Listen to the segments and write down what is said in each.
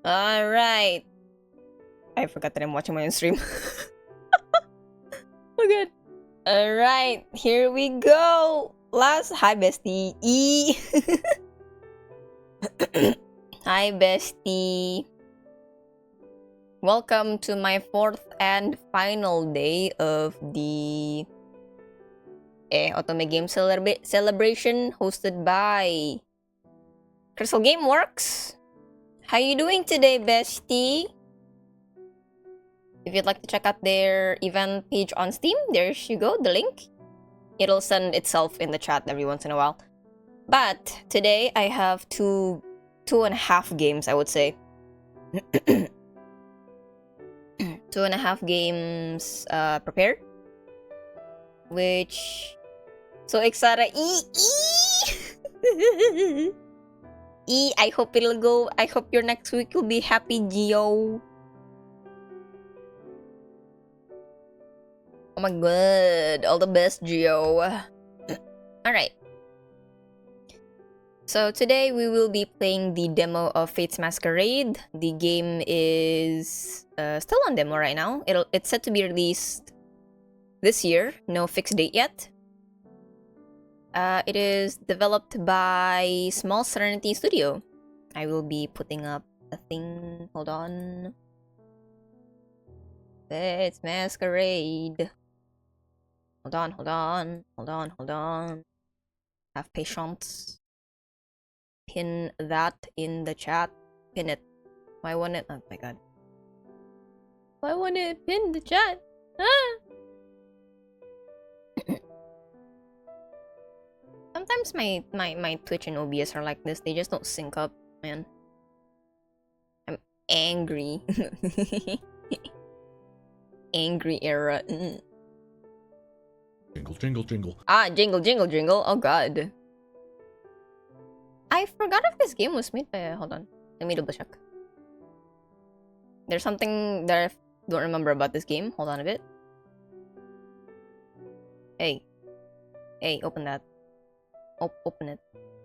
Alright. I forgot that I'm watching my own stream. Oh god. Alright, here we go. Hi bestie. Hi bestie. Welcome to my fourth and final day of the Otome Game Celebration hosted by Crystal Gameworks. How you doing today, bestie? If you'd like to check out their event page on Steam, there you go, the link. It'll send itself in the chat every once in a while. But today I have two and a half games, I would say. 2.5 games prepared. Which... So excited. I hope it'll go. I hope your next week will be happy, Gio. Oh my god. All the best, Gio. Alright. So today we will be playing the demo of Fate's Masquerade. The game is still on demo right now. It's set to be released this year. No fixed date yet. It is developed by Small Serenity Studio. I will be putting up a thing. Hold on. Fate's Masquerade. Hold on. Have patience. Pin that in the chat. Pin it. Why won't it? Oh my god. Why won't it pin the chat? Ah! Sometimes my Twitch and OBS are like this. They just don't sync up, man. I'm angry. Angry era. Jingle, jingle. Ah, jingle. Oh god. I forgot if this game was made by... Hold on. Let me double check. There's something that I don't remember about this game. Hold on a bit. Hey, open that. Open it.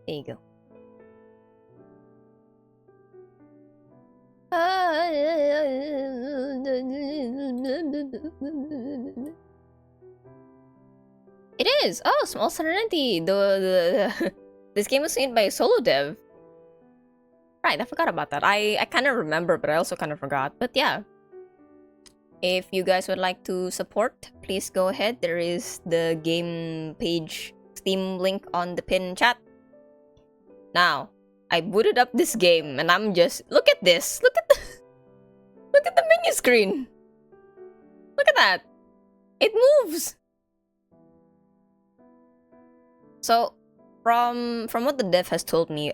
There you go. It is! Oh, Small Serenity! This game was made by a solo dev. Right, I forgot about that. I kind of remember, but I also kind of forgot. But yeah. If you guys would like to support, please go ahead. There is the game page Steam link on the pin chat. Now, I booted up this game and I'm just... Look at this! Look at the menu screen! Look at that! It moves! So, from what the dev has told me,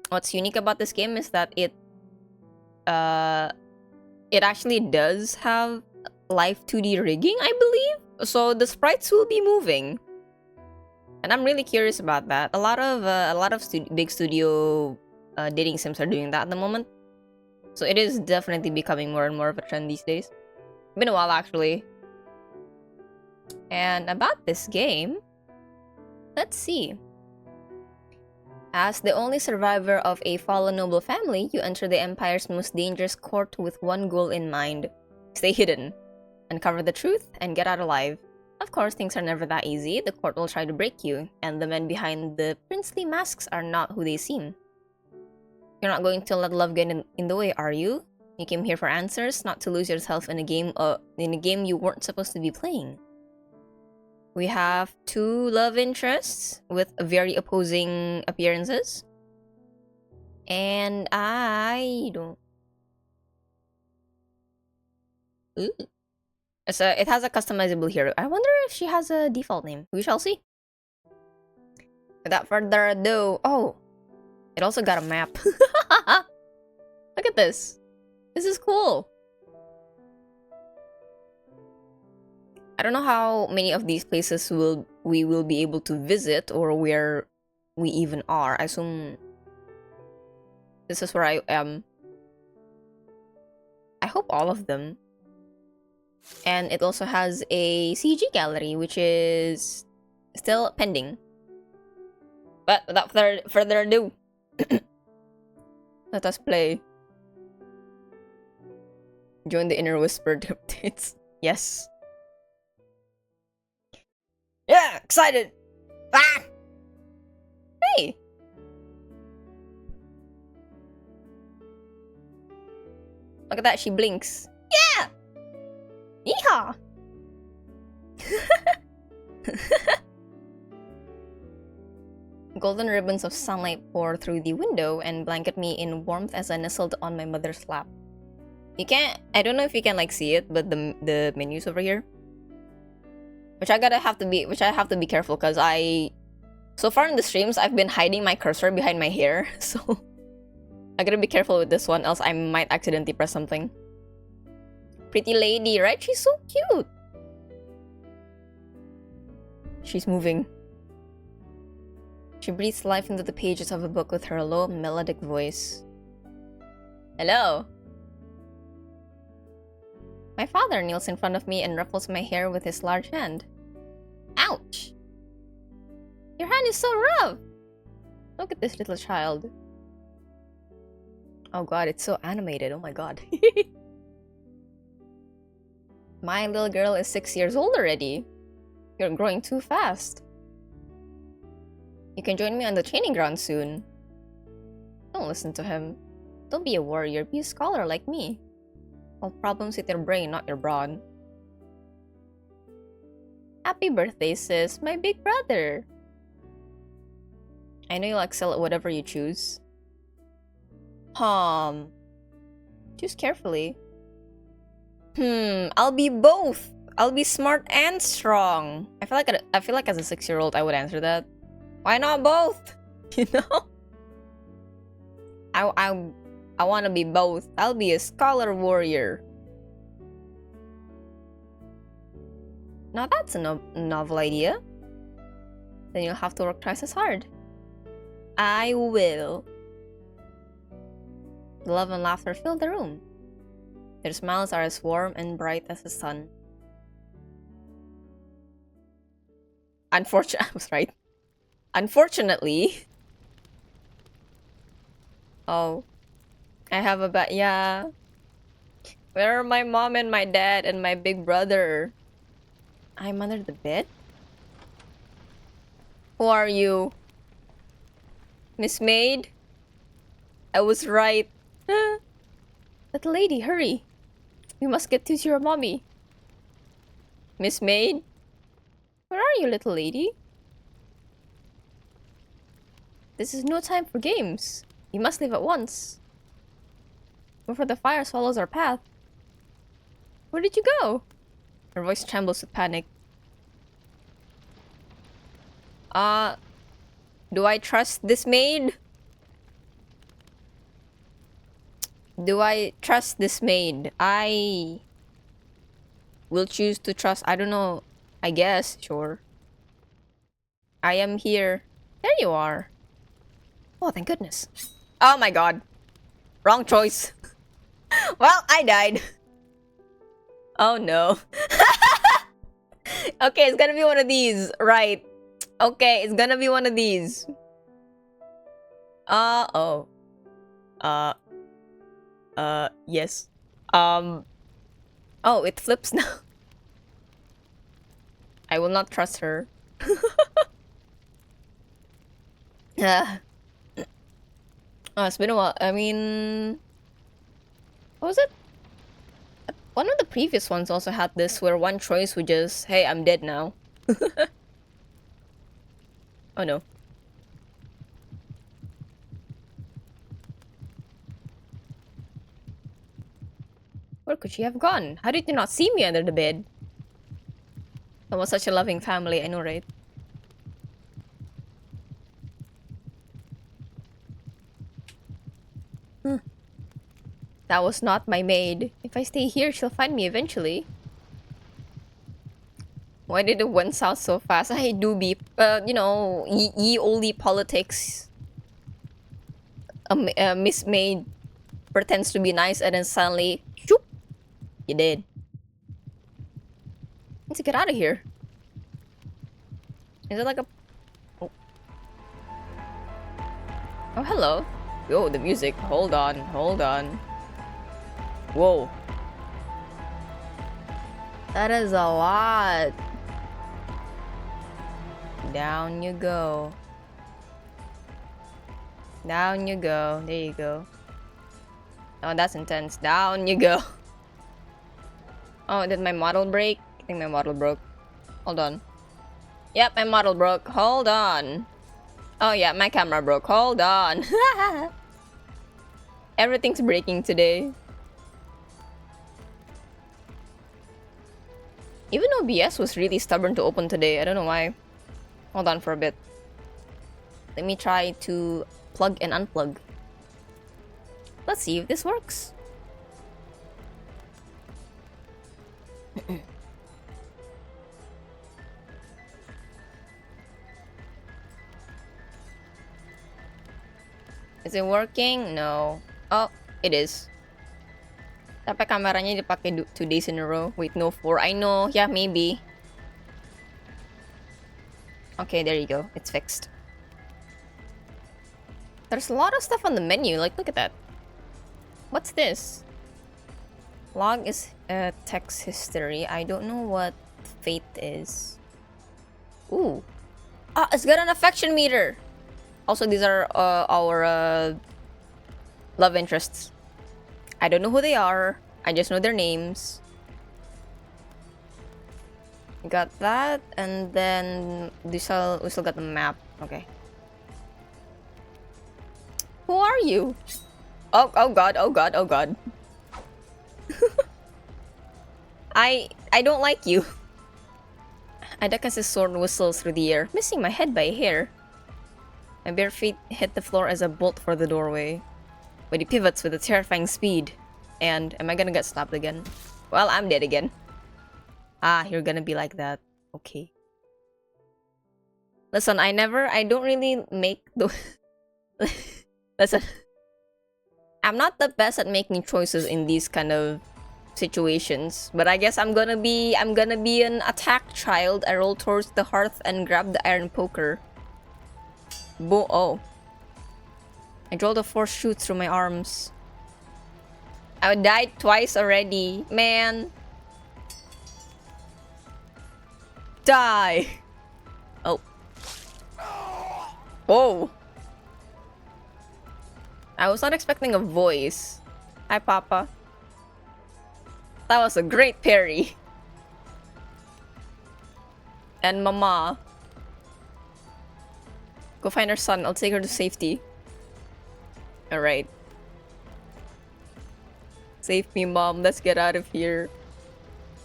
what's unique about this game is that it actually does have live 2D rigging, I believe. So the sprites will be moving, and I'm really curious about that. A lot of big studio dating sims are doing that at the moment, so it is definitely becoming more and more of a trend these days. Been a while actually. And about this game, let's see. As the only survivor of a fallen noble family, you enter the Empire's most dangerous court with one goal in mind. Stay hidden, uncover the truth, and get out alive. Of course, things are never that easy. The court will try to break you, and the men behind the princely masks are not who they seem. You're not going to let love get in the way, are you? You came here for answers, not to lose yourself in a game you weren't supposed to be playing. We have 2 love interests with very opposing appearances. And I don't... Ooh. So it has a customizable hero. I wonder if she has a default name. We shall see. Without further ado... Oh! It also got a map. Look at this. This is cool. I don't know how many of these places we will be able to visit, or where we even are. I assume this is where I am. I hope all of them. And it also has a CG gallery, which is still pending. But without further ado, let us play Join the inner whisper updates. Yes. Yeah, excited. Ah! Hey. Look at that, she blinks. Yeah! Yeehaw! Golden ribbons of sunlight pour through the window and blanket me in warmth as I nestled on my mother's lap. You can't, I don't know if you can like see it, but the menus over here, which I have to be careful because so far in the streams I've been hiding my cursor behind my hair, so I gotta be careful with this one, else I might accidentally press something. Pretty lady, right? She's so cute. She's moving. She breathes life into the pages of a book with her low, melodic voice. Hello. My father kneels in front of me and ruffles my hair with his large hand. Ouch! Your hand is so rough! Look at this little child. Oh god, it's so animated, oh my god. My little girl is 6 years old already. You're growing too fast. You can join me on the training ground soon. Don't listen to him. Don't be a warrior, be a scholar like me. All problems with your brain, not your brawn. Happy birthday, sis, my big brother. I know you'll excel at whatever you choose. Choose carefully. I'll be both. I'll be smart and strong. I feel like as a 6-year-old I would answer that. Why not both? You know? I want to be both. I'll be a scholar warrior. Now that's a novel idea. Then you'll have to work twice as hard. I will. Love and laughter fill the room. Their smiles are as warm and bright as the sun. I was right. Unfortunately. Oh. I have a bad. Yeah. Where are my mom and my dad and my big brother? I'm under the bed? Who are you? Miss Maid? I was right. Little lady, hurry. We must get to your mommy. Miss Maid? Where are you, little lady? This is no time for games. You must leave at once. Before the fire swallows our path. Where did you go? Her voice trembles with panic. Do I trust this maid? Do I trust this maid? I will choose to trust. I don't know. I guess, sure. I am here. There you are. Oh, thank goodness. Oh my god. Wrong choice. Well, I died. Oh no. Okay, it's gonna be one of these. Right. Okay, it's gonna be one of these. Oh. Yes. Oh, it flips now. I will not trust her. Oh, it's been a while. I mean... What was it? One of the previous ones also had this where one choice would just, hey, I'm dead now. Oh no. Where could she have gone? How did you not see me under the bed? That was such a loving family, I know, right? That was not my maid. If I stay here, she'll find me eventually. Why did it went south so fast? I do be, you know, ye olde politics. Miss Maid pretends to be nice and then suddenly, shoop, you did. Need to get out of here. Is it like a... Oh, oh hello. Yo, the music. Hold on, hold on. Whoa. That is a lot. Down you go. Down you go. There you go. Oh, that's intense. Down you go. Oh, did my model break? I think my model broke. Hold on. Yep, my model broke. Hold on. Oh yeah, my camera broke. Hold on. Everything's breaking today. Even OBS was really stubborn to open today. I don't know why. Hold on for a bit. Let me try to plug and unplug. Let's see if this works. Is it working? No. Oh, it is. Tapi kameranya dipakai 2 days in a row. Wait, no, 4. I know. Yeah, maybe. Okay, there you go. It's fixed. There's a lot of stuff on the menu. Like, look at that. What's this? Log is text history. I don't know what fate is. Ooh. Ah, it's got an affection meter. Also, these are our love interests. I don't know who they are. I just know their names. Got that, and then we still got the map. Okay. Who are you? Oh god, oh god, oh god. I don't like you. Adakas' sword whistles through the air, missing my head by a hair. My bare feet hit the floor as a bolt for the doorway. But he pivots with a terrifying speed. And am I gonna get slapped again? Well, I'm dead again. Ah, you're gonna be like that. Okay. Listen, I don't really make the... Listen. I'm not the best at making choices in these kind of situations, but I guess I'm gonna be an attack child. I roll towards the hearth and grab the iron poker. Oh. I draw the 4 shoots through my arms. I died twice already, man. Die. Oh. Whoa. I was not expecting a voice. Hi, Papa. That was a great parry. And Mama. Go find her son. I'll take her to safety. Alright. Save me, Mom. Let's get out of here.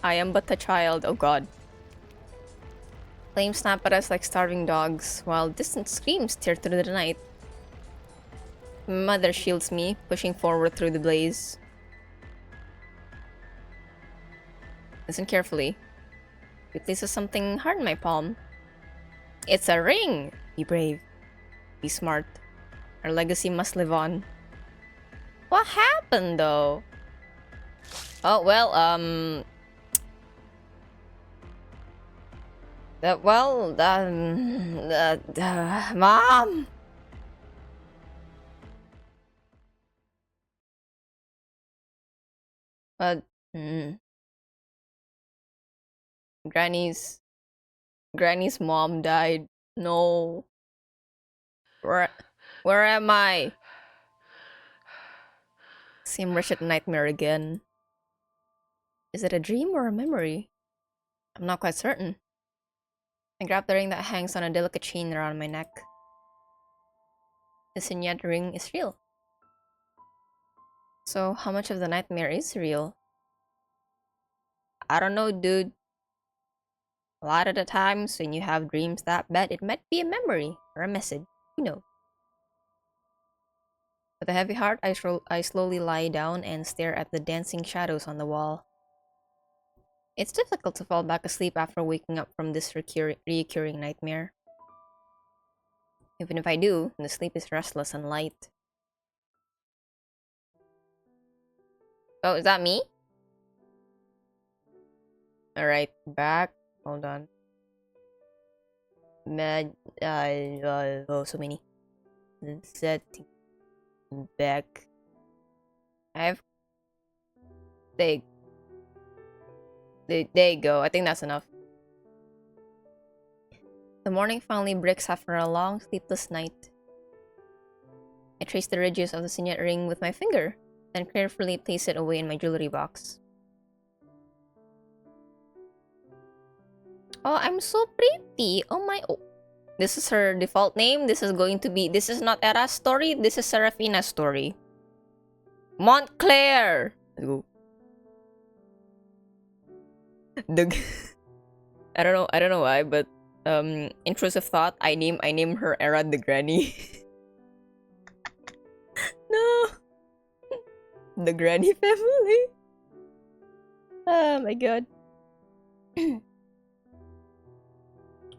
I am but a child. Oh god. Flames snap at us like starving dogs, while distant screams tear through the night. Mother shields me, pushing forward through the blaze. Listen carefully. He places something hard in my palm. It's a ring! Be brave. Be smart. Our legacy must live on. What happened, though? Oh, well, Mom! Granny's mom died. No. Where am I? Same wretched nightmare again. Is it a dream or a memory? I'm not quite certain. I grab the ring that hangs on a delicate chain around my neck. The signet ring is real. So, how much of the nightmare is real? I don't know, dude. A lot of the times when you have dreams that bad, it might be a memory or a message. Who knows? With a heavy heart, I slowly lie down and stare at the dancing shadows on the wall. It's difficult to fall back asleep after waking up from this recurring nightmare. Even if I do, the sleep is restless and light. Oh, is that me? Alright, back. Hold on. Oh, so many. Setting. Back. I have... Take. There you go. I think that's enough. The morning finally breaks after a long, sleepless night. I trace the ridges of the signet ring with my finger, then carefully place it away in my jewelry box. Oh, I'm so pretty. Oh my... Oh. This is her default name. This is going to be... This is not Era's story. This is Serafina's story. Montclair! Let's go. I don't know why, but intrusive thought, I name her Era the Granny. No. The Granny family. Oh my god.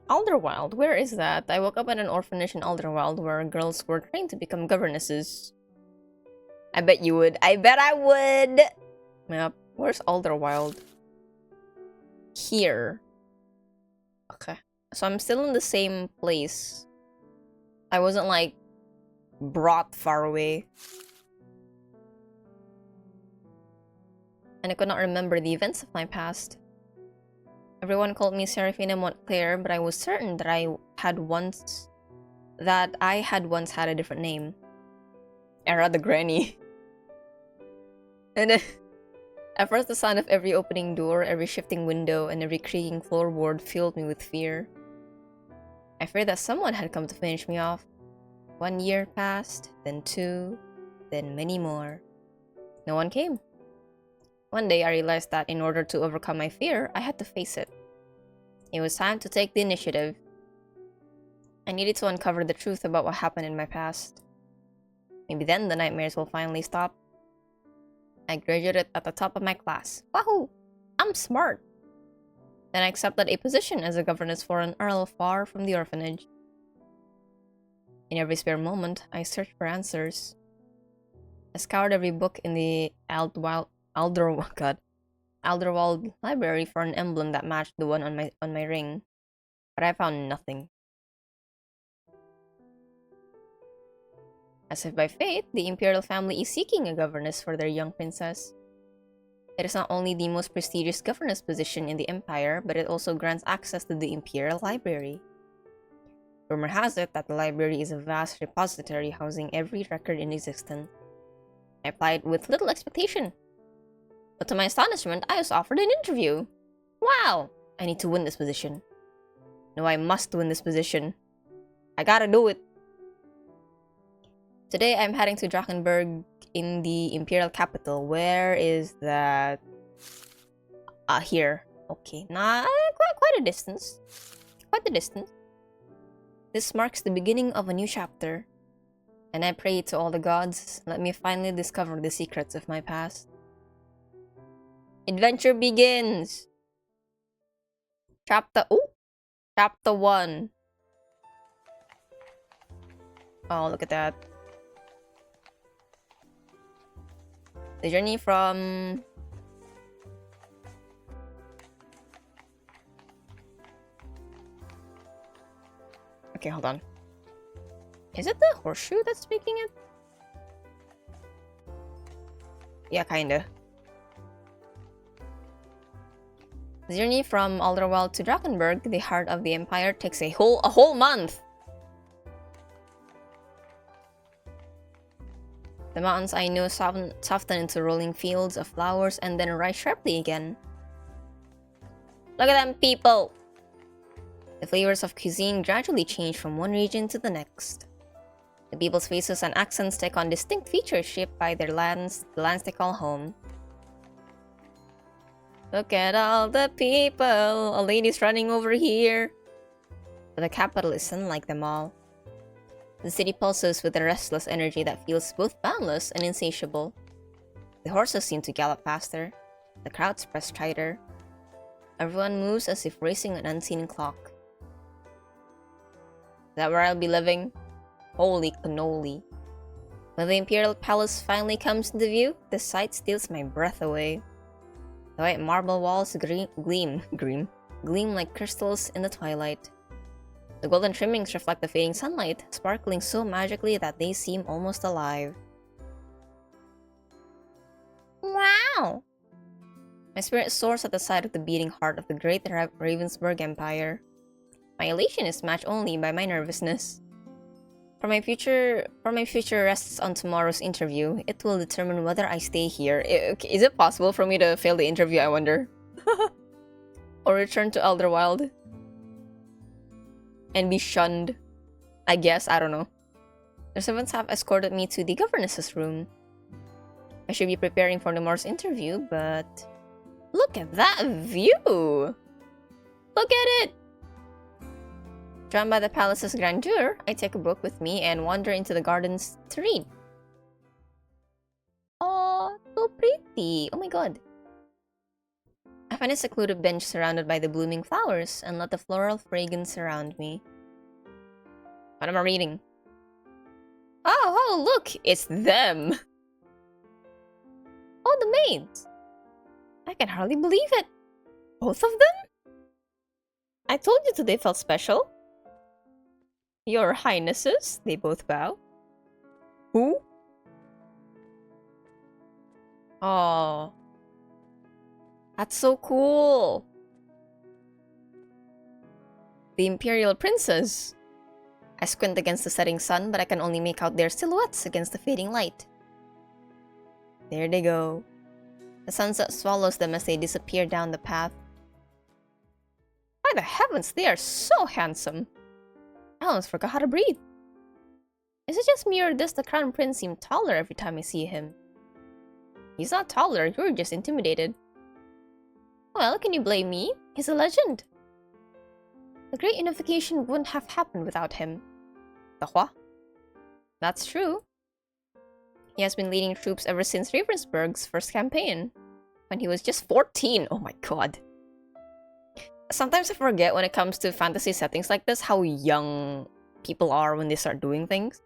Alderwild, where is that? I woke up at an orphanage in Alderwild where girls were trained to become governesses. I bet you would. I bet I would! Map. Where's Alderwild? Here. Okay. So I'm still in the same place. I wasn't like brought far away. And I could not remember the events of my past. Everyone called me Serafina Montclair, but I was certain that I had once had a different name. Era the Granny. And then, at first the sound of every opening door, every shifting window, and every creaking floorboard filled me with fear. I feared that someone had come to finish me off. 1 year passed, then 2, then many more. No one came. One day I realized that in order to overcome my fear, I had to face it. It was time to take the initiative. I needed to uncover the truth about what happened in my past. Maybe then the nightmares will finally stop. I graduated at the top of my class. Wahoo! I'm smart! Then I accepted a position as a governess for an earl far from the orphanage. In every spare moment, I searched for answers. I scoured every book in the Alderwald library for an emblem that matched the one on my ring, but I found nothing. As if by fate, the imperial family is seeking a governess for their young princess. It is not only the most prestigious governess position in the empire, but it also grants access to the imperial library. Rumor has it that the library is a vast repository housing every record in existence. I applied with little expectation. But to my astonishment, I was offered an interview. Wow! I need to win this position. No, I must win this position. I gotta do it. Today, I'm heading to Drakenberg in the imperial capital. Where is that? Here. Okay, quite a distance. Quite a distance. This marks the beginning of a new chapter. And I pray to all the gods, let me finally discover the secrets of my past. Adventure begins! Chapter 1. Oh, look at that. The journey from... Okay, hold on. Is it the horseshoe that's speaking it? Yeah, kinda. The journey from Alderwald to Drakenberg, the heart of the empire, takes a whole month! The mountains I know soften into rolling fields of flowers and then rise sharply again. Look at them people! The flavors of cuisine gradually change from one region to the next. The people's faces and accents take on distinct features shaped by the lands they call home. Look at all the people! A lady's running over here! But the capital is unlike them all. The city pulses with a restless energy that feels both boundless and insatiable. The horses seem to gallop faster. The crowds press tighter. Everyone moves as if racing an unseen clock. Is that where I'll be living? Holy cannoli. When the Imperial Palace finally comes into view, the sight steals my breath away. The white marble walls gleam like crystals in the twilight. The golden trimmings reflect the fading sunlight, sparkling so magically that they seem almost alive. Wow! My spirit soars at the sight of the beating heart of the great Ravensburg Empire. My elation is matched only by my nervousness. For my future rests on tomorrow's interview. It will determine whether I stay here. Is it possible for me to fail the interview, I wonder? Or return to Elderwild? And be shunned? I guess, I don't know. The servants have escorted me to the governess's room. I should be preparing for tomorrow's interview, but... Look at that view! Look at it! Drawn by the palace's grandeur, I take a book with me and wander into the gardens to read. Oh, so pretty! Oh my god. I find a secluded bench surrounded by the blooming flowers and let the floral fragrance surround me. What am I reading? Oh, look! It's them! Oh, the maids! I can hardly believe it! Both of them? I told you today felt special. Your Highnesses, they both bow. Who? Oh. That's so cool! The Imperial Princess. I squint against the setting sun, but I can only make out their silhouettes against the fading light. There they go. The sunset swallows them as they disappear down the path. By the heavens, they are so handsome! I almost forgot how to breathe. Is it just me or does the Crown Prince seem taller every time I see him? He's not taller, you're just intimidated. Well, can you blame me? He's a legend. The Great Unification wouldn't have happened without him. The what? That's true. He has been leading troops ever since Ravensburg's first campaign, when he was just 14. Oh my god. Sometimes I forget when it comes to fantasy settings like this how young people are when they start doing things.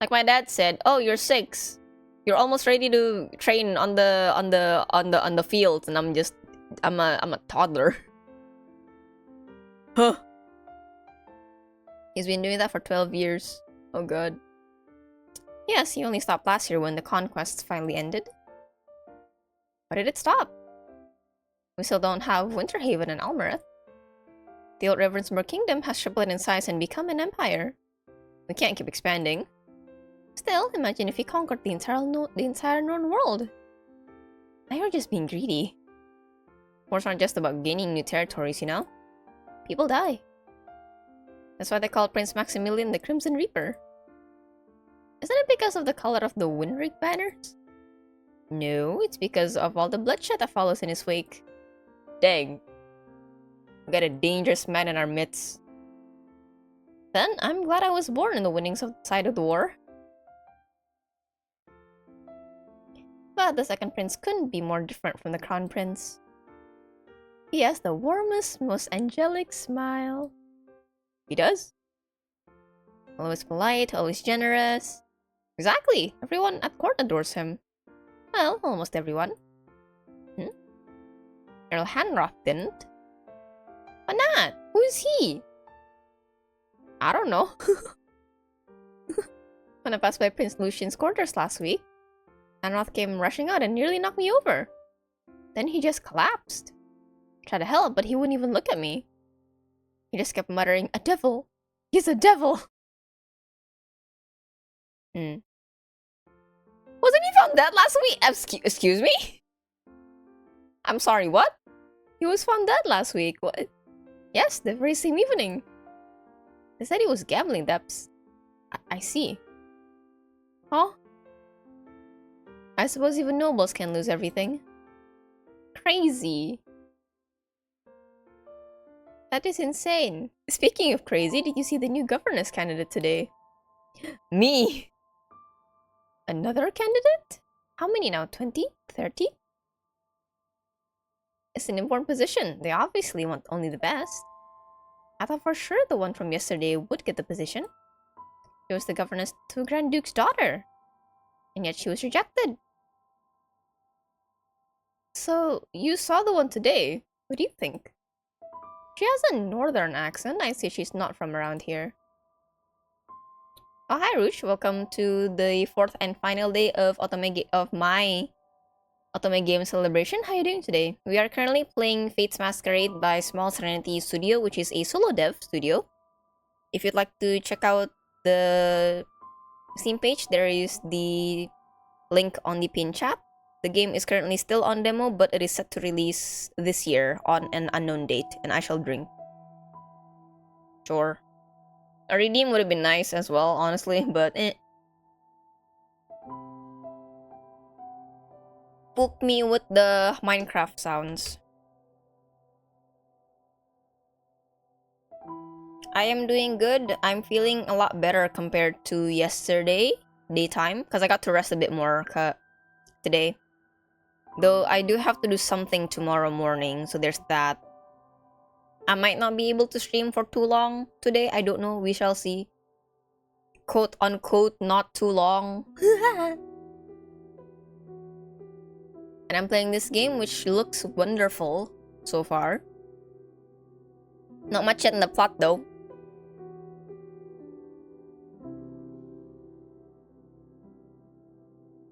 Like my dad said, "Oh, you're 6. You're almost ready to train on the field," and I'm a toddler. Huh. He's been doing that for 12 years. Oh god. Yes, he only stopped last year when the conquests finally ended. Why did it stop? We still don't have Winterhaven and Almereth. The old Ravensburg Kingdom has tripled in size and become an empire. We can't keep expanding. Still, imagine if we conquered the entire known world. Now you're just being greedy. Wars aren't just about gaining new territories, you know? People die. That's why they call Prince Maximilian the Crimson Reaper. Isn't it because of the color of the Winrig banners? No, it's because of all the bloodshed that follows in his wake. Dang. We got a dangerous man in our midst. Then, I'm glad I was born in the winning side of the war. But the second prince couldn't be more different from the crown prince. He has the warmest, most angelic smile. He does? Always polite, always generous. Exactly! Everyone at court adores him. Well, almost everyone. Earl Hanroth didn't. Why not? Who is he? I don't know. When I passed by Prince Lucian's quarters last week, Hanroth came rushing out and nearly knocked me over. Then he just collapsed. Tried to help, but he wouldn't even look at me. He just kept muttering, "A devil! He's a devil!" Wasn't he found dead last week? Excuse me? I'm sorry, what? He was found dead last week. What? Yes, the very same evening. They said he was gambling debts. I see. Huh? I suppose even nobles can lose everything. Crazy. That is insane. Speaking of crazy, did you see the new governess candidate today? Me! Another candidate? How many now? 20? 30? It's an important position. They obviously want only the best. I thought for sure the one from yesterday would get the position. She was the governess to Grand Duke's daughter. And yet she was rejected. So, you saw the one today. What do you think? She has a northern accent. I see she's not from around here. Oh, hi, Rush. Welcome to the 4th and final day of my Otome Game Celebration, how are you doing today? We are currently playing Fate's Masquerade by Small Serenity Studio, which is a solo dev studio. If you'd like to check out the Steam page, there is the link on the pin chat. The game is currently still on demo, but it is set to release this year on an unknown date, and I shall drink. Sure. A redeem would have been nice as well, honestly, but eh. Spook me with the Minecraft sounds. I am doing good. I'm feeling a lot better compared to yesterday, daytime, because I got to rest a bit more today. Though I do have to do something tomorrow morning, so there's that. I might not be able to stream for too long today. I don't know. We shall see. Quote unquote, not too long. And I'm playing this game, which looks wonderful so far. Not much yet in the plot, though.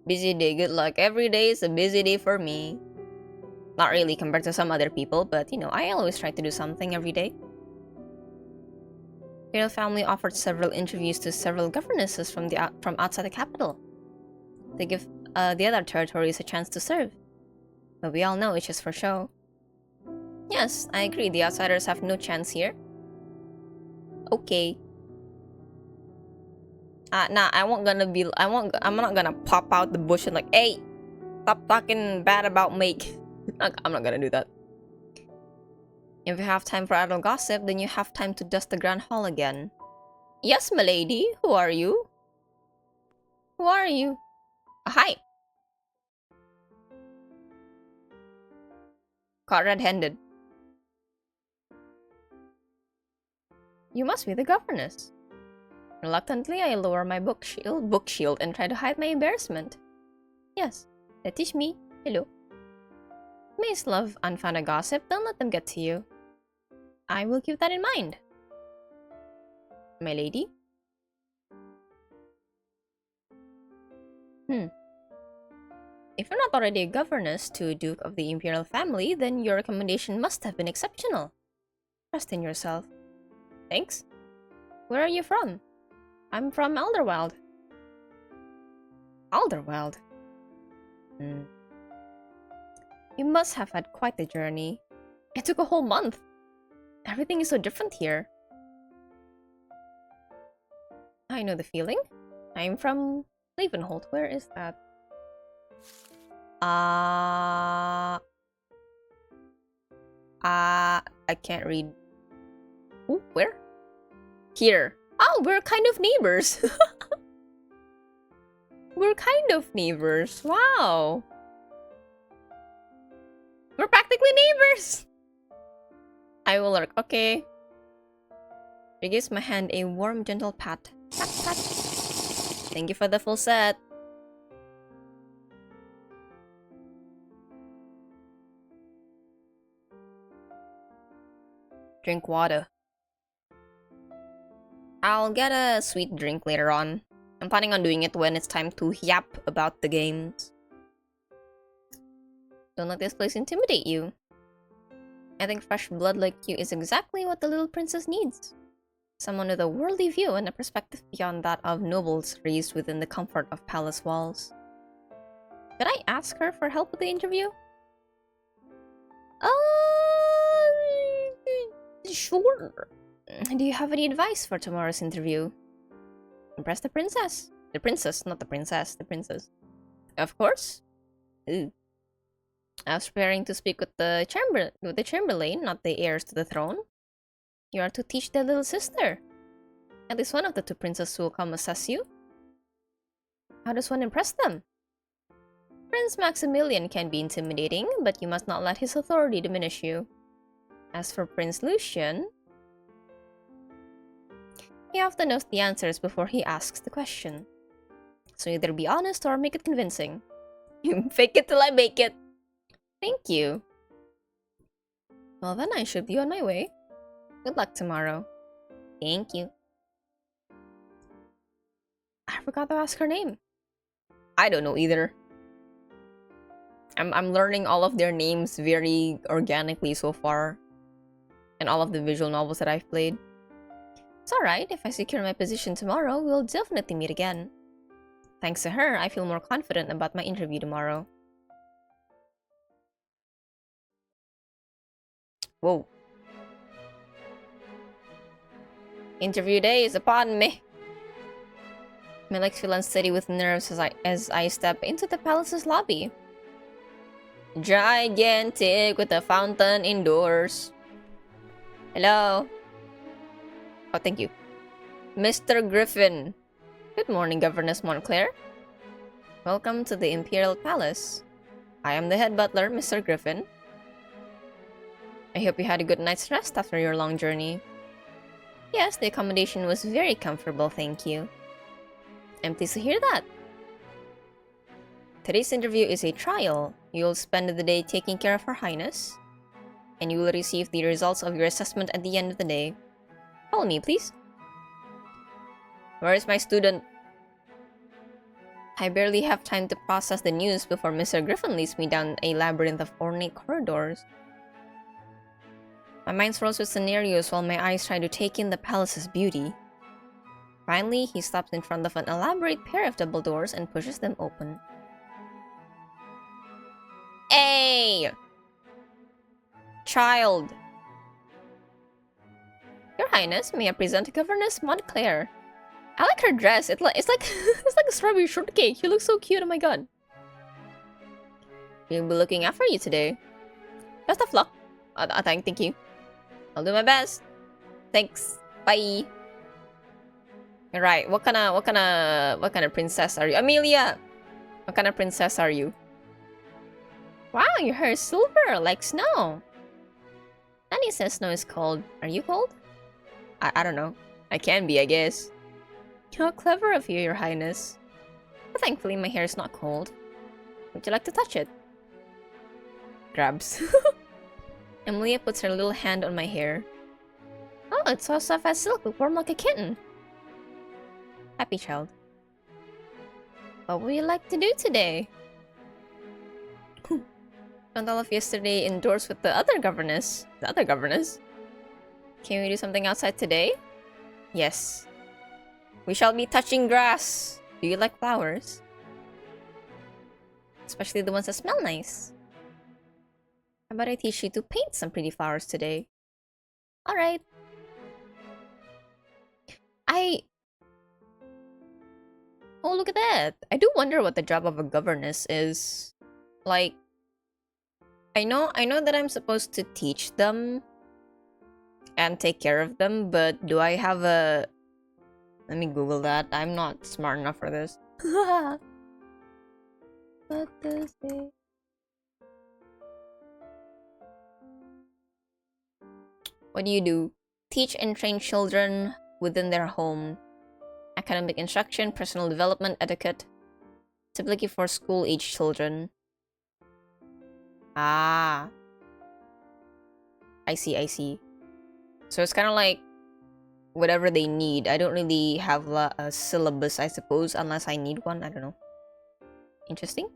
Busy day, good luck. Every day is a busy day for me. Not really compared to some other people, but you know, I always try to do something every day. Your family offered several interviews to several governesses from outside the capital. They give the other territories a chance to serve. But we all know it's just for show. Yes, I agree. The outsiders have no chance here. Okay. Nah, I'm not gonna pop out the bush and like, hey, stop talking bad about Make. I'm not gonna do that. If you have time for idle gossip, then you have time to dust the Grand Hall again. Yes, milady. Who are you? Who are you? Hi. Caught red-handed. You must be the governess. Reluctantly, I lower my book shield and try to hide my embarrassment. Yes, that is me. Hello. Maids love unfounded gossip. Don't let them get to you. I will keep that in mind. My lady? If you're not already a governess to a Duke of the Imperial family, then your recommendation must have been exceptional. Trust in yourself. Thanks. Where are you from? I'm from Elderwild. Elderwild? You must have had quite the journey. It took a whole month. Everything is so different here. I know the feeling. I'm from Leavenholt. Where is that? I can't read. Ooh, where? Here. Oh, we're kind of neighbors. We're kind of neighbors. Wow. We're practically neighbors. I will lurk. Okay. She gives my hand a warm, gentle pat. Pat, pat. Thank you for the full set. Drink water. I'll get a sweet drink later on. I'm planning on doing it when it's time to yap about the games. Don't let this place intimidate you. I think fresh blood like you is exactly what the little princess needs. Someone with a worldly view and a perspective beyond that of nobles raised within the comfort of palace walls. Could I ask her for help with the interview? Sure. Do you have any advice for tomorrow's interview? Impress the princess. The princess, not the princess, the princess. Of course. Ooh. I was preparing to speak with the chamberlain, not the heirs to the throne. You are to teach their little sister. At least one of the two princes will come assess you. How does one impress them? Prince Maximilian can be intimidating, but you must not let his authority diminish you. As for Prince Lucian, he often knows the answers before he asks the question. So either be honest or make it convincing. You fake it till I make it. Thank you. Well then, I should be on my way. Good luck tomorrow. Thank you. I forgot to ask her name. I don't know either. I'm learning all of their names very organically so far. And all of the visual novels that I've played. It's alright, if I secure my position tomorrow, we'll definitely meet again. Thanks to her, I feel more confident about my interview tomorrow. Whoa. Interview day is upon me. My legs feel unsteady with nerves as I step into the palace's lobby. Gigantic with a fountain indoors. Hello. Oh, thank you. Mr. Griffin. Good morning, Governess Montclair. Welcome to the Imperial Palace. I am the head butler, Mr. Griffin. I hope you had a good night's rest after your long journey. Yes, the accommodation was very comfortable, thank you. I'm pleased to hear that. Today's interview is a trial. You'll spend the day taking care of Her Highness, and you will receive the results of your assessment at the end of the day. Follow me, please. Where is my student? I barely have time to process the news before Mr. Griffin leads me down a labyrinth of ornate corridors. My mind swirls with scenarios while my eyes try to take in the palace's beauty. Finally, he stops in front of an elaborate pair of double doors and pushes them open. Hey! Child! Your Highness, may I present Governess Montclair. I like her dress. It's like it's like a strawberry shortcake. She looks so cute. Oh my god. We'll be looking after you today. Best of luck. Thank you. I'll do my best. Thanks. Bye. Alright, what kind of princess are you? Amelia! What kind of princess are you? Wow, your hair is silver, like snow. Nanny says snow is cold. Are you cold? I don't know. I can be, I guess. How clever of you, Your Highness. But thankfully, my hair is not cold. Would you like to touch it? Grabs. Amelia puts her little hand on my hair. Oh, it's so soft as silk, but warm like a kitten. Happy child. What would you like to do today? Spent all of yesterday indoors with the other governess. The other governess? Can we do something outside today? Yes. We shall be touching grass. Do you like flowers? Especially the ones that smell nice. How about I teach you to paint some pretty flowers today? Alright. Oh, look at that. I do wonder what the job of a governess is. Like, I know that I'm supposed to teach them and take care of them, but do I have a... Let me Google that. I'm not smart enough for this. What does it... What do you do? Teach and train children within their home. Academic instruction, personal development, etiquette. Typically for school-age children. Ah. I see. So it's kind of like whatever they need. I don't really have a syllabus, I suppose, unless I need one. I don't know. Interesting.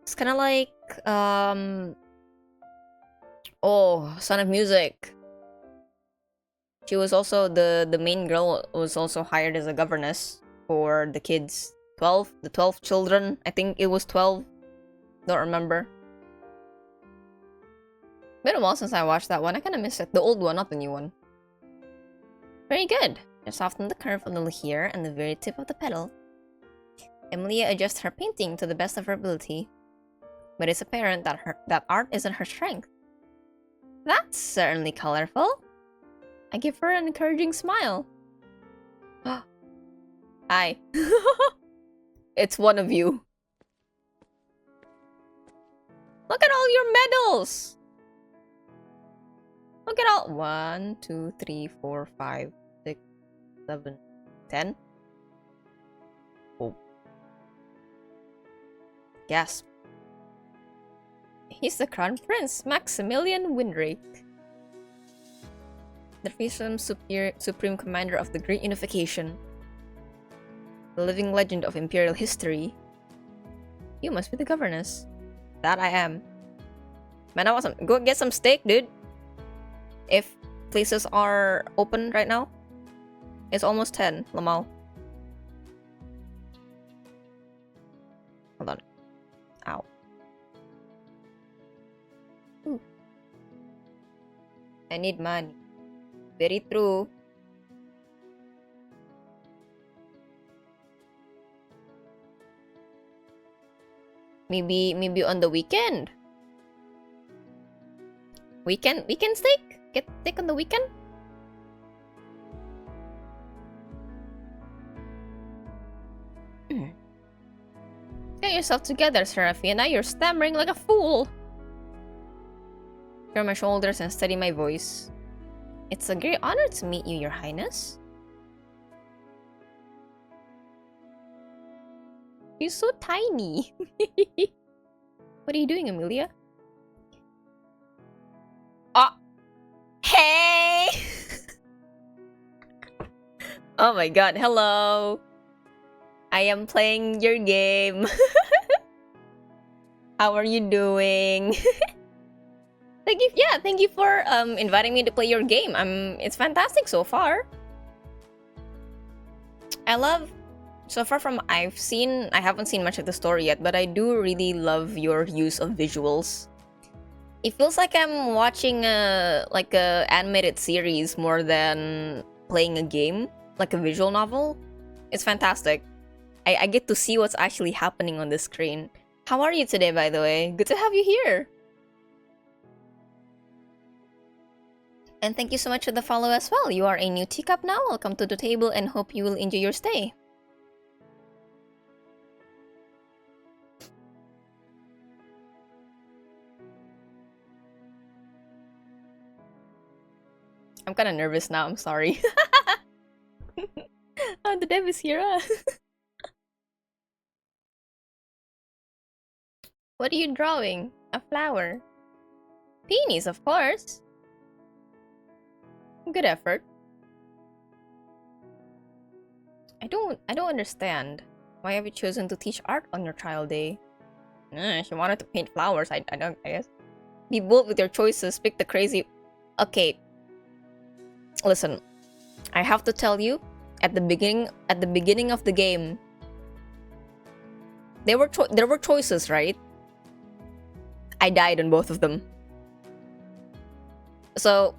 It's kind of like, oh, Son of Music. She was also, the main girl was also hired as a governess for the kids. The 12 children. I think it was 12. Don't remember. Been a while since I watched that one. I kind of miss it. The old one, not the new one. Very good. Just soften the curve a little here and the very tip of the petal. Emilia adjusts her painting to the best of her ability. But it's apparent that art isn't her strength. That's certainly colorful. I give her an encouraging smile. Hi. It's one of you. Look at all your medals! Look at all... 1, 2, 3, 4, 5, 6, 7, 10. Oh. Gasp. He's the Crown Prince, Maximilian Windrake. The fearsome supreme commander of the Great Unification. The living legend of Imperial history. You must be the governess. That I am. Man, I want some. Go get some steak, dude. If places are open right now. It's almost 10, Lamal. Hold on. Ow. Ooh. I need money. Very true. Maybe on the weekend. Weekend steak? Get steak on the weekend? Get yourself together, Serafina. You're stammering like a fool. Clear my shoulders and steady my voice. It's a great honor to meet you, Your Highness. You're so tiny. What are you doing, Amelia? Oh! Hey! Oh my god, hello! I am playing your game. How are you doing? Thank you for inviting me to play your game. It's fantastic so far. So far from I haven't seen much of the story yet, but I do really love your use of visuals. It feels like I'm watching a animated series more than playing a game, like a visual novel. It's fantastic. I get to see what's actually happening on the screen. How are you today, by the way? Good to have you here. And thank you so much for the follow as well. You are a new teacup now. Welcome to the table and hope you will enjoy your stay. I'm kind of nervous now, I'm sorry. Oh, the dev is here. What are you drawing? A flower. Peonies, of course. Good effort. I don't understand. Why have you chosen to teach art on your child day? She wanted to paint flowers. I guess. Be bold with your choices. Pick the crazy. Okay. Listen, I have to tell you, at the beginning of the game, there were choices, right? I died on both of them. So,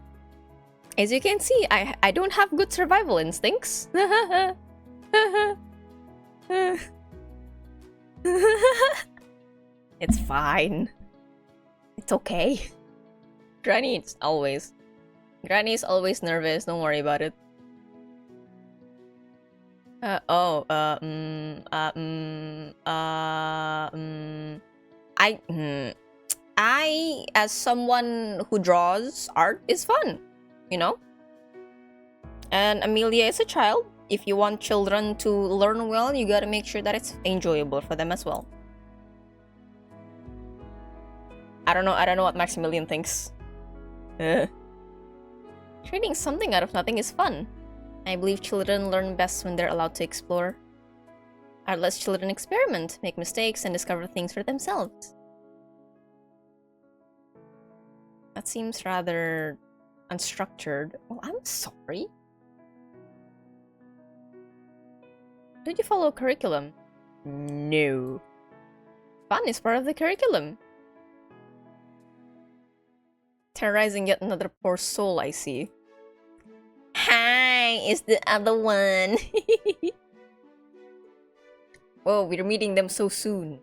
as you can see, I don't have good survival instincts. It's fine. It's okay. Granny is always nervous. Don't worry about it. I, as someone who draws art, is fun, you know? And Amelia is a child. If you want children to learn well, you gotta make sure that it's enjoyable for them as well. I don't know what Maximilian thinks. Creating something out of nothing is fun. I believe children learn best when they're allowed to explore. Artless children experiment, make mistakes, and discover things for themselves. That seems rather unstructured. Oh, I'm sorry. Did you follow curriculum? No. Fun is part of the curriculum. Terrorizing yet another poor soul, I see. Hi, it's the other one. Whoa, we're meeting them so soon.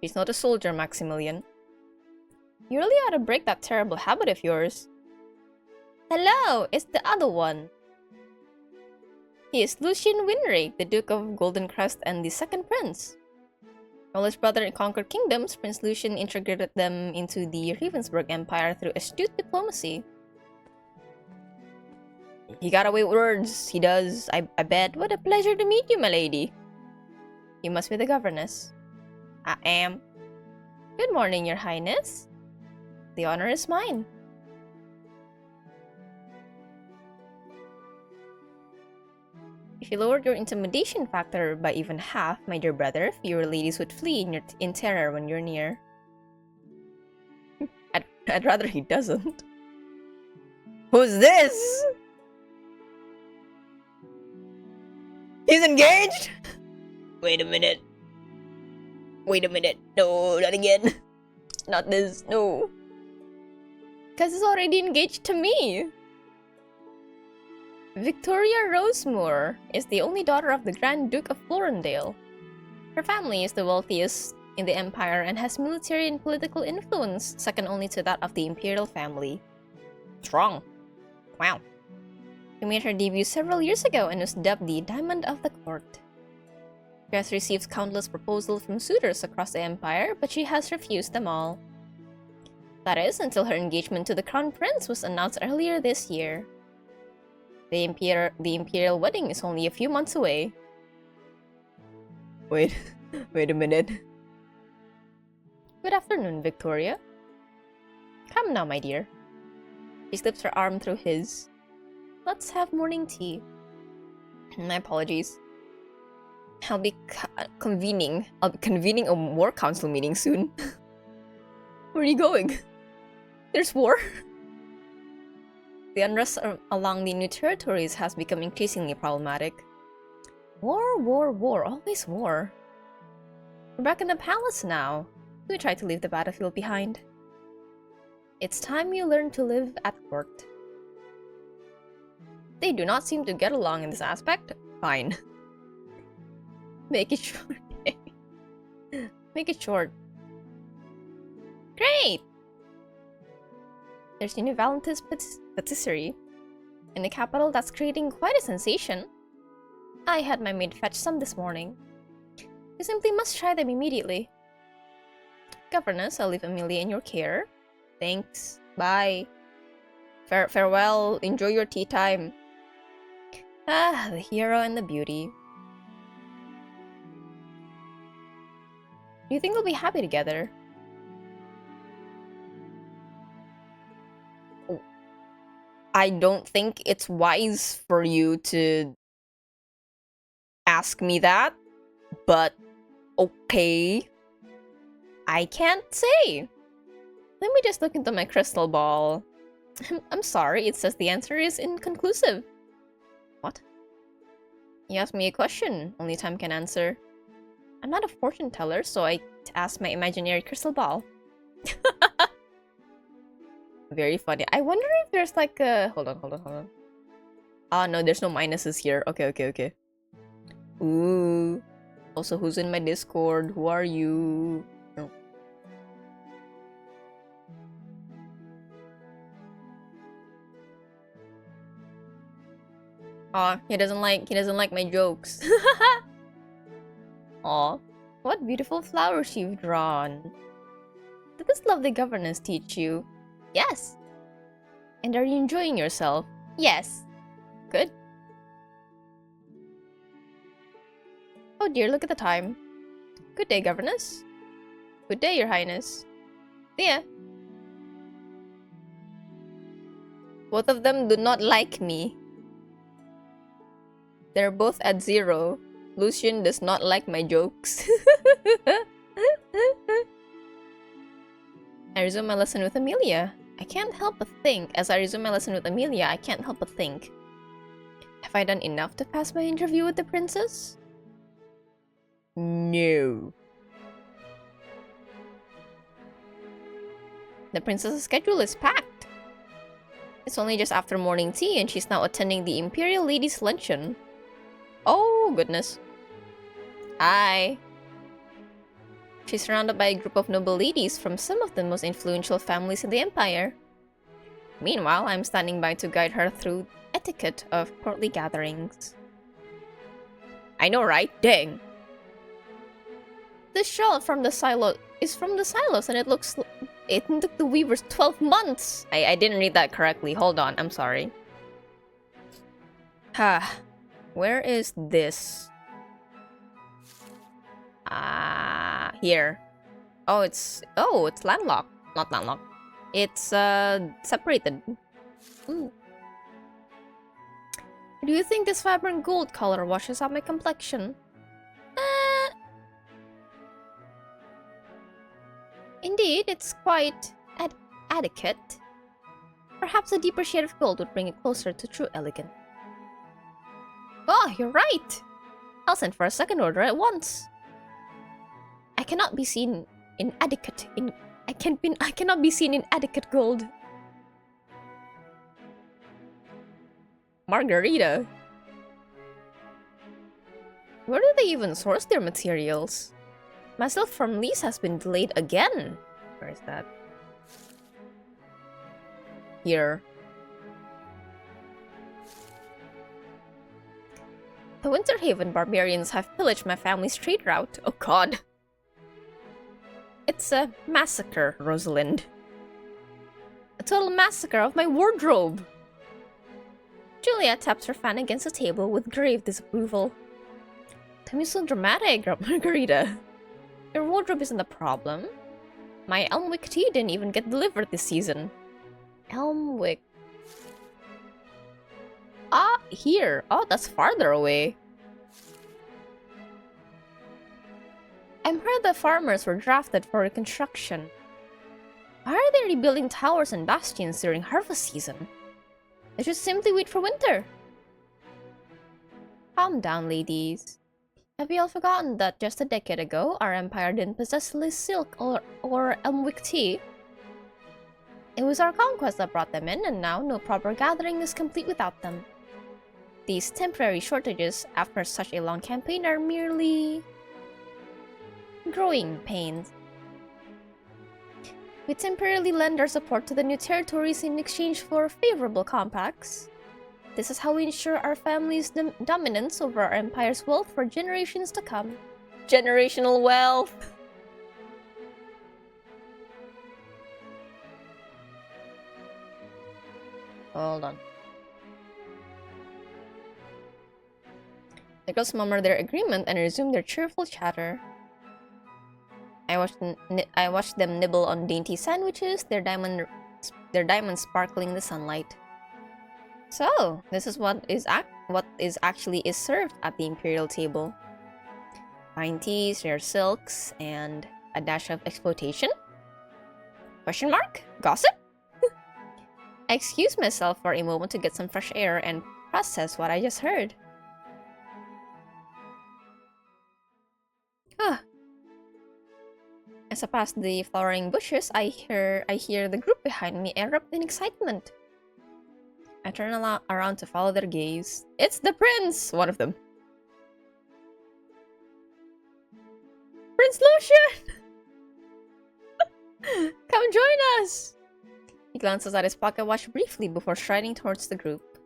He's not a soldier, Maximilian. You really ought to break that terrible habit of yours. Hello, it's the other one. He is Lucien Winrake, the Duke of Goldencrest and the second prince. While his brother conquered kingdoms, Prince Lucien integrated them into the Ravensburg Empire through astute diplomacy. He got away with words, he does, I bet. What a pleasure to meet you, my lady. You must be the governess. I am. Good morning, your highness. The honor is mine. If you lowered your intimidation factor by even half, my dear brother, fewer ladies would flee in terror when you're near. I'd rather he doesn't. Who's this? He's engaged? Wait a minute. Wait a minute. No, not again. Not this. No. Because he's already engaged to me. Victoria Rosemore is the only daughter of the Grand Duke of Florendale. Her family is the wealthiest in the Empire and has military and political influence, second only to that of the Imperial family. Strong. Wow. She made her debut several years ago and was dubbed the Diamond of the Court. She has received countless proposals from suitors across the Empire, but she has refused them all. That is, until her engagement to the Crown Prince was announced earlier this year. The Imperial wedding is only a few months away. Wait a minute. Good afternoon, Victoria. Come now, my dear. She slips her arm through his. Let's have morning tea. My apologies. I'll be convening a war council meeting soon. Where are you going? There's war. The unrest along the new territories has become increasingly problematic. War, always war. We're back in the palace now. We try to leave the battlefield behind. It's time you learn to live at court. They do not seem to get along in this aspect. Fine. Make it short. Make it short. Great! There's a new Valentine's patisserie in the capital that's creating quite a sensation. I had my maid fetch some this morning. You simply must try them immediately. Governess, I'll leave Amelia in your care. Thanks. Bye. Farewell. Enjoy your tea time. Ah, the hero and the beauty. Do you think they'll be happy together? I don't think it's wise for you to ask me that, but okay. I can't say. Let me just look into my crystal ball. I'm sorry, it says the answer is inconclusive. What? You asked me a question, only time can answer. I'm not a fortune teller, so I asked my imaginary crystal ball. Very funny. I wonder if there's like a... Hold on. Ah, no, there's no minuses here. Okay. Ooh. Also, who's in my Discord? Who are you? No. Aw, he doesn't like my jokes. Aw, what beautiful flowers you've drawn. Did this lovely governess teach you? Yes. And are you enjoying yourself? Yes. Good. Oh dear, look at the time. Good day, governess. Good day, your highness. See ya. Both of them do not like me. They're both at 0. Lucian does not like my jokes. I resume my lesson with Amelia. I can't help but think. As I resume my lesson with Amelia, I can't help but think. Have I done enough to pass my interview with the princess? No. The princess's schedule is packed. It's only just after morning tea and she's now attending the Imperial Ladies' Luncheon. Oh, goodness. Hi. She's surrounded by a group of noble ladies from some of the most influential families in the Empire. Meanwhile, I'm standing by to guide her through etiquette of courtly gatherings. I know, right? Dang. This shawl from the silo is from the silos and it took the weavers 12 months. I didn't read that correctly. Hold on, I'm sorry. Where is this? Here. Oh, it's landlocked. Not landlocked. It's separated. It Do you think this vibrant gold color washes out my complexion? Indeed, it's quite adequate. Perhaps a deeper shade of gold would bring it closer to true elegance. Oh, you're right! I'll send for a second order at once. I cannot be seen in adequate gold. Margarita. Where do they even source their materials? My silk from lease has been delayed again. Where is that? Here. The Winterhaven barbarians have pillaged my family's trade route. Oh god. It's a massacre, Rosalind. A total massacre of my wardrobe. Julia taps her fan against the table with grave disapproval. Don't be so dramatic, Margarita. Your wardrobe isn't the problem. My Elmwick tea didn't even get delivered this season. Elmwick. Ah, here. Oh, that's farther away. I'm heard the farmers were drafted for reconstruction. Why are they rebuilding towers and bastions during harvest season? They should simply wait for winter. Calm down, ladies. Have you all forgotten that just a decade ago, our empire didn't possess Liz silk or Elmwick tea? It was our conquest that brought them in, and now no proper gathering is complete without them. These temporary shortages after such a long campaign are merely growing pains. We temporarily lend our support to the new territories in exchange for favorable compacts. This is how we ensure our family's dominance over our empire's wealth for generations to come. Generational wealth! Hold on. The girls murmur their agreement and resume their cheerful chatter. I watched them nibble on dainty sandwiches, their diamonds sparkling in the sunlight. So, this is what is actually served at the imperial table. Fine teas, rare silks, and a dash of exploitation? Question mark? Gossip? I excused myself for a moment to get some fresh air and process what I just heard. As I pass the flowering bushes, I hear the group behind me erupt in excitement. I turn around to follow their gaze. It's the prince! One of them. Prince Lucian! Come join us! He glances at his pocket watch briefly before striding towards the group.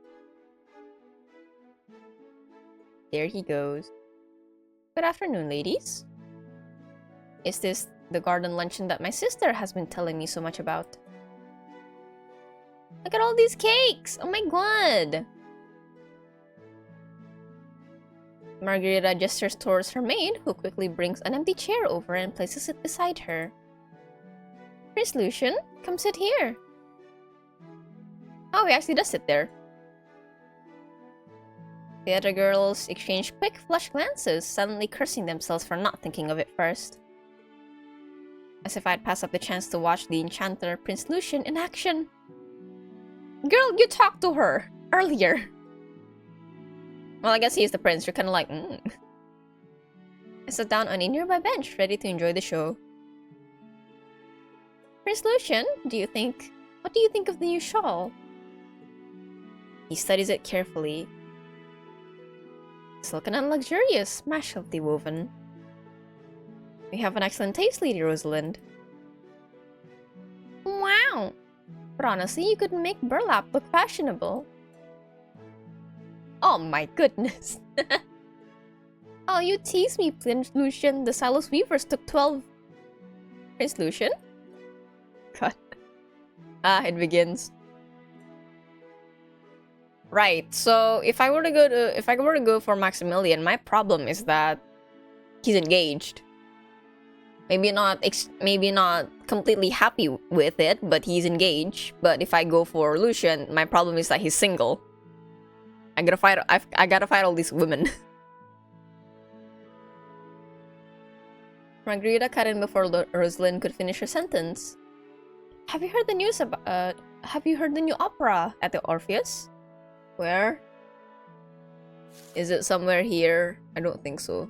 There he goes. Good afternoon, ladies. Is this the garden luncheon that my sister has been telling me so much about? Look at all these cakes! Oh my god! Margarita gestures towards her maid, who quickly brings an empty chair over and places it beside her. Prince Lucian, come sit here. Oh, he actually does sit there. The other girls exchange quick, flushed glances, suddenly cursing themselves for not thinking of it first. As if I'd pass up the chance to watch the enchanter Prince Lucian in action. Girl, you talked to her earlier. Well, I guess he's the prince. You're kind of like, I sat down on a nearby bench, ready to enjoy the show. Prince Lucian, what do you think of the new shawl? He studies it carefully. Silken and luxurious, specialty woven. You have an excellent taste, Lady Rosalind. Wow! But honestly, you could make burlap look fashionable. Oh my goodness! Oh, you tease me, Prince Lucian. The Silos Weavers took 12... Prince Lucian? God. It begins. Right, so if I were to go for Maximilian, my problem is that he's engaged. Maybe not completely happy with it, but he's engaged. But if I go for Lucian, my problem is that he's single. I gotta fight. I gotta fight all these women. Margarita cut in before Rosalind could finish her sentence. Have you heard the news about? Have you heard the new opera at the Orpheus? Where? Is it somewhere here? I don't think so.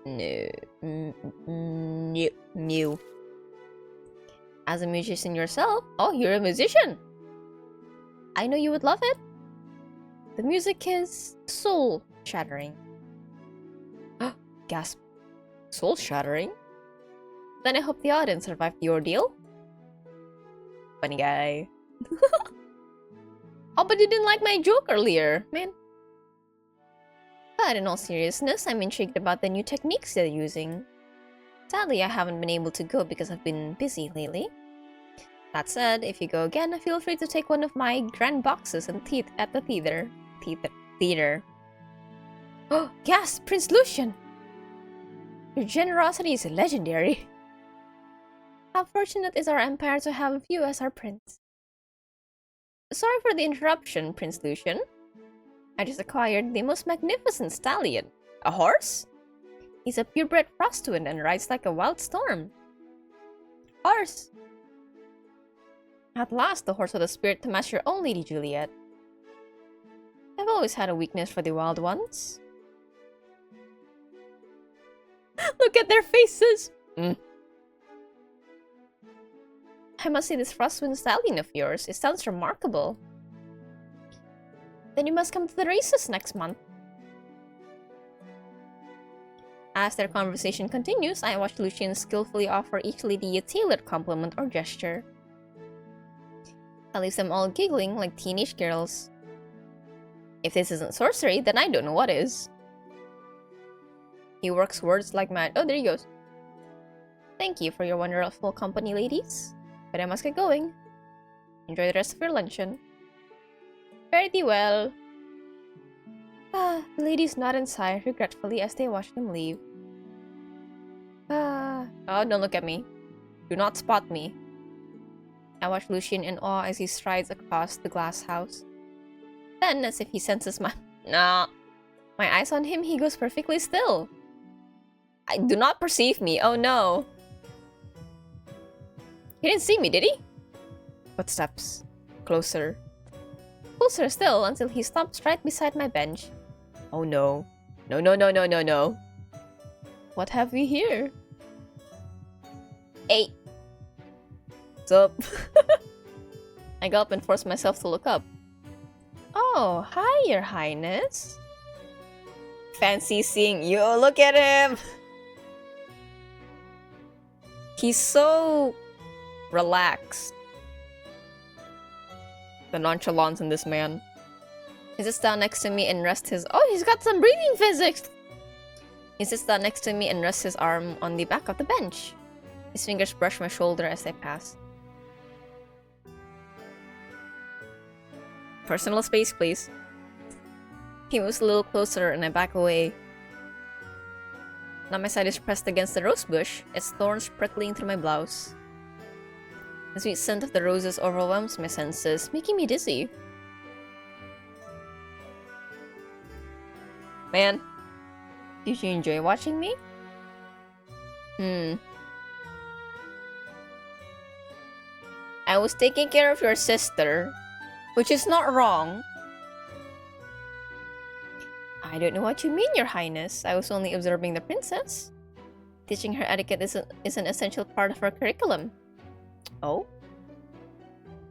No. New. As a musician yourself? Oh, you're a musician! I know you would love it. The music is soul-shattering. Gasp. Soul-shattering? Then I hope the audience survived the ordeal. Funny guy. Oh, but you didn't like my joke earlier, man. But in all seriousness, I'm intrigued about the new techniques they're using. Sadly, I haven't been able to go because I've been busy lately. That said, if you go again, feel free to take one of my grand boxes and at the theater. Oh, gasp! Prince Lucian! Your generosity is legendary. How fortunate is our empire to have you as our prince. Sorry for the interruption, Prince Lucian. I just acquired the most magnificent stallion. A horse? He's a purebred frostwind and rides like a wild storm. Horse! At last, the horse with a spirit to match your own Lady Juliet. I've always had a weakness for the wild ones. Look at their faces! I must see this frostwind stallion of yours. It sounds remarkable. Then you must come to the races next month. As their conversation continues, I watch Lucian skillfully offer each lady a tailored compliment or gesture. That leaves them all giggling like teenage girls. If this isn't sorcery, then I don't know what is. He works words like mad. Oh, there he goes. Thank you for your wonderful company, ladies. But I must get going. Enjoy the rest of your luncheon. Fare thee well. The ladies nod and sigh regretfully as they watch them leave. Oh, don't look at me. Do not spot me. I watch Lucian in awe as he strides across the glass house. Then, as if he senses my eyes on him, he goes perfectly still. I do not perceive me. Oh no. He didn't see me, did he? Footsteps. Closer. Closer still until he stops right beside my bench. Oh no. No, no, no, no, no, no. What have we here? Hey. What's up? I got up and forced myself to look up. Oh, hi, Your Highness. Fancy seeing you. Look at him. He's so relaxed. The nonchalance in this man. He sits down next to me and rests his... Oh, he's got some breathing physics! He sits down next to me and rests his arm on the back of the bench. His fingers brush my shoulder as I pass. Personal space, please. He moves a little closer and I back away. Now my side is pressed against the rose bush, its thorns prickling through my blouse. The sweet scent of the roses overwhelms my senses, making me dizzy. Man, did you enjoy watching me? I was taking care of your sister, which is not wrong. I don't know what you mean, Your Highness. I was only observing the princess. Teaching her etiquette is an essential part of her curriculum. Oh?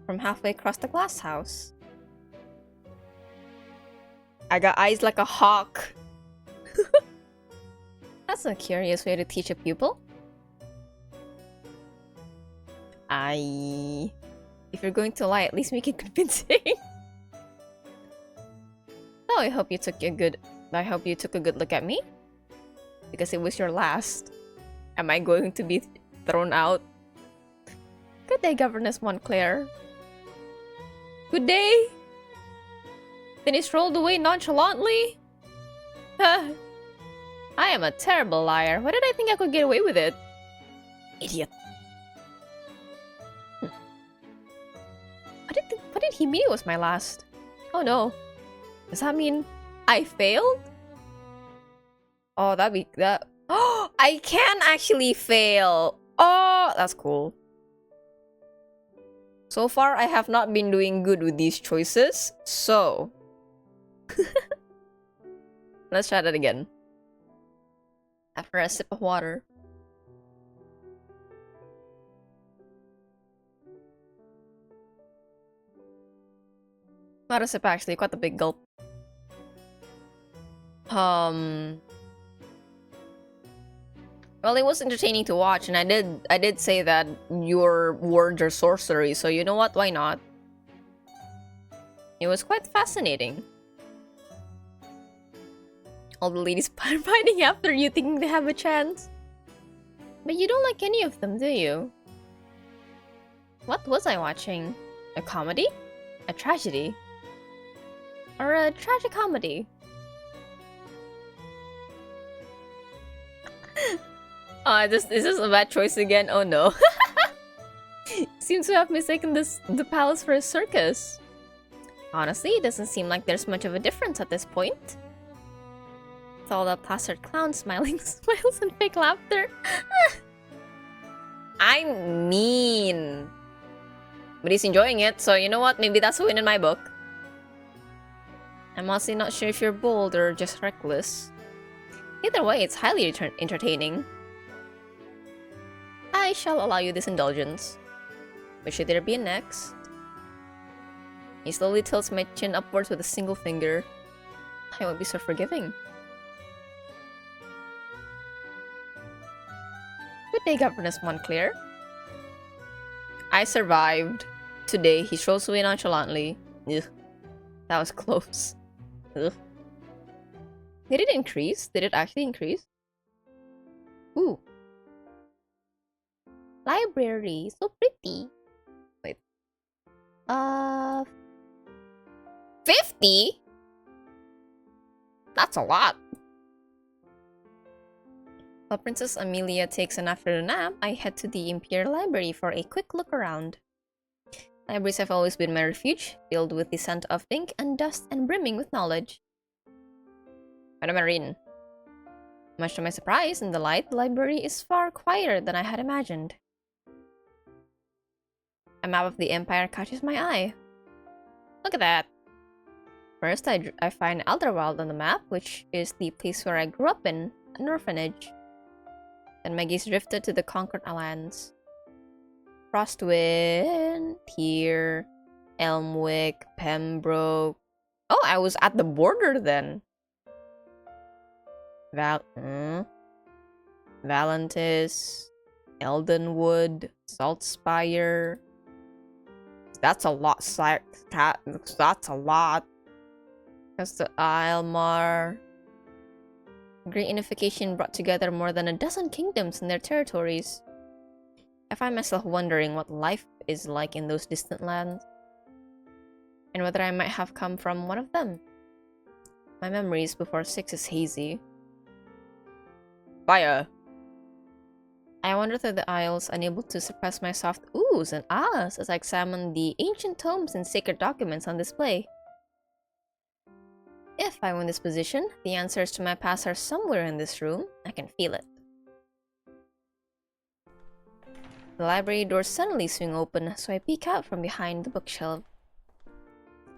From halfway across the glass house. I got eyes like a hawk. That's a curious way to teach a pupil. If you're going to lie, at least make it convincing. Oh, I hope you took a good look at me. Because it was your last. Am I going to be thrown out? Good day, Governess Montclair. Good day. Then he strolled away nonchalantly. I am a terrible liar. Why did I think I could get away with it? Idiot. What did he mean it was my last? Oh no. Does that mean I failed? Oh, that. Oh, I can actually fail. Oh, that's cool. So far, I have not been doing good with these choices, so let's try that again. After a sip of water. Not a sip, actually, quite a big gulp. Well, it was entertaining to watch, and I did say that your words are sorcery, so you know what? Why not? It was quite fascinating. All the ladies fighting after you, thinking they have a chance. But you don't like any of them, do you? What was I watching? A comedy? A tragedy? Or a tragicomedy? Is this a bad choice again? Oh no. Seems to have mistaken the palace for a circus. Honestly, it doesn't seem like there's much of a difference at this point. With all the plastered clowns smiling smiles and fake laughter. I mean... But he's enjoying it, so you know what? Maybe that's a win in my book. I'm honestly not sure if you're bold or just reckless. Either way, it's highly entertaining. I shall allow you this indulgence. But should there be a next? He slowly tilts my chin upwards with a single finger. I won't be so forgiving. Good day, Governess Montclair. I survived. Today, he strolls away nonchalantly. Ugh. That was close. Ugh. Did it increase? Did it actually increase? Ooh. Library. So pretty. Wait. 50? That's a lot. While Princess Amelia takes an afternoon nap, I head to the Imperial Library for a quick look around. Libraries have always been my refuge, filled with the scent of ink and dust and brimming with knowledge. What am I reading? Much to my surprise and delight, the library is far quieter than I had imagined. A map of the Empire catches my eye. Look at that! First, I find Elderwald on the map, which is the place where I grew up in, an orphanage. Then my gaze drifted to the conquered lands. Frostwind, Tyr, Elmwick, Pembroke. Oh, I was at the border then. Valentis, Eldenwood, Saltspire. That's a lot. That's a lot. That's the Islemar. Great unification brought together more than a dozen kingdoms and their territories. I find myself wondering what life is like in those distant lands, and whether I might have come from one of them. My memories before 6 is hazy. Fire! I wander through the aisles, unable to suppress my soft oohs and ahs as I examine the ancient tomes and sacred documents on display. If I win this position, the answers to my past are somewhere in this room. I can feel it. The library doors suddenly swing open, so I peek out from behind the bookshelf.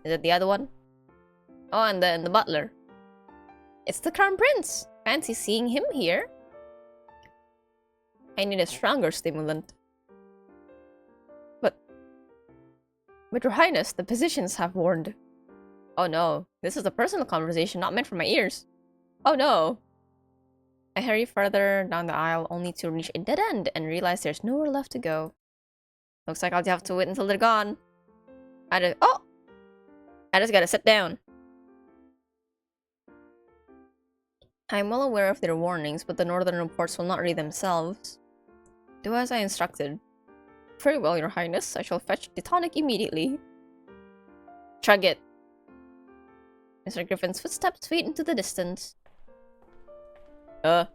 Is it the other one? Oh, and the butler. It's the Crown Prince! Fancy seeing him here? I need a stronger stimulant. But Your Highness, the physicians have warned. Oh no, this is a personal conversation not meant for my ears. Oh no! I hurry further down the aisle only to reach a dead end and realize there's nowhere left to go. Looks like I'll have to wait until they're gone. I just gotta sit down. I'm well aware of their warnings, but the northern reports will not read themselves. Do as I instructed. Very well, Your Highness. I shall fetch the tonic immediately. Chug it. Mr. Griffin's footsteps fade into the distance. But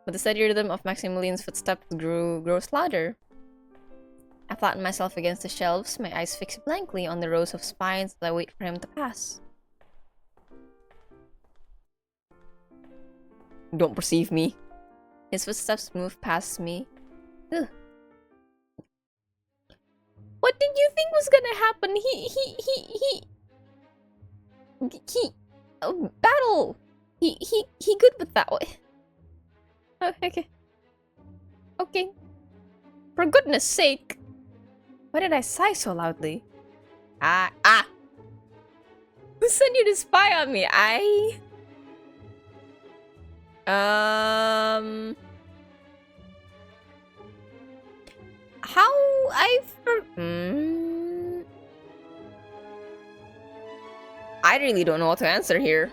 the steady rhythm of Maximilian's footsteps grows louder. I flatten myself against the shelves, my eyes fixed blankly on the rows of spines as I wait for him to pass. don't perceive me. His footsteps move past me. Ugh. What did you think was gonna happen? Battle! He good with that way. Okay. Okay. For goodness sake. Why did I sigh so loudly? Who sent you to spy on me? How I really don't know what to answer here.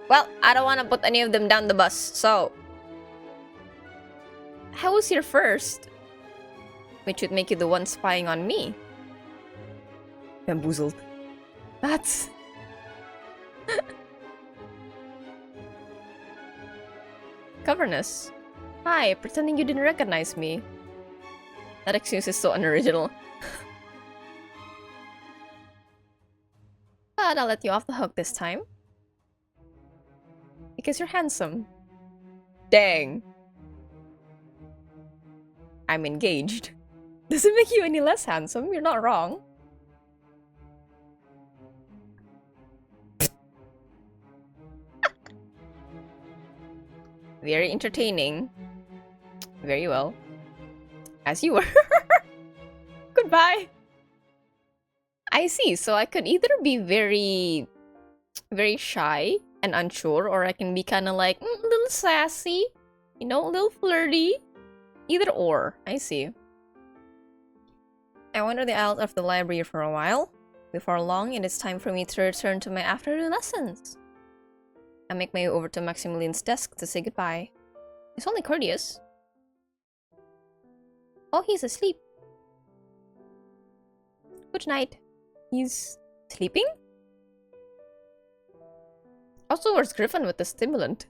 Well, I don't want to put any of them down the bus, so... How was your first? Which would make you the one spying on me. Bamboozled. That's... Governess. Hi, pretending you didn't recognize me. That excuse is so unoriginal. But I'll let you off the hook this time. Because you're handsome. Dang. I'm engaged. Does it make you any less handsome? You're not wrong. Very entertaining. Very well. As you were. Goodbye. I see. So I could either be very shy and unsure, or I can be kind of like a little sassy, you know, a little flirty. Either or. I see. I wander the aisles of the library for a while. Before long, it is time for me to return to my afternoon lessons. I make my way over to Maximilian's desk to say goodbye. It's only courteous. Oh, he's asleep. Good night. He's sleeping? Also, where's Griffin with the stimulant?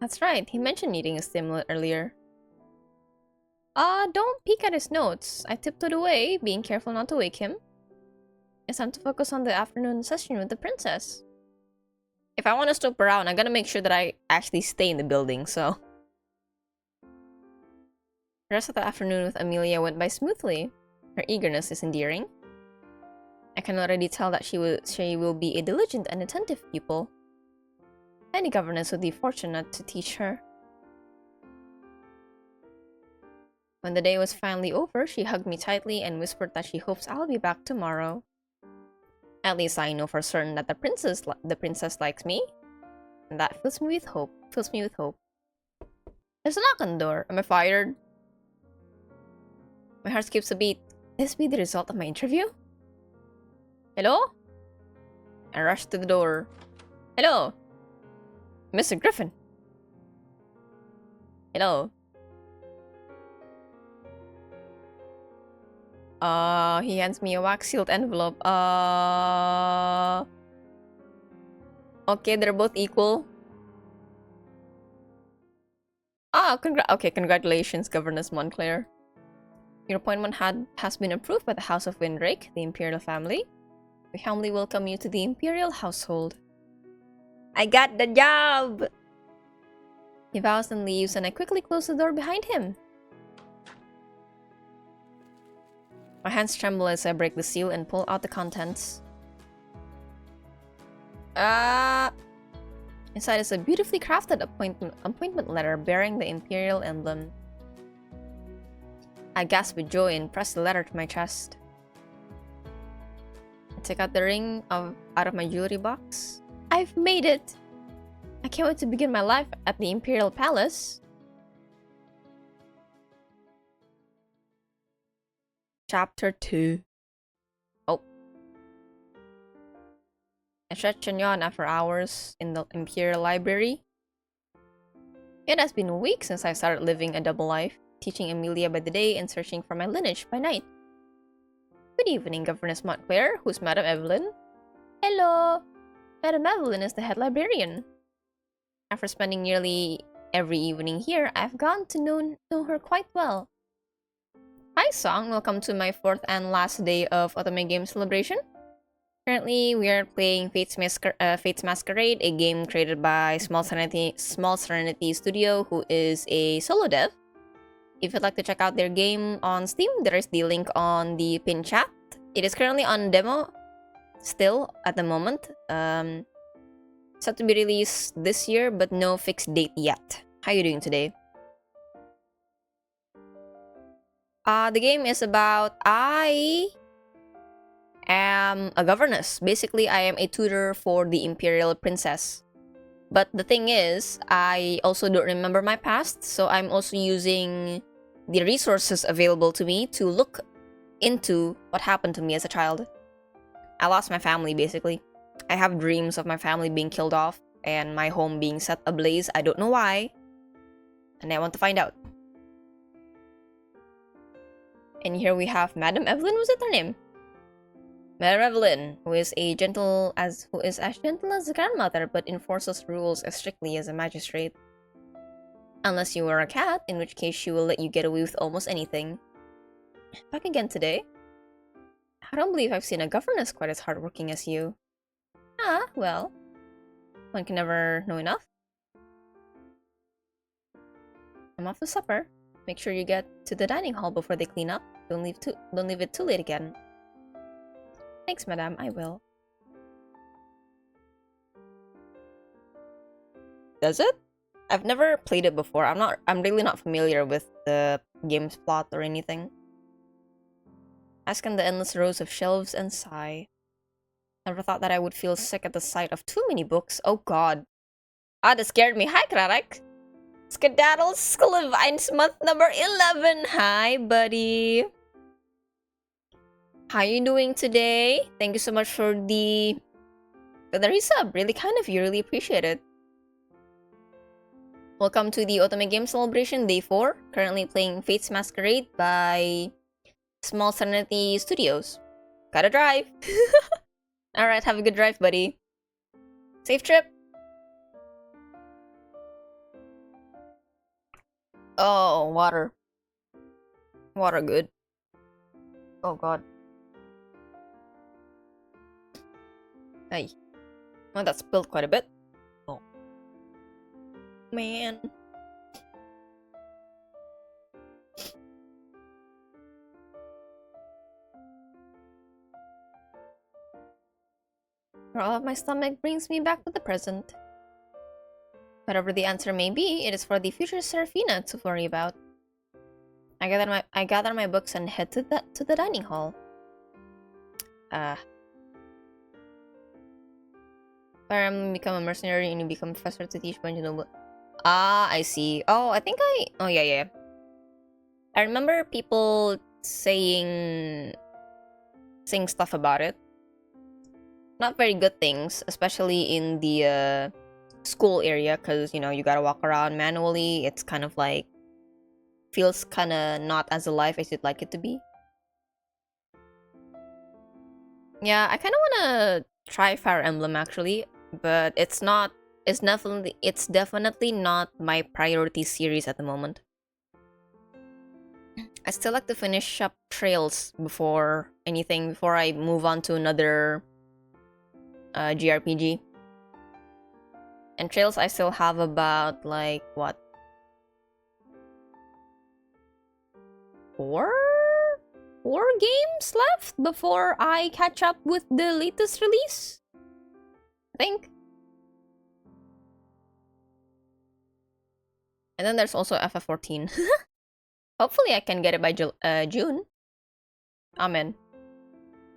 That's right, he mentioned needing a stimulant earlier. Don't peek at his notes. I tiptoed away, being careful not to wake him. It's time to focus on the afternoon session with the princess. If I want to stop around, I'm gonna make sure that I actually stay in the building, so... The rest of the afternoon with Amelia went by smoothly. Her eagerness is endearing. I can already tell that she will be a diligent and attentive pupil. Any governess would be fortunate to teach her. When the day was finally over, she hugged me tightly and whispered that she hopes I'll be back tomorrow. At least I know for certain that the princess likes me, and that fills me with hope. There's a knock on the door. Am I fired? My heart skips a beat. This be the result of my interview? Hello? I rushed to the door. Hello? Mr. Griffin. Hello? He hands me a wax-sealed envelope. Okay, they're both equal. Congratulations, Governess Montclair. Your appointment has been approved by the House of Windrake, the Imperial family. We humbly welcome you to the Imperial household. I got the job! He bows and leaves, and I quickly close the door behind him. My hands tremble as I break the seal and pull out the contents. Inside is a beautifully crafted appointment letter bearing the Imperial emblem. I gasp with joy and press the letter to my chest. I take out the ring out of my jewelry box. I've made it! I can't wait to begin my life at the Imperial Palace. Chapter 2. Oh. I stretch and yawn after hours in the Imperial Library. It has been weeks since I started living a double life, teaching Amelia by the day and searching for my lineage by night. Good evening, Governess Montclair. Who's Madame Evelyn? Hello! Madame Evelyn is the head librarian. After spending nearly every evening here, I've gotten to know her quite well. Hi, Song. Welcome to my fourth and last day of Otome Game Celebration. Currently, we are playing Fate's Masquerade, a game created by Small Serenity Studio, who is a solo dev. If you'd like to check out their game on Steam, there is the link on the pin chat. It is currently on demo, still at the moment. Set to be released this year, but no fixed date yet. How are you doing today? The game is about I am a governess. Basically, I am a tutor for the imperial princess. But the thing is, I also don't remember my past, so I'm also using the resources available to me to look into what happened to me as a child. I lost my family, basically. I have dreams of my family being killed off and my home being set ablaze. I don't know why. And I want to find out. And here we have Madam Evelyn. Was that her name? Madam Evelyn, who is as gentle as a grandmother, but enforces rules as strictly as a magistrate. Unless you are a cat, in which case she will let you get away with almost anything. Back again today. I don't believe I've seen a governess quite as hardworking as you. Ah, well. One can never know enough. I'm off to supper. Make sure you get to the dining hall before they clean up. Don't leave it too late again. Thanks, madame, I will. Does it? I've never played it before. I'm really not familiar with the game's plot or anything. I scan the endless rows of shelves and sigh. Never thought that I would feel sick at the sight of too many books. Oh god. Ah, that scared me. Hi, Krarak. Skedaddle Sklevines month number 11. Hi, buddy. How you doing today? Thank you so much for the resub. Really kind of you. Really appreciate it. Welcome to the Otome Game Celebration Day 4. Currently playing Fate's Masquerade by Small Serenity Studios. Gotta drive. Alright, have a good drive, buddy. Safe trip. Oh, water. Water good. Oh god. Hey. Well, that spilled quite a bit. Oh. Man. All of my stomach brings me back to the present. Whatever the answer may be, it is for the future Serafina to worry about. I gather my books and head to the dining hall. Become a mercenary and you become a professor to teach bunch of noble. Ah, I see. Oh, oh yeah. I remember people saying stuff about it. Not very good things, especially in the school area, because you know you gotta walk around manually. It's kind of like feels kind of not as alive as you'd like it to be. Yeah, I kind of want to try Fire Emblem actually, but it's definitely not my priority series at the moment. I still like to finish up Trails before I move on to another JRPG. And Trails I still have about like what? 4 games left before I catch up with the latest release, I think. And then there's also FF14. Hopefully I can get it by June. Amen.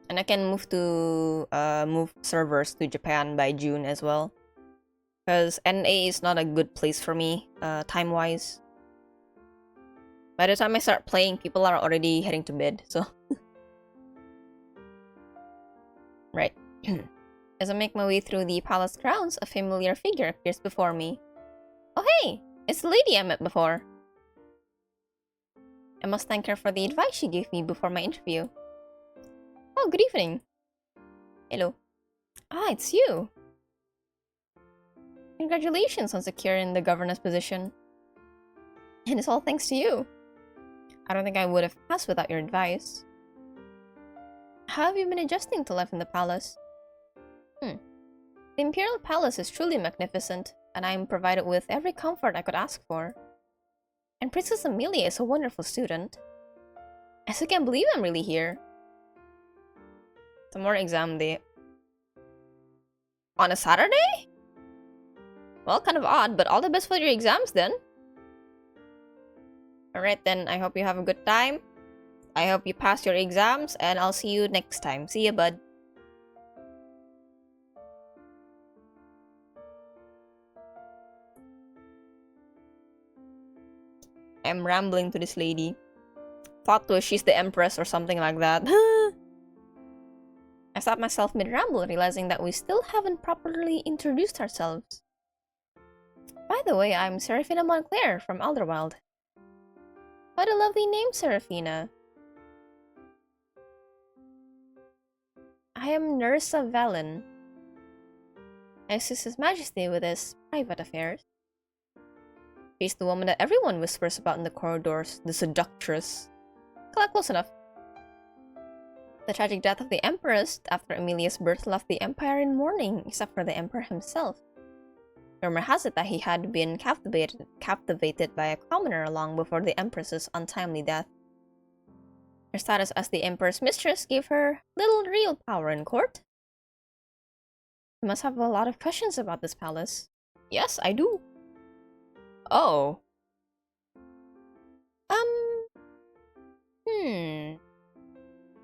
And I can move servers to Japan by June as well. Because NA is not a good place for me, time-wise. By the time I start playing, people are already heading to bed, so... Right. As I make my way through the palace grounds, a familiar figure appears before me. Oh hey! It's the lady I met before. I must thank her for the advice she gave me before my interview. Oh, good evening. Hello. Ah, it's you. Congratulations on securing the governess position. And it's all thanks to you. I don't think I would have passed without your advice. How have you been adjusting to life in the palace? The Imperial Palace is truly magnificent, and I am provided with every comfort I could ask for. And Princess Amelia is a wonderful student. I still can't believe I'm really here. Tomorrow exam day. On a Saturday? Well, kind of odd, but all the best for your exams then. Alright then, I hope you have a good time. I hope you pass your exams, and I'll see you next time. See ya, bud. I'm rambling to this lady. Plot twist, she's the Empress or something like that. I stopped myself mid-ramble, realizing that we still haven't properly introduced ourselves. By the way, I'm Seraphina Montclair from Elderwild. What a lovely name, Seraphina. I am Nursa Valen. I assist His Majesty with his private affairs. She's the woman that everyone whispers about in the corridors, the seductress. Close enough. The tragic death of the Empress after Amelia's birth left the Empire in mourning, except for the Emperor himself. Rumor has it that he had been captivated by a commoner long before the Empress's untimely death. Her status as the Emperor's mistress gave her little real power in court. You must have a lot of questions about this palace. Yes, I do. Oh.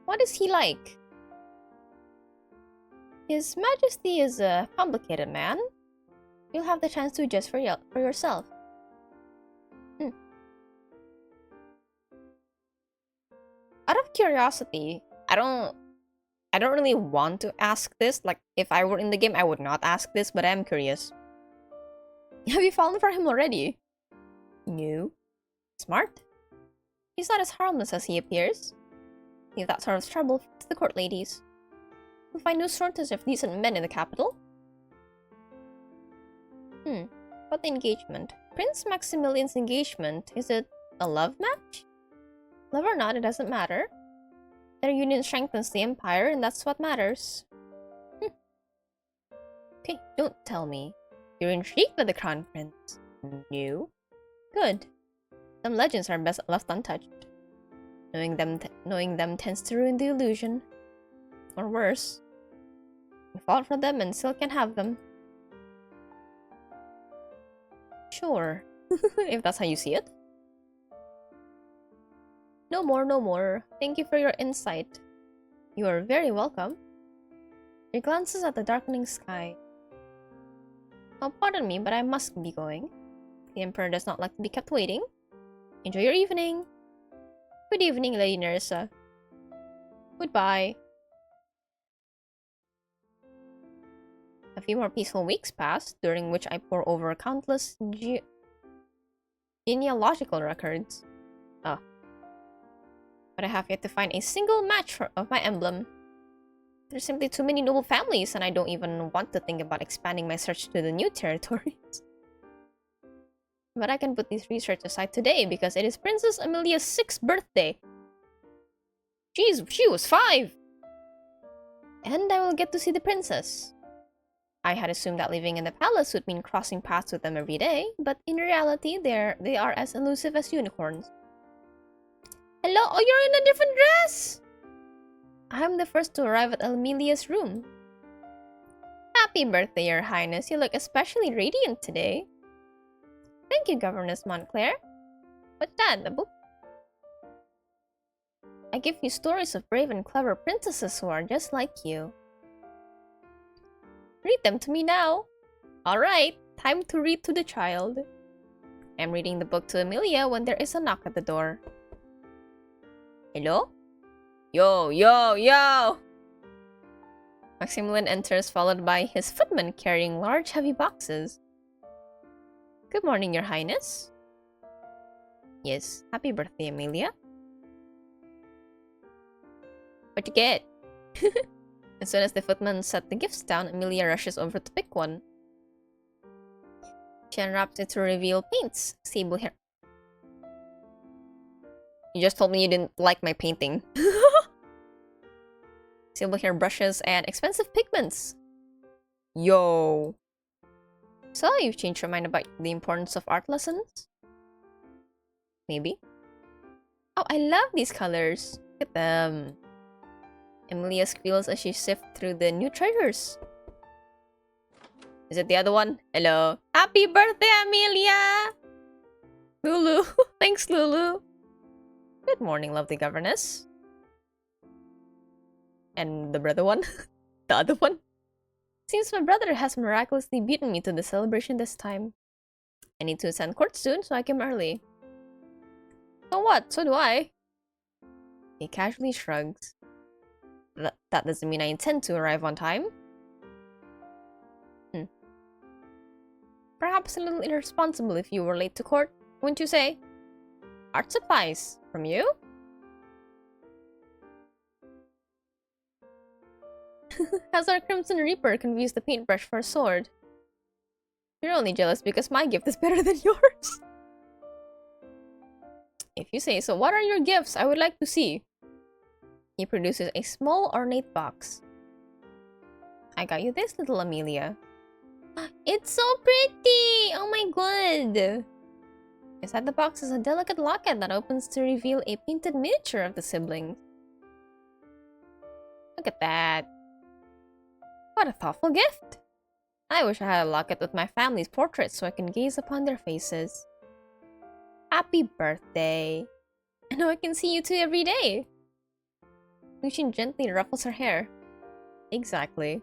What is he like? His Majesty is a complicated man. You'll have the chance to judge for yourself. Out of curiosity, I don't really want to ask this. Like, if I were in the game, I would not ask this, but I am curious. Have you fallen for him already? No. Smart. He's not as harmless as he appears. Leave that sort of trouble to the court ladies. You'll find no shortage of decent men in the capital. What the engagement? Prince Maximilian's engagement. Is it a love match? Love or not, it doesn't matter. Their union strengthens the Empire, and that's what matters. Okay, don't tell me. You're intrigued by the Crown Prince? No? Good. Some legends are best left untouched. Knowing them tends to ruin the illusion. Or worse. You fought for them and still can't have them. Sure. If that's how you see it. No more, no more. Thank you for your insight. You are very welcome. He glances at the darkening sky. Oh, pardon me, but I must be going. The Emperor does not like to be kept waiting. Enjoy your evening. Good evening, Lady Nerissa. Goodbye. A few more peaceful weeks passed, during which I pore over countless genealogical records. But I have yet to find a single match of my emblem. There's simply too many noble families, and I don't even want to think about expanding my search to the new territories. But I can put this research aside today because it is Princess Amelia's 6th birthday. Jeez, she was 5! And I will get to see the princess. I had assumed that living in the palace would mean crossing paths with them every day, but in reality, they are as elusive as unicorns. Hello? Oh, you're in a different dress! I'm the first to arrive at Amelia's room. Happy birthday, Your Highness. You look especially radiant today. Thank you, Governess Montclair. What's that, a book? I give you stories of brave and clever princesses who are just like you. Read them to me now. Alright, time to read to the child. I'm reading the book to Amelia when there is a knock at the door. Hello? Yo, yo, yo! Maximilian enters, followed by his footman carrying large, heavy boxes. Good morning, Your Highness. Yes, happy birthday, Amelia. What you get? As soon as the footman set the gifts down, Amelia rushes over to pick one. She unwraps it to reveal paints, sable hair. You just told me you didn't like my painting. Sable hair brushes and expensive pigments. Yo! So, you've changed your mind about the importance of art lessons? Maybe? Oh, I love these colors. Look at them. Emilia squeals as she sifts through the new treasures. Is it the other one? Hello. Happy birthday, Amelia! Lulu. Thanks, Lulu. Good morning, lovely governess. And the brother one? The other one? Seems my brother has miraculously beaten me to the celebration this time. I need to attend court soon, so I came early. So what? So do I. He casually shrugs. That doesn't mean I intend to arrive on time. Perhaps a little irresponsible if you were late to court, wouldn't you say? Art supplies. From you? Has our Crimson Reaper confused the paintbrush for a sword? You're only jealous because my gift is better than yours. If you say so, what are your gifts? I would like to see. He produces a small ornate box. I got you this, little Amelia. It's so pretty! Oh my god! Inside the box is a delicate locket that opens to reveal a painted miniature of the siblings. Look at that. What a thoughtful gift! I wish I had a locket with my family's portraits so I can gaze upon their faces. Happy birthday! I know I can see you two every day. Lucien gently ruffles her hair. Exactly.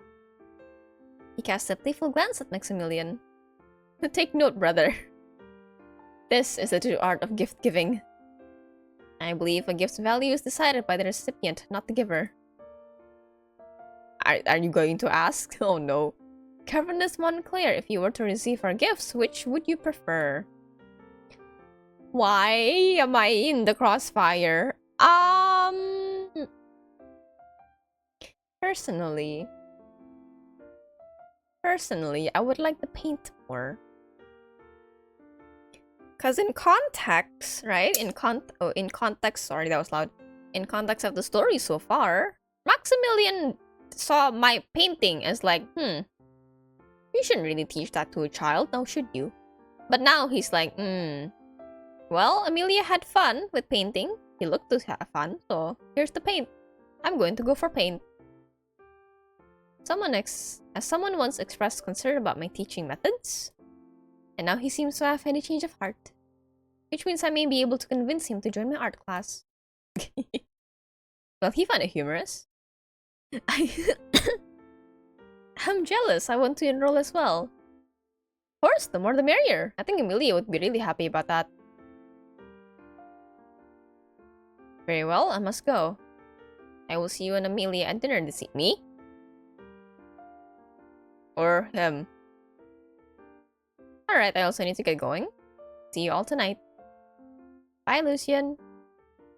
He casts a playful glance at Maximilian. Take note, brother. This is the true art of gift-giving. I believe a gift's value is decided by the recipient, not the giver. Are you going to ask? Oh no. Governess Montclair, if you were to receive our gifts, which would you prefer? Why am I in the crossfire? Personally, I would like the paint more. Cause in context, right? In context, sorry, that was loud. In context of the story so far, Maximilian saw my painting as like, you shouldn't really teach that to a child, now should you? But now he's like, well, Amelia had fun with painting. He looked to have fun, so here's the paint. I'm going to go for paint. Someone once expressed concern about my teaching methods, and now he seems to have had a change of heart. Which means I may be able to convince him to join my art class. Well, he found it humorous. I'm jealous. I want to enroll as well. Of course, the more the merrier. I think Amelia would be really happy about that. Very well, I must go. I will see you and Amelia at dinner this evening. Me? Or him? Alright, I also need to get going. See you all tonight. Bye, Lucien.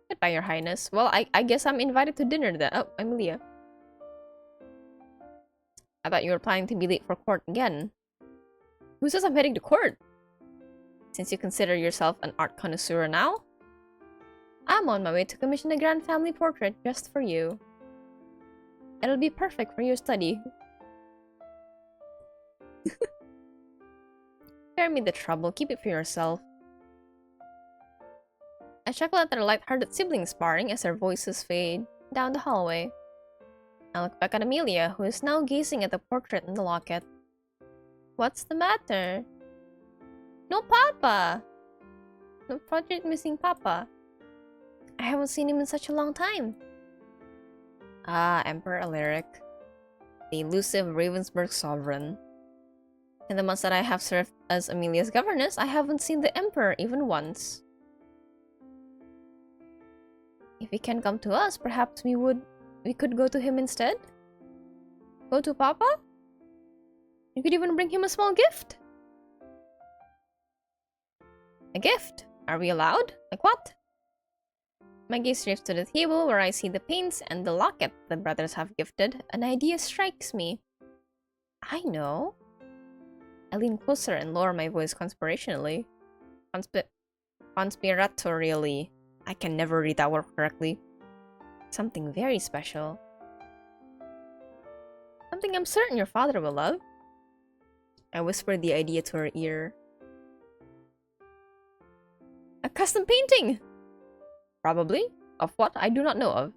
Goodbye, Your Highness. Well, I guess I'm invited to dinner then. Oh, Amelia. I thought you were planning to be late for court again. Who says I'm heading to court? Since you consider yourself an art connoisseur now, I'm on my way to commission a grand family portrait just for you. It'll be perfect for your study. Spare me the trouble, keep it for yourself. I chuckle at their light-hearted sibling sparring as their voices fade down the hallway. I look back at Amelia, who is now gazing at the portrait in the locket. What's the matter? No Papa! No portrait missing Papa. I haven't seen him in such a long time. Ah, Emperor Alaric. The elusive Ravensburg sovereign. In the months that I have served as Amelia's governess, I haven't seen the Emperor even once. If he can't come to us, perhaps we could go to him instead? Go to Papa? You could even bring him a small gift. A gift? Are we allowed? Like what? My gaze drifts to the table where I see the paints and the locket the brothers have gifted. An idea strikes me. I know. I lean closer and lower my voice conspiratorially. Conspiratorially. I can never read that word correctly. Something very special. Something I'm certain your father will love. I whispered the idea to her ear. A custom painting! Probably. Of what I do not know of.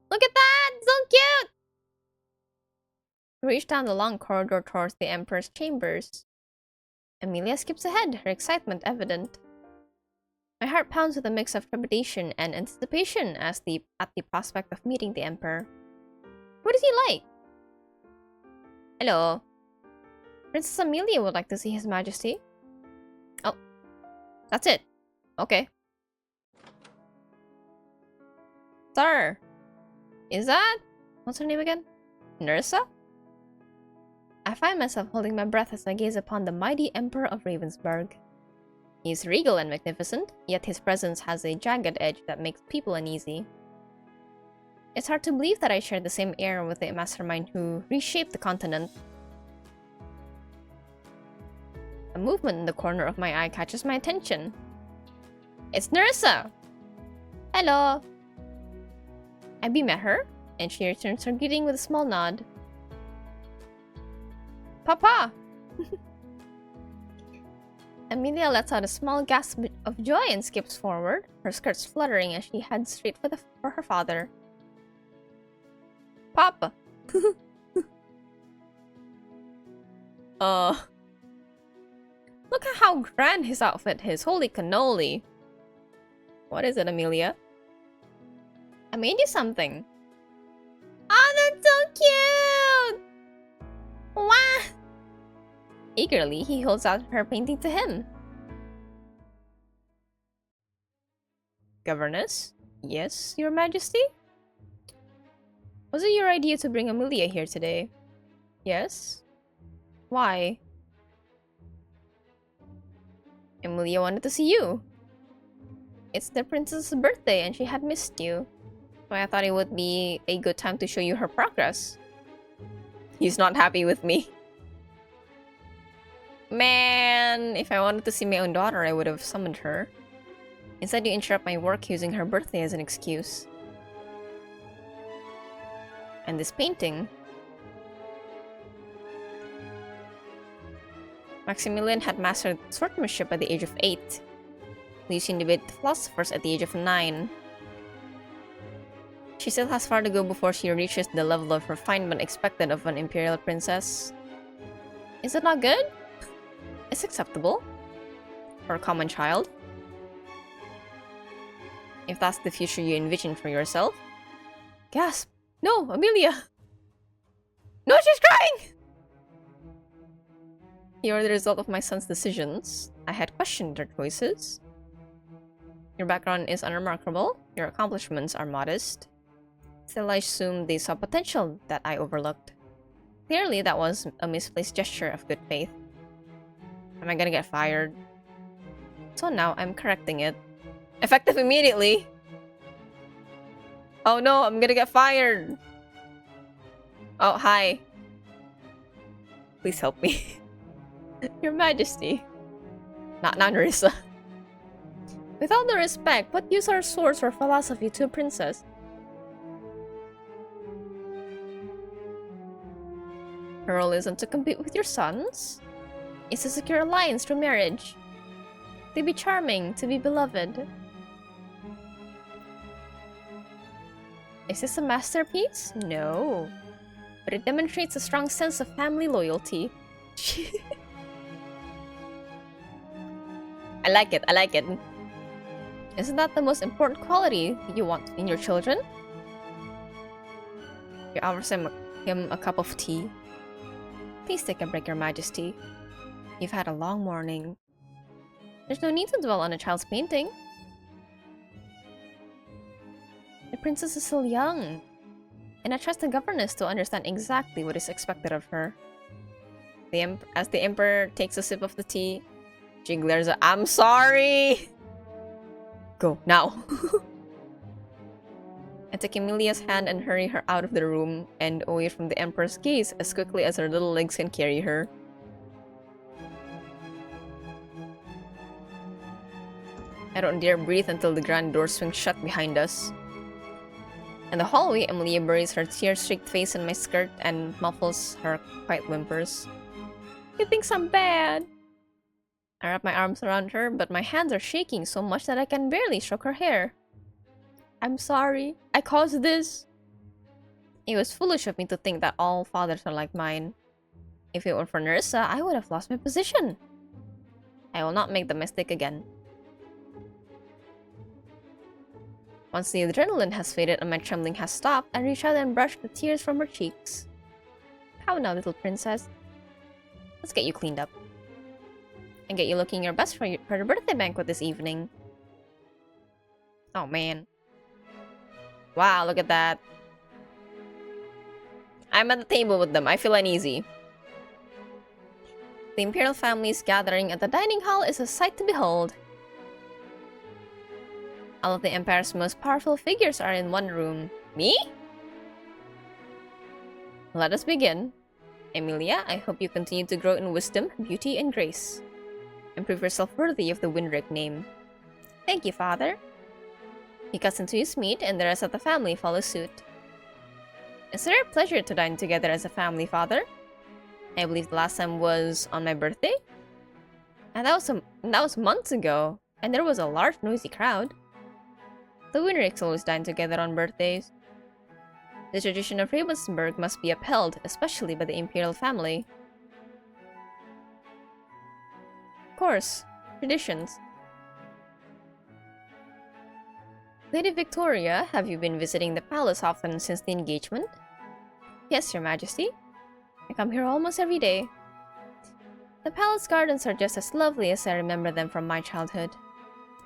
Look at that! So cute! I reached down the long corridor towards the Emperor's chambers. Amelia skips ahead, her excitement evident. My heart pounds with a mix of trepidation and anticipation at the prospect of meeting the Emperor. What is he like? Hello. Princess Amelia would like to see His Majesty. Oh. That's it. Okay. Sir. Is that... What's her name again? Nerissa? I find myself holding my breath as I gaze upon the mighty Emperor of Ravensburg. He is regal and magnificent, yet his presence has a jagged edge that makes people uneasy. It's hard to believe that I share the same air with the mastermind who reshaped the continent. A movement in the corner of my eye catches my attention. It's Nerissa! Hello! I beam at her, and she returns her greeting with a small nod. Papa! Amelia lets out a small gasp of joy and skips forward, her skirts fluttering as she heads straight for her father. Papa! Look at how grand his outfit is. Holy cannoli. What is it, Amelia? I made you something. Oh, that's so cute! Wow! Eagerly, he holds out her painting to him. Governess? Yes, Your Majesty? Was it your idea to bring Amelia here today? Yes? Why? Amelia wanted to see you. It's the princess's birthday and she had missed you. So I thought it would be a good time to show you her progress. He's not happy with me. Man, if I wanted to see my own daughter, I would have summoned her. Instead, you interrupt my work using her birthday as an excuse. And this painting. Maximilian had mastered swordsmanship at the age of 8. Lucian debated philosophers at the age of 9. She still has far to go before she reaches the level of refinement expected of an imperial princess. Is it not good? It's acceptable. For a common child. If that's the future you envision for yourself. Gasp! No, Amelia! No, she's crying! You are the result of my son's decisions. I had questioned their choices. Your background is unremarkable. Your accomplishments are modest. Still, I assumed they saw potential that I overlooked. Clearly, that was a misplaced gesture of good faith. Am I gonna get fired? So now, I'm correcting it. Effective immediately! Oh no, I'm gonna get fired! Oh, hi. Please help me. Your Majesty. Not Nerissa. With all the respect, what use are swords or philosophy to a princess? Her role isn't to compete with your sons. It's to secure alliance through marriage. To be charming, to be beloved. Is this a masterpiece? No. But it demonstrates a strong sense of family loyalty. I like it, I like it. Isn't that the most important quality you want in your children? He offers him a cup of tea. Please take a break, Your Majesty. You've had a long morning. There's no need to dwell on a child's painting. The princess is still young, and I trust the governess to understand exactly what is expected of her. As the Emperor takes a sip of the tea, she glares at, I'm sorry! Go, now! I take Amelia's hand and hurry her out of the room and away from the Emperor's gaze as quickly as her little legs can carry her. I don't dare breathe until the grand door swings shut behind us. In the hallway, Emilia buries her tear-streaked face in my skirt and muffles her quiet whimpers. He thinks I'm bad. I wrap my arms around her, but my hands are shaking so much that I can barely stroke her hair. I'm sorry. I caused this. It was foolish of me to think that all fathers are like mine. If it were for Nerissa, I would have lost my position. I will not make the mistake again. Once the adrenaline has faded and my trembling has stopped, I reach out and brush the tears from her cheeks. How now, little princess? Let's get you cleaned up. And get you looking your best for the birthday banquet this evening. Oh man. Wow, look at that. I'm at the table with them. I feel uneasy. The imperial family's gathering at the dining hall is a sight to behold. All of the Empire's most powerful figures are in one room. Me? Let us begin. Emilia, I hope you continue to grow in wisdom, beauty, and grace. And prove yourself worthy of the Winrick name. Thank you, father. He cuts into his meat, and the rest of the family follows suit. It's a rare pleasure to dine together as a family, father. I believe the last time was on my birthday? And that was months ago, and there was a large noisy crowd. The Winricks always dine together on birthdays. The tradition of Ravensburg must be upheld, especially by the imperial family. Of course, traditions. Lady Victoria, have you been visiting the palace often since the engagement? Yes, your majesty. I come here almost every day. The palace gardens are just as lovely as I remember them from my childhood.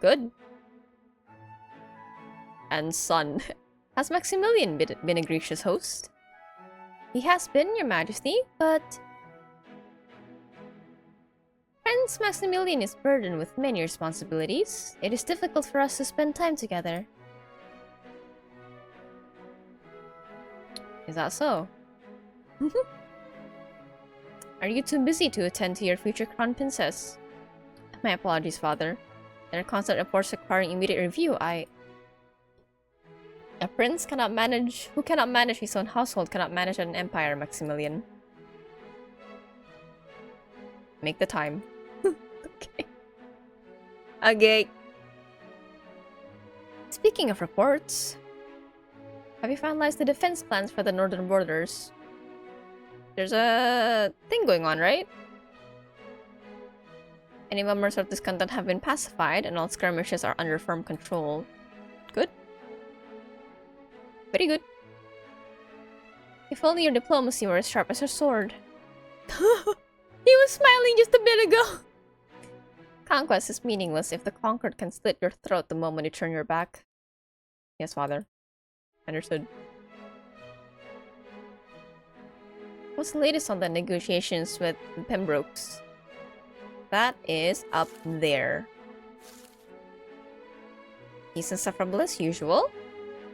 Good. And son, has Maximilian been a gracious host? He has been, your majesty, but... Prince Maximilian is burdened with many responsibilities. It is difficult for us to spend time together. Is that so? Are you too busy to attend to your future crown princess? My apologies, father. There are constant reports requiring immediate review. A prince who cannot manage his own household cannot manage an empire, Maximilian. Make the time. Okay. Okay. Speaking of reports, have you finalized the defense plans for the northern borders? There's a thing going on, right? Any members of discontent have been pacified and all skirmishes are under firm control. Good. Very good. If only your diplomacy were as sharp as your sword. He was smiling just a bit ago. Conquest is meaningless if the conquered can slit your throat the moment you turn your back. Yes, father. Understood. What's the latest on the negotiations with the Pembrokes? That is up there. He's insufferable as usual.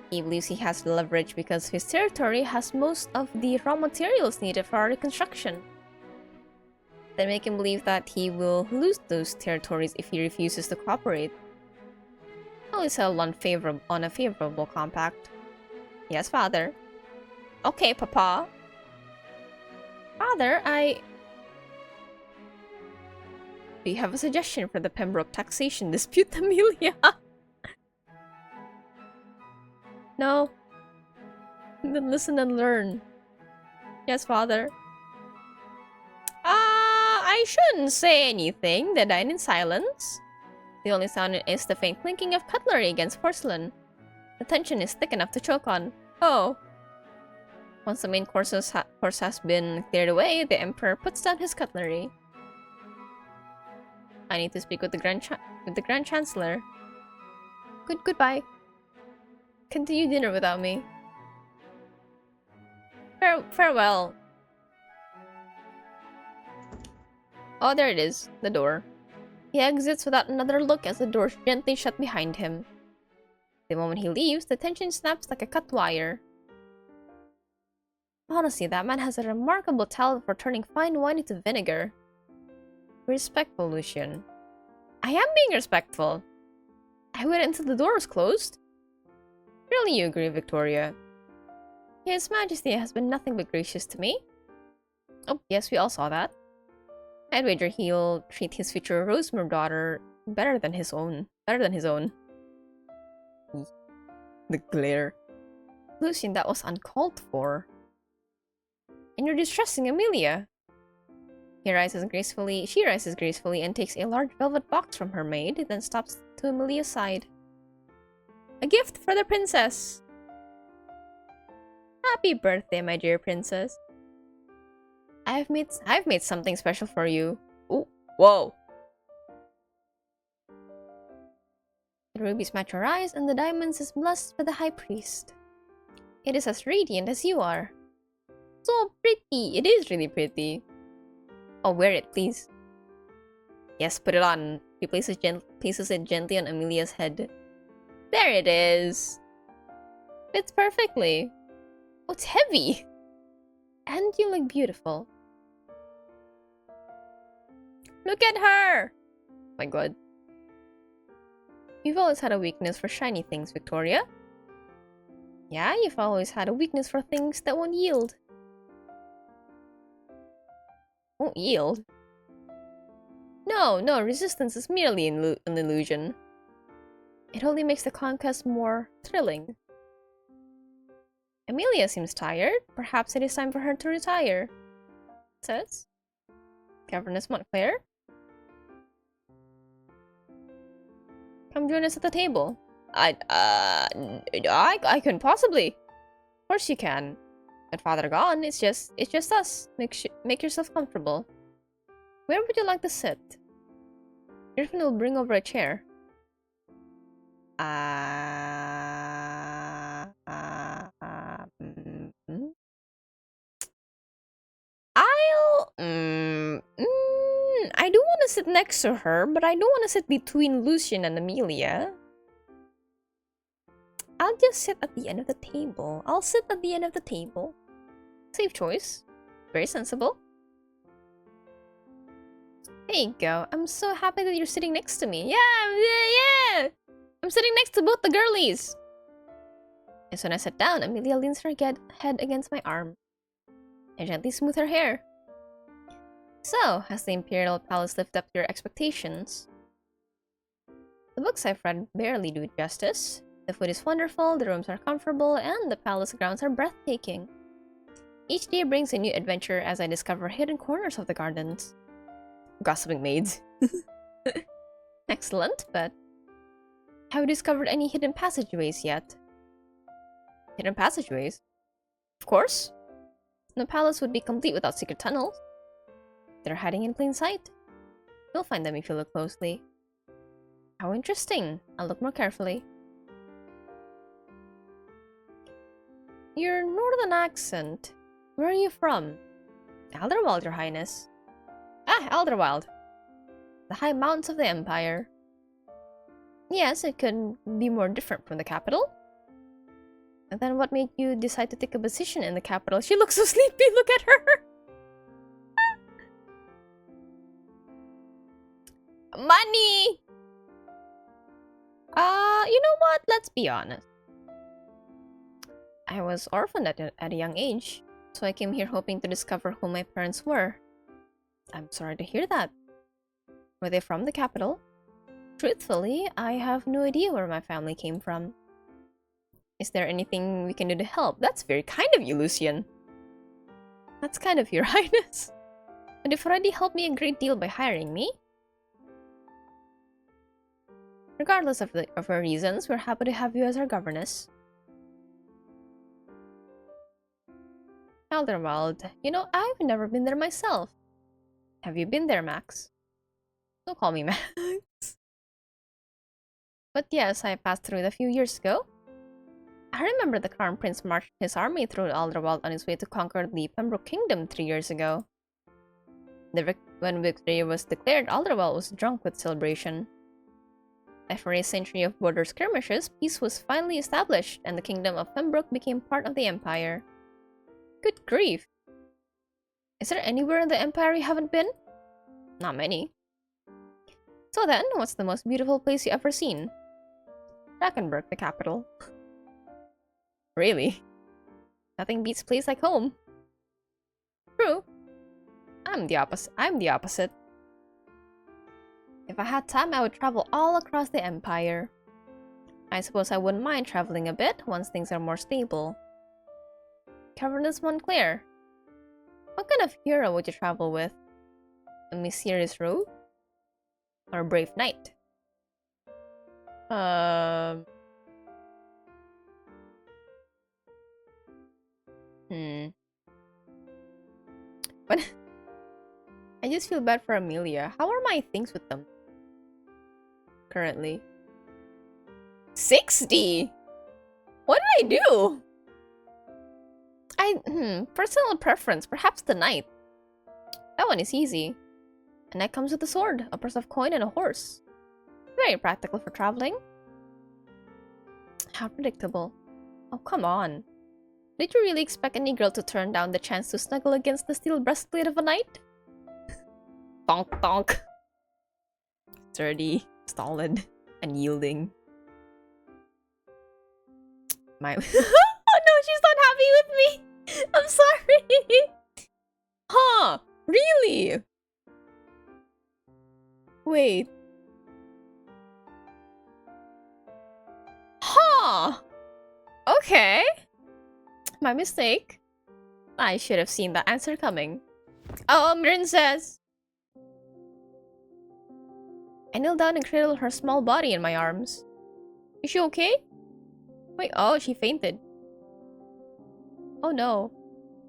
He believes he has the leverage because his territory has most of the raw materials needed for our reconstruction. They make him believe that he will lose those territories if he refuses to cooperate. I'll settle on a favorable compact. Yes, father. Okay, papa. Father, do you have a suggestion for the Pembroke taxation dispute, Amelia? No. Then listen and learn. Yes, father. I shouldn't say anything. They dine in silence. The only sound is the faint clinking of cutlery against porcelain. The tension is thick enough to choke on. Oh. Once the main course has been cleared away, the Emperor puts down his cutlery. I need to speak with the Grand Chancellor. Goodbye. Continue dinner without me. Farewell. Oh, there it is. The door. He exits without another look as the door gently shut behind him. The moment he leaves, the tension snaps like a cut wire. Honestly, that man has a remarkable talent for turning fine wine into vinegar. Respectful, Lucian. I am being respectful. I waited until the door was closed. Surely you agree, Victoria. His Majesty has been nothing but gracious to me. Oh, yes, we all saw that. I'd wager he'll treat his future Rosemere daughter better than his own. The glare. Lucian, that was uncalled for. And you're distressing Amelia. She rises gracefully and takes a large velvet box from her maid, then stops to Amelia's side. A gift for the princess! Happy birthday, my dear princess. I've made something special for you. Ooh, whoa! The rubies match your eyes, and the diamonds is blessed by the high priest. It is as radiant as you are. So pretty! It is really pretty. Oh, wear it, please. Yes, put it on. He places it gently on Amelia's head. There it is! Fits perfectly. Oh, it's heavy! And you look beautiful. Look at her! My god. You've always had a weakness for shiny things, Victoria. Yeah, you've always had a weakness for things that won't yield. Won't yield? No, resistance is merely an illusion. It only makes the conquest more thrilling. Amelia seems tired. Perhaps it is time for her to retire. Says Governess Montclair. Come join us at the table. I couldn't possibly. Of course you can. With father gone, it's just us. Make yourself comfortable. Where would you like to sit? Griffin will bring over a chair. I do want to sit next to her, but I don't want to sit between Lucian and Amelia. I'll just sit at the end of the table. I'll sit at the end of the table. Safe choice. Very sensible. There you go. I'm so happy that you're sitting next to me. Yeah! I'm sitting next to both the girlies. As soon as I sit down, Amelia leans her head against my arm. I gently smooth her hair. So, has the Imperial Palace lived up to your expectations? The books I've read barely do it justice. The food is wonderful, the rooms are comfortable, and the palace grounds are breathtaking. Each day brings a new adventure as I discover hidden corners of the gardens. Gossiping maids. Excellent, but have you discovered any hidden passageways yet? Hidden passageways? Of course. No palace would be complete without secret tunnels. They're hiding in plain sight. You'll find them if you look closely. How interesting. I'll look more carefully. Your northern accent. Where are you from? Elderwald, Your Highness. Ah, Elderwald. The high mountains of the Empire. Yes, it could be more different from the capital. And then what made you decide to take a position in the capital? She looks so sleepy, look at her! Money! You know what? Let's be honest. I was orphaned at a young age, so I came here hoping to discover who my parents were. I'm sorry to hear that. Were they from the capital? Truthfully, I have no idea where my family came from. Is there anything we can do to help? That's very kind of you, Lucian. That's kind of Your Highness. But you've already helped me a great deal by hiring me. Regardless of our reasons, we're happy to have you as our governess. Elderwald, you know, I've never been there myself. Have you been there, Max? Don't call me Max. But yes, I passed through it a few years ago. I remember the Crown Prince marched his army through Elderwald on his way to conquer the Pembroke Kingdom 3 years ago. When victory was declared, Elderwald was drunk with celebration. After a century of border skirmishes, peace was finally established, and the Kingdom of Pembroke became part of the Empire. Good grief! Is there anywhere in the Empire you haven't been? Not many. So then, what's the most beautiful place you ever seen? Drakenberg, the capital. Really? Nothing beats a place like home. True. I'm the opposite. If I had time, I would travel all across the Empire. I suppose I wouldn't mind traveling a bit once things are more stable. Cavernous Montclair. What kind of hero would you travel with? A mysterious rogue? Or a brave knight? But I just feel bad for Amelia. How are my things with them? Currently. 60? What did I do? Personal preference. Perhaps the knight. That one is easy. A knight comes with a sword, a purse of coin, and a horse. Very practical for traveling. How predictable. Oh, come on. Did you really expect any girl to turn down the chance to snuggle against the steel breastplate of a knight? Donk donk. Sturdy, solid, unyielding. My oh no, she's not happy with me! I'm sorry! Huh? Really? Wait. Huh? Okay. My mistake. I should have seen that answer coming. Oh, Mirin says. I kneel down and cradle her small body in my arms. Is she okay? Wait, oh, she fainted. Oh no.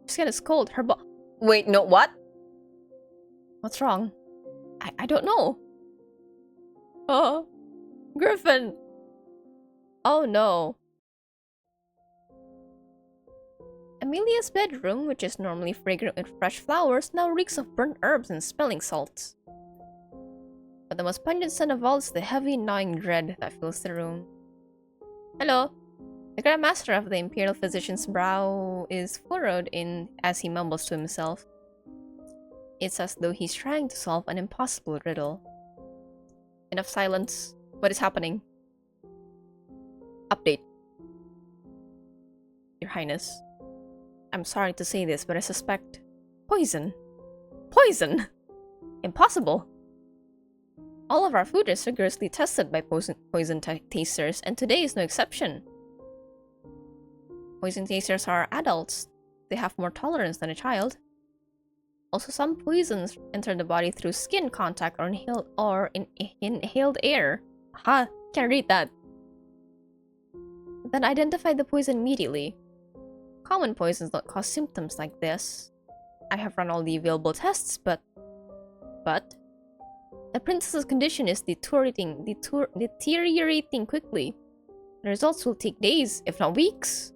Her skin is cold. Wait, no, what? What's wrong? I don't know. Oh, Griffin. Oh no. Amelia's bedroom, which is normally fragrant with fresh flowers, now reeks of burnt herbs and smelling salts. But the most pungent scent of all is the heavy, gnawing dread that fills the room. Hello. The Grand Master of the Imperial Physician's brow is furrowed in as he mumbles to himself. It's as though he's trying to solve an impossible riddle. Enough silence. What is happening? Update. Your Highness. I'm sorry to say this, but I suspect... Poison. Poison! Impossible! All of our food is rigorously tested by poison tasters, and today is no exception. Poison tasters are adults. They have more tolerance than a child. Also, some poisons enter the body through skin contact or inhaled air. Ha! Can't read that. Then identify the poison immediately. Common poisons don't cause symptoms like this. I have run all the available tests, but... The princess's condition is deteriorating quickly. The results will take days, if not weeks.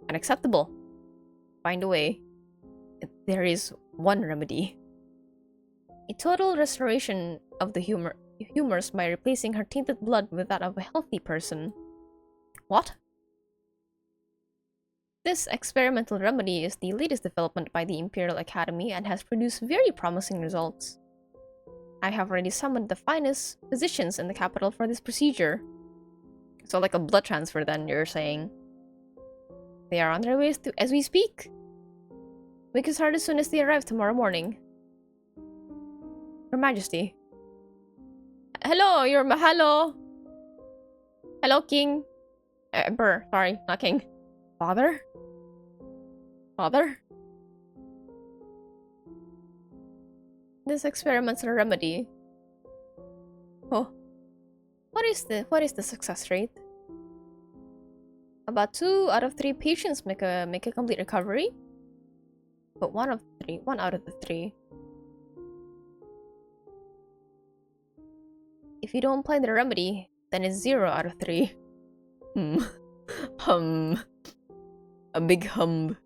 Unacceptable. Find a way. There is one remedy. A total restoration of the humors by replacing her tainted blood with that of a healthy person. What? This experimental remedy is the latest development by the Imperial Academy and has produced very promising results. I have already summoned the finest physicians in the capital for this procedure. So like a blood transfer then, you're saying? They are on their way as we speak. We can start as soon as they arrive tomorrow morning. Your Majesty. Hello, hello. Hello, King. Emperor, sorry, not King. Father? Father? This experimental remedy. Oh. What is the success rate? About 2 out of 3 patients make a complete recovery. But 1 out of the 3. If you don't apply the remedy, then it's 0 out of 3. A big hum.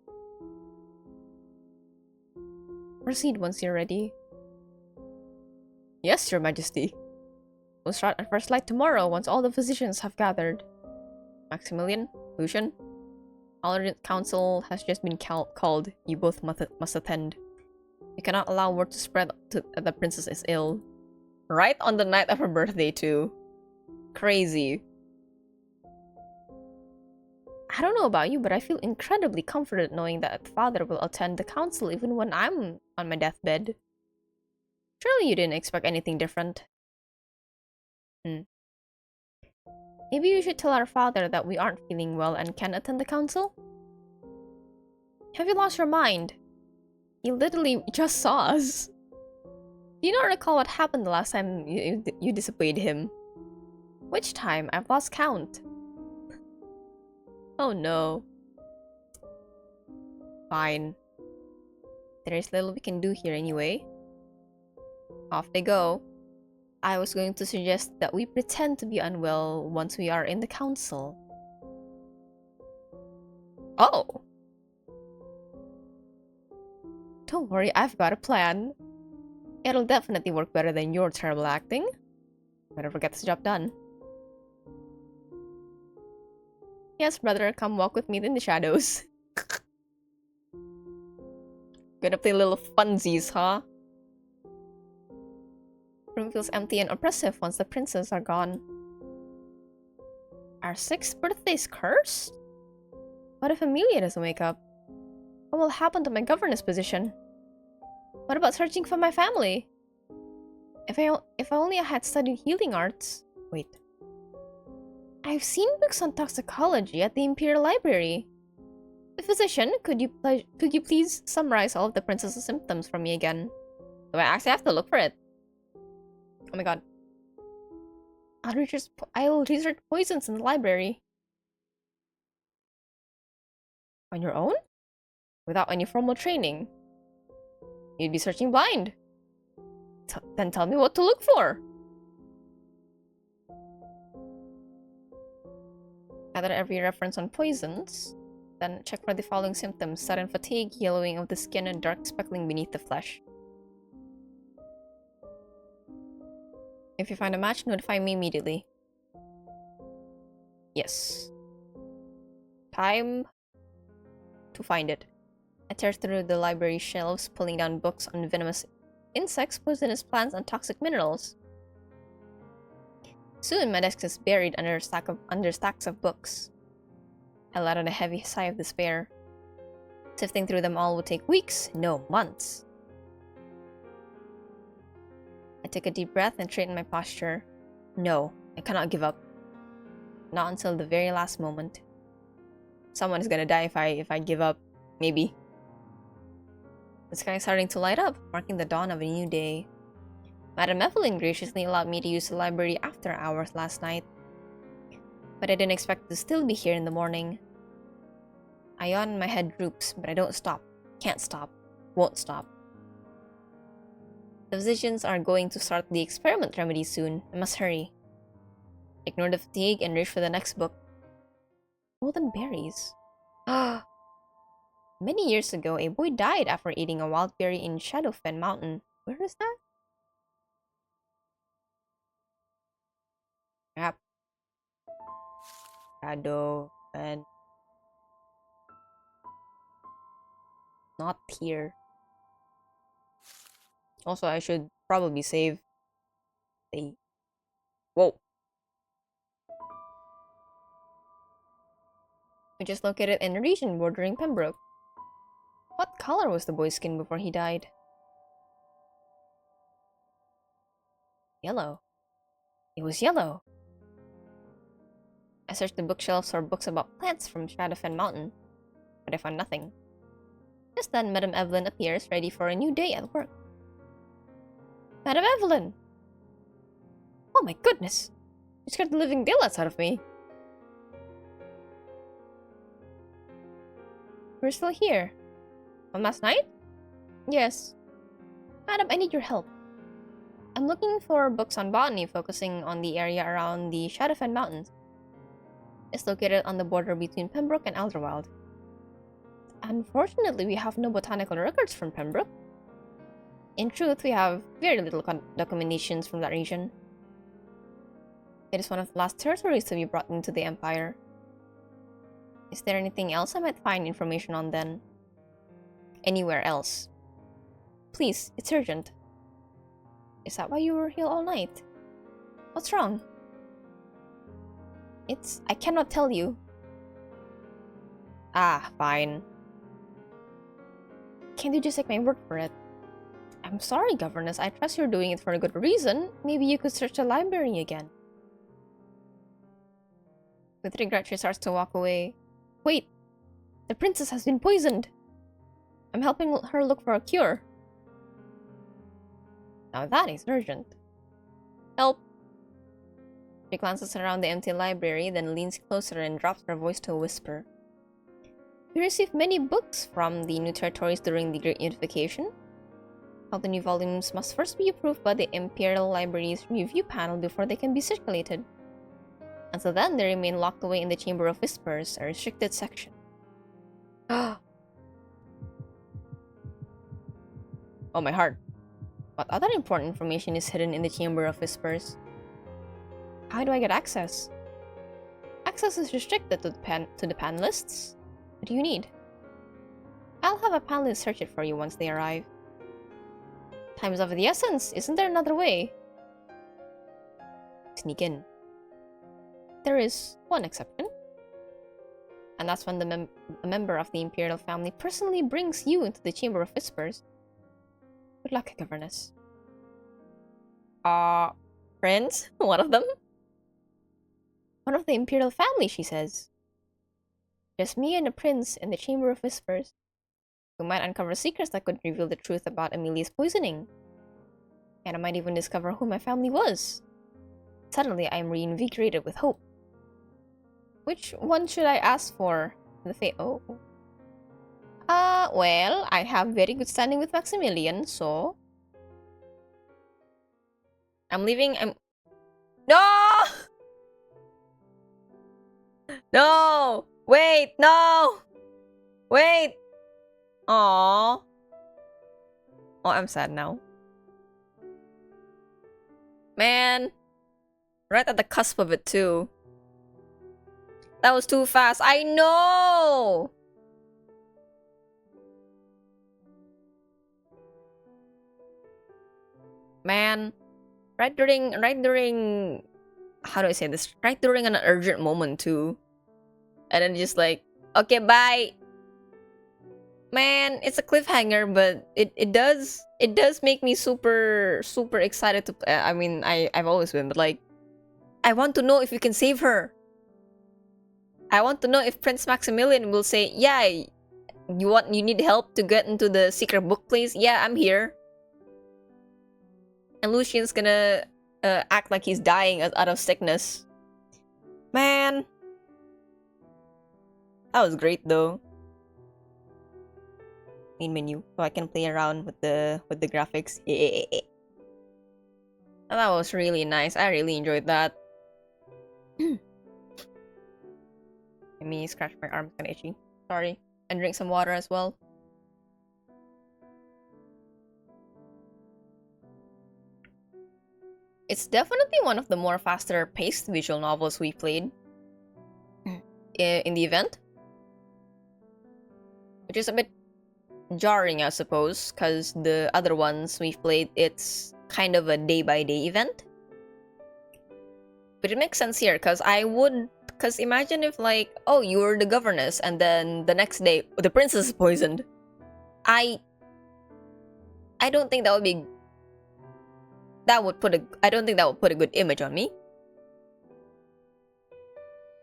Proceed once you're ready. Yes, Your Majesty. We'll start at first light tomorrow once all the physicians have gathered. Maximilian, Lucian, Tolerant Council has just been called. You both must attend. We cannot allow word to spread that the princess is ill. Right on the night of her birthday, too. Crazy. I don't know about you, but I feel incredibly comforted knowing that Father will attend the council even when I'm on my deathbed. Surely you didn't expect anything different. Maybe you should tell our father that we aren't feeling well and can't attend the council? Have you lost your mind? He literally just saw us. Do you not recall what happened the last time you disobeyed him? Which time? I've lost count. Oh no. Fine. There is little we can do here anyway. Off they go. I was going to suggest that we pretend to be unwell once we are in the council. Oh! Don't worry, I've got a plan. It'll definitely work better than your terrible acting. Whatever gets the job done. Yes, brother, come walk with me in the shadows. Gonna play little funsies, huh? Room feels empty and oppressive once the princes are gone. Our 6th birthday's cursed? What if Amelia doesn't wake up? What will happen to my governess position? What about searching for my family? If only I had studied healing arts. Wait. I've seen books on toxicology at the Imperial Library. The physician, could you please summarize all of the princess's symptoms for me again? Do I actually have to look for it? Oh my god. I'll research poisons in the library. On your own? Without any formal training? You'd be searching blind. Then tell me what to look for. Gather every reference on poisons. Then check for the following symptoms: sudden fatigue, yellowing of the skin, and dark speckling beneath the flesh. If you find a match, notify me immediately. Yes. Time to find it. I tear through the library shelves, pulling down books on venomous insects, poisonous plants, and toxic minerals. Soon, my desk is buried under stacks of books. I let out a heavy sigh of despair. Sifting through them all would take weeks, no, months. I took a deep breath and straightened my posture. No, I cannot give up. Not until the very last moment. Someone is gonna die if I give up. Maybe. The sky is starting to light up, marking the dawn of a new day. Madame Evelyn graciously allowed me to use the library after hours last night. But I didn't expect to still be here in the morning. I yawn and my head droops, but I don't stop. Can't stop. Won't stop. The physicians are going to start the experiment remedy soon. I must hurry. Ignore the fatigue and reach for the next book. Golden berries. Many years ago, a boy died after eating a wild berry in Shadowfen Mountain. Where is that? Crap. Shadowfen. Not here. Also, I should probably save. Whoa. We just located in a region bordering Pembroke. What color was the boy's skin before he died? Yellow. It was yellow. I searched the bookshelves for books about plants from Shadowfen Mountain, but I found nothing. Just then, Madame Evelyn appears, ready for a new day at work. Madame Evelyn! Oh my goodness! You scared the living daylights out of me. We're still here. From last night? Yes. Madam, I need your help. I'm looking for books on botany focusing on the area around the Shadowfen Mountains. It's located on the border between Pembroke and Elderwild. Unfortunately, we have no botanical records from Pembroke. In truth, we have very little documentations from that region. It is one of the last territories to be brought into the Empire. Is there anything else I might find information on then? Anywhere else? Please, it's urgent. Is that why you were here all night? What's wrong? I cannot tell you. Ah, fine. Can't you just take my word for it? I'm sorry, Governess. I trust you're doing it for a good reason. Maybe you could search the library again. With regret, she starts to walk away. Wait! The princess has been poisoned! I'm helping her look for a cure. Now that is urgent. Help! She glances around the empty library, then leans closer and drops her voice to a whisper. We received many books from the new territories during the Great Unification. All the new volumes must first be approved by the Imperial Library's review panel before they can be circulated. Until then, they remain locked away in the Chamber of Whispers, a restricted section. Oh, my heart. What other important information is hidden in the Chamber of Whispers? How do I get access? Access is restricted to the panelists. What do you need? I'll have a panelist search it for you once they arrive. Time is of the essence. Isn't there another way? Sneak in. There is one exception. And that's when a member of the Imperial family personally brings you into the Chamber of Whispers. Good luck, Governess. Friends? One of them? One of the Imperial family, she says. Just me and a prince in the Chamber of Whispers. We might uncover secrets that could reveal the truth about Amelia's poisoning. And I might even discover who my family was. Suddenly, I am reinvigorated with hope. Which one should I ask for? Well, I have very good standing with Maximilian, so... I'm leaving, No! No! Wait, no! Wait! Aww. Oh, I'm sad now. Man. Right at the cusp of it, too. That was too fast. I know! Man. Right during... How do I say this? Right during an urgent moment, too. And then just like, okay, bye. Man, it's a cliffhanger, but it does make me super excited to. I mean, I've always been, but like, I want to know if you can save her. I want to know if Prince Maximilian will say, yeah, you need help to get into the secret book place. Yeah, I'm here. And Lucian's gonna act like he's dying out of sickness. Man. That was great though. Main menu, so I can play around with the graphics. Yeah. That was really nice. I really enjoyed that. Let me scratch my arm, kinda itchy. Sorry. And drink some water as well. It's definitely one of the more faster paced visual novels we played in the event. Which is a bit jarring, I suppose, because the other ones we've played, it's kind of a day-by-day event. But it makes sense here, because imagine if like, oh, you were the governess, and then the next day, the princess is poisoned. I don't think that would be... I don't think that would put a good image on me.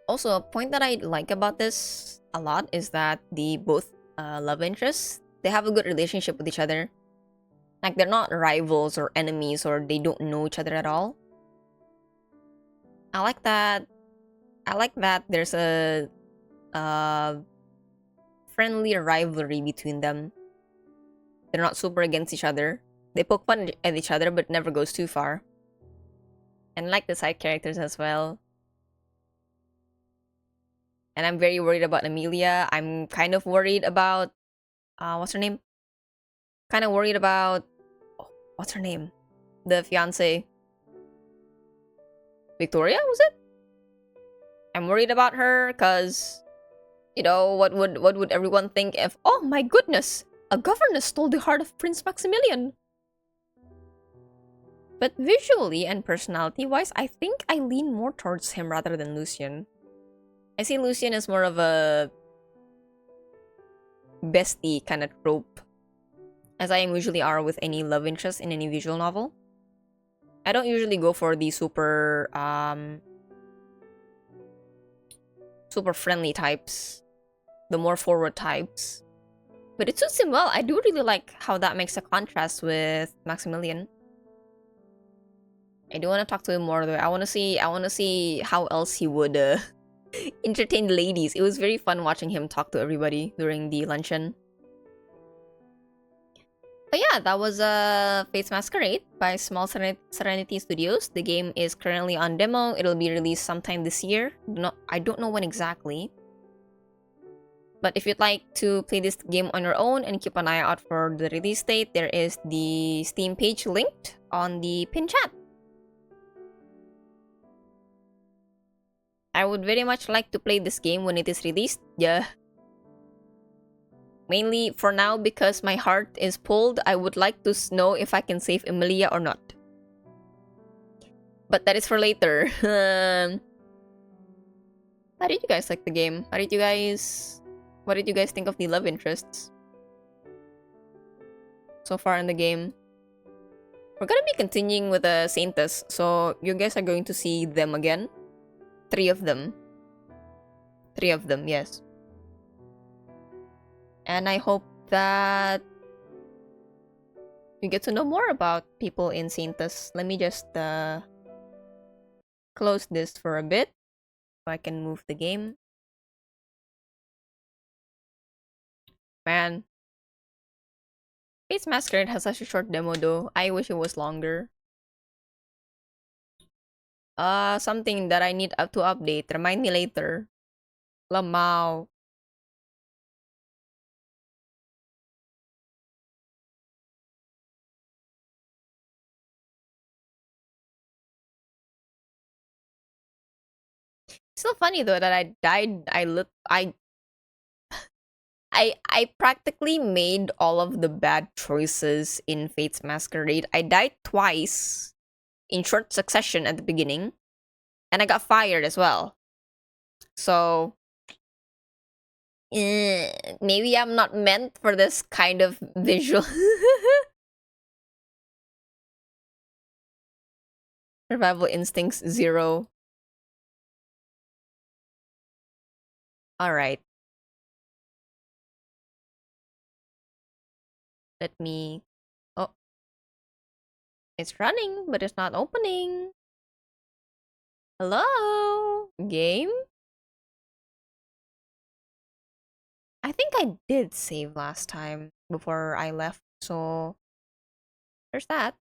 Also, a point that I like about this a lot is that the both love interests, they have a good relationship with each other. Like, they're not rivals or enemies, or they don't know each other at all. I like that. I like that there's a friendly rivalry between them. They're not super against each other. They poke fun at each other, but never goes too far. And I like the side characters as well. And I'm very worried about Amelia. I'm kind of worried about... what's her name? Kind of worried about... what's her name? The fiancé. Victoria, was it? I'm worried about her because... You know, what would everyone think if... Oh my goodness! A governess stole the heart of Prince Maximilian! But visually and personality-wise, I think I lean more towards him rather than Lucian. I see Lucian as more of a bestie kind of trope, as I usually are with any love interest in any visual novel. I don't usually go for the super friendly types, the more forward types. But it suits him well. I do really like how that makes a contrast with Maximilian. I do want to talk to him more though. I want to see how else he would entertain the ladies. It was very fun watching him talk to everybody during the luncheon. But yeah, that was Fate's Masquerade by Small Serenity Studios. The game is currently on demo. It'll be released sometime this year. I don't know when exactly. But if you'd like to play this game on your own and keep an eye out for the release date, there is the Steam page linked on the pin chat. I would very much like to play this game when it is released. Yeah. Mainly for now because my heart is pulled. I would like to know if I can save Emilia or not. But that is for later. How did you guys like the game? What did you guys think of the love interests so far in the game? We're gonna be continuing with the Saintess, so you guys are going to see them again. 3 of them. 3 of them, yes. And I hope that you get to know more about people in Saintess. Let me just close this for a bit so I can move the game. Man. Fate's Masquerade has such a short demo though. I wish it was longer. Something that I need to update. Remind me later. Lamau. Still funny though that I died. I practically made all of the bad choices in Fate's Masquerade. I died twice in short succession at the beginning, and I got fired as well. So maybe I'm not meant for this kind of visual. Survival instincts 0. Alright. Let me... Oh. It's running, but it's not opening. Hello? Game? I think I did save last time before I left, so... There's that.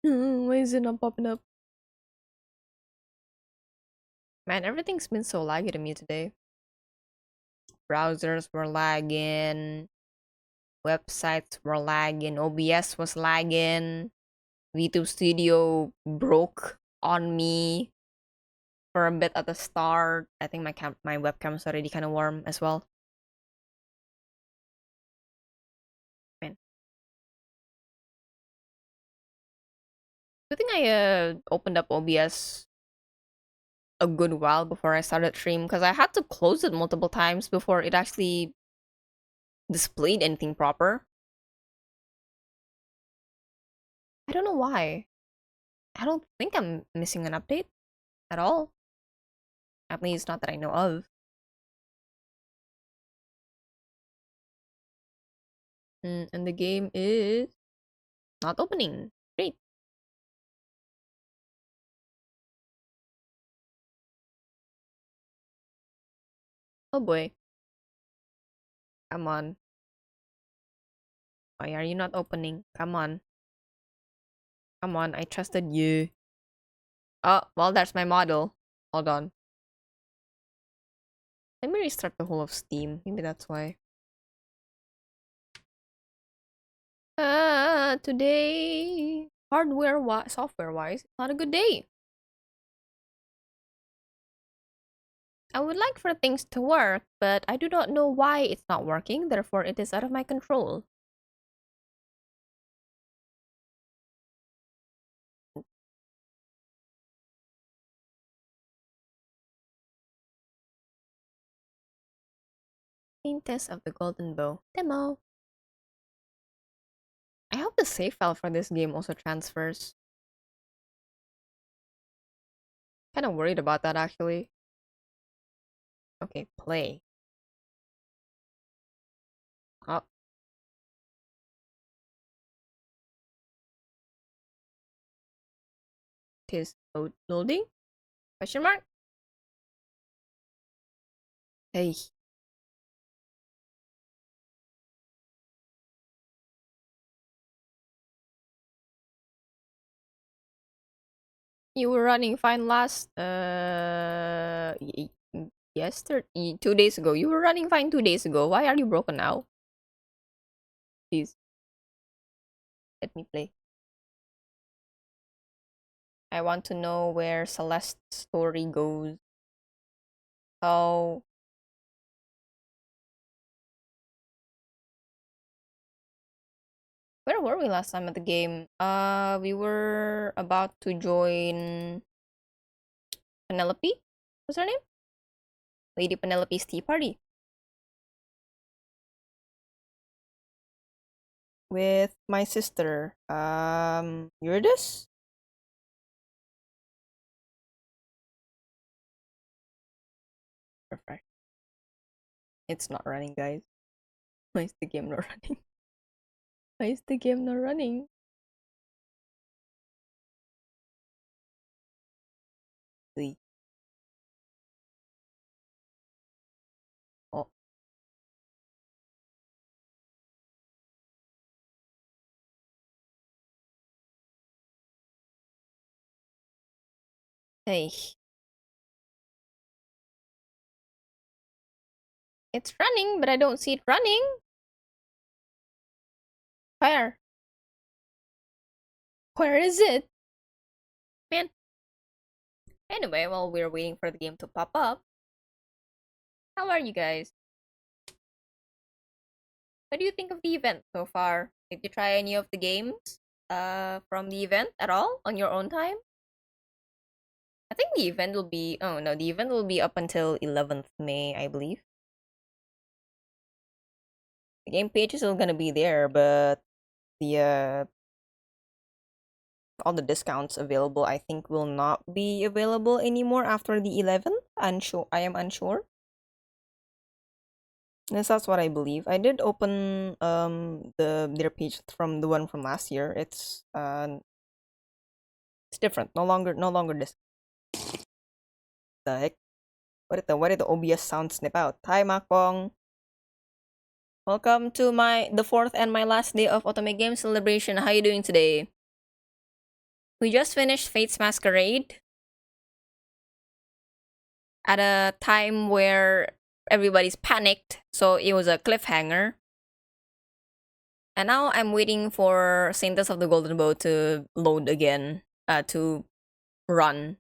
Why is it not popping up? Man, everything's been so laggy to me today. Browsers were lagging. Websites were lagging. OBS was lagging. VTube Studio broke on me for a bit at the start. I think my webcam is already kind of warm as well. Man. Good thing I opened up OBS a good while before I started stream, because I had to close it multiple times before it actually displayed anything proper. I don't know why. I don't think I'm missing an update at all. At least not that I know of. And the game is not opening. Great. Oh boy. Come on. Why are you not opening? Come on. Come on, I trusted you. Oh, well, there's my model. Hold on. Let me restart the whole of Steam. Maybe that's why. Today, software-wise, not a good day. I would like for things to work, but I do not know why it's not working, therefore it is out of my control. Saintess of the Golden Bow demo. I hope the save file for this game also transfers. Kind of worried about that actually. Okay, play. Oh. It is loading? Question mark? Hey. You were running fine last yesterday 2 days ago. You were running fine 2 days ago. Why are you broken now? Please. Let me play. I want to know where Celeste's story goes. How where were we last time at the game? We were about to join Penelope. What's her name? Lady Penelope's tea party. With my sister. Eurydice? Perfect. It's not running, guys. Why is the game not running? Why is the game not running? Wait. Oh. Hey. It's running, but I don't see it running. Where? Where is it? Man. Anyway, while we're waiting for the game to pop up, how are you guys? What do you think of the event so far? Did you try any of the games from the event at all on your own time? I think the event will be the event will be up until 11th May, I believe. The game page is still gonna be there, but the all the discounts available I think will not be available anymore after the 11th. I am unsure. Yes, that's what I believe. I did open their page from the one from last year. It's different. No longer this. The heck? What did the OBS sound snip out? Hi Makong. Welcome to the fourth and my last day of Otome Game Celebration. How you doing today? We just finished Fate's Masquerade at a time where everybody's panicked, so it was a cliffhanger. And now I'm waiting for Saintess of the Golden Bow to load again, to run.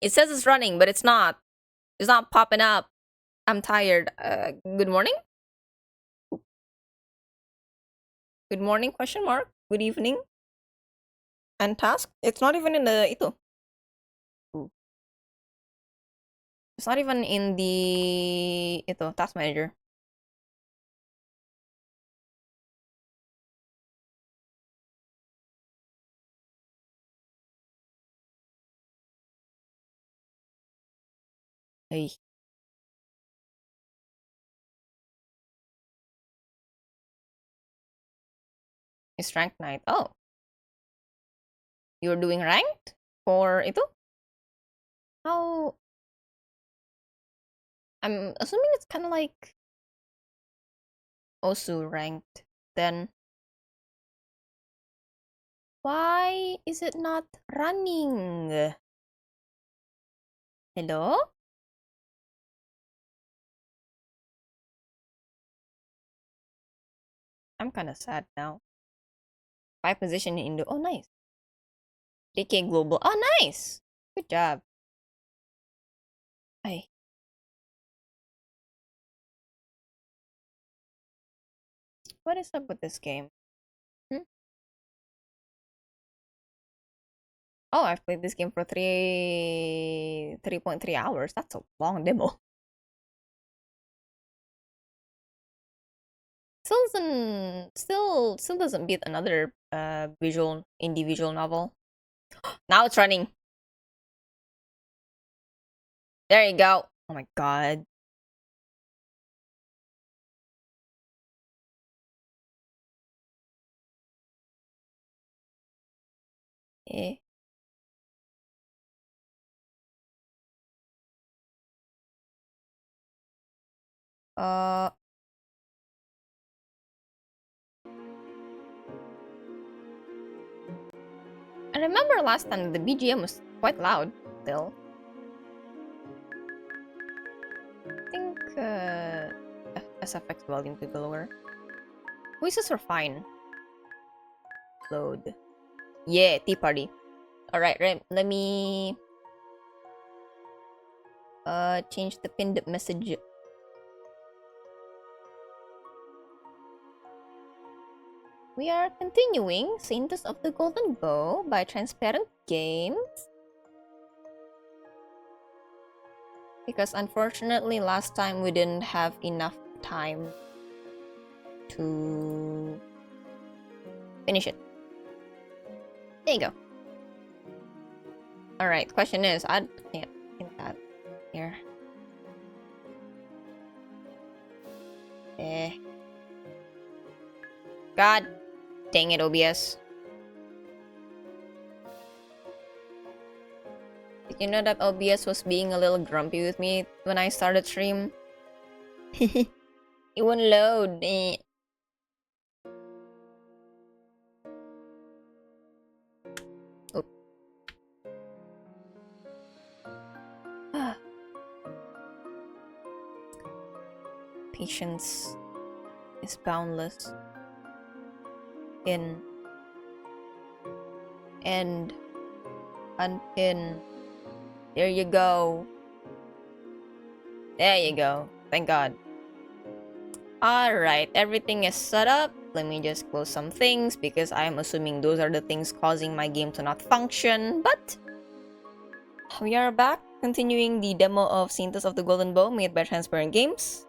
It says it's running, but it's not. It's not popping up. I'm tired. Good morning? Good morning, question mark. Good evening. And task? It's not even in the ito. Ooh. It's not even in the task manager. Hey. It's ranked night. Oh. You're doing ranked for ito? How? I'm assuming it's kind of like Osu ranked. Then why is it not running? Hello? I'm kind of sad now. 5 position in Indo. Oh, nice. 3K global. Oh, nice. Good job. Ay. What is up with this game? Hmm? Oh, I've played this game for 3.3 hours. That's a long demo. Still doesn't beat another indie visual novel. Now it's running. There you go. Oh my god. Eh. Uh I remember last time the BGM was quite loud still. I think SFX volume could be lower. Voices are fine. Load. Yeah, tea party. Alright, let me change the pinned message. We are continuing Saintess of the Golden Bow by Transparent Games. Because unfortunately last time we didn't have enough time to finish it. There you go. Alright, question is, I can't get that here. God dang it, OBS. Did you know that OBS was being a little grumpy with me when I started stream? It wouldn't load. Oh. Patience is boundless. In and unpin. There you go. There you go. Thank God. Alright, everything is set up. Let me just close some things because I'm assuming those are the things causing my game to not function. But we are back, continuing the demo of Saintess of the Golden Bow made by Transparent Games.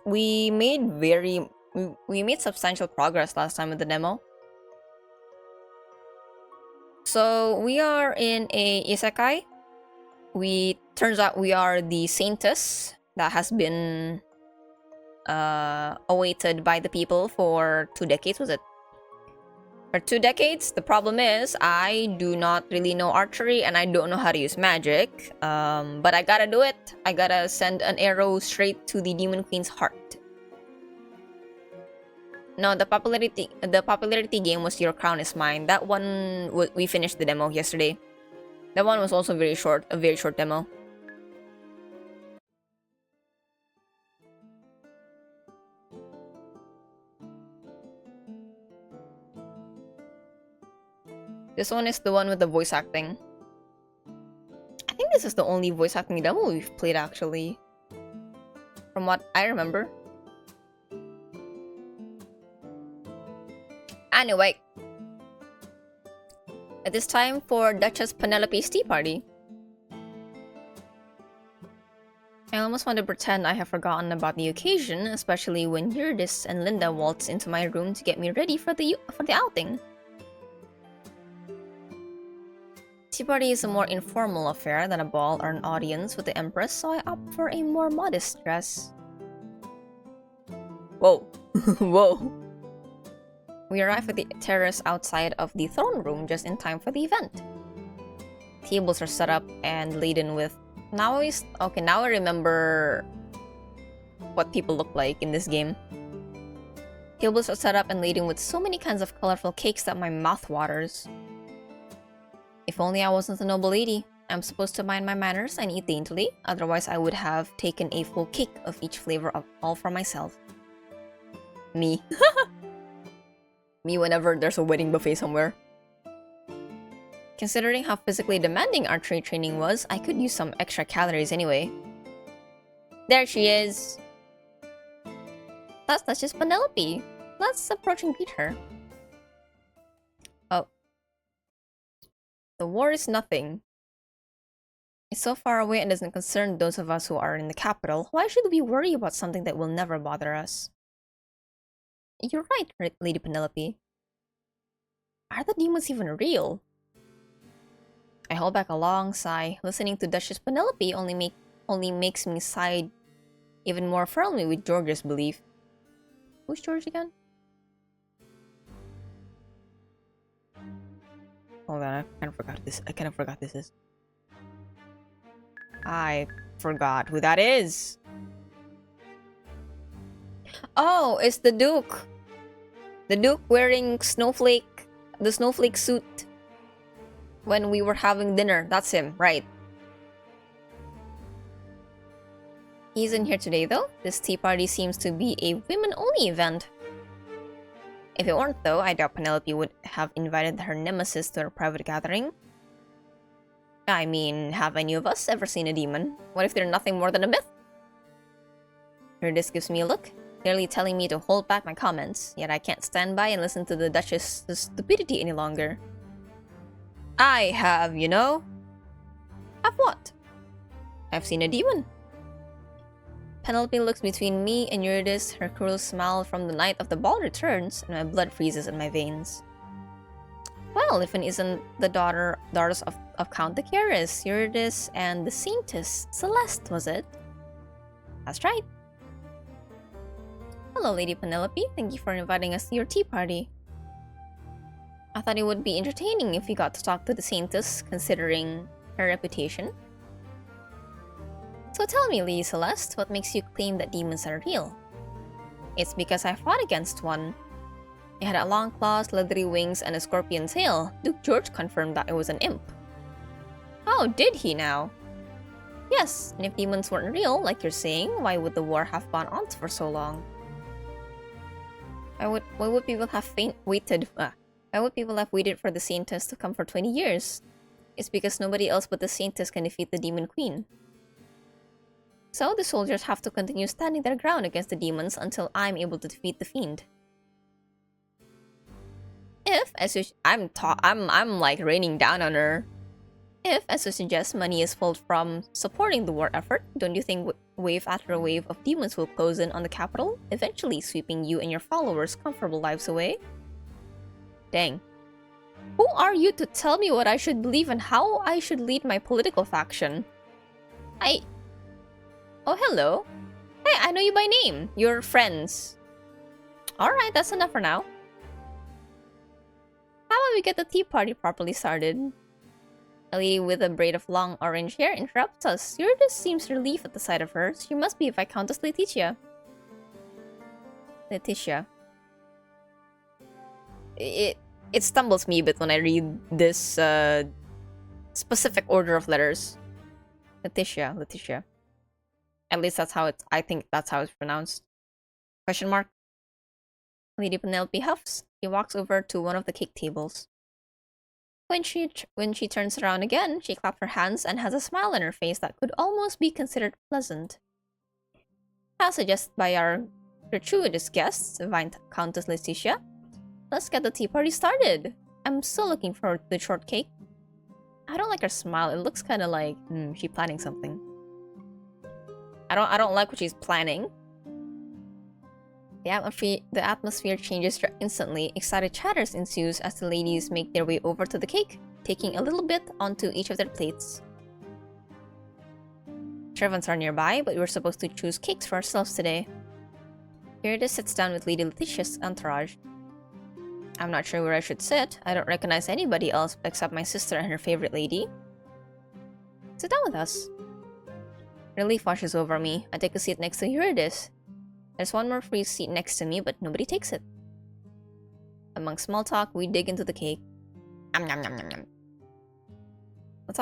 We made substantial progress last time with the demo. So we are in a isekai. Turns out we are the Saintess that has been awaited by the people for 2 decades, was it? For 2 decades. The problem is I do not really know archery and I don't know how to use magic. But I gotta do it. I gotta send an arrow straight to the Demon Queen's heart. No, the popularity game was Your Crown is Mine. That one we finished the demo yesterday. That one was also very short, a very short demo. This one is the one with the voice acting. I think this is the only voice acting demo we've played actually. From what I remember. Anyway, it is time for Duchess Penelope's tea party. I almost want to pretend I have forgotten about the occasion, especially when Eurydice and Linda waltz into my room to get me ready for the outing. Tea party is a more informal affair than a ball or an audience with the Empress, so I opt for a more modest dress. Whoa. Whoa. We arrive at the terrace outside of the throne room just in time for the event. Tables are set up and laden with... Now I remember what people look like in this game. Tables are set up and laden with so many kinds of colorful cakes that my mouth waters. If only I wasn't a noble lady. I'm supposed to mind my manners and eat daintily, otherwise I would have taken a full cake of each flavor all for myself. Me. Me whenever there's a wedding buffet somewhere. Considering how physically demanding archery training was, I could use some extra calories anyway. There she is! That's just Penelope. Let's approach and beat her. Oh. The war is nothing. It's so far away and doesn't concern those of us who are in the capital. Why should we worry about something that will never bother us? You're right, Lady Penelope. Are the demons even real? I hold back a long sigh. Listening to Duchess Penelope only makes me sigh even more firmly with George's belief. Who's George again? Hold on, I kind of forgot this. Is. I forgot who that is. Oh, it's the Duke. The Duke wearing the snowflake suit when we were having dinner. That's him, right? He isn't here today, though. This tea party seems to be a women-only event. If it weren't, though, I doubt Penelope would have invited her nemesis to our private gathering. I mean, have any of us ever seen a demon? What if they're nothing more than a myth? Eurydice gives me a look, clearly telling me to hold back my comments, yet I can't stand by and listen to the Duchess's stupidity any longer. I have, you know. Have what? I've seen a demon. Penelope looks between me and Eurydice, her cruel smile from the night of the ball returns, and my blood freezes in my veins. Well, if it isn't the daughters of Count de Caris, Eurydice, and the Saintess, Celeste, was it? That's right. Hello, Lady Penelope. Thank you for inviting us to your tea party. I thought it would be entertaining if we got to talk to the Saintess, considering her reputation. So tell me, Lady Celeste, what makes you claim that demons are real? It's because I fought against one. It had a long claws, leathery wings, and a scorpion tail. Duke George confirmed that it was an imp. Oh, did he now? Yes, and if demons weren't real, like you're saying, why would the war have gone on for so long? Why would people have waited for the Saintess to come for 20 years? It's because nobody else but the Saintess can defeat the Demon Queen. So the soldiers have to continue standing their ground against the demons until I'm able to defeat the fiend. If, as you I'm like raining down on her. If, as you suggest, money is pulled from supporting the war effort, don't you think wave after wave of demons will close in on the capital, eventually sweeping you and your followers' comfortable lives away? Dang. Who are you to tell me what I should believe and how I should lead my political faction? Oh, hello. Hey, I know you by name. You're friends. Alright, that's enough for now. How about we get the tea party properly started? A lady with a braid of long orange hair interrupts us. Eurydice seems relieved at the sight of her. She must be Viscountess Laetitia. Letitia. It stumbles me a bit when I read this specific order of letters. Letitia. At least that's how I think that's how it's pronounced. Question mark? Lady Penelope huffs. She walks over to one of the cake tables. When she turns around again, she claps her hands and has a smile on her face that could almost be considered pleasant. As suggested by our gratuitous guests, Viscountess Laetitia, let's get the tea party started. I'm still looking forward to the shortcake. I don't like her smile. It looks kind of like she's planning something. I don't like what she's planning. The atmosphere changes instantly. Excited chatters ensues as the ladies make their way over to the cake, taking a little bit onto each of their plates. Servants are nearby, but we're supposed to choose cakes for ourselves today. Eurydice sits down with Lady Letitia's entourage. I'm not sure where I should sit. I don't recognize anybody else except my sister and her favorite lady. Sit down with us. Relief washes over me. I take a seat next to Eurydice. There's one more free seat next to me, but nobody takes it. Among small talk, we dig into the cake. Nom nom nom nom nom. The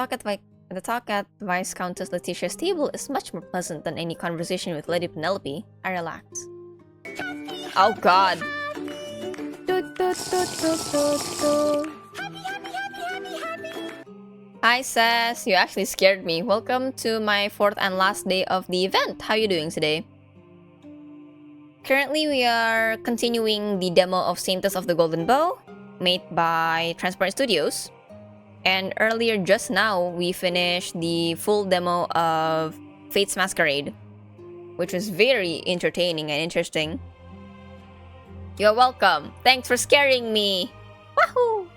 talk at Viscountess Laetitia's table is much more pleasant than any conversation with Lady Penelope. I relax. Oh god. Hi Sass, you actually scared me. Welcome to my 4th and last day of the event. How are you doing today? Currently, we are continuing the demo of Saintess of the Golden Bow, made by Transparent Studios. And earlier, just now, we finished the full demo of Fate's Masquerade, which was very entertaining and interesting. You're welcome. Thanks for scaring me. Wahoo!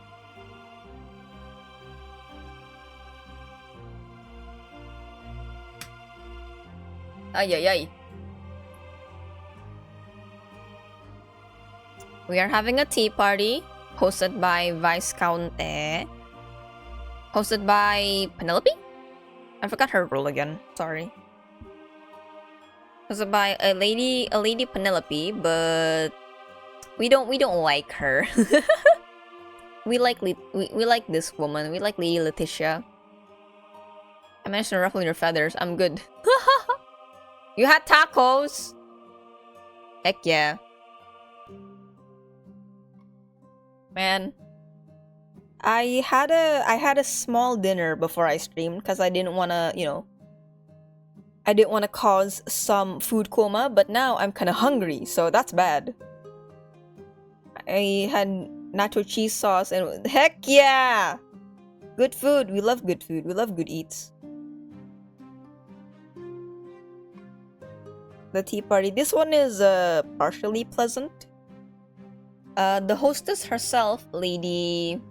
Ay, ay, ay. We are having a tea party hosted by Viscountess. Hosted by Penelope? I forgot her role again. Sorry. Hosted by a lady Penelope, but we don't like her. we like this woman. We like Lady Letitia. I managed to ruffle your feathers. I'm good. You had tacos. Heck yeah. Man. I had a small dinner before I streamed because I didn't want to, I didn't want to cause some food coma, but now I'm kind of hungry, so that's bad. I had nacho cheese sauce and heck yeah! Good food. We love good food. We love good eats. The tea party. This one is partially pleasant. The hostess herself, Lady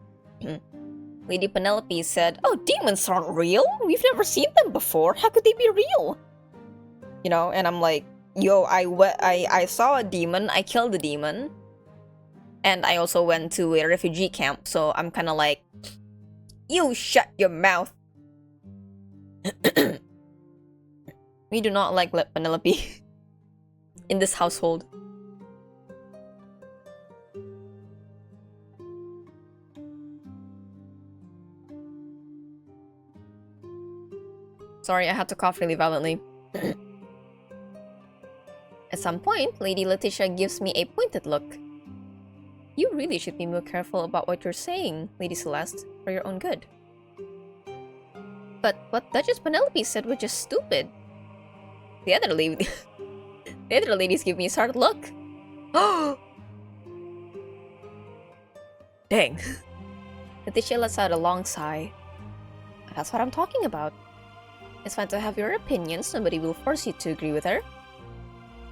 Penelope, said, "Oh, demons aren't real. We've never seen them before. How could they be real?" And I'm like, yo, I saw a demon. I killed the demon. And I also went to a refugee camp, so I'm kind of like, you shut your mouth. We do not like Penelope in this household. Sorry, I had to cough really violently. At some point, Lady Letitia gives me a pointed look. You really should be more careful about what you're saying, Lady Celeste, for your own good. But what Duchess Penelope said was just stupid. The other ladies give me a hard look. Oh! Dang. Letitia lets out a long sigh. That's what I'm talking about. It's fine to have your opinions, nobody will force you to agree with her.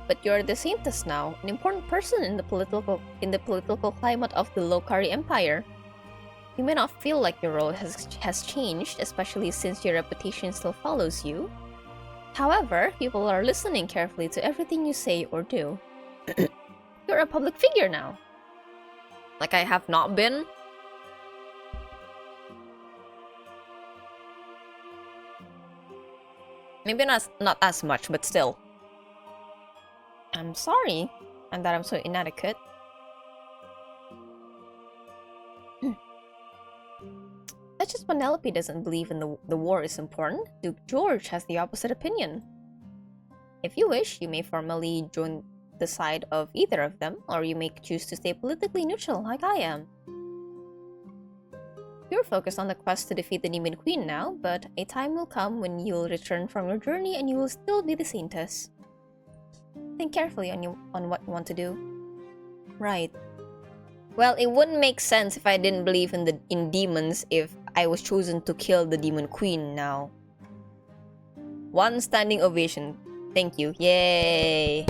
But you're the Saintess now, an important person in the political climate of the Lokari Empire. You may not feel like your role has changed, especially since your reputation still follows you. However, people are listening carefully to everything you say or do. You're a public figure now. Like I have not been? Maybe not as much, but still. I'm sorry, and that I'm so inadequate. That's just Penelope doesn't believe in the war is important. Duke George has the opposite opinion. If you wish, you may formally join the side of either of them, or you may choose to stay politically neutral like I am. You're focused on the quest to defeat the Demon Queen now, but a time will come when you'll return from your journey and you will still be the Saintess. Think carefully on what you want to do. Right. Well, it wouldn't make sense if I didn't believe in demons if I was chosen to kill the Demon Queen now. One standing ovation. Thank you. Yay!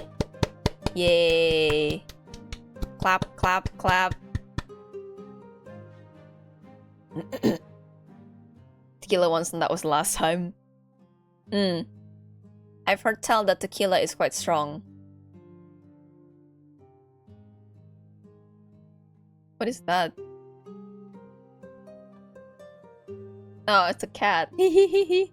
Yay! Clap, clap, clap. Tequila once, and that was the last time. I've heard tell that tequila is quite strong. What is that? Oh, it's a cat. It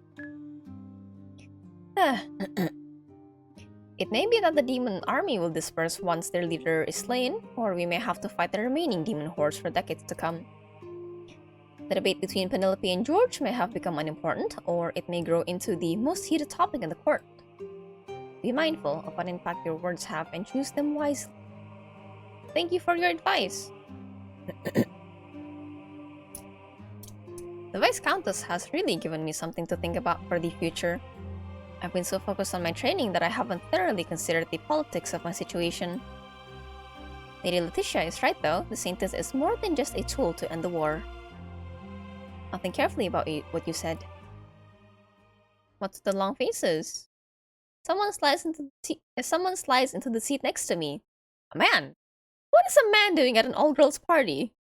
may be that the demon army will disperse once their leader is slain, or we may have to fight the remaining demon hordes for decades to come. The debate between Penelope and George may have become unimportant, or it may grow into the most heated topic in the court. Be mindful of what impact your words have and choose them wisely. Thank you for your advice. The Viscountess has really given me something to think about for the future. I've been so focused on my training that I haven't thoroughly considered the politics of my situation. Lady Letitia is right though, the Saintess is more than just a tool to end the war. I'll think carefully about what you said. What's the long faces? Someone slides into the seat next to me. A man? What is a man doing at an all-girls party?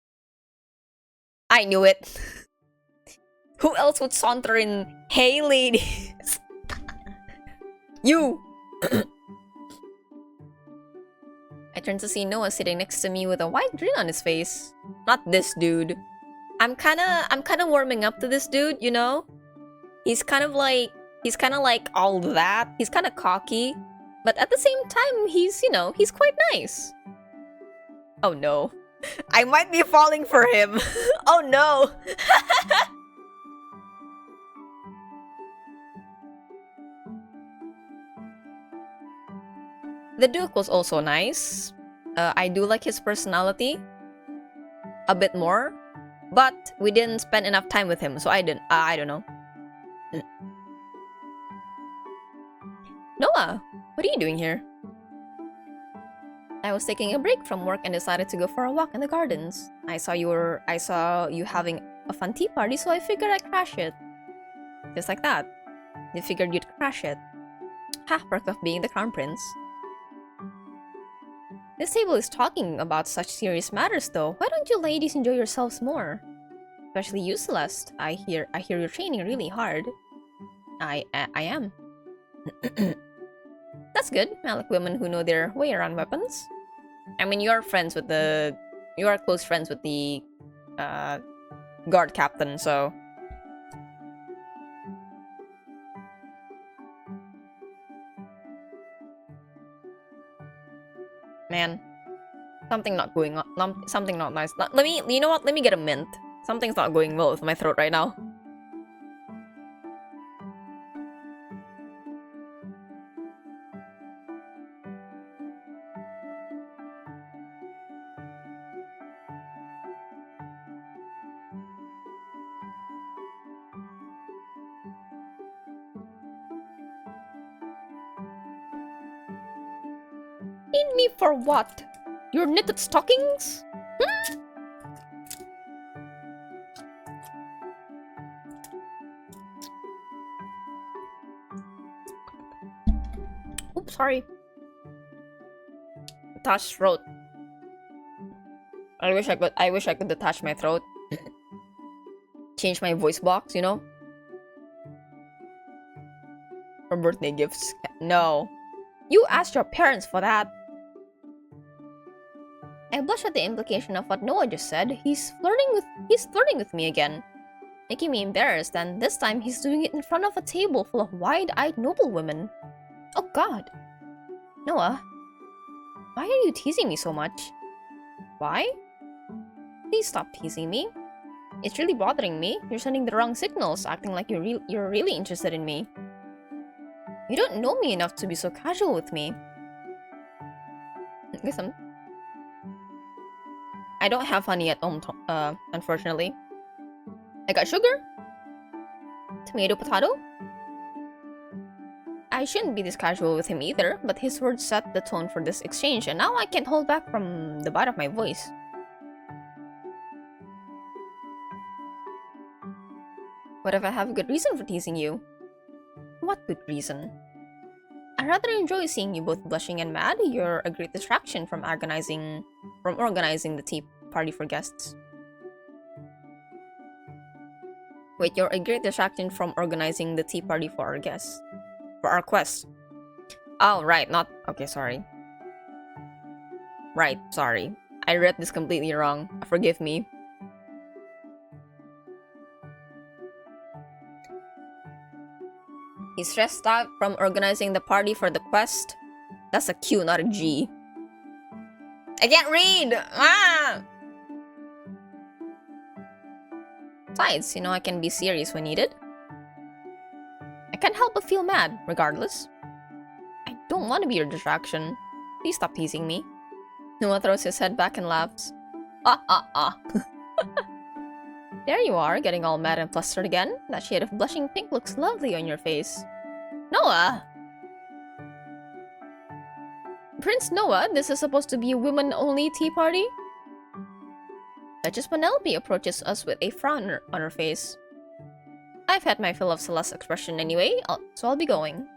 I knew it. Who else would saunter in, "Hey ladies"? You! I turned to see Noah sitting next to me with a wide grin on his face. Not this dude. I'm kinda warming up to this dude, you know? He's kind of like all that. He's kinda cocky. But at the same time, he's, you know, he's quite nice. Oh no. I might be falling for him. Oh no. The Duke was also nice. I do like his personality a bit more, but we didn't spend enough time with him, so I don't know. Noah, what are you doing here? I was taking a break from work and decided to go for a walk in the gardens. I saw you having a fun tea party, so I figured I'd crash it. Just like that. You figured you'd crash it. Ha, perk of being the crown prince. This table is talking about such serious matters though. Why don't you ladies enjoy yourselves more? Especially you, Celeste. I hear you're training really hard. I am. That's good. I like women who know their way around weapons. I mean, you are close friends with the guard captain, so. Man, something not going on. Something not nice. You know what? Let me get a mint. Something's not going well with my throat right now. In me for what? Your knitted stockings? Hmm? Oops, sorry. Attached throat. I wish I could detach my throat. Change my voice box, you know? For birthday gifts. No. You asked your parents for that. I blushed at the implication of what Noah just said. He's flirting with me again, making me embarrassed, and this time he's doing it in front of a table full of wide-eyed noble women. Oh god. Noah, why are you teasing me so much? Why? Please stop teasing me. It's really bothering me. You're sending the wrong signals, acting like you're really interested in me. You don't know me enough to be so casual with me. Listen. I don't have honey at home, unfortunately. I got sugar? Tomato, potato? I shouldn't be this casual with him either, but his words set the tone for this exchange, and now I can't hold back from the bite of my voice. What if I have a good reason for teasing you? What good reason? I rather enjoy seeing you both blushing and mad. You're a great distraction from organizing the tea party for guests. Wait, you're a great distraction from organizing the tea party for our guests. For our quest. Oh, right, not... Okay, sorry. Right, sorry. I read this completely wrong. Forgive me. He's stressed out from organizing the party for the quest. That's a Q, not a G. I can't read! Ah! Besides, you know, I can be serious when needed. I can't help but feel mad, regardless. I don't want to be your distraction. Please stop teasing me. Noah throws his head back and laughs. Ah, ah, ah. There you are, getting all mad and flustered again. That shade of blushing pink looks lovely on your face. Noah! Prince Noah, this is supposed to be a women-only tea party? Duchess Penelope approaches us with a frown on her face. I've had my fill of Celeste's expression anyway, so I'll be going.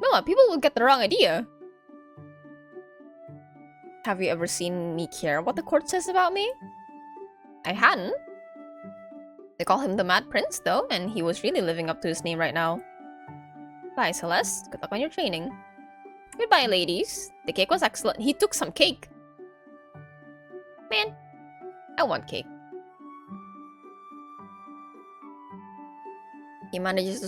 No, people will get the wrong idea. Have you ever seen me care what the court says about me? I hadn't. They call him the Mad Prince, though, and he was really living up to his name right now. Bye, Celeste. Good luck on your training. Goodbye, ladies. The cake was excellent. He took some cake. Man, I want cake. He managed to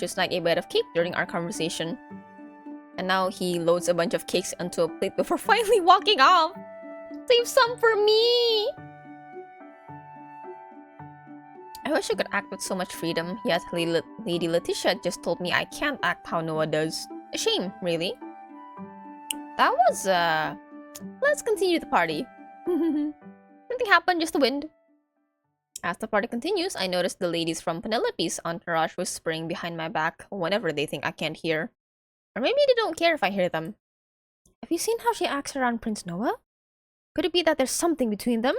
snag a bite of cake during our conversation. And now he loads a bunch of cakes onto a plate before finally walking off. Save some for me! I wish I could act with so much freedom, yet Lady Letitia just told me I can't act how Noah does. A shame, really. That was, let's continue the party. Nothing happened, just the wind. As the party continues, I notice the ladies from Penelope's entourage whispering behind my back whenever they think I can't hear. Or maybe they don't care if I hear them. Have you seen how she acts around Prince Noah? Could it be that there's something between them?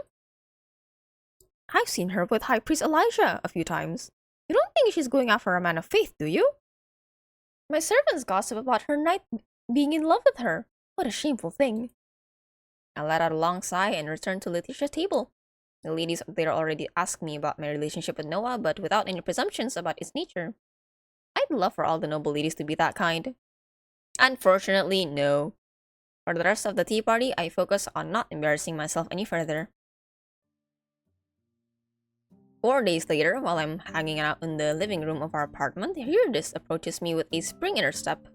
I've seen her with High Priest Elijah a few times. You don't think she's going after a man of faith, do you? My servants gossip about her knight being in love with her. What a shameful thing. I let out a long sigh and returned to Letitia's table. The ladies there already asked me about my relationship with Noah, but without any presumptions about its nature. I'd love for all the noble ladies to be that kind. Unfortunately, no. For the rest of the tea party, I focus on not embarrassing myself any further. 4 days later, while I'm hanging out in the living room of our apartment, Eurydice approaches me with a spring in her step.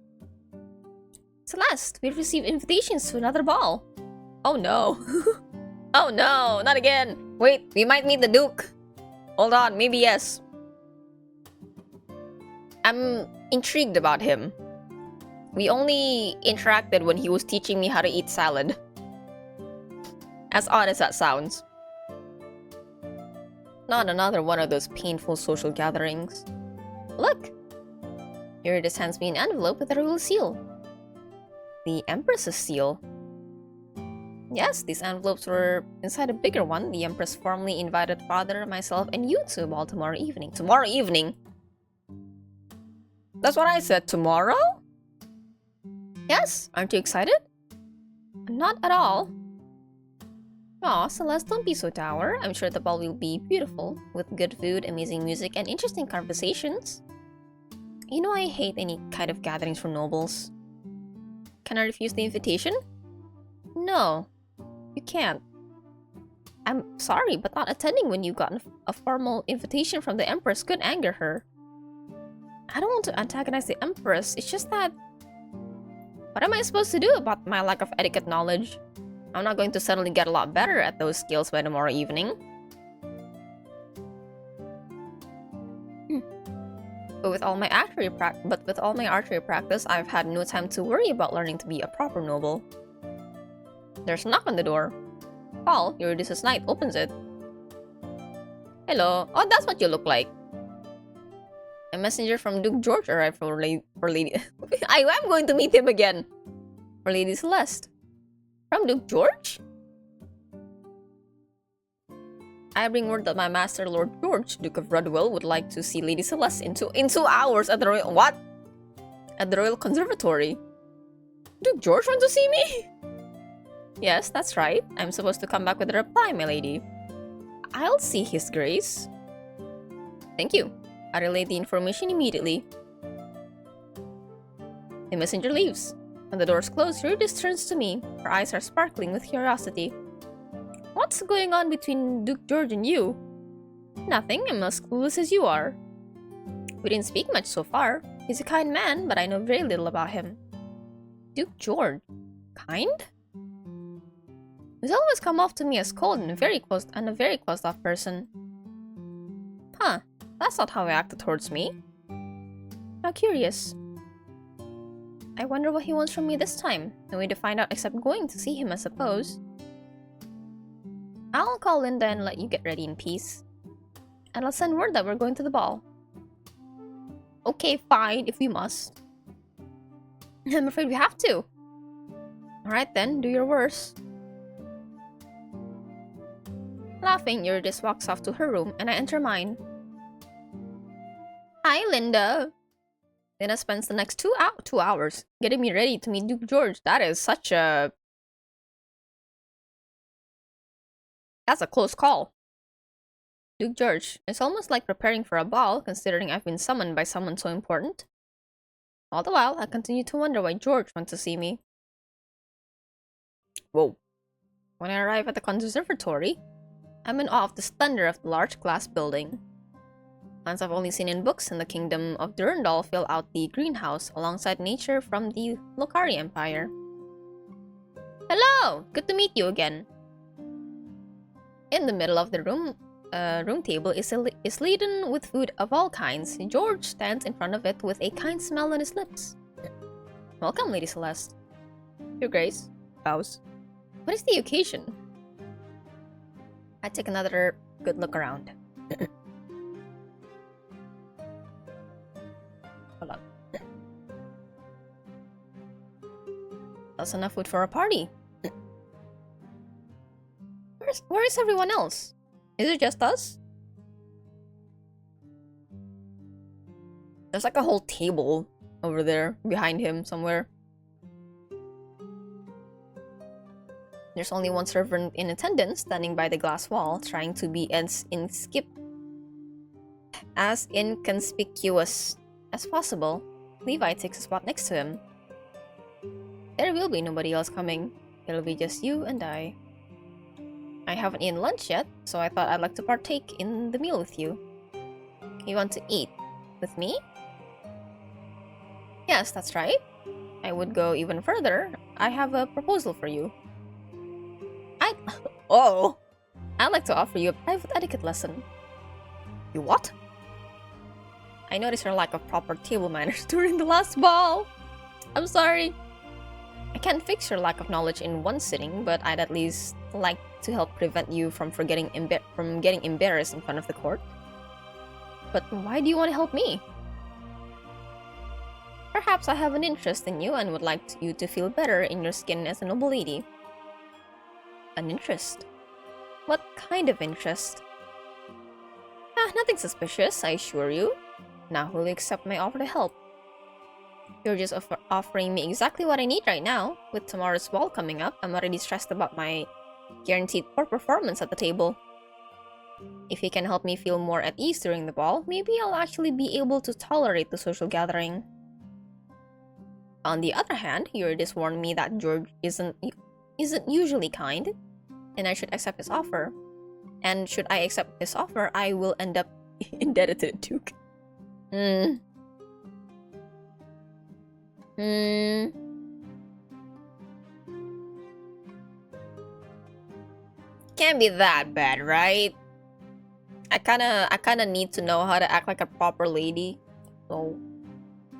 Celeste, we've received invitations to another ball. Oh no. Oh no, not again. Wait, we might meet the Duke. Hold on, maybe yes. I'm intrigued about him. We only interacted when he was teaching me how to eat salad. As odd as that sounds. Not another one of those painful social gatherings. Look! Eurydice hands me an envelope with a royal seal. The Empress's seal. Yes, these envelopes were inside a bigger one. The Empress formally invited Father, myself, and you to a ball tomorrow evening. Tomorrow evening? That's what I said. Tomorrow? Yes, aren't you excited? Not at all. Aw, Celeste, don't be so dour. I'm sure the ball will be beautiful, with good food, amazing music, and interesting conversations. You know I hate any kind of gatherings for nobles. Can I refuse the invitation? No, you can't. I'm sorry, but not attending when you got a formal invitation from the Empress could anger her. I don't want to antagonize the Empress, it's just that... What am I supposed to do about my lack of etiquette knowledge? I'm not going to suddenly get a lot better at those skills by tomorrow evening. But with all my archery practice, I've had no time to worry about learning to be a proper noble. There's a knock on the door. Paul, Eurydice's knight, opens it. Hello. Oh, that's what you look like. A messenger from Duke George arrived for Lady... I am going to meet him again. For Lady Celeste. From Duke George? I bring word that my master, Lord George, Duke of Redwell, would like to see Lady Celeste in 2 hours at the Royal... What? At the Royal Conservatory. Duke George wants to see me? Yes, that's right. I'm supposed to come back with a reply, my lady. I'll see his grace. Thank you. I relay the information immediately. The messenger leaves. When the doors close, Eurydice turns to me. Her eyes are sparkling with curiosity. What's going on between Duke George and you? Nothing, I'm as clueless as you are. We didn't speak much so far. He's a kind man, but I know very little about him. Duke George? Kind? He's always come off to me as cold and a very closed-off person. Huh, that's not how he acted towards me. How curious. I wonder what he wants from me this time. No way to find out except going to see him, I suppose. I'll call Linda and let you get ready in peace. And I'll send word that we're going to the ball. Okay, fine, if we must. I'm afraid we have to. Alright then, do your worst. Laughing, Eurydice walks off to her room, and I enter mine. Hi, Linda. Linda spends the next 2 hours getting me ready to meet Duke George. That's a close call. Duke George, it's almost like preparing for a ball, considering I've been summoned by someone so important. All the while, I continue to wonder why George wants to see me. Whoa. When I arrive at the conservatory, I'm in awe of the splendor of the large glass building. Ones I've only seen in books in the kingdom of Durandal fill out the greenhouse alongside nature from the Lokari Empire. Hello! Good to meet you again. In the middle of the room table is laden with food of all kinds. George stands in front of it with a kind smile on his lips. Welcome, Lady Celeste. Your Grace. Bows. What is the occasion? I take another good look around. Hold on. That's enough food for a party. Where is everyone else? Is it just us? There's like a whole table over there behind him somewhere. There's only one servant in attendance standing by the glass wall, trying to be as inconspicuous as possible. Levi takes a spot next to him. There will be nobody else coming. It'll be just you and I. I haven't eaten lunch yet, so I thought I'd like to partake in the meal with you. You want to eat with me? Yes, that's right. I would go even further. I have a proposal for you. I'd like to offer you a private etiquette lesson. You what? I noticed your lack of proper table manners during the last ball. I'm sorry. I can't fix your lack of knowledge in one sitting, but I'd at least like to help prevent you from getting embarrassed in front of the court. But why do you want to help me? Perhaps I have an interest in you and would like you to feel better in your skin as a noble lady. An interest? What kind of interest? Nothing suspicious, I assure you. Now will you accept my offer to help? You're just offering me exactly what I need right now. With tomorrow's ball coming up, I'm already stressed about my guaranteed poor performance at the table. If you can help me feel more at ease during the ball, maybe I'll actually be able to tolerate the social gathering. On the other hand, Eurydice warned me that George isn't usually kind, and I should accept his offer. And should I accept his offer, I will end up indebted to the Duke. Can't be that bad, right? I kinda need to know how to act like a proper lady. So,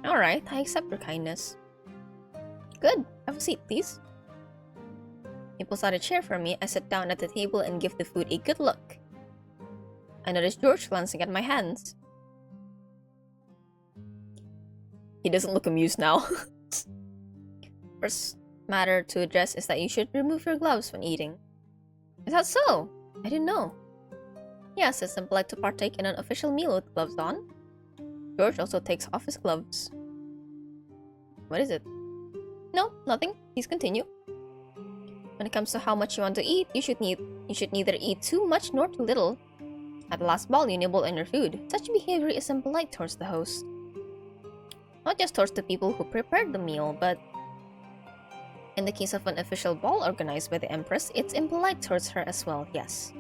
alright, I accept your kindness. Good, have a seat, please. He pulls out a chair for me. I sit down at the table and give the food a good look. I notice George glancing at my hands. He doesn't look amused now. First matter to address is that you should remove your gloves when eating. Is that so? I didn't know. Yes, it's impolite to partake in an official meal with gloves on. George also takes off his gloves. What is it? No, nothing. Please continue. When it comes to how much you want to eat, you should neither eat too much nor too little. At the last ball, you nibble on your food. Such behavior is impolite towards the host. Not just towards the people who prepared the meal, but in the case of an official ball organized by the Empress, it's impolite towards her as well, yes.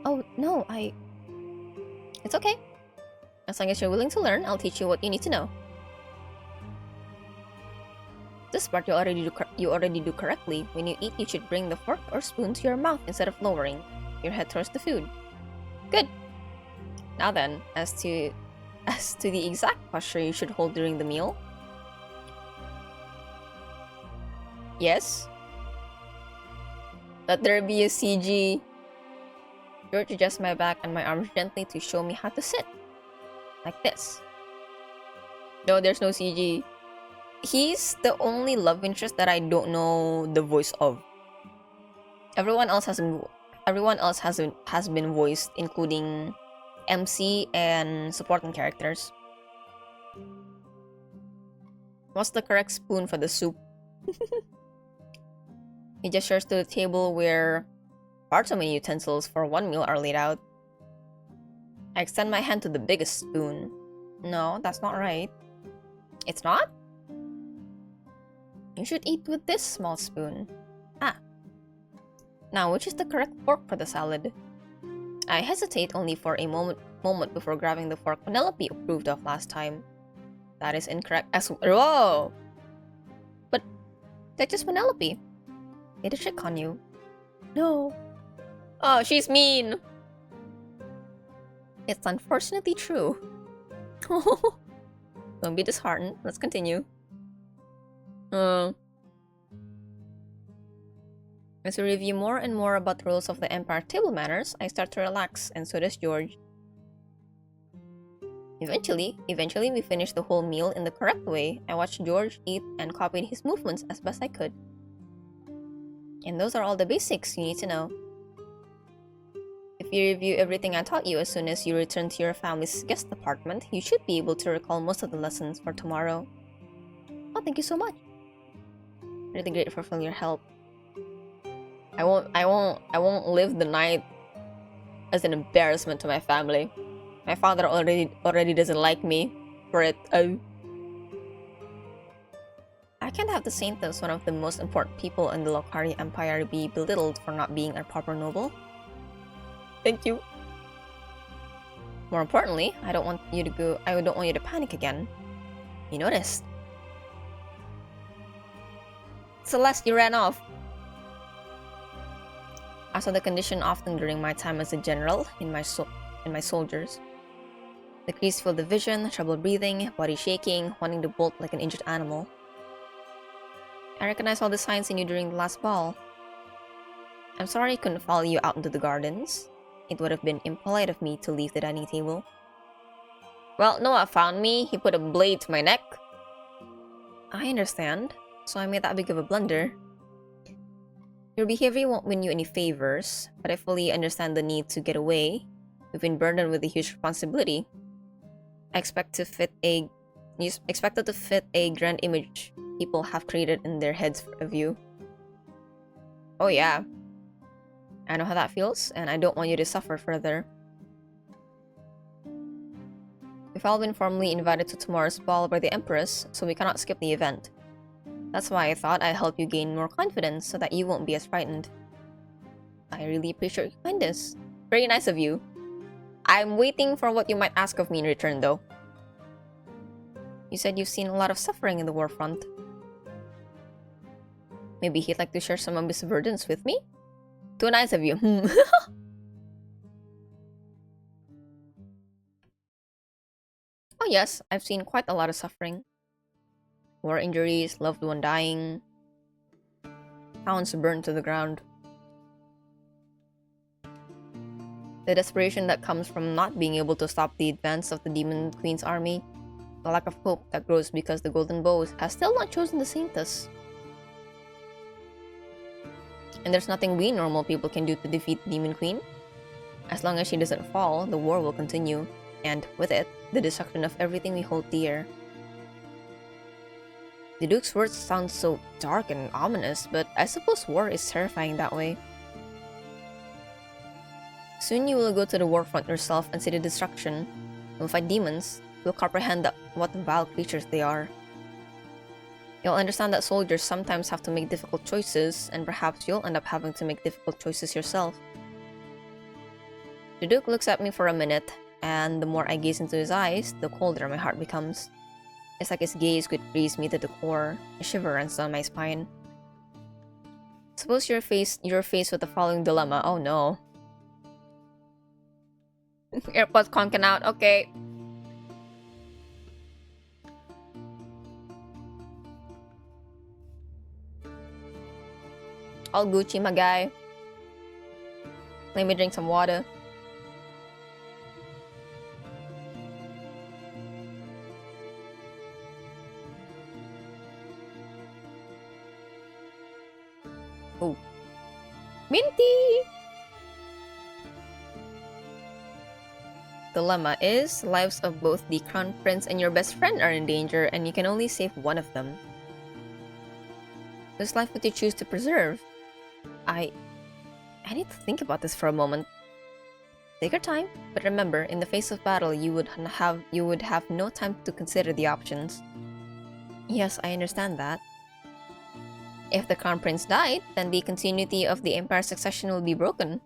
Oh, no, It's okay. As long as you're willing to learn, I'll teach you what you need to know. This part you already do correctly. When you eat, you should bring the fork or spoon to your mouth instead of lowering your head towards the food. Good. Now then, as to the exact posture you should hold during the meal. Yes. Let there be a CG. George adjusts my back and my arms gently to show me how to sit. Like this. No, there's no CG. He's the only love interest that I don't know the voice of. Everyone else has Everyone else has been voiced, including MC and supporting characters. What's the correct spoon for the soup? He gestures to the table where far too many utensils for one meal are laid out. I extend my hand to the biggest spoon. No, that's not right. It's not? You should eat with this small spoon. Ah. Now, which is the correct fork for the salad? I hesitate only for a moment before grabbing the fork Penelope approved of last time. That is incorrect as whoa! But that's just Penelope. Did a trick on you. No. Oh, she's mean. It's unfortunately true. Don't be disheartened. Let's continue. As we review more and more about the rules of the Empire table manners, I start to relax, and so does George. Eventually, we finished the whole meal in the correct way. I watched George eat and copied his movements as best I could. And those are all the basics you need to know. If you review everything I taught you as soon as you return to your family's guest apartment, you should be able to recall most of the lessons for tomorrow. Oh, thank you so much. Really grateful for your help. I won't live the night as an embarrassment to my family. My father already doesn't like me for it. Oh. I can't have the Saintess, one of the most important people in the Lokari Empire, be belittled for not being a proper noble. Thank you. More importantly, I don't want you to panic again. You noticed. Celeste, you ran off. I saw the condition often during my time as a general in my soldiers. The crease filled the vision, trouble breathing, body shaking, wanting to bolt like an injured animal. I recognized all the signs in you during the last ball. I'm sorry I couldn't follow you out into the gardens. It would have been impolite of me to leave the dining table. Well, Noah found me. He put a blade to my neck. I understand, so I made that big of a blunder. Your behavior won't win you any favors, but I fully understand the need to get away. You've been burdened with a huge responsibility. I expected to fit a grand image people have created in their heads of you. Oh yeah. I know how that feels, and I don't want you to suffer further. We've all been formally invited to tomorrow's ball by the Empress, so we cannot skip the event. That's why I thought I'd help you gain more confidence so that you won't be as frightened. I really appreciate your kindness. Very nice of you. I'm waiting for what you might ask of me in return, though. You said you've seen a lot of suffering in the war front. Maybe he'd like to share some of his burdens with me? Too nice of you. Oh yes, I've seen quite a lot of suffering. War injuries, loved one dying, towns burned to the ground. The desperation that comes from not being able to stop the advance of the Demon Queen's army. The lack of hope that grows because the Golden Bow has still not chosen the Saintess. And there's nothing we normal people can do to defeat the Demon Queen. As long as she doesn't fall, the war will continue, and with it, the destruction of everything we hold dear. The Duke's words sound so dark and ominous, but I suppose war is terrifying that way. Soon you will go to the war front yourself and see the destruction. You'll fight demons. You'll comprehend what vile creatures they are. You'll understand that soldiers sometimes have to make difficult choices, and perhaps you'll end up having to make difficult choices yourself. The Duke looks at me for a minute, and the more I gaze into his eyes, the colder my heart becomes. It's like his gaze could freeze me to the core. A shiver runs down my spine. Suppose you're faced with the following dilemma. Oh no. AirPods conking out. Okay. All Gucci, my guy. Let me drink some water. Oh. Minty! dilemma is, lives of both the crown prince and your best friend are in danger, and you can only save one of them. Whose life would you choose to preserve? I need to think about this for a moment. Take your time, but remember, in the face of battle, you would have no time to consider the options. Yes, I understand that. If the crown prince died, then the continuity of the empire's succession will be broken.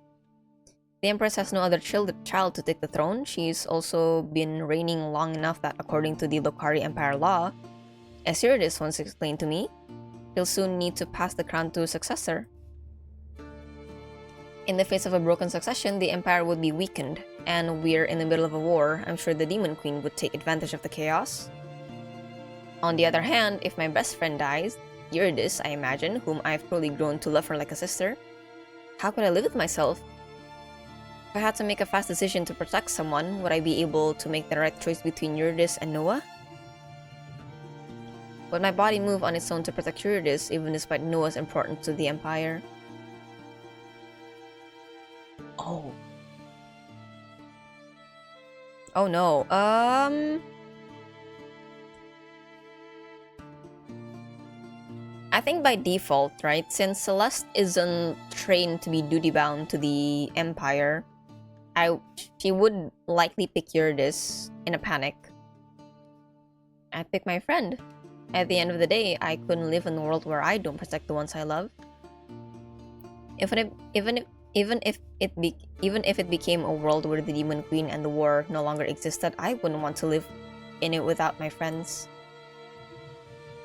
The empress has no other child to take the throne. She's also been reigning long enough that, according to the Lokari Empire law, as Eurydice once explained to me, she'll soon need to pass the crown to a successor. In the face of a broken succession, the empire would be weakened, and we're in the middle of a war. I'm sure the Demon Queen would take advantage of the chaos. On the other hand, if my best friend dies, Eurydice, I imagine, whom I've probably grown to love her like a sister, how could I live with myself? If I had to make a fast decision to protect someone, would I be able to make the right choice between Eurydice and Noah? Would my body move on its own to protect Eurydice, even despite Noah's importance to the empire? Oh. Oh no. I think by default, right, since Celeste isn't trained to be duty-bound to the Empire, she would likely pick Eurydice in a panic. I'd pick my friend. At the end of the day, I couldn't live in a world where I don't protect the ones I love. Even if it became a world where the Demon Queen and the war no longer existed, I wouldn't want to live in it without my friends.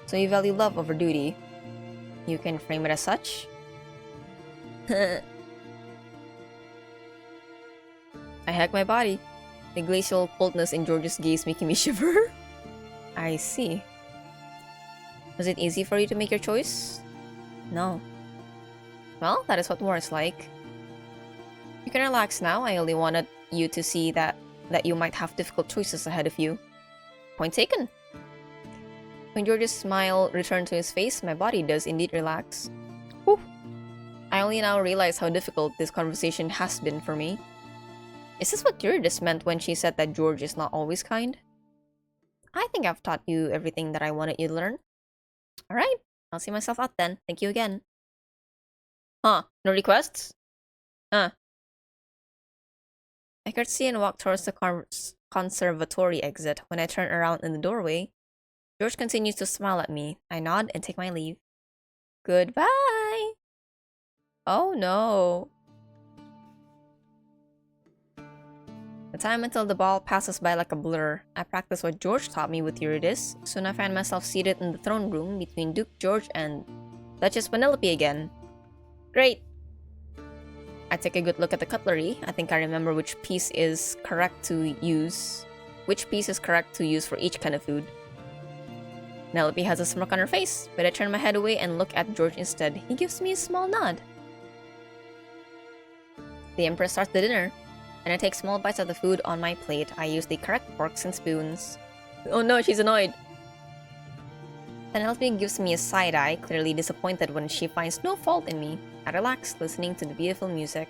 So you value love over duty. You can frame it as such. I hack my body. The glacial coldness in George's gaze making me shiver. I see. Was it easy for you to make your choice? No. Well, that is what war is like. You can relax now. I only wanted you to see that you might have difficult choices ahead of you. Point taken. When George's smile returned to his face, my body does indeed relax. Whew. I only now realize how difficult this conversation has been for me. Is this what Eurydice meant when she said that George is not always kind? I think I've taught you everything that I wanted you to learn. Alright, I'll see myself out then. Thank you again. Huh, no requests? Huh. I curtsy and walk towards the conservatory exit. When I turn around in the doorway, George continues to smile at me. I nod and take my leave. Goodbye! Oh no. The time until the ball passes by like a blur. I practice what George taught me with Eurydice. Soon I find myself seated in the throne room between Duke George and Duchess Penelope again. Great! I take a good look at the cutlery. I think I remember which piece is correct to use for each kind of food. Penelope has a smirk on her face, but I turn my head away and look at George instead. He gives me a small nod. The Empress starts the dinner, and I take small bites of the food on my plate. I use the correct forks and spoons. Oh no, she's annoyed. Penelope gives me a side eye, clearly disappointed when she finds no fault in me. I relax, listening to the beautiful music.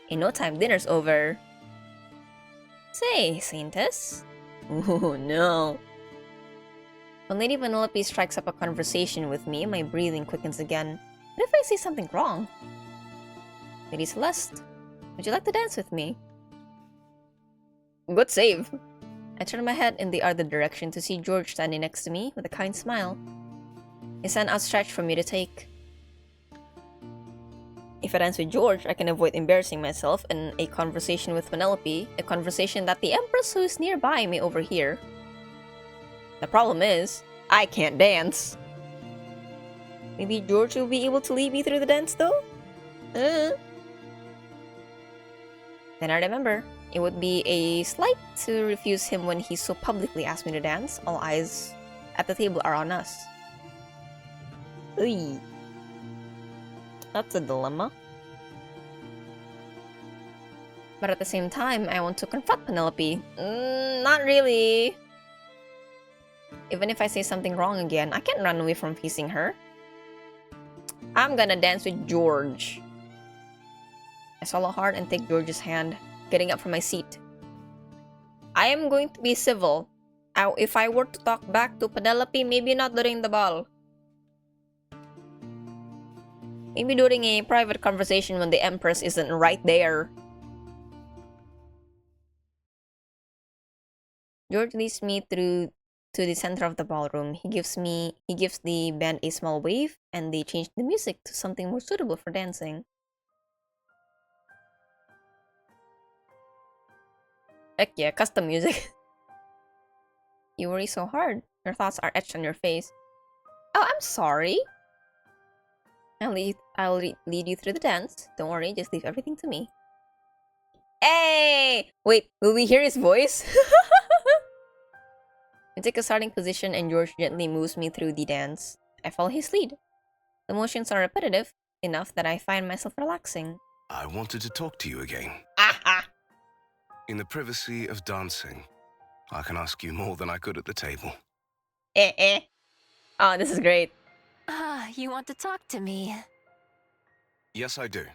In no time, dinner's over. Say, Saintess. Oh no. When Lady Penelope strikes up a conversation with me, my breathing quickens again. What if I say something wrong? Lady Celeste, would you like to dance with me? Good save! I turn my head in the other direction to see George standing next to me with a kind smile. His hand outstretched for me to take. If I dance with George, I can avoid embarrassing myself in a conversation with Penelope, a conversation that the Empress who is nearby may overhear. The problem is, I can't dance. Maybe George will be able to lead me through the dance though? Then I remember, it would be a slight to refuse him when he so publicly asked me to dance. All eyes at the table are on us. Uy. That's a dilemma. But at the same time, I want to confront Penelope. Not really. Even if I say something wrong again, I can't run away from facing her. I'm gonna dance with George. I swallow hard and take George's hand, getting up from my seat. I am going to be civil. If I were to talk back to Penelope, maybe not during the ball. Maybe during a private conversation when the Empress isn't right there. George leads me through to the center of the ballroom. He gives the band a small wave, and they change the music to something more suitable for dancing. Heck yeah, custom music. You worry so hard. Your thoughts are etched on your face. Oh, I'm sorry. I'll lead you through the dance. Don't worry, just leave everything to me. Hey! Wait, will we hear his voice? I take a starting position and George gently moves me through the dance. I follow his lead. The motions are repetitive enough that I find myself relaxing. I wanted to talk to you again. Aha! In the privacy of dancing, I can ask you more than I could at the table. Oh, this is great. You want to talk to me? Yes, I do.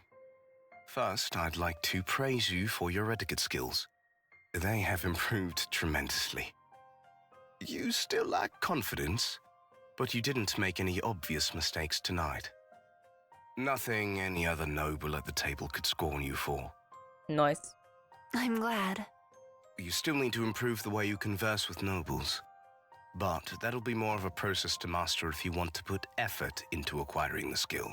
First, I'd like to praise you for your etiquette skills. They have improved tremendously. You still lack confidence, but you didn't make any obvious mistakes tonight. Nothing any other noble at the table could scorn you for. Nice. I'm glad. You still need to improve the way you converse with nobles. But that'll be more of a process to master if you want to put effort into acquiring the skill.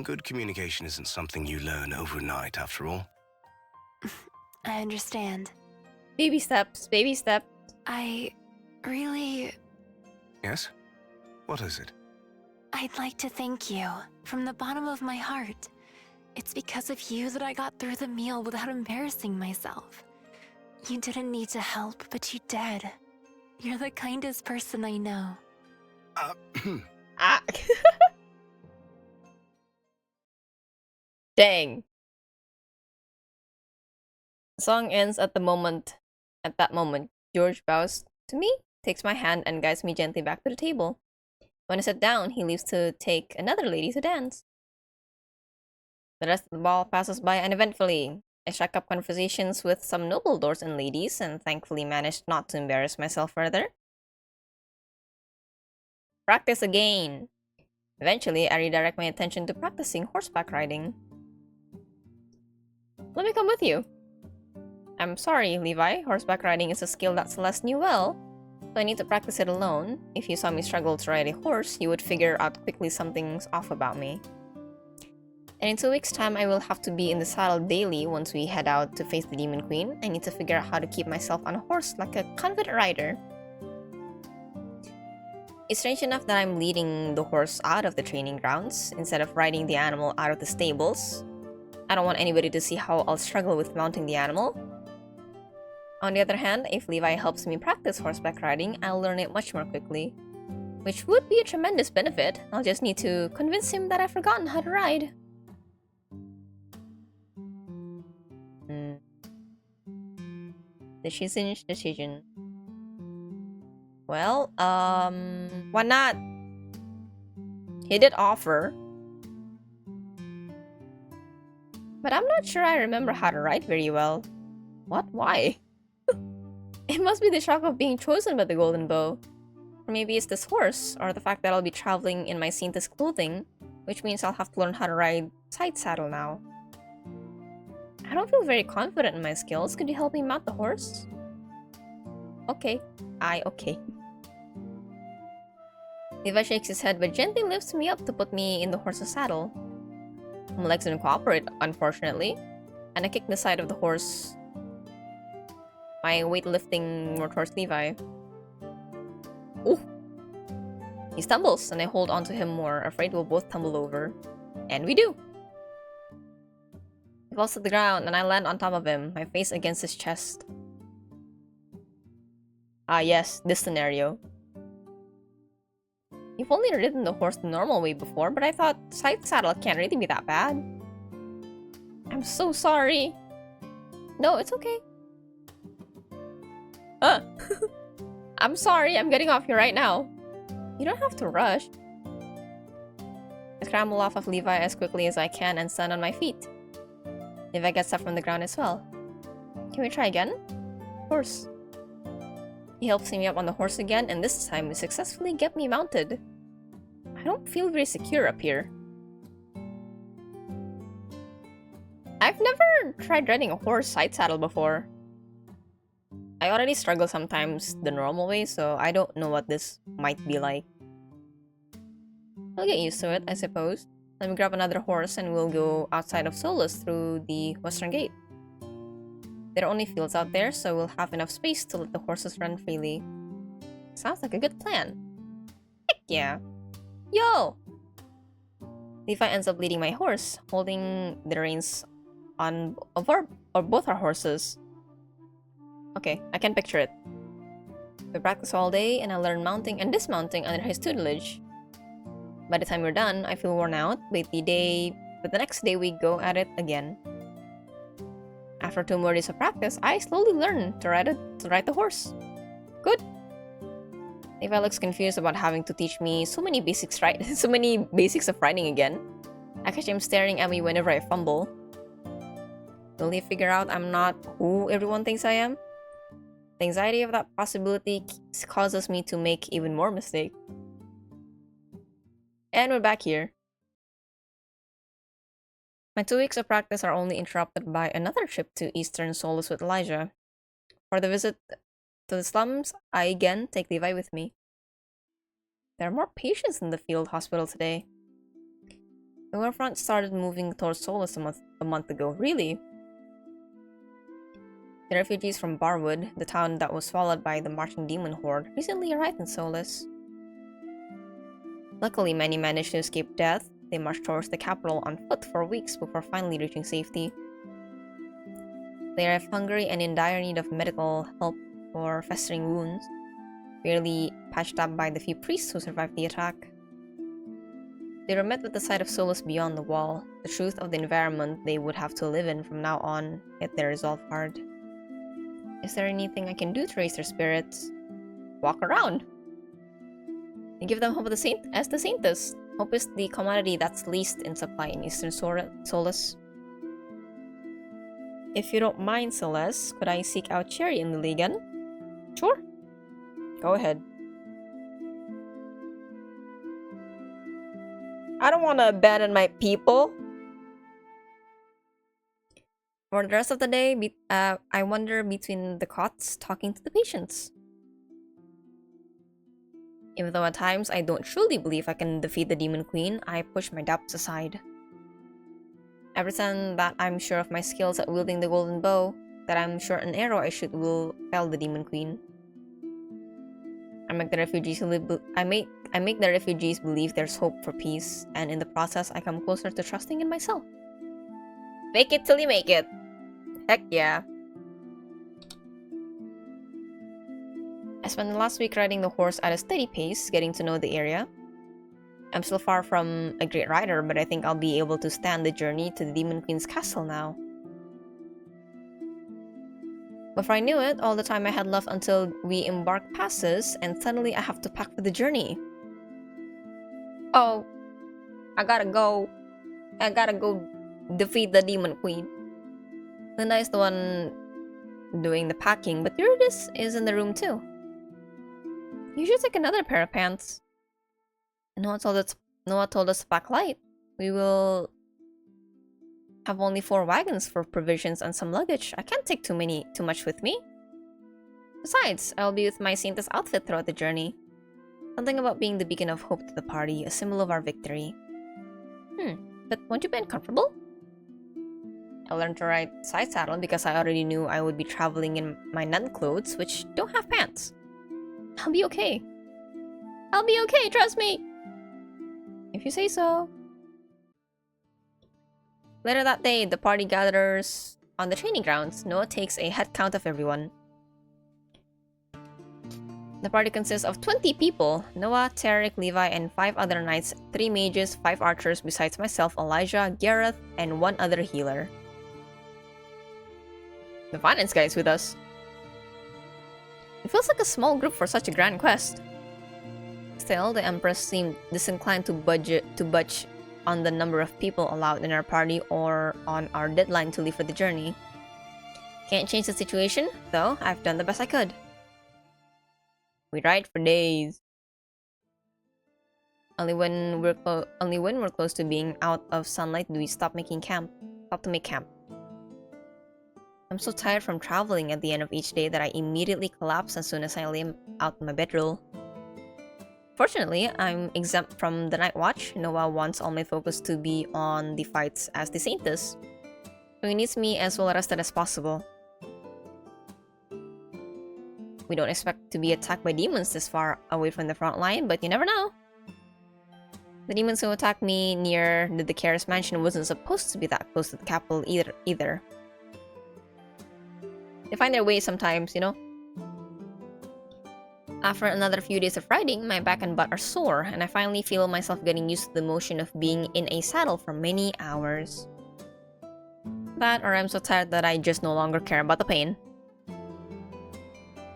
Good communication isn't something you learn overnight, after all. I understand. Baby steps, baby steps. I really... Yes? What is it? I'd like to thank you from the bottom of my heart. It's because of you that I got through the meal without embarrassing myself. You didn't need to help, but you did. You're the kindest person I know. Ah. Dang. The song ends at that moment, George bows to me, takes my hand, and guides me gently back to the table. When I sit down, he leaves to take another lady to dance. The rest of the ball passes by uneventfully. I strike up conversations with some noble lords and ladies, and thankfully managed not to embarrass myself further. Practice again. Eventually, I redirect my attention to practicing horseback riding. Let me come with you. I'm sorry, Levi. Horseback riding is a skill that Celeste knew well, so I need to practice it alone. If you saw me struggle to ride a horse, you would figure out quickly something's off about me. And in 2 weeks' time, I will have to be in the saddle daily once we head out to face the Demon Queen. I need to figure out how to keep myself on a horse like a confident rider. It's strange enough that I'm leading the horse out of the training grounds instead of riding the animal out of the stables. I don't want anybody to see how I'll struggle with mounting the animal. On the other hand, if Levi helps me practice horseback riding, I'll learn it much more quickly, which would be a tremendous benefit. I'll just need to convince him that I've forgotten how to ride. Decision. Well, why not? He did offer. But I'm not sure I remember how to ride very well. What? Why? It must be the shock of being chosen by the Golden Bow. Or maybe it's this horse, or the fact that I'll be traveling in my Saintess clothing, which means I'll have to learn how to ride side saddle now. I don't feel very confident in my skills. Could you help me mount the horse? Okay. Okay. Levi shakes his head but gently lifts me up to put me in the horse's saddle. My legs didn't cooperate, unfortunately, and I kicked the side of the horse. My weight lifting more towards Levi. Ooh! He stumbles, and I hold onto him more, afraid we'll both tumble over. And we do! He falls to the ground, and I land on top of him, my face against his chest. Ah yes, this scenario. You've only ridden the horse the normal way before, but I thought side saddle can't really be that bad. I'm so sorry. No, it's okay. I'm sorry, I'm getting off here right now. You don't have to rush. I scramble off of Levi as quickly as I can and stand on my feet. Levi gets up from the ground as well. Can we try again? horse. He helps me up on the horse again, and this time we successfully get me mounted. I don't feel very secure up here. I've never tried riding a horse side saddle before. I already struggle sometimes the normal way, so I don't know what this might be like. I'll get used to it, I suppose. Let me grab another horse and we'll go outside of Solus through the western gate. There are only fields out there, so we'll have enough space to let the horses run freely. Sounds like a good plan. Heck yeah! Yo! Levi ends up leading my horse, holding the reins on both our horses. Okay, I can picture it. We practice all day, and I learn mounting and dismounting under his tutelage. By the time we're done, I feel worn out, but the next day we go at it again. After 2 more days of practice, I slowly learn to ride the horse. Good. Levi looks confused about having to teach me so many basics of riding again. I catch him staring at me whenever I fumble. Will he figure out I'm not who everyone thinks I am? The anxiety of that possibility causes me to make even more mistakes. And we're back here. My 2 weeks of practice are only interrupted by another trip to Eastern Solus with Elijah. For the visit to the slums, I again take Levi with me. There are more patients in the field hospital today. The Warfront started moving towards Solus a month ago. Really? The refugees from Barwood, the town that was swallowed by the marching demon horde, recently arrived in Solus. Luckily, many managed to escape death. They marched towards the capital on foot for weeks before finally reaching safety. They are hungry and in dire need of medical help for festering wounds, barely patched up by the few priests who survived the attack. They were met with the sight of Solus beyond the wall, the truth of the environment they would have to live in from now on, hit their resolve hard. Is there anything I can do to raise their spirits? Walk around! And give them hope as the Saintess. Hope is the commodity that's least in supply in Eastern Solus. If you don't mind, Celeste, could I seek out Cherry in the Ligan? Sure. Go ahead. I don't want to abandon my people. For the rest of the day, I wander between the cots talking to the patients. Even though at times I don't truly believe I can defeat the Demon Queen, I push my doubts aside. I pretend that I'm sure of my skills at wielding the golden bow, that I'm sure an arrow I shoot will fell the Demon Queen. I make the refugees believe there's hope for peace, and in the process I come closer to trusting in myself. Fake it till you make it! Heck yeah! I spent the last week riding the horse at a steady pace, getting to know the area. I'm still far from a great rider, but I think I'll be able to stand the journey to the Demon Queen's castle now. Before I knew it, all the time I had left until we embark passes, and suddenly I have to pack for the journey. Oh, I gotta go defeat the Demon Queen. Linda is the one doing the packing, but Eurydice is in the room too. You should take another pair of pants. Noah told us to pack light. We will have only 4 wagons for provisions and some luggage. I can't take too much with me. Besides, I'll be with my Saintess outfit throughout the journey. Something about being the beacon of hope to the party, a symbol of our victory. But won't you be uncomfortable? I learned to ride side saddle because I already knew I would be traveling in my nun clothes, which don't have pants. I'll be okay. I'll be okay, trust me! If you say so. Later that day, the party gathers on the training grounds. Noah takes a head count of everyone. The party consists of 20 people. Noah, Tarek, Levi, and 5 other knights, 3 mages, 5 archers besides myself, Elijah, Gareth, and 1 other healer. The finance guy is with us. It feels like a small group for such a grand quest. Still, the Empress seemed disinclined to budge on the number of people allowed in our party or on our deadline to leave for the journey. Can't change the situation, though I've done the best I could. We ride for days. Only when we're close to being out of sunlight do we stop to make camp. I'm so tired from traveling at the end of each day that I immediately collapse as soon as I lay out my bedroll. Fortunately, I'm exempt from the night watch. Noah wants all my focus to be on the fights as the Saintess, so he needs me as well rested as possible. We don't expect to be attacked by demons this far away from the front line, but you never know. The demons who attacked me near the Decaris mansion wasn't supposed to be that close to the capital either. They find their way sometimes, you know? After another few days of riding, my back and butt are sore, and I finally feel myself getting used to the motion of being in a saddle for many hours. That, or I'm so tired that I just no longer care about the pain.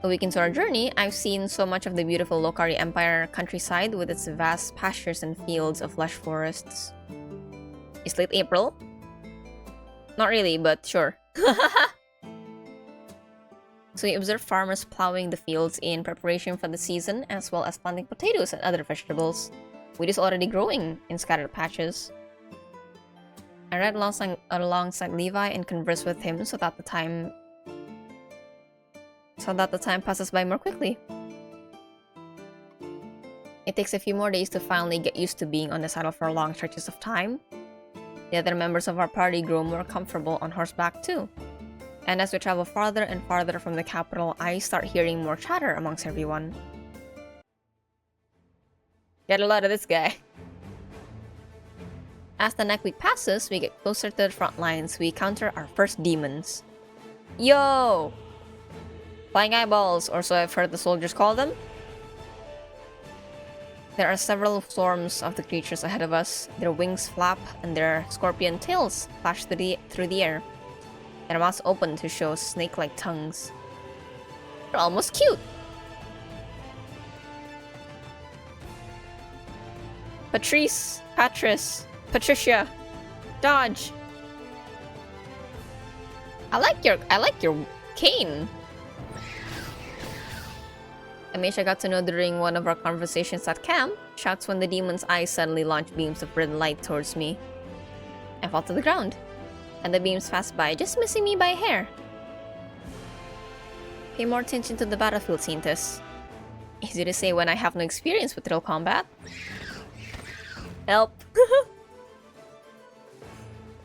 A week into our journey, I've seen so much of the beautiful Lokari Empire countryside with its vast pastures and fields of lush forests. It's late April. Not really, but sure. So we observe farmers plowing the fields in preparation for the season, as well as planting potatoes and other vegetables, which is already growing in scattered patches. I ride alongside Levi and converse with him so that the time passes by more quickly. It takes a few more days to finally get used to being on the saddle for long stretches of time. The other members of our party grow more comfortable on horseback too. And as we travel farther and farther from the capital, I start hearing more chatter amongst everyone. Get a lot of this guy. As the next week passes, we get closer to the front lines. We encounter our first demons. Yo! Flying eyeballs, or so I've heard the soldiers call them. There are several swarms of the creatures ahead of us. Their wings flap and their scorpion tails flash through the air. Their mouths open to show snake-like tongues. They're almost cute! Patricia, dodge! I like your cane. Amisha got to know during one of our conversations at camp, shouts when the demon's eyes suddenly launch beams of red light towards me. I fall to the ground, and the beams pass by, just missing me by a hair. Pay more attention to the battlefield, Saintess. Easy to say when I have no experience with real combat. Help!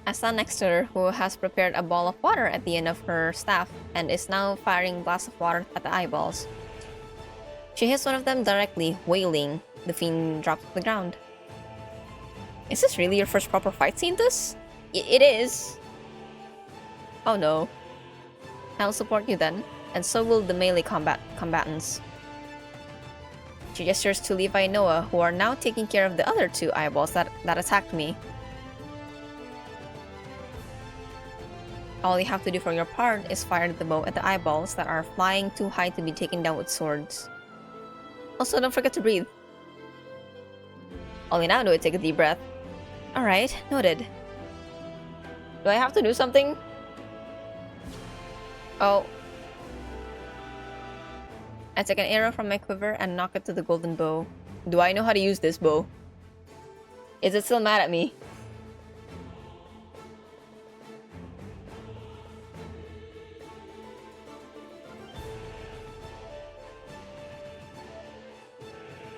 I stand next to her, who has prepared a ball of water at the end of her staff and is now firing blasts of water at the eyeballs. She hits one of them directly, wailing. The fiend drops to the ground. Is this really your first proper fight, Saintess? It is. Oh no. I'll support you then, and so will the melee combatants. She gestures to Levi and Noah, who are now taking care of the other two eyeballs that attacked me. All you have to do for your part is fire the bow at the eyeballs that are flying too high to be taken down with swords. Also, don't forget to breathe. Only now do I take a deep breath. Alright, noted. Do I have to do something? Oh. I take an arrow from my quiver and knock it to the golden bow. Do I know how to use this bow? Is it still mad at me?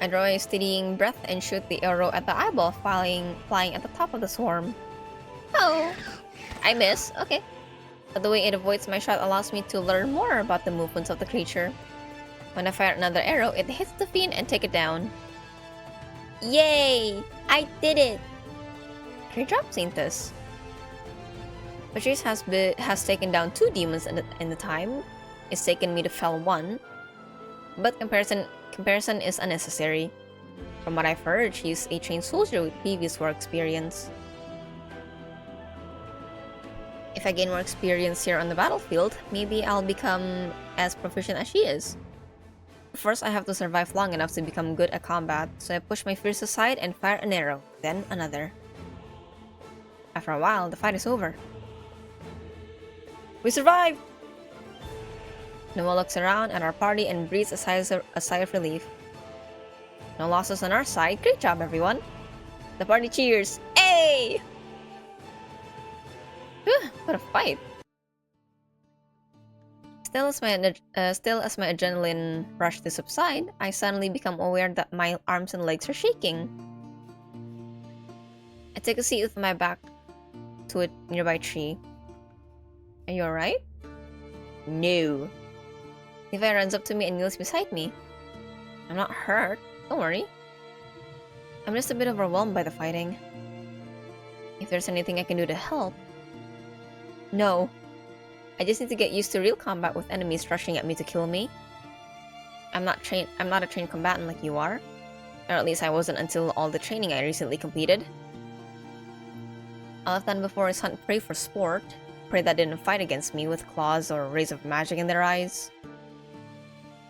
I draw a steadying breath and shoot the arrow at the eyeball, flying at the top of the swarm. Oh! I miss. Okay. But the way it avoids my shot allows me to learn more about the movements of the creature. When I fire another arrow, it hits the fiend and take it down. Yay! I did it! Great job, Saintess. Patrice has taken down 2 demons in the time. It's taken me to fell 1. But comparison is unnecessary. From what I've heard, she's a trained soldier with previous war experience. If I gain more experience here on the battlefield, maybe I'll become as proficient as she is. First, I have to survive long enough to become good at combat, so I push my fears aside and fire an arrow, then another. After a while, the fight is over. We survived! Noah looks around at our party and breathes a sigh of relief. No losses on our side. Great job, everyone. The party cheers. Hey! Whew, what a fight. Still as my adrenaline rush to subside, I suddenly become aware that my arms and legs are shaking. I take a seat with my back to a nearby tree. Are you alright? No. Levi runs up to me and kneels beside me. I'm not hurt. Don't worry. I'm just a bit overwhelmed by the fighting. If there's anything I can do to help... No. I just need to get used to real combat with enemies rushing at me to kill me. I'm not a trained combatant like you are. Or at least I wasn't until all the training I recently completed. All I've done before is hunt prey for sport. Prey that didn't fight against me with claws or rays of magic in their eyes.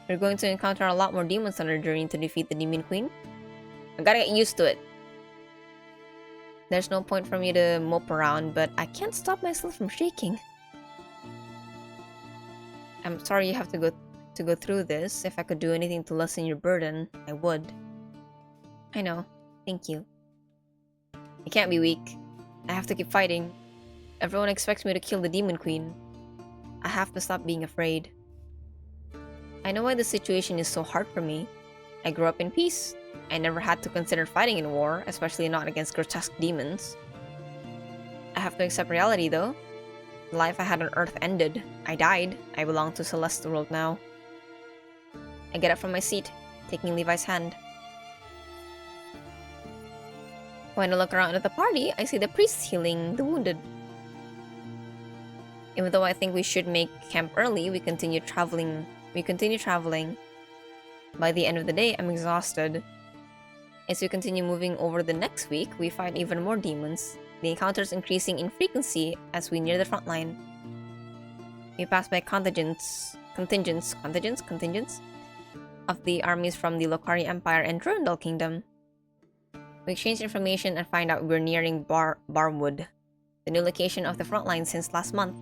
We're going to encounter a lot more demons on our journey to defeat the Demon Queen. I gotta get used to it. There's no point for me to mope around, but I can't stop myself from shaking. I'm sorry you have to go through this. If I could do anything to lessen your burden, I would. I know. Thank you. I can't be weak. I have to keep fighting. Everyone expects me to kill the Demon Queen. I have to stop being afraid. I know why the situation is so hard for me. I grew up in peace. I never had to consider fighting in war, especially not against grotesque demons. I have to accept reality though. The life I had on Earth ended. I died. I belong to Celeste's world now. I get up from my seat, taking Levi's hand. When I look around at the party, I see the priests healing the wounded. Even though I think we should make camp early, we continue traveling. By the end of the day, I'm exhausted. As we continue moving over the next week, we fight even more demons, the encounters increasing in frequency as we near the front line. We pass by contingents of the armies from the Lokari Empire and Durandal Kingdom. We exchange information and find out we're nearing Barwood, the new location of the front line since last month.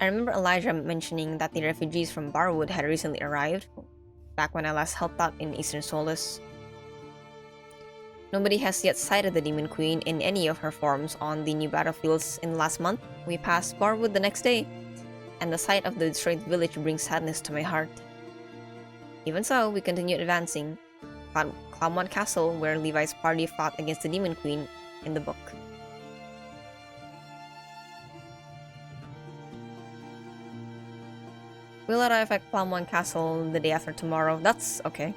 I remember Elijah mentioning that the refugees from Barwood had recently arrived, back when I last helped out in Eastern Solace. Nobody has yet sighted the Demon Queen in any of her forms on the new battlefields in the last month. We passed Barwood the next day, and the sight of the destroyed village brings sadness to my heart. Even so, we continue advancing. Clamont Castle, where Levi's party fought against the Demon Queen in the book. We'll arrive at Clamont Castle the day after tomorrow. That's okay.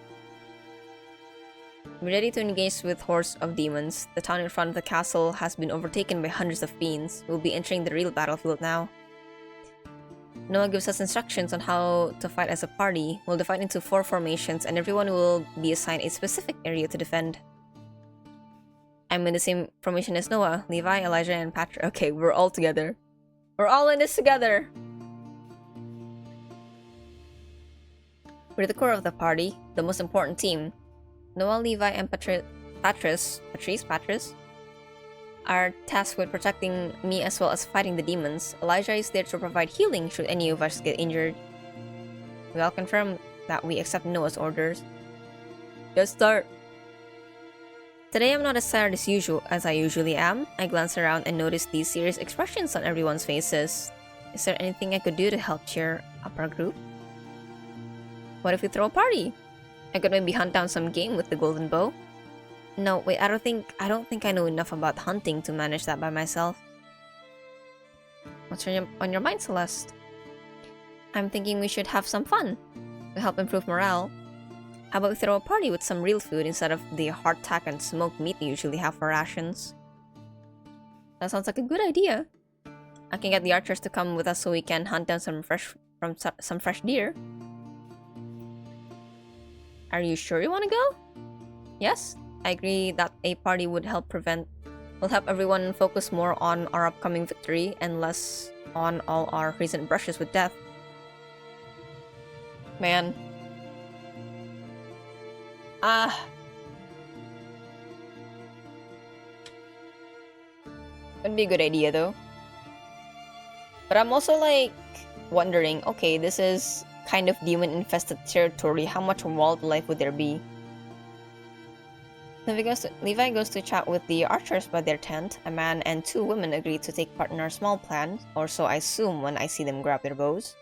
We're ready to engage with hordes of demons. The town in front of the castle has been overtaken by hundreds of fiends. We'll be entering the real battlefield now. Noah gives us instructions on how to fight as a party. We'll divide into 4 formations and everyone will be assigned a specific area to defend. I'm in the same formation as Noah, Levi, Elijah, and Patrick. Okay, we're all together. We're all in this together! We're the core of the party, the most important team. Noah, Levi, and Patrice are tasked with protecting me as well as fighting the demons. Elijah is there to provide healing should any of us get injured. We all confirm that we accept Noah's orders. Just start! Today I'm not as tired as I usually am. I glance around and notice these serious expressions on everyone's faces. Is there anything I could do to help cheer up our group? What if we throw a party? I could maybe hunt down some game with the golden bow. No, wait, I don't think I know enough about hunting to manage that by myself. What's on your mind, Celeste? I'm thinking we should have some fun. To help improve morale. How about we throw a party with some real food instead of the hardtack and smoked meat we usually have for rations? That sounds like a good idea. I can get the archers to come with us so we can hunt down some fresh deer. Are you sure you want to go? Yes, I agree that a party will help everyone focus more on our upcoming victory and less on all our recent brushes with death. Man. Would be a good idea though. But I'm also like, wondering, okay, this is kind of demon-infested territory. How much wildlife would there be? Levi goes to chat with the archers by their tent. A man and 2 women agree to take part in our small plan, or so I assume when I see them grab their bows.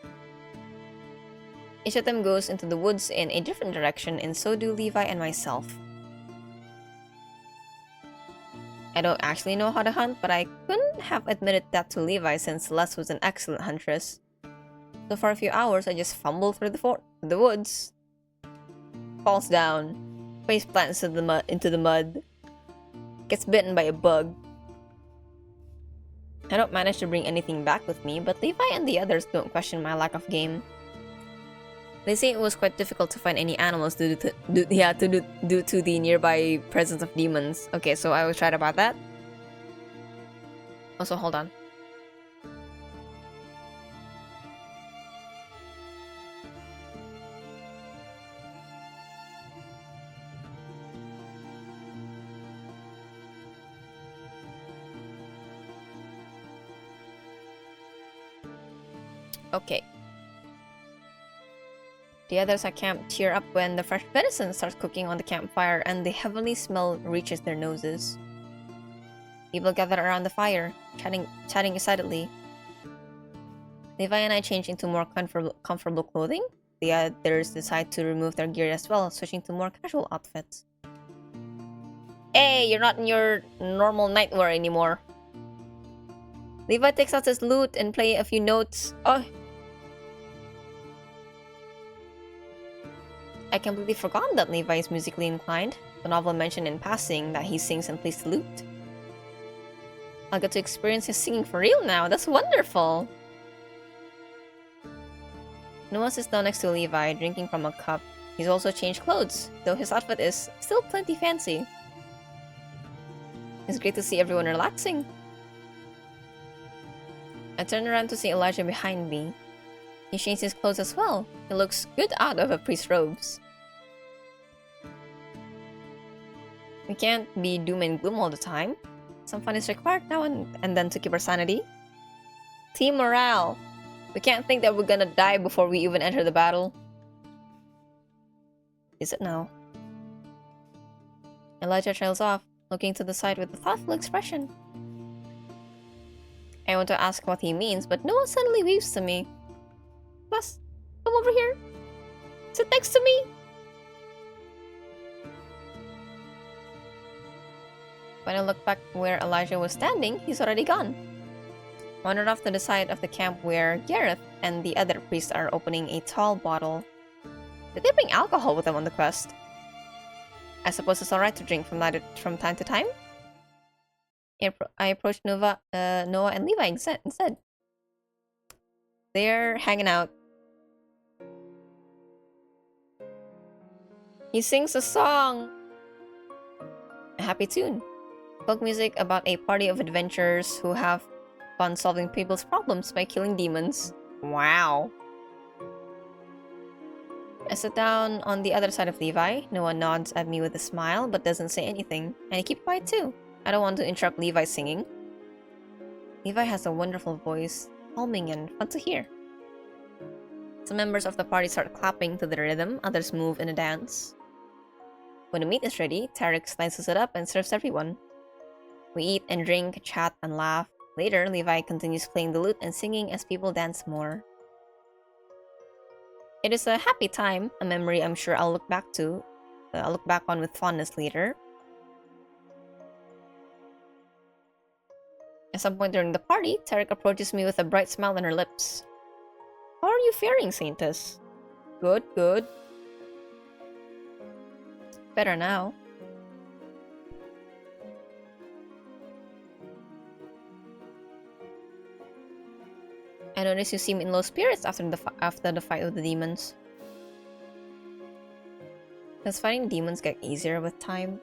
Each of them goes into the woods in a different direction, and so do Levi and myself. I don't actually know how to hunt, but I couldn't have admitted that to Levi since Celeste was an excellent huntress. So for a few hours, I just fumble through the woods. Falls down. Face plants into the mud. Gets bitten by a bug. I don't manage to bring anything back with me, but Levi and the others don't question my lack of game. They say it was quite difficult to find any animals due to the nearby presence of demons. Okay, so I was right about that. Also, hold on. Okay. The others at camp tear up when the fresh venison starts cooking on the campfire and the heavenly smell reaches their noses. People gather around the fire, chatting excitedly. Levi and I change into more comfortable clothing. The others decide to remove their gear as well, switching to more casual outfits. Hey, you're not in your normal nightwear anymore. Levi takes out his lute and play a few notes. Oh, I completely forgot that Levi is musically inclined. The novel mentioned in passing that he sings and plays the lute. I'll get to experience his singing for real now. That's wonderful! Noah sits down next to Levi, drinking from a cup. He's also changed clothes, though his outfit is still plenty fancy. It's great to see everyone relaxing. I turn around to see Elijah behind me. He changed his clothes as well. He looks good out of a priest's robes. We can't be doom and gloom all the time. Some fun is required now and then to keep our sanity. Team morale! We can't think that we're gonna die before we even enter the battle. Is it now? Elijah trails off, looking to the side with a thoughtful expression. I want to ask what he means, but Noah suddenly waves to me. Plus, come over here. Sit next to me. When I look back where Elijah was standing, he's already gone. Wandered off to the side of the camp where Gareth and the other priests are opening a tall bottle. Did they bring alcohol with them on the quest? I suppose it's alright to drink from time to time? I approached Noah and Levi instead. They're hanging out. He sings a song! A happy tune. Folk music about a party of adventurers who have fun solving people's problems by killing demons. Wow. I sit down on the other side of Levi. Noah nods at me with a smile, but doesn't say anything. And I keep quiet too. I don't want to interrupt Levi's singing. Levi has a wonderful voice, calming and fun to hear. Some members of the party start clapping to the rhythm, others move in a dance. When the meat is ready, Tarek slices it up and serves everyone. We eat and drink, chat and laugh. Later, Levi continues playing the lute and singing as people dance more. It is a happy time, a memory I'm sure I'll look back on with fondness later. At some point during the party, Tarek approaches me with a bright smile on her lips. How are you faring, Saintess? Good, good. Better now. I notice you seem in low spirits after the fight with the demons. Does fighting demons get easier with time?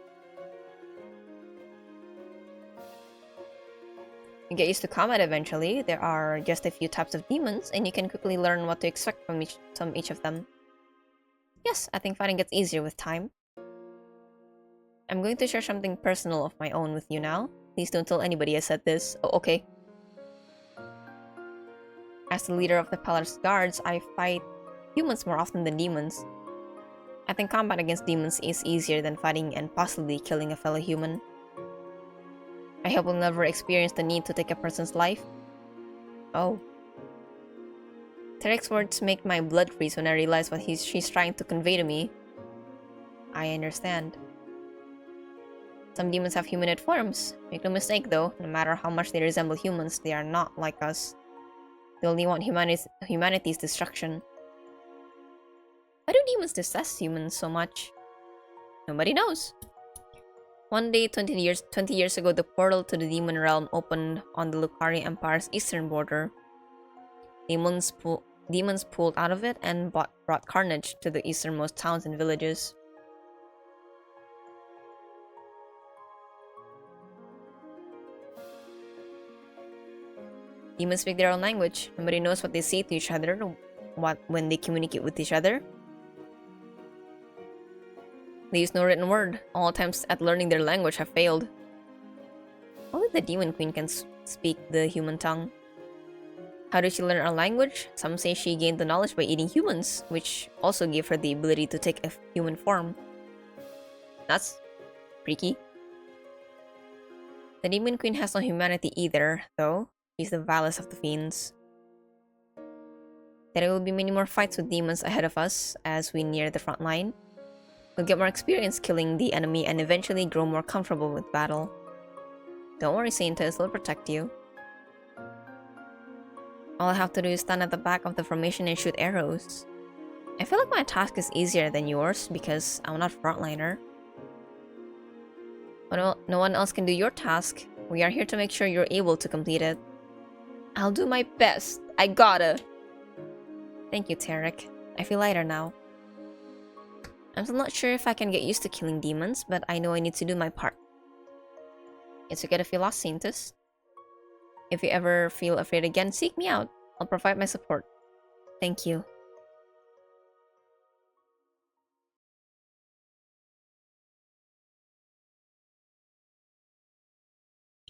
You get used to combat eventually. There are just a few types of demons, and you can quickly learn what to expect from each of them. Yes, I think fighting gets easier with time. I'm going to share something personal of my own with you now. Please don't tell anybody I said this. Oh, okay. As the leader of the Palace Guards, I fight humans more often than demons. I think combat against demons is easier than fighting and possibly killing a fellow human. I hope we'll never experience the need to take a person's life. Oh. Tarek's words make my blood freeze when I realize what she's trying to convey to me. I understand. Some demons have humanoid forms. Make no mistake though, no matter how much they resemble humans, they are not like us. They only want humanity's destruction. Why do demons detest humans so much? Nobody knows. One day, 20 years ago, the portal to the demon realm opened on the Lucari Empire's eastern border. Demons pulled out of it and brought carnage to the easternmost towns and villages. Demons speak their own language. Nobody knows what they say to each other, when they communicate with each other. They use no written word. All attempts at learning their language have failed. Only the Demon Queen can speak the human tongue. How did she learn our language? Some say she gained the knowledge by eating humans, which also gave her the ability to take a human form. That's freaky. The Demon Queen has no humanity either, though. She's the vilest of the fiends. There will be many more fights with demons ahead of us as we near the front line. We'll get more experience killing the enemy and eventually grow more comfortable with battle. Don't worry, Saintess, we'll protect you. All I have to do is stand at the back of the formation and shoot arrows. I feel like my task is easier than yours because I'm not frontliner. But no one else can do your task. We are here to make sure you're able to complete it. I'll do my best. I gotta. Thank you, Tarek. I feel lighter now. I'm still not sure if I can get used to killing demons, but I know I need to do my part. It's okay if you lost, Saintess. If you ever feel afraid again, seek me out. I'll provide my support. Thank you.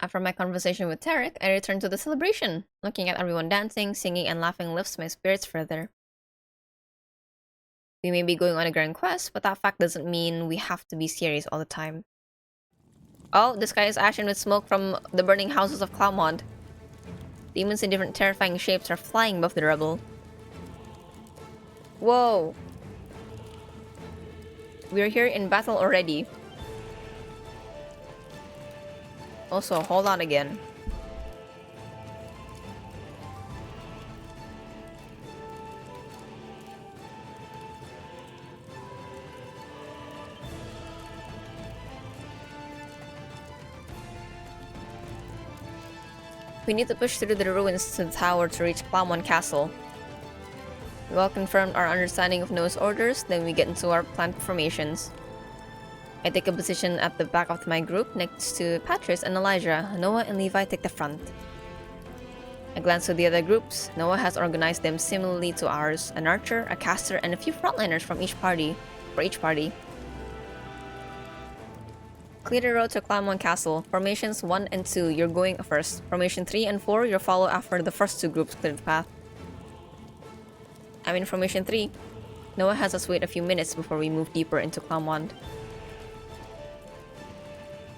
After my conversation with Tarek, I returned to the celebration. Looking at everyone dancing, singing, and laughing lifts my spirits further. We may be going on a grand quest, but that fact doesn't mean we have to be serious all the time. Oh, the sky is ashen with smoke from the burning houses of Cloudmont. Demons in different terrifying shapes are flying above the rubble. Whoa! We're here in battle already. Also, hold on again. We need to push through the ruins to the tower to reach Cloudmont Castle. We all confirmed our understanding of Noah's orders, then we get into our planned formations. I take a position at the back of my group next to Patris and Elijah. Noah and Levi take the front. I glance to the other groups. Noah has organized them similarly to ours: an archer, a caster, and a few frontliners from each party. Clear the road to Cloudmont Castle. Formations 1 and 2, you're going first. Formation 3 and 4, you'll follow after the first two groups clear the path. I'm in Formation 3. Noah has us wait a few minutes before we move deeper into Cloudmont.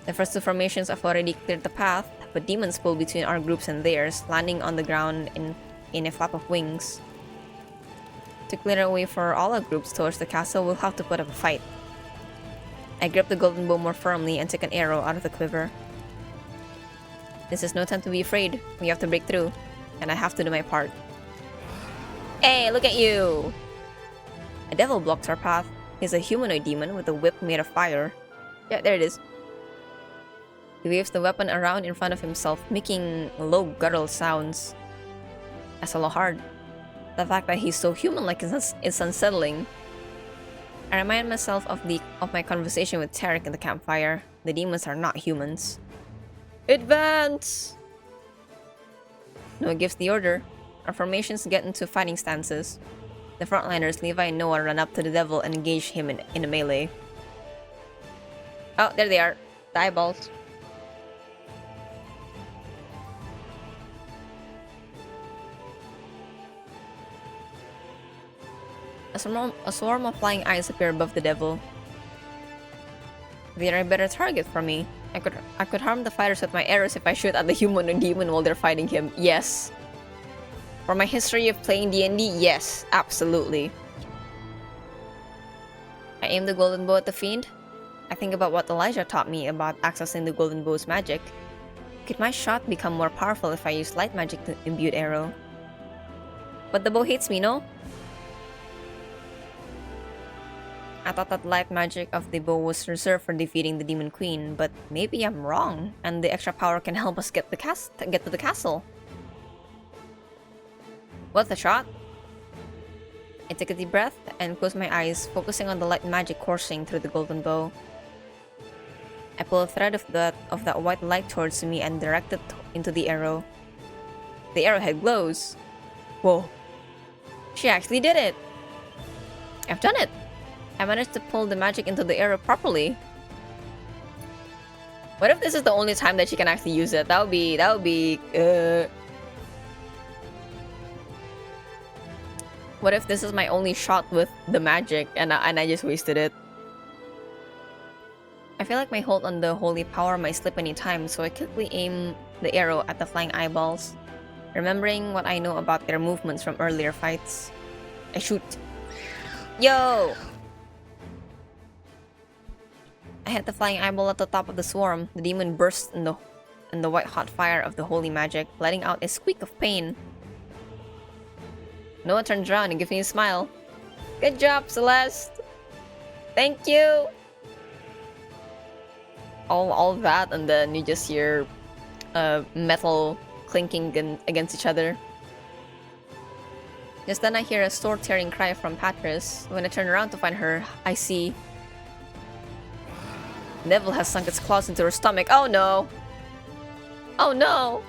The first two formations have already cleared the path, but demons pull between our groups and theirs, landing on the ground in a flap of wings. To clear a way for all our groups towards the castle, we'll have to put up a fight. I grip the golden bow more firmly and take an arrow out of the quiver. This is no time to be afraid. We have to break through, and I have to do my part. Hey, look at you! A devil blocks our path. He's a humanoid demon with a whip made of fire. Yeah, there it is. He waves the weapon around in front of himself, making low guttural sounds. I swallow hard. The fact that he's so human-like is unsettling. I remind myself of my conversation with Tarek in the campfire. The demons are not humans. Advance! Noah gives the order. Our formations get into fighting stances. The frontliners, Levi and Noah, run up to the devil and engage him in a melee. Oh, there they are. The eyeballs. A swarm of flying eyes appear above the devil. They are a better target for me. I could harm the fighters with my arrows if I shoot at the human and demon while they're fighting him. Yes. For my history of playing D&D, yes, absolutely. I aim the golden bow at the fiend. I think about what Elijah taught me about accessing the golden bow's magic. Could my shot become more powerful if I use light magic to imbue arrow? But the bow hates me, no? I thought that light magic of the bow was reserved for defeating the demon queen, but maybe I'm wrong, and the extra power can help us get to the castle. What's the shot? I take a deep breath and close my eyes, focusing on the light magic coursing through the golden bow. I pull a thread of that white light towards me and direct it into the arrow. The arrowhead glows. Whoa. She actually did it! I've done it! I managed to pull the magic into the arrow properly. What if this is the only time that she can actually use it? That would be. What if this is my only shot with the magic and I just wasted it? I feel like my hold on the holy power might slip any time, so I quickly aim the arrow at the flying eyeballs. Remembering what I know about their movements from earlier fights, I shoot. Yo! I hit the flying eyeball at the top of the swarm. The demon bursts in the white hot fire of the holy magic, letting out a squeak of pain. Noah turns around and gives me a smile. Good job, Celeste! Thank you! All that, and then you just hear metal clinking against each other. Just then I hear a sword-tearing cry from Patris. When I turn around to find her, I see Neville has sunk its claws into her stomach. Oh no! Oh no!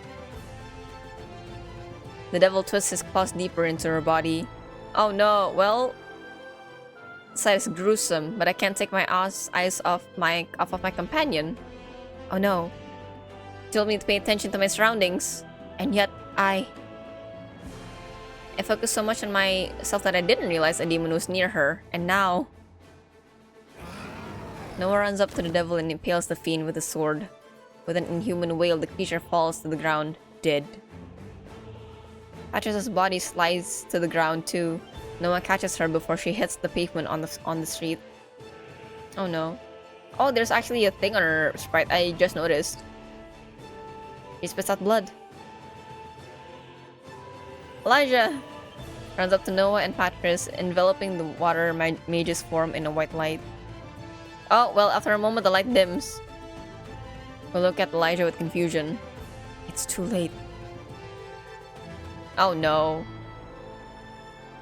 The devil twists his claws deeper into her body. Oh no, well... The sight is gruesome, but I can't take my eyes off of my companion. Oh no. He told me to pay attention to my surroundings. And yet, I focused so much on myself that I didn't realize a demon was near her. And now... Noah runs up to the devil and impales the fiend with a sword. With an inhuman wail, the creature falls to the ground, dead. Patris's body slides to the ground too. Noah catches her before she hits the pavement on the street. Oh no. Oh, there's actually a thing on her sprite, I just noticed. She spits out blood. Elijah runs up to Noah and Patris, enveloping the water mage's form in a white light. Oh, well, after a moment the light dims. We look at Elijah with confusion. It's too late. Oh no.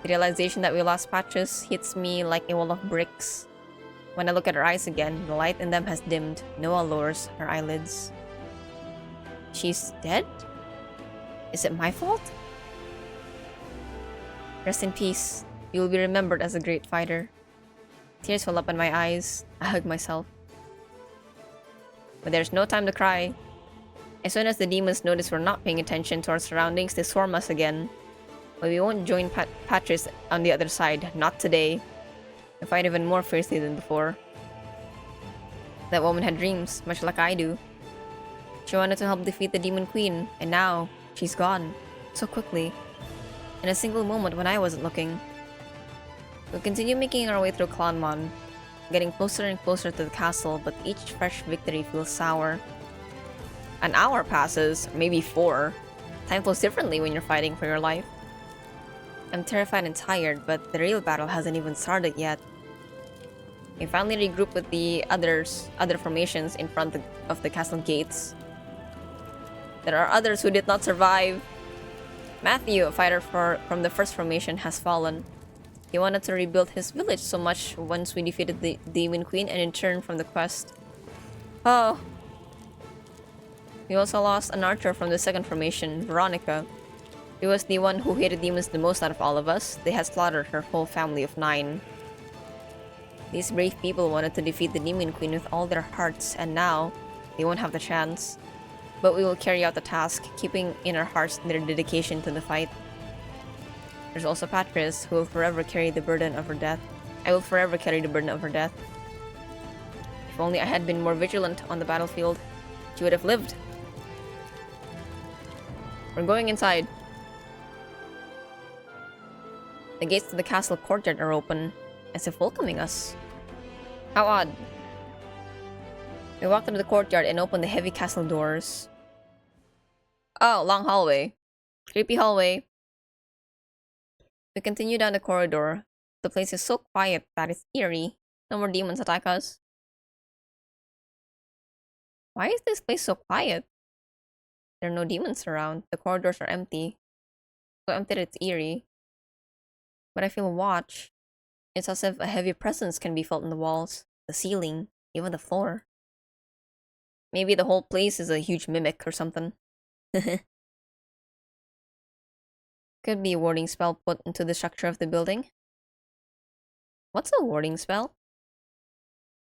The realization that we lost Patris hits me like a wall of bricks. When I look at her eyes again, the light in them has dimmed. Noah lowers her eyelids. She's dead? Is it my fault? Rest in peace. You will be remembered as a great fighter. Tears well up in my eyes. I hug myself. But there's no time to cry. As soon as the demons notice we're not paying attention to our surroundings, they swarm us again. But we won't join Patris on the other side. Not today. We fight even more fiercely than before. That woman had dreams, much like I do. She wanted to help defeat the demon queen, and now she's gone. So quickly. In a single moment when I wasn't looking. We'll continue making our way through Clanmon, getting closer and closer to the castle, but each fresh victory feels sour. An hour passes, maybe 4. Time flows differently when you're fighting for your life. I'm terrified and tired, but the real battle hasn't even started yet. We finally regroup with the other formations in front of the castle gates. There are others who did not survive. Matthew, a fighter from the first formation, has fallen. He wanted to rebuild his village so much once we defeated the demon queen and returned from the quest. Oh. We also lost an archer from the second formation, Veronica. She was the one who hated demons the most out of all of us. They had slaughtered her whole family of 9. These brave people wanted to defeat the demon queen with all their hearts, and now they won't have the chance. But we will carry out the task, keeping in our hearts their dedication to the fight. There's also Patris, who will forever carry the burden of her death. I will forever carry the burden of her death. If only I had been more vigilant on the battlefield, she would have lived. We're going inside. The gates to the castle courtyard are open, as if welcoming us. How odd. We walked into the courtyard and opened the heavy castle doors. Oh, long hallway. Creepy hallway. We continue down the corridor. The place is so quiet that it's eerie. No more demons attack us. Why is this place so quiet? There are no demons around. The corridors are empty. So empty that it's eerie. But I feel a watch. It's as if a heavy presence can be felt in the walls, the ceiling, even the floor. Maybe the whole place is a huge mimic or something. Could be a warding spell put into the structure of the building. What's a warding spell?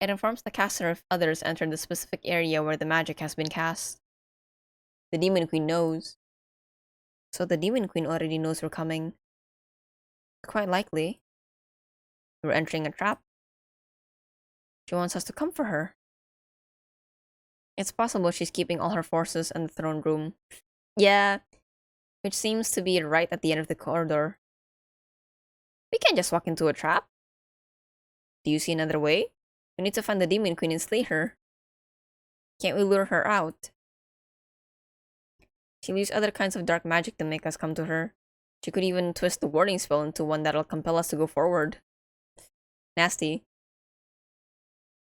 It informs the caster if others enter the specific area where the magic has been cast. The Demon Queen knows. So the Demon Queen already knows we're coming. Quite likely. We're entering a trap. She wants us to come for her. It's possible she's keeping all her forces in the throne room. Yeah, which seems to be right at the end of the corridor. We can't just walk into a trap. Do you see another way? We need to find the Demon Queen and slay her. Can't we lure her out? She'll use other kinds of dark magic to make us come to her. She could even twist the warding spell into one that'll compel us to go forward. Nasty.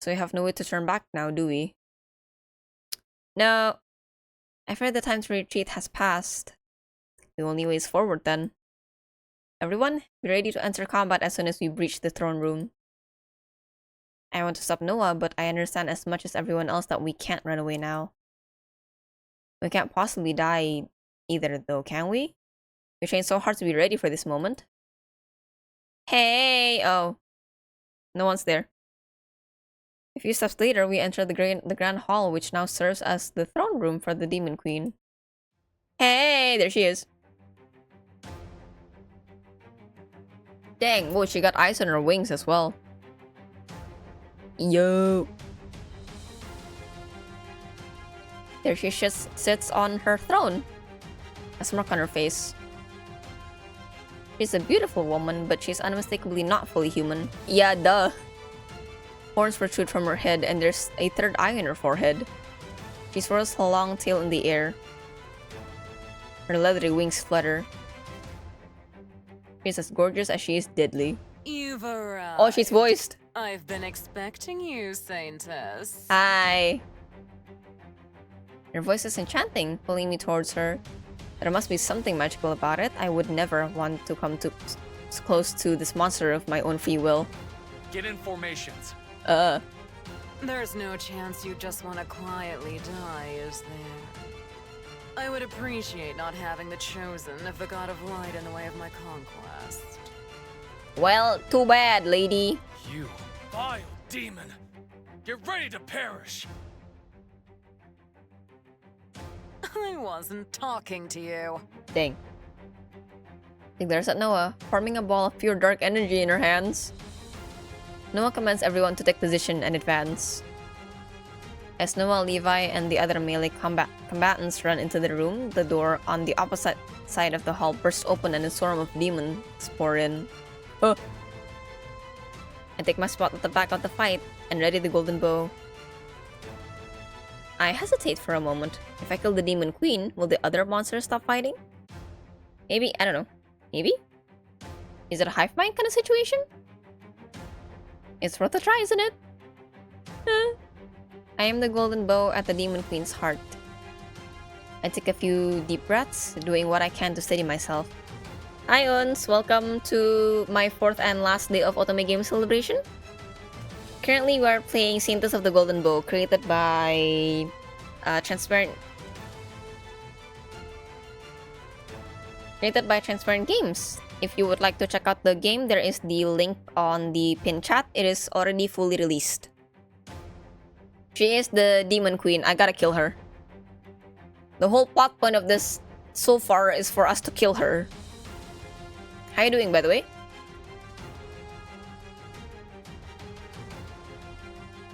So we have no way to turn back now, do we? No. I've heard the time to retreat has passed. The only way is forward then. Everyone, be ready to enter combat as soon as we breach the throne room. I want to stop Noah, but I understand as much as everyone else that we can't run away now. We can't possibly die either though, can we? We trained so hard to be ready for this moment. Hey! Oh. No one's there. A few steps later, we enter the grand hall, which now serves as the throne room for the Demon Queen. Hey! There she is. Dang, whoa, she got eyes on her wings as well. Yo! There she just sits on her throne. A smirk on her face. She's a beautiful woman, but she's unmistakably not fully human. Yeah, duh. Horns protrude from her head, and there's a third eye in her forehead. She swirls her long tail in the air. Her leathery wings flutter. She's as gorgeous as she is deadly. You've arrived. Oh, she's voiced. I've been expecting you, Saintess. Hi. Her voice is enchanting, pulling me towards her. There must be something magical about it. I would never want to come too close to this monster of my own free will. Get in formations. There's no chance you just want to quietly die, is there? I would appreciate not having the chosen of the God of Light in the way of my conquest. Well, too bad, lady. You vile demon. Get ready to perish. I wasn't talking to you. Dang. She glares at Noah, forming a ball of pure dark energy in her hands. Noah commands everyone to take position and advance. As Noah, Levi, and the other melee combatants run into the room, the door on the opposite side of the hall bursts open and a swarm of demons pour in. I take my spot at the back of the fight and ready the golden bow. I hesitate for a moment. If I kill the Demon Queen, will the other monsters stop fighting? Maybe, I don't know. Maybe? Is it a hive mind kind of situation? It's worth a try, isn't it? I aim the golden bow at the Demon Queen's heart. I take a few deep breaths, doing what I can to steady myself. Hi Uns, welcome to my 4th and last day of Otome Game Celebration. Currently we are playing Saintess of the Golden Bow, created by Transparent Games. If you would like to check out the game, there is the link on the pin chat. It is already fully released. She is the Demon Queen. I gotta kill her. The whole plot point of this so far is for us to kill her. How you doing, by the way?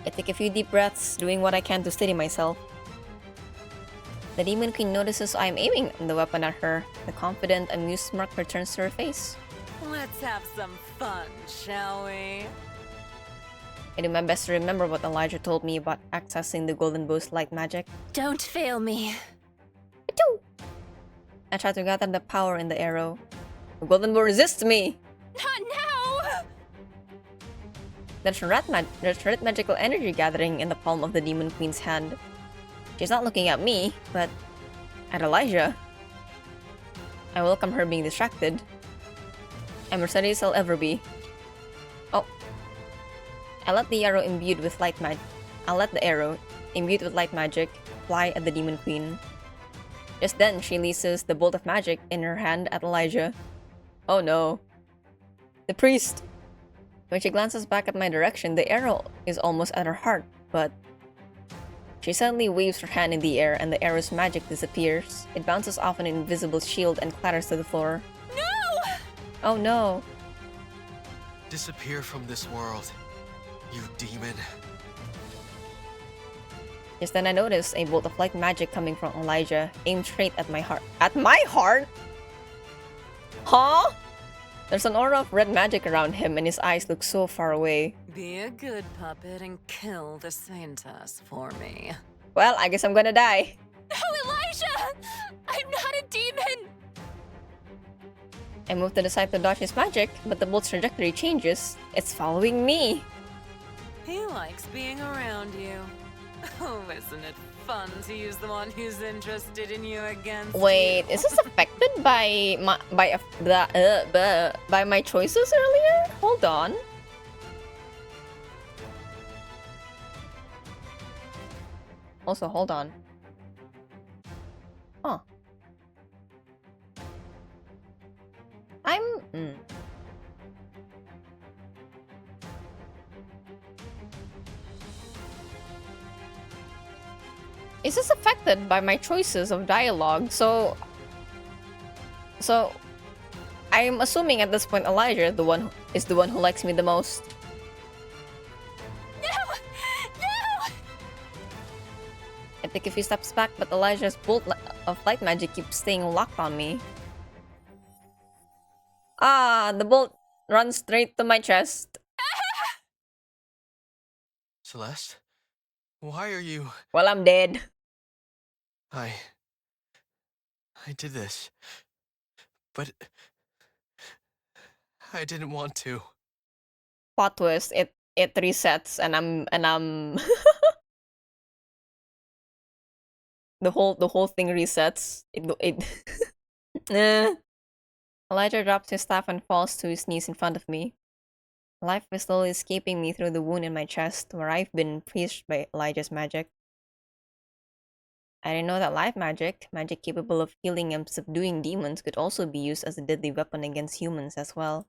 I take a few deep breaths, doing what I can to steady myself. The Demon Queen notices I am aiming the weapon at her. The confident, amused smirk returns to her face. Let's have some fun, shall we? I do my best to remember what Elijah told me about accessing the Golden Bow's light magic. Don't fail me. Achoo! I try to gather the power in the arrow. The Golden Bow resists me! Not now! There's red magical energy gathering in the palm of the Demon Queen's hand. She's not looking at me, but at Elijah. I welcome her being distracted. I'm as ready as I'll ever be. Oh. I let the arrow imbued with light magic fly at the Demon Queen. Just then, she releases the bolt of magic in her hand at Elijah. Oh no. The priest! When she glances back at my direction, the arrow is almost at her heart, but she suddenly waves her hand in the air and the arrow's magic disappears. It bounces off an invisible shield and clatters to the floor. No! Oh no. Disappear from this world, you demon. Just then I notice a bolt of light magic coming from Elijah, aimed straight at my heart. At my heart?! Huh?! There's an aura of red magic around him and his eyes look so far away. Be a good puppet and kill the Saintess for me. Well, I guess I'm gonna die. No, Elijah! I'm not a demon! I move to the side to dodge his magic, but the bolt's trajectory changes. It's following me. He likes being around you. Oh, isn't it fun to use the one who's interested in you against Wait, you? is this affected by my choices earlier? Hold on. Also, hold on. Huh. Is this affected by my choices of dialogue? So I'm assuming at this point Elijah is the one who likes me the most. No! No! I take a few steps back, but Elijah's bolt of light magic keeps staying locked on me. Ah, the bolt runs straight to my chest. Celeste? Why are you... Well, I'm dead. I did this. But... I didn't want to. Plot twist, it resets and I'm the whole thing resets. Eh. Elijah drops his staff and falls to his knees in front of me. Life is slowly escaping me through the wound in my chest, where I've been pierced by Elijah's magic. I didn't know that life magic capable of healing and subduing demons, could also be used as a deadly weapon against humans as well.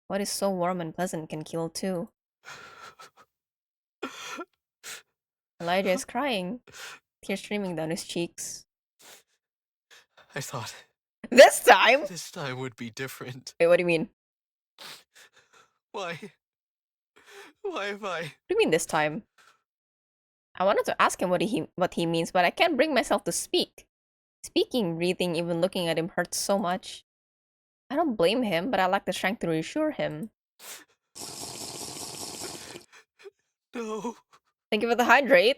What is so warm and pleasant can kill too. Elijah is crying, tears streaming down his cheeks. I thought This time? this time would be different. Wait, what do you mean? Why? Why have I... What do you mean this time? I wanted to ask him what he means, but I can't bring myself to speak. Speaking, breathing, even looking at him hurts so much. I don't blame him, but I lack the strength to reassure him. No. Thank you for the hydrate.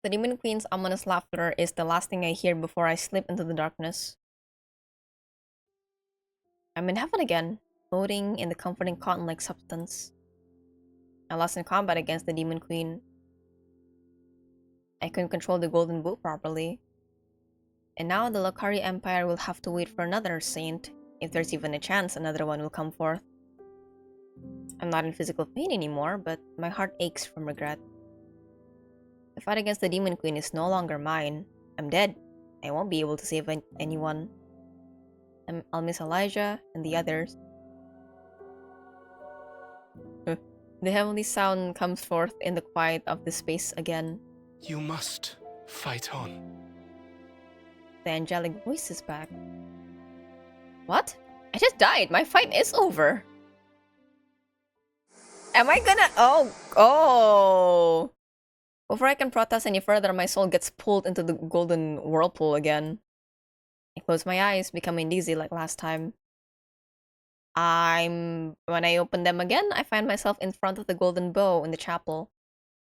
The Demon Queen's ominous laughter is the last thing I hear before I slip into the darkness. I'm in heaven again, floating in the comforting cotton-like substance. I lost in combat against the Demon Queen. I couldn't control the Golden Bow properly. And now the Lokari Empire will have to wait for another saint, if there's even a chance another one will come forth. I'm not in physical pain anymore, but my heart aches from regret. The fight against the Demon Queen is no longer mine. I'm dead. I won't be able to save anyone. I'll miss Elijah and the others. The heavenly sound comes forth in the quiet of the space again. You must fight on. The angelic voice is back. What? I just died. My fight is over. Am I gonna... Oh! Before I can protest any further, my soul gets pulled into the golden whirlpool again. I close my eyes, becoming dizzy like last time. When I open them again, I find myself in front of the golden bow in the chapel,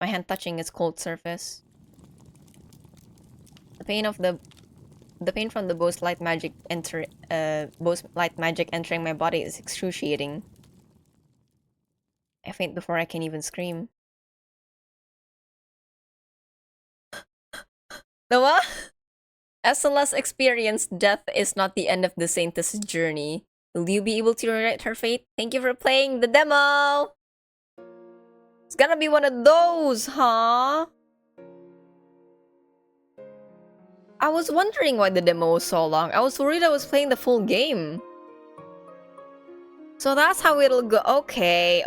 my hand touching its cold surface. The pain from the bow's light magic entering my body is excruciating. I faint before I can even scream. Noah? As Celeste experienced, death is not the end of the Saintess' journey. Will you be able to rewrite her fate? Thank you for playing the demo! It's gonna be one of those, huh? I was wondering why the demo was so long. I was worried I was playing the full game. So that's how it'll go. Okay.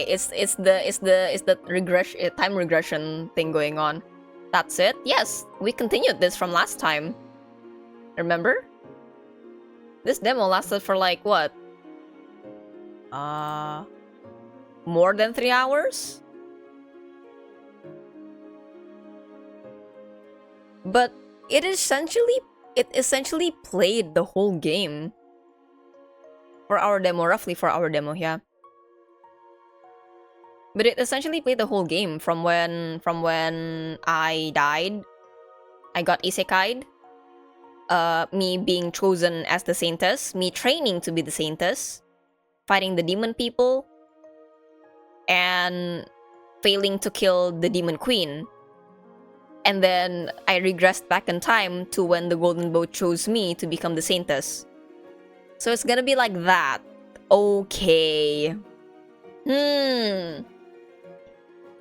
It's the regression, time regression thing going on. That's it. Yes, we continued this from last time. Remember? This demo lasted for like what? More than 3 hours? But it essentially played the whole game. For our demo, roughly for our demo, yeah. But it essentially played the whole game from when I died. I got isekai'd. Me being chosen as the Saintess, me training to be the Saintess, fighting the demon people, and failing to kill the demon queen. And then I regressed back in time to when the Golden Bow chose me to become the Saintess. So it's gonna be like that. Okay.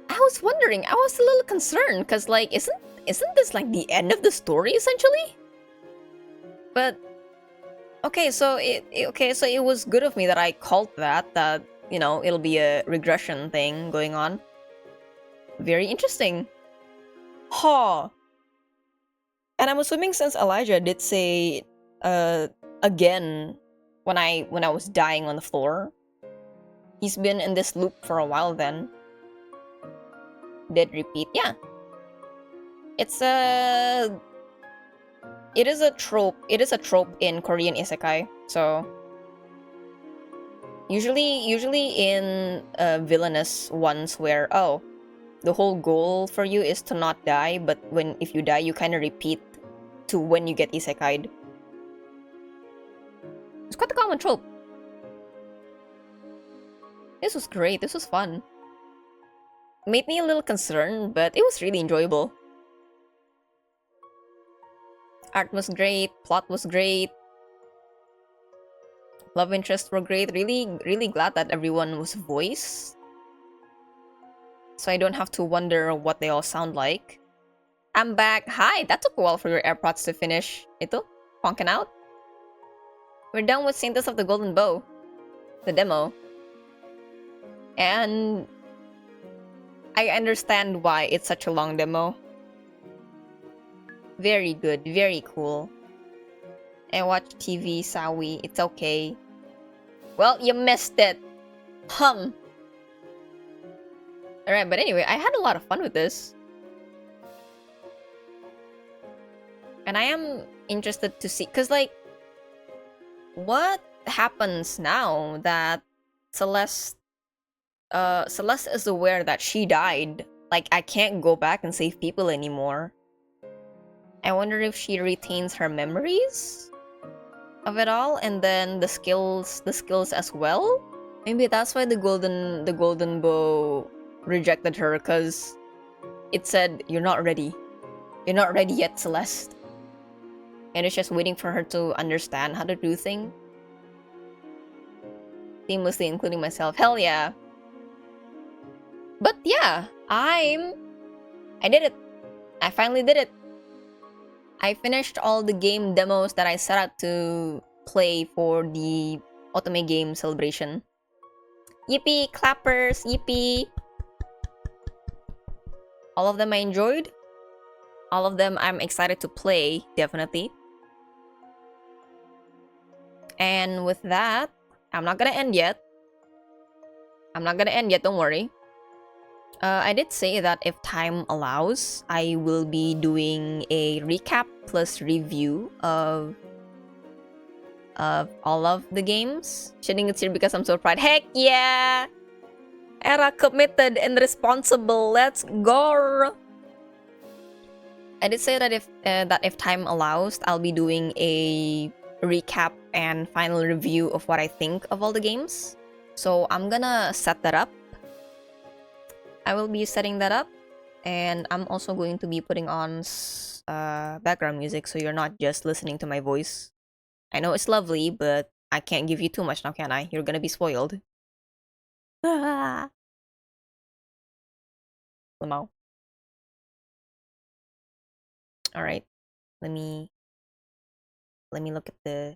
I was wondering, I was a little concerned, because like, isn't this like the end of the story, essentially? But okay, so it was good of me that I called that, you know, it'll be a regression thing going on. Very interesting. Huh. And I'm assuming since Elijah did say again when I was dying on the floor, he's been in this loop for a while then. Did repeat, yeah. It is a trope in Korean isekai. So usually in villainous ones where the whole goal for you is to not die, but if you die you kind of repeat to when you get isekai'd. It's quite a common trope. This was great, this was fun. Made me a little concerned, but it was really enjoyable. Art was great, plot was great, love interests were great. Really glad that everyone was voiced, so I don't have to wonder what they all sound like. I'm back. Hi, that took a while for your AirPods to finish. Ito, honking out. We're done with Saintess of the Golden Bow, the demo. And I understand why it's such a long demo. Very good, very cool. I watch TV, Sawi, it's okay. Well, you missed it. Alright, but anyway, I had a lot of fun with this. And I am interested to see, because like, what happens now that Celeste is aware that she died? Like, I can't go back and save people anymore. I wonder if she retains her memories of it all, and then the skills as well. Maybe that's why the golden bow rejected her, because it said, "You're not ready. You're not ready yet, Celeste." And it's just waiting for her to understand how to do things. Seamlessly, including myself. Hell yeah. But yeah, I did it. I finally did it. I finished all the game demos that I set out to play for the Otome game celebration. Yippee, clappers, yippee. All of them I enjoyed. All of them I'm excited to play, definitely. And with that, I'm not gonna end yet. Don't worry. I did say that if time allows, I will be doing a recap plus review of all of the games. Shitting it's here because I'm so proud. Heck yeah! Era committed and responsible. Let's go! I did say that if time allows, I'll be doing a recap and final review of what I think of all the games. So I'm gonna set that up. I will be setting that up, and I'm also going to be putting on background music so you're not just listening to my voice. I know it's lovely, but I can't give you too much now, can I? You're gonna be spoiled. Lamo. All right, let me look at the.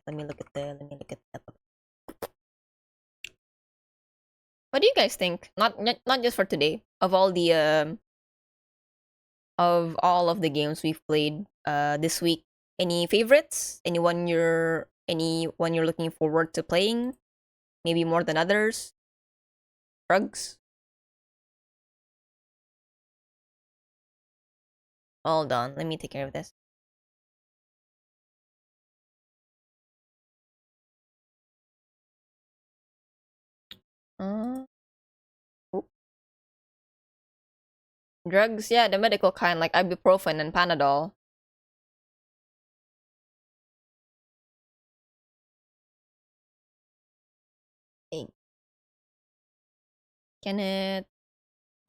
What do you guys think? Not just for today. Of all the of the games we've played this week, any favorites? Anyone you're looking forward to playing? Maybe more than others? Drugs? Hold on, let me take care of this. Drugs, yeah, the medical kind, like ibuprofen and Panadol. Hey. Can it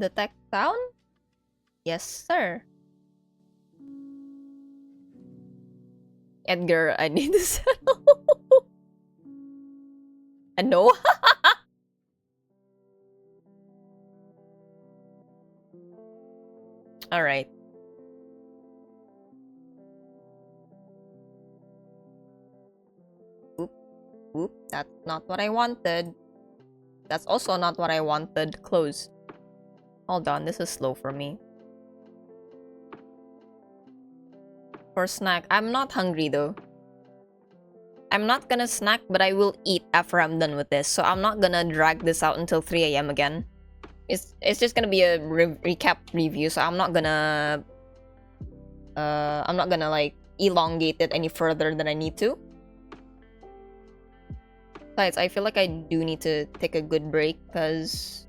detect sound? Yes, sir. Edgar, I need to settle. And no? Alright. Oop, that's not what I wanted. That's also not what I wanted. Close. Hold on, this is slow for me. For snack, I'm not hungry though. I'm not gonna snack, but I will eat after I'm done with this. So I'm not gonna drag this out until 3 AM again. It's just gonna be a recap review, so I'm not gonna like elongate it any further than I need to. Besides, I feel like I do need to take a good break because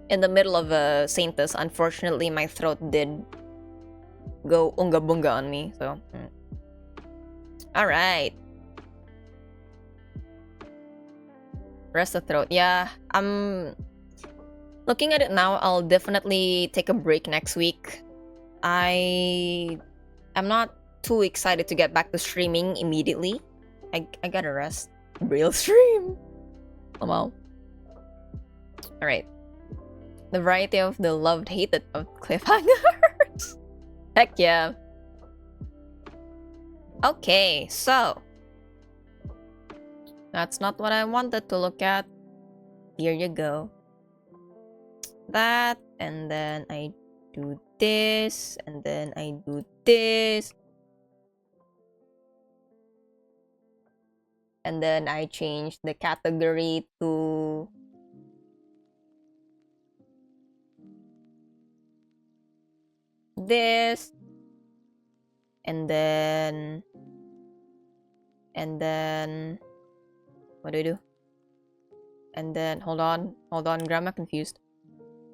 in the middle of a Saintess, unfortunately, my throat did go unga bunga on me. So, all right. Rest the throat. Yeah, I'm looking at it now. I'll definitely take a break next week. I'm not too excited to get back to streaming immediately. I gotta rest. Real stream. Oh well. Alright. The variety of the loved hated of cliffhangers. Heck yeah. Okay, so that's not what I wanted to look at. Here you go. That, and then I do this, and then I do this. And then I change the category to this. And then what do I do? And then hold on, grandma confused.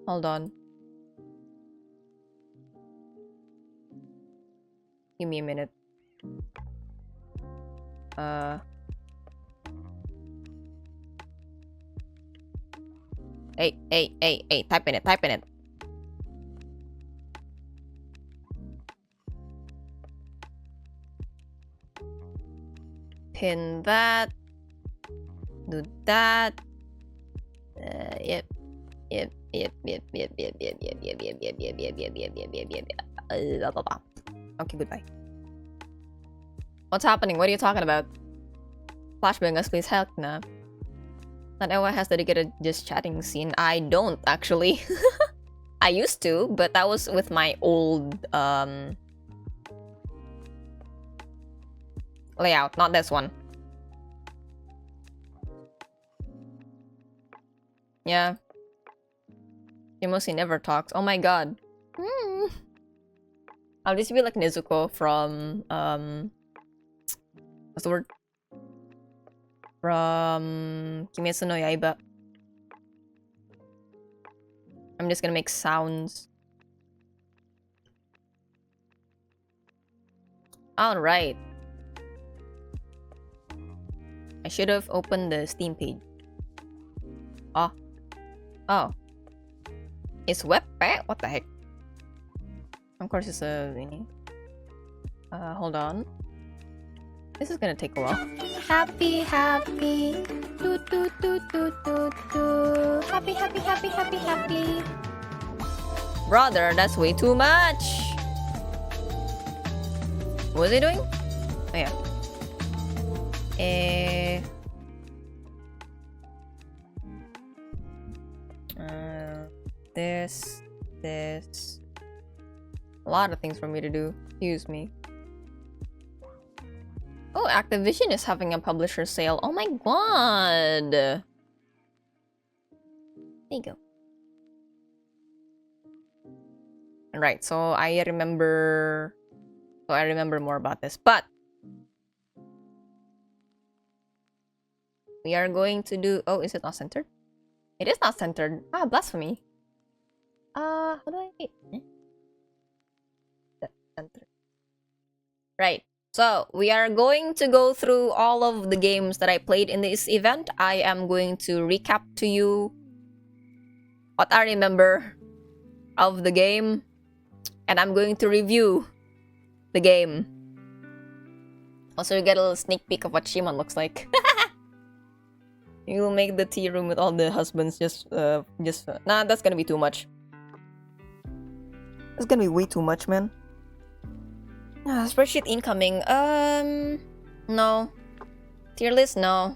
Hold on. Give me a minute. Hey, type in it. Pin that. Do that. Yep. Okay, goodbye. What's happening? What are you talking about? Flashbang us, please. Heck nah. Not everyone has dedicated just chatting scene. I don't actually. I used to, but that was with my old layout, not this one. Yeah. Mostly never talks. Oh my god. I'll just be like Nezuko from what's the word? From Kimetsu no Yaiba. I'm just gonna make sounds. Alright. I should have opened the Steam page. Oh. Oh. It's web pet? What the heck? Of course it's a mini. Hold on. This is gonna take a while. Happy, happy. Do, do, do, do, do, do. Happy, happy, happy, happy, happy. Brother, that's way too much. What was he doing? Oh yeah. This. A lot of things for me to do. Excuse me. Oh, Activision is having a publisher sale. Oh my god. There you go. Right, so I remember more about this, but we are going to do. Oh, is it not centered? It is not centered. Ah, blasphemy. How do I center? Right. So we are going to go through all of the games that I played in this event. I am going to recap to you what I remember of the game, and I'm going to review the game. Also, you get a little sneak peek of what Shimon looks like. You will make the tea room with all the husbands. Nah, that's gonna be too much. That's gonna be way too much, man. Spreadsheet incoming. No. Tier list, no.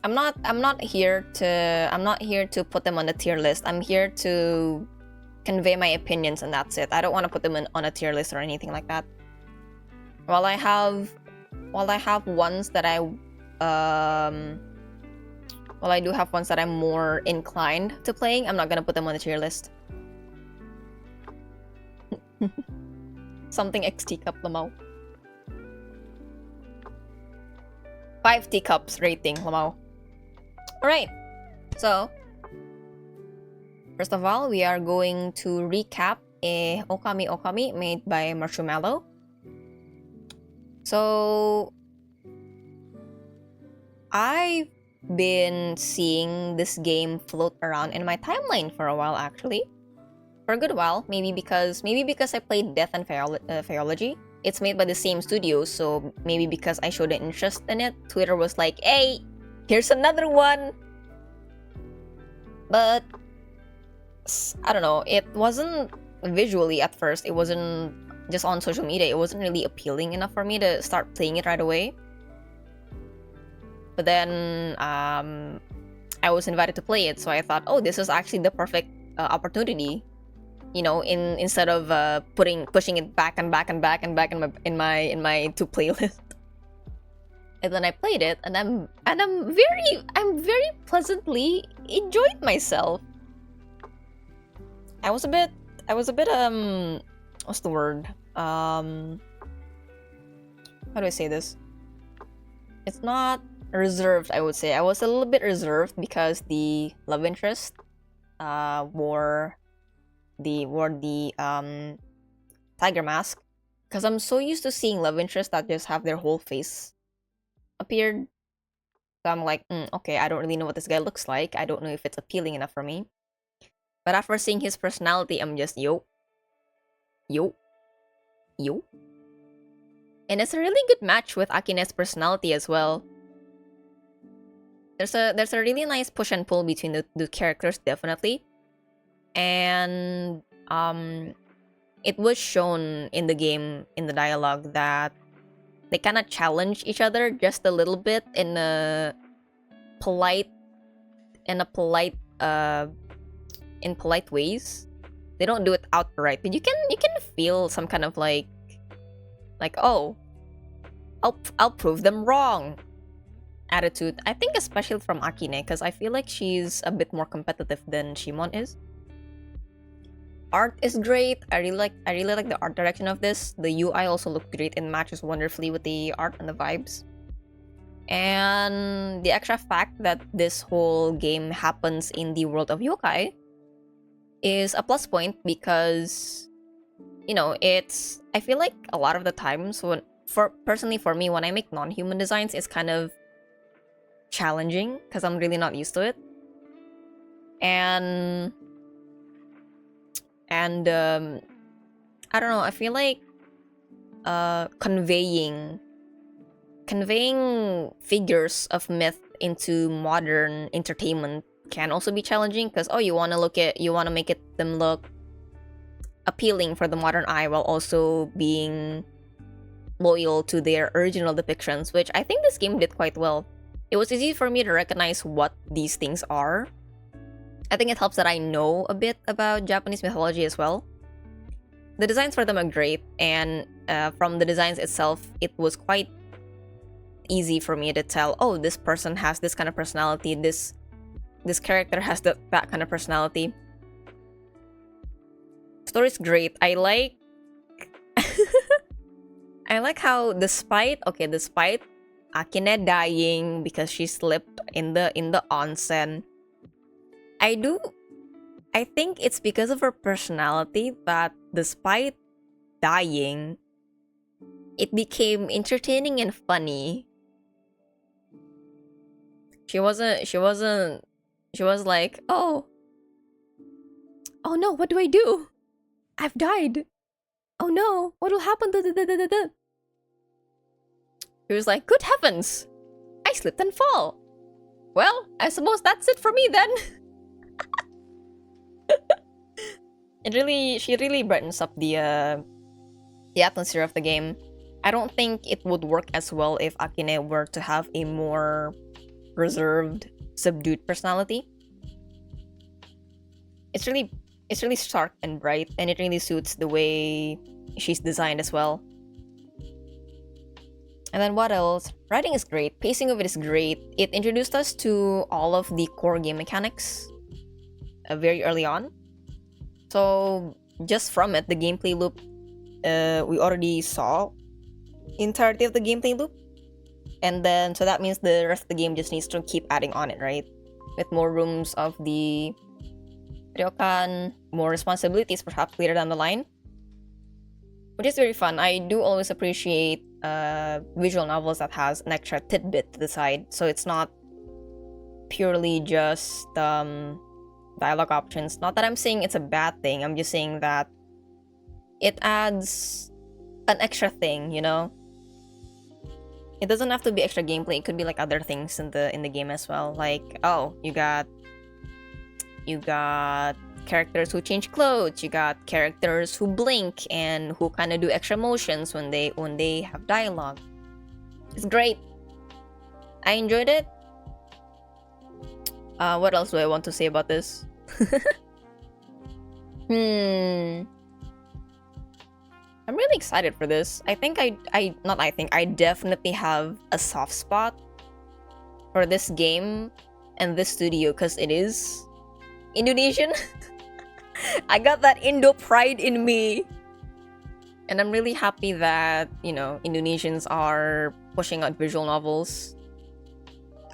I'm not here to put them on the tier list. I'm here to convey my opinions, and that's it. I don't want to put them on a tier list or anything like that. While I have ones that I do have ones that I'm more inclined to playing, I'm not gonna put them on the tier list. Something X teacup Lamau. 5 teacups rating Lamau. Alright, so first of all, we are going to recap a Okami made by Marshmallow. So I've been seeing this game float around in my timeline for a while, actually. For a good while, maybe because I played Death and Phyology. It's made by the same studio, so maybe because I showed an interest in it, Twitter was like, hey, here's another one! But I don't know, it wasn't visually at first, it wasn't just on social media, it wasn't really appealing enough for me to start playing it right away. But then I was invited to play it, so I thought, oh, this is actually the perfect opportunity. You know, instead of pushing it back and back in my to playlist. And then I played it, and I'm very pleasantly enjoyed myself. I was a bit what's the word? How do I say this? It's not reserved, I would say. I was a little bit reserved because the love interest wore the tiger mask, because I'm so used to seeing love interests that just have their whole face appeared. So I'm like, okay, I don't really know what this guy looks like. I don't know if it's appealing enough for me. But after seeing his personality, I'm just yo. And it's a really good match with Akine's personality as well. There's a really nice push and pull between the characters, definitely. And it was shown in the game, in the dialogue, that they kind of challenge each other just a little bit in a polite in polite ways. They don't do it outright, but you can feel some kind of like oh, I'll prove them wrong attitude. I think especially from Akine, because I feel like she's a bit more competitive than Shimon is. Art is great. I really like the art direction of this. The UI also looked great and matches wonderfully with the art and the vibes. And the extra fact that this whole game happens in the world of yokai is a plus point because, you know, it's, I feel like a lot of the times personally for me, when I make non-human designs, it's kind of challenging because I'm really not used to it. And I don't know, I feel like conveying figures of myth into modern entertainment can also be challenging because you want to make them look appealing for the modern eye while also being loyal to their original depictions, which I think this game did quite well. It was easy for me to recognize what these things are. I think it helps that I know a bit about Japanese mythology as well. The designs for them are great, and from the designs itself, it was quite easy for me to tell, oh, this person has this kind of personality, this character has that kind of personality. Story's great. I like I like how despite Akine dying because she slipped in the onsen, I think it's because of her personality that despite dying, it became entertaining and funny. She was like, oh no, what do I do? I've died. Oh no, what will happen to He was like, good heavens, I slipped and fall. Well, I suppose that's it for me then. She really brightens up the atmosphere of the game. I don't think it would work as well if Akine were to have a more reserved, subdued personality. It's really stark and bright, and it really suits the way she's designed as well. And then what else? Writing is great, pacing of it is great. It introduced us to all of the core game mechanics very early on. So just from it, the gameplay loop, we already saw entirety of the gameplay loop. And then, so that means the rest of the game just needs to keep adding on it, right? With more rooms of the ryokan, more responsibilities perhaps later down the line. Which is very fun. I do always appreciate visual novels that has an extra tidbit to the side. So it's not purely just dialogue options. Not that I'm saying it's a bad thing. I'm just saying that it adds an extra thing, you know? It doesn't have to be extra gameplay. It could be like other things in the game as well. Like, oh, you got characters who change clothes. You got characters who blink and who kind of do extra motions when they have dialogue. It's great. I enjoyed it. What else do I want to say about this? I'm really excited for this. I think I definitely have a soft spot for this game and this studio because it is Indonesian. I got that Indo pride in me. And I'm really happy that, you know, Indonesians are pushing out visual novels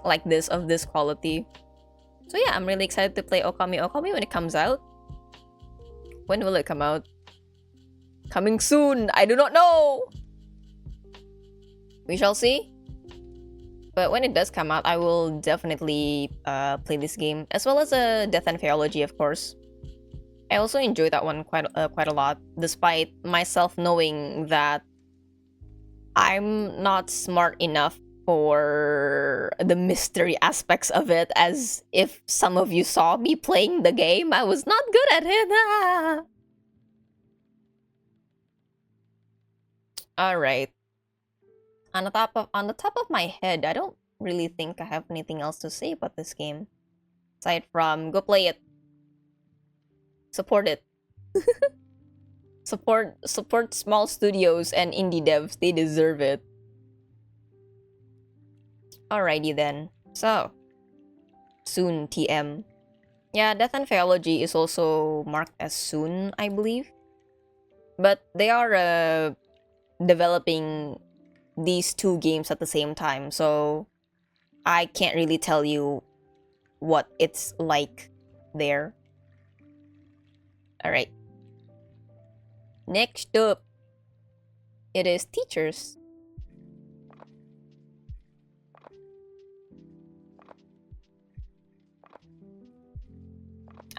like this, of this quality. So yeah, I'm really excited to play Okami when it comes out. When will it come out? Coming soon! I do not know! We shall see. But when it does come out, I will definitely play this game, as well as Death and Theology, of course. I also enjoyed that one quite a lot, despite myself knowing that I'm not smart enough for the mystery aspects of it, as if some of you saw me playing the game. I was not good at it. Ah. All right. On the top of my head, I don't really think I have anything else to say about this game. Aside from, go play it. Support it. Support small studios and indie devs. They deserve it. Alrighty then. So, soon TM. Yeah, Death and Theology is also marked as soon, I believe. But they are developing these two games at the same time, so I can't really tell you what it's like there. Alright. Next up, it is teachers.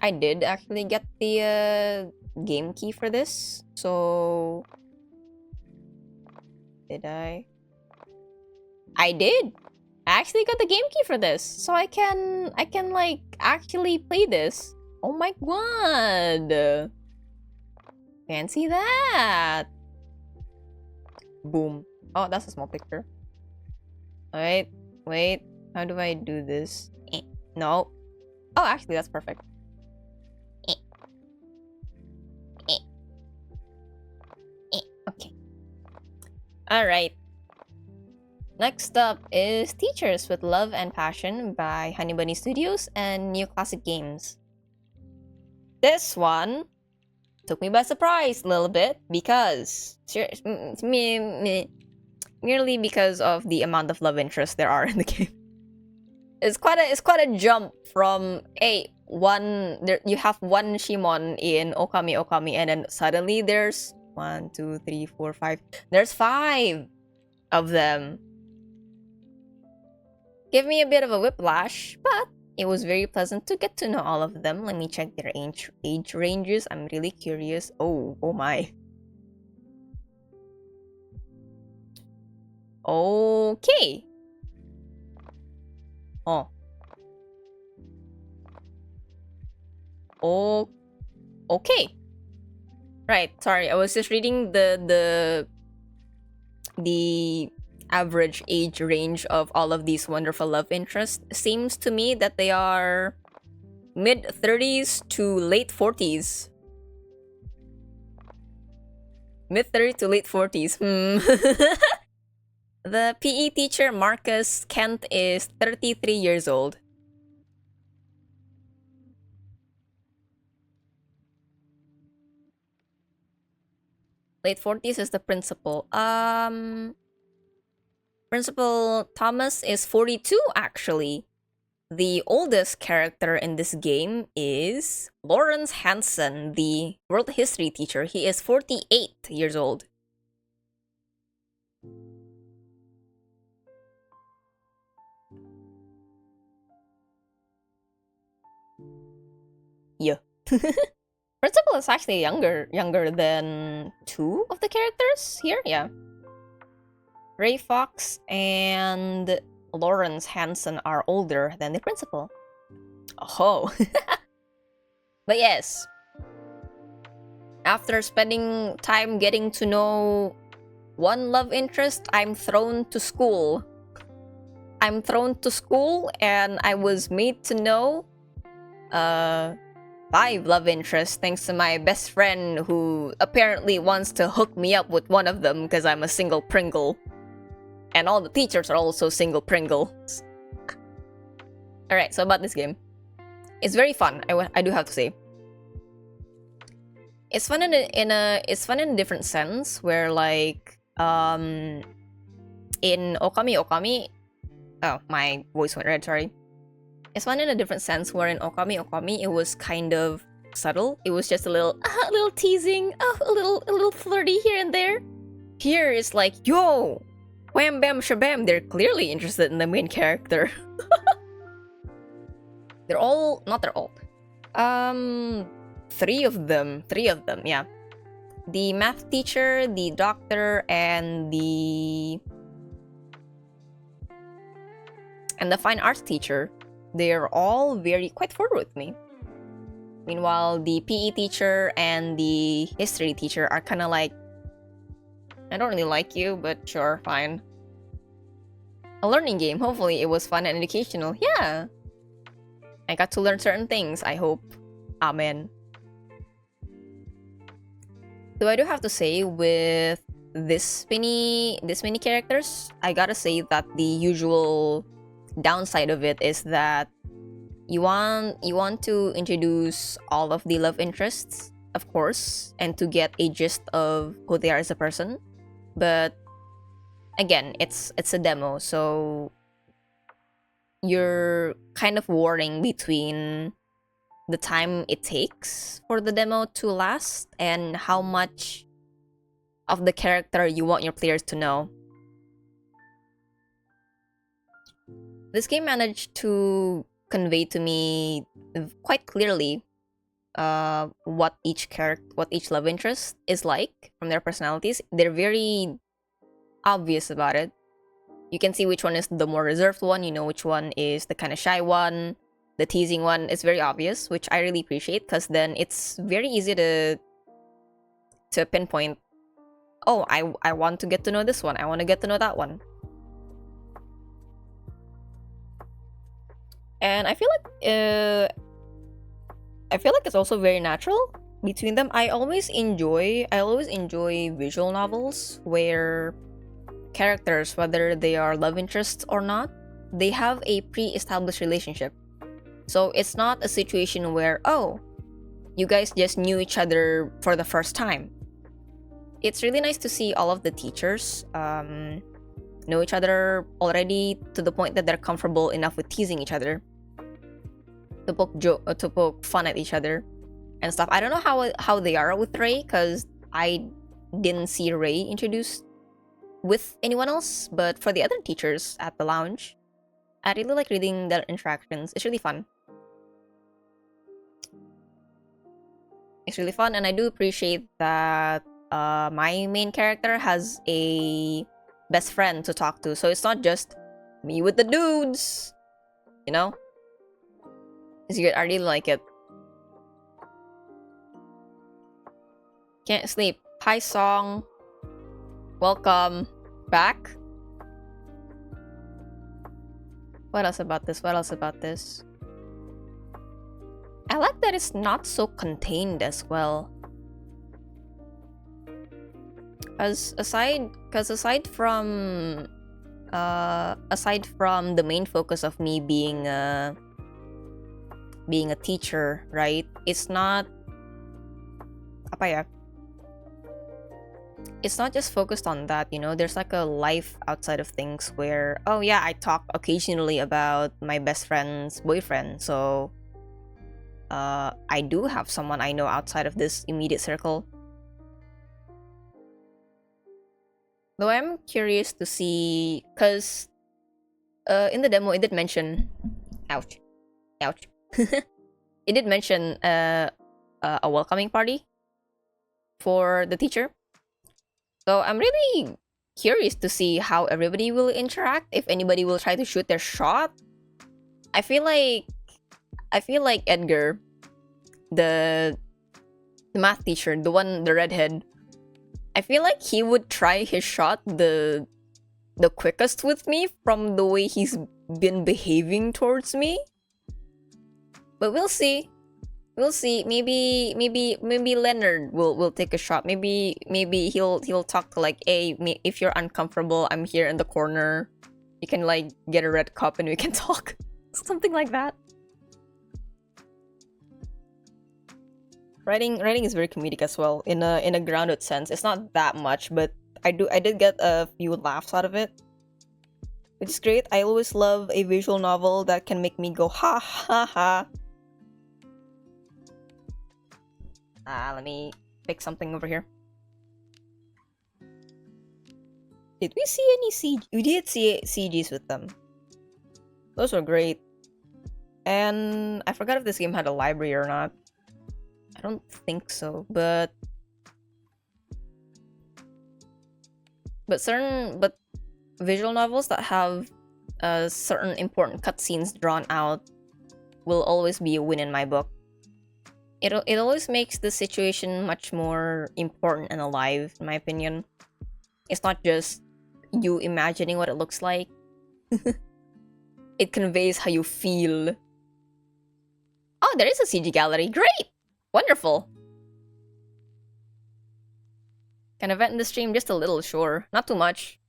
I did actually get the game key for this, so did I? I did. I actually got the game key for this, so I can like actually play this. Oh my god! Fancy that! Boom. Oh, that's a small picture. Alright, wait. How do I do this? No. Oh, actually, that's perfect. Okay. Alright. Next up is Teachers with Love and Passion by Honey Bunny Studios and New Classic Games. This one took me by surprise a little bit because merely because of the amount of love interest there are in the game. It's quite a jump from you have one Shimon in Okami and then suddenly there's 1, 2, 3, 4, 5. There's 5 of them. Give me a bit of a whiplash, but it was very pleasant to get to know all of them. Let me check their age ranges. I'm really curious. Oh my. Okay. Oh. Oh. Okay. Right. Sorry, I was just reading the average age range of all of these wonderful love interests. Seems to me that they are mid-30s to late 40s. Mid-30s to late 40s. The PE teacher, Marcus Kent, is 33 years old. Late 40s is the principal. Principal Thomas is 42, actually. The oldest character in this game is Lawrence Hansen, the world history teacher. He is 48 years old. Yeah. Principal is actually younger than 2 of the characters here, yeah. Ray Fox and Lawrence Hansen are older than the principal. Oh. But yes. After spending time getting to know one love interest, I'm thrown to school. I'm thrown to school and I was made to know 5 love interests thanks to my best friend who apparently wants to hook me up with one of them because I'm a single Pringle. And all the teachers are also single Pringles. Alright, so about this game. It's very fun, I do have to say. It's fun in a different sense where like in Okami. Oh, my voice went red, sorry. It's fun in a different sense where in Okami it was kind of subtle. It was just a little teasing, a little flirty here and there. Here it's like, yo, wham bam shabam, they're clearly interested in the main character. They're all 3 of them, yeah. The math teacher, the doctor, and the fine arts teacher, they're all quite forward with me. Meanwhile, the PE teacher and the history teacher are kind of like, I don't really like you, but sure, fine. a learning game. Hopefully it was fun and educational. Yeah. I got to learn certain things, I hope. Amen. Though I do have to say, with this many characters, I gotta say that the usual downside of it is that you want to introduce all of the love interests, of course, and to get a gist of who they are as a person. But again, it's a demo, so you're kind of warring between the time it takes for the demo to last and how much of the character you want your players to know. This game managed to convey to me quite clearly what each love interest is like from their personalities. They're very obvious about it. You can see which one is the more reserved one, you know which one is the kind of shy one, the teasing one is very obvious, which I really appreciate, because then it's very easy to pinpoint, oh, I want to get to know this one, I want to get to know that one. And I feel like it's also very natural between them. I always enjoy visual novels where characters, whether they are love interests or not, they have a pre-established relationship. So it's not a situation where, oh, you guys just knew each other for the first time. It's really nice to see all of the teachers know each other already, to the point that they're comfortable enough with teasing each other, to poke fun at each other and stuff. I don't know how they are with Ray, because I didn't see Ray introduced with anyone else, but for the other teachers at the lounge, I really like reading their interactions. It's really fun. It's really fun, and I do appreciate that my main character has a best friend to talk to, so it's not just me with the dudes, you know? It's good. I really like it. Can't sleep. Hi, Song. Welcome back. What else about this? I like that it's not so contained as well. Aside from the main focus of me being a teacher, right? It's not it's not just focused on that, you know. There's like a life outside of things where, oh yeah, I talk occasionally about my best friend's boyfriend, so I do have someone I know outside of this immediate circle. Though I'm curious to see, because in the demo it did mention, ouch it did mention a welcoming party for the teacher. So I'm really curious to see how everybody will interact, if anybody will try to shoot their shot. I feel like Edgar, the math teacher, the redhead, I feel like he would try his shot the quickest with me from the way he's been behaving towards me. But we'll see. Maybe Leonard will take a shot. Maybe he'll talk to, like, hey, if you're uncomfortable, I'm here in the corner. You can, like, get a red cup and we can talk. Something like that. Writing is very comedic as well, in a grounded sense. It's not that much, but I did get a few laughs out of it, which is great. I always love a visual novel that can make me go ha ha ha. Let me pick something over here. Did we see any CG? We did see CGs with them. Those were great. And I forgot if this game had a library or not. I don't think so, but visual novels that have certain important cutscenes drawn out will always be a win in my book. It always makes the situation much more important and alive, in my opinion. It's not just you imagining what it looks like. It conveys how you feel. Oh, there is a CG gallery. Great! Wonderful. Can event in the stream just a little, sure. Not too much.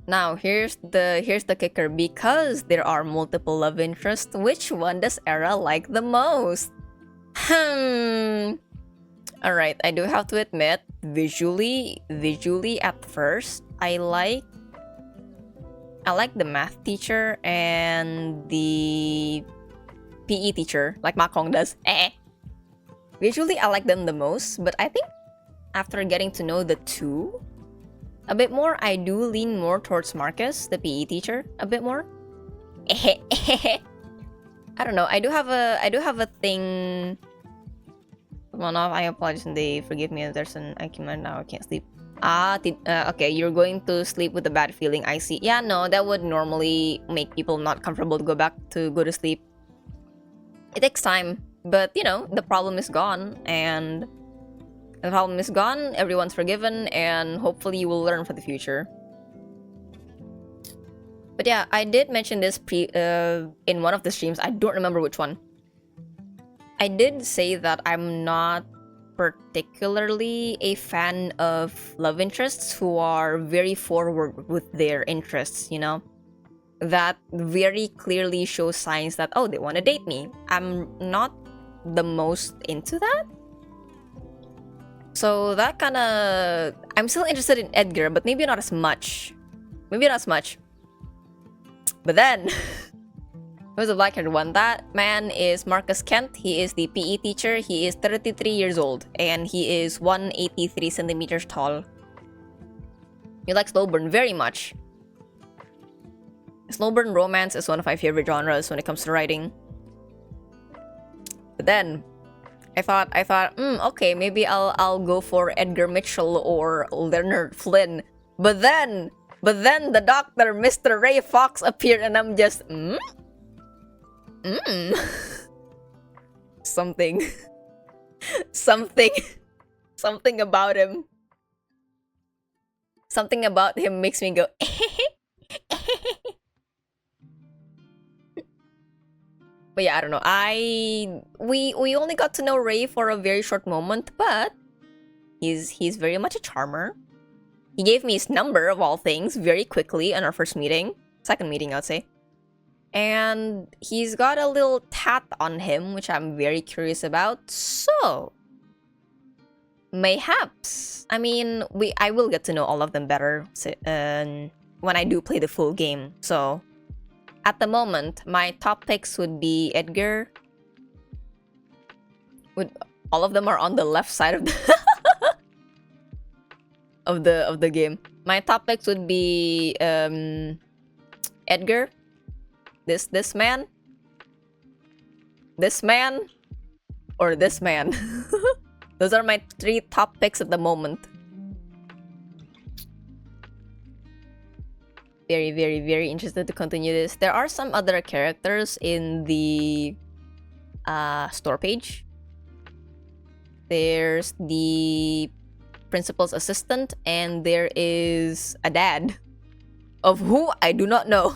Now, here's the kicker. Because there are multiple love interests, which one does Era like the most? Alright, I do have to admit, visually at first, I like the math teacher and the PE teacher, like Makong does. Visually, I like them the most, but I think after getting to know the two a bit more, I do lean more towards Marcus, the PE teacher, a bit more. I don't know. I do have a thing. Well, no, I apologize and they forgive me if there's an IQ now. I can't sleep. Okay, you're going to sleep with a bad feeling. I see. Yeah, no, that would normally make people not comfortable to go to sleep. It takes time, but you know, the problem is gone, and the problem is gone. Everyone's forgiven, and hopefully you will learn for the future. But yeah, I did mention this in one of the streams. I don't remember which one. I did say that I'm not particularly a fan of love interests who are very forward with their interests, you know? That very clearly shows signs that, oh, they want to date me. I'm not the most into that. So that kind of... I'm still interested in Edgar, but maybe not as much. But then... Who's the black-haired one? That man is Marcus Kent. He is the PE teacher. He is 33 years old. And he is 183 centimeters tall. He likes slow burn very much. Slow burn romance is one of my favorite genres when it comes to writing. But then, I thought, okay, maybe I'll go for Edgar Mitchell or Leonard Flynn. But then the doctor, Mr. Ray Fox, appeared, and I'm just, something about him. Something about him makes me go, But yeah, I don't know. We only got to know Ray for a very short moment, but he's very much a charmer. He gave me his number of all things very quickly on our second meeting, I'd say. And he's got a little tat on him, which I'm very curious about. So, mayhaps. I mean, I will get to know all of them better when I do play the full game. So, at the moment, my top picks would be Edgar. All of them are on the left side of the of the game. My top picks would be Edgar. This man, or this man. Those are my 3 top picks at the moment. Very, very, very interested to continue this. There are some other characters in the store page. There's the principal's assistant, and there is a dad, of who I do not know.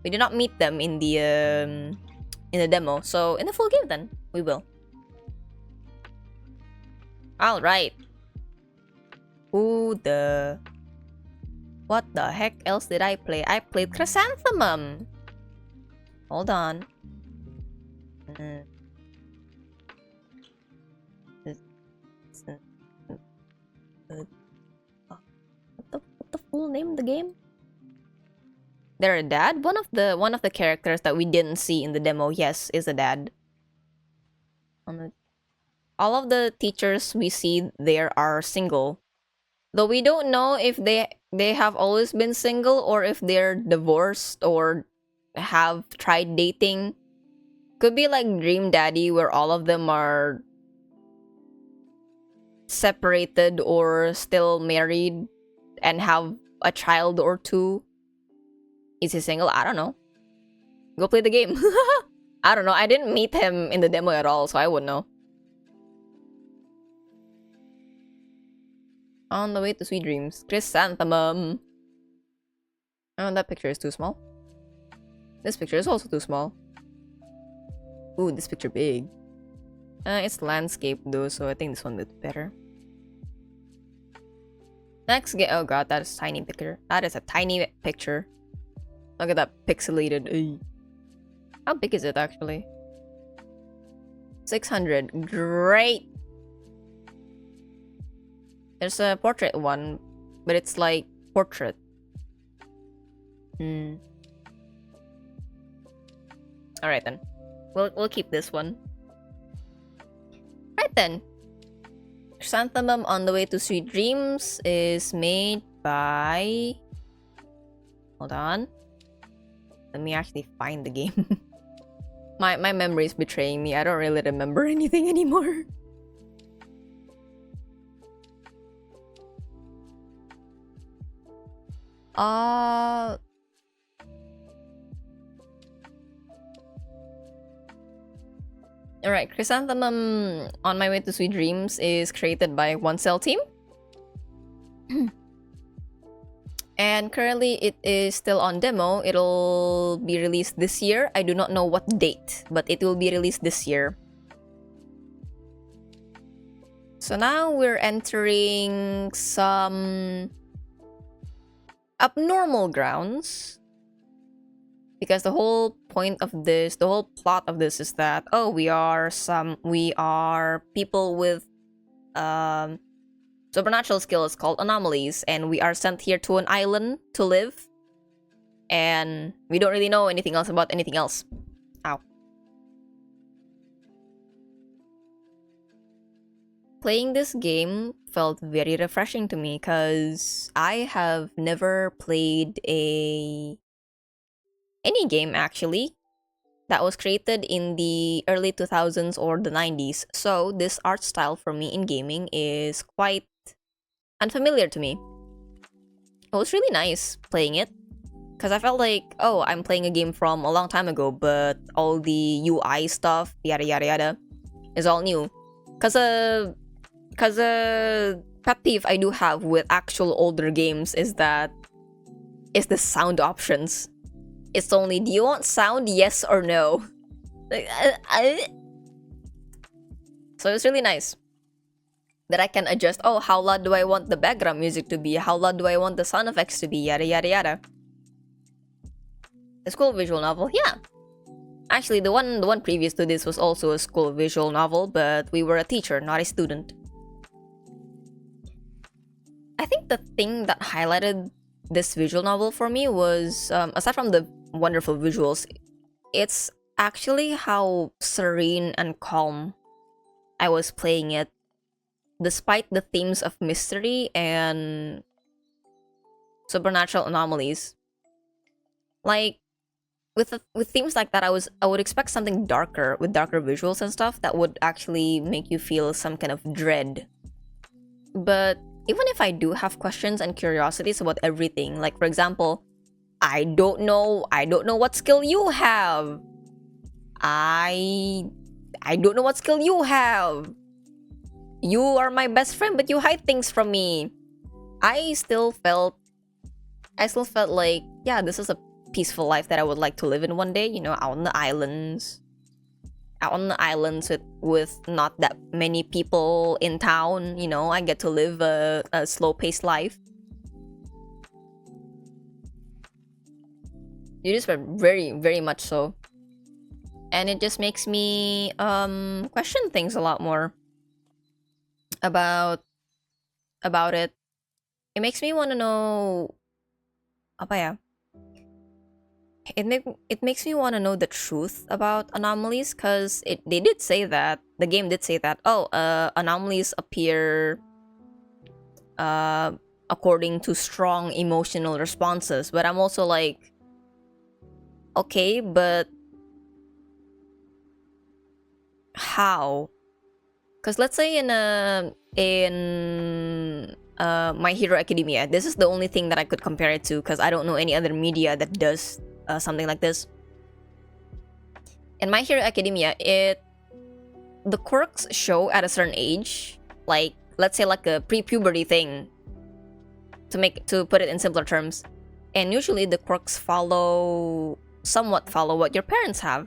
We did not meet them in the demo, so in the full game then, we will. Alright. What the heck else did I play? I played Chrysanthemum! Hold on. What the full name of the game? They're a dad? One of the characters that we didn't see in the demo, yes, is a dad. All of the teachers we see there are single. Though we don't know if they have always been single or if they're divorced or have tried dating. Could be like Dream Daddy, where all of them are separated or still married and have a child or 2. Is he single? I don't know. Go play the game. I don't know. I didn't meet him in the demo at all, so I wouldn't know. On the way to sweet dreams. Chrysanthemum. Oh, that picture is too small. This picture is also too small. Ooh, this picture big. It's landscape though, so I think this one looks better. Next, oh god, that is a tiny picture. That is a tiny picture. Look at that pixelated. Ugh. How big is it actually? 600. Great! There's a portrait one, but it's like portrait. Alright then. We'll keep this one. Right then. Chrysanthemum on the way to sweet dreams is made by... Hold on. Let me actually find the game. My memory is betraying me. I don't really remember anything anymore. Alright, Chrysanthemum on my way to sweet dreams is created by One Cell Team. And currently it is still on demo. It'll be released this year. I do not know what date, but it will be released this year. So now we're entering some abnormal grounds. Because the whole point of this, the whole plot of this is that, oh, we are people with supernatural skills called anomalies, and we are sent here to an island to live, and we don't really know anything else about anything else. Ow. Playing this game felt very refreshing to me because I have never played any game actually that was created in the early 2000s or the 90s. So this art style for me in gaming is quite unfamiliar to me. It was really nice playing it because I felt like, oh, I'm playing a game from a long time ago, but all the UI stuff, yada yada yada, is all new. Cause a pet peeve I do have with actual older games is the sound options. It's only, do you want sound, yes or no? So it's really nice that I can adjust, oh, how loud do I want the background music to be? How loud do I want the sound effects to be? Yada yada yada. A school visual novel, yeah. Actually, the one previous to this was also a school visual novel, but we were a teacher, not a student. I think the thing that highlighted this visual novel for me was, aside from the wonderful visuals, it's actually how serene and calm I was playing it, despite the themes of mystery and supernatural anomalies. Like, with themes like that, I would expect something darker, with darker visuals and stuff, that would actually make you feel some kind of dread. But even if I do have questions and curiosities about everything, like for example, I don't know what skill you have. I don't know what skill you have. You are my best friend, but you hide things from me. I still felt like, yeah, this is a peaceful life that I would like to live in one day, you know, out on the islands. Out on the islands with not that many people in town, you know, I get to live a slow-paced life. It is very, very much so. And it just makes me question things a lot more about it. It makes me want to know apa ya? It makes me want to know the truth about anomalies, because they did say that, the game did say that, oh, anomalies appear according to strong emotional responses. But I'm also like, okay, but how? Because let's say in My Hero Academia, this is the only thing that I could compare it to, because I don't know any other media that does something like this. In My Hero Academia, the quirks show at a certain age, like let's say like a pre-puberty thing, to put it in simpler terms. And usually the quirks somewhat follow what your parents have.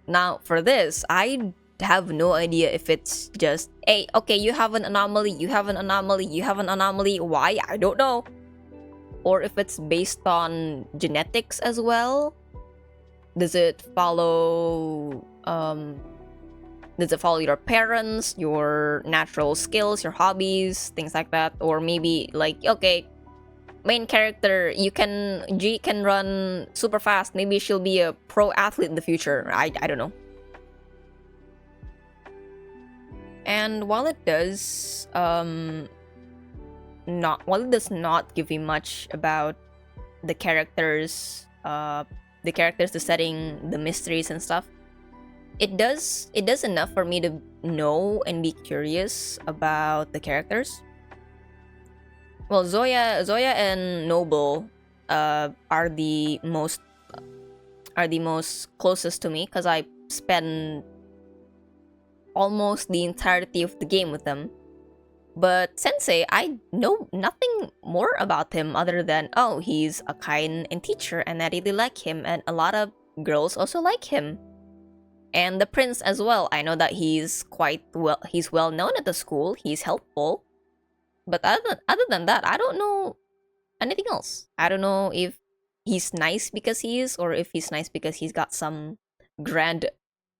Now for this, I have no idea if it's just, hey, okay, you have an anomaly, you have an anomaly, you have an anomaly. Why? I don't know. Or if it's based on genetics as well. Does it follow your parents, your natural skills, your hobbies, things like that? Or maybe like, okay, main character, G can run super fast. Maybe she'll be a pro athlete in the future. I don't know. And while it does not give me much about the characters, the setting, the mysteries and stuff, it does enough for me to know and be curious about the characters. Well, Zoya and Noble are the most closest to me because I spend almost the entirety of the game with them. But Sensei, I know nothing more about him other than, oh, he's a kind and teacher and I really like him, and a lot of girls also like him. And the prince as well, I know that he's well known at the school, he's helpful. But other than that, I don't know anything else. I don't know if he's nice because he is, or if he's nice because he's got some grand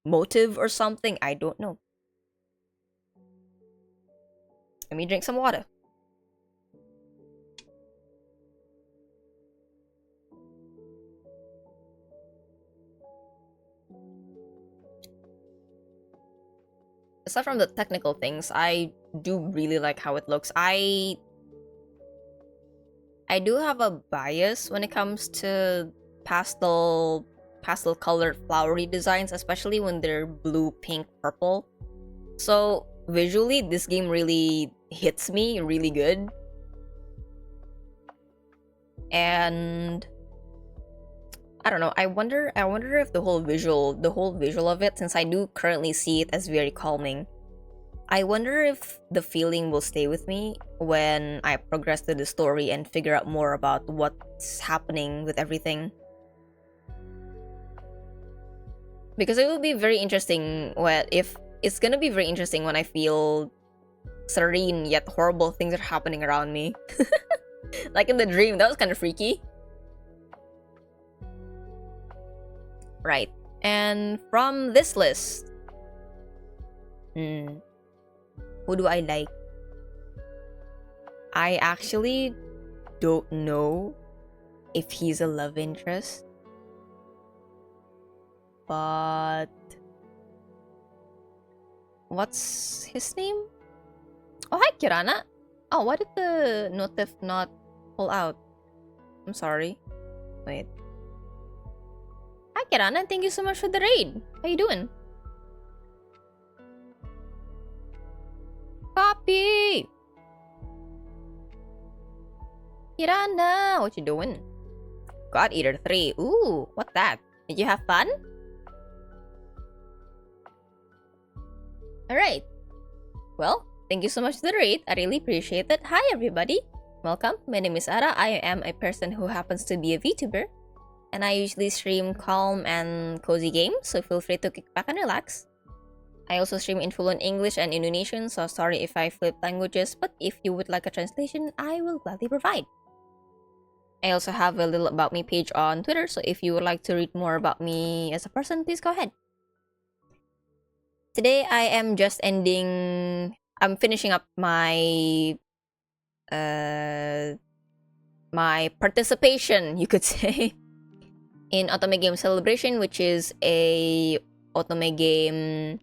motive or something. I don't know. Let me drink some water. Aside from the technical things, I do really like how it looks. I do have a bias when it comes to pastel colored flowery designs, especially when they're blue, pink, purple. So visually, this game really hits me really good. And I don't know, I wonder if the whole visual of it, since I do currently see it as very calming, I wonder if the feeling will stay with me when I progress through the story and figure out more about what's happening with everything. Because it will be very interesting it's gonna be very interesting when I feel serene yet horrible things are happening around me. Like in the dream, that was kind of freaky. Right, and from this list, who do I like? I actually don't know if he's a love interest, but what's his name? Oh, hi, Kirana. Oh, why did the notif not pull out? I'm sorry. Wait. Hi, Kirana. Thank you so much for the raid. How you doing? Copy! Kirana, what you doing? God Eater 3. Ooh, what that? Did you have fun? Alright. Well, thank you so much for the raid. I really appreciate it. Hi, everybody. Welcome. My name is Ara. I am a person who happens to be a VTuber. And I usually stream calm and cozy games, so feel free to kick back and relax. I also stream in full-on English and Indonesian, so sorry if I flip languages, but if you would like a translation, I will gladly provide. I also have a little about me page on Twitter, so if you would like to read more about me as a person, please go ahead. Today I am I'm finishing up my my participation, you could say, in Otome Game Celebration, which is a Otome Game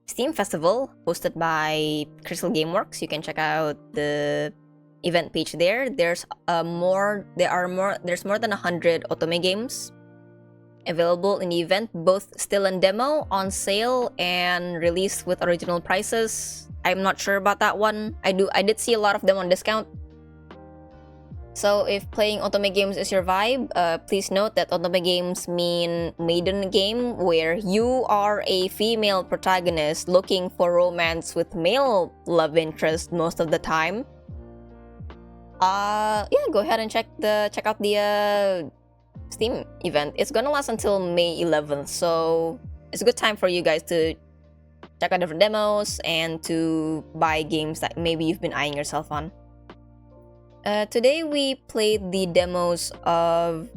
Steam Festival hosted by Crystal Gameworks. You can check out the event page there. There's more than 100 Otome games available in the event, both still in demo, on sale, and released with original prices. I'm not sure about that one. I did see a lot of them on discount. So if playing Otome games is your vibe, please note that Otome games mean maiden game, where you are a female protagonist looking for romance with male love interest most of the time. Yeah, go ahead and check out the Steam event. It's gonna last until May 11th, so it's a good time for you guys to check out different demos and to buy games that maybe you've been eyeing yourself on. Today we played the demos of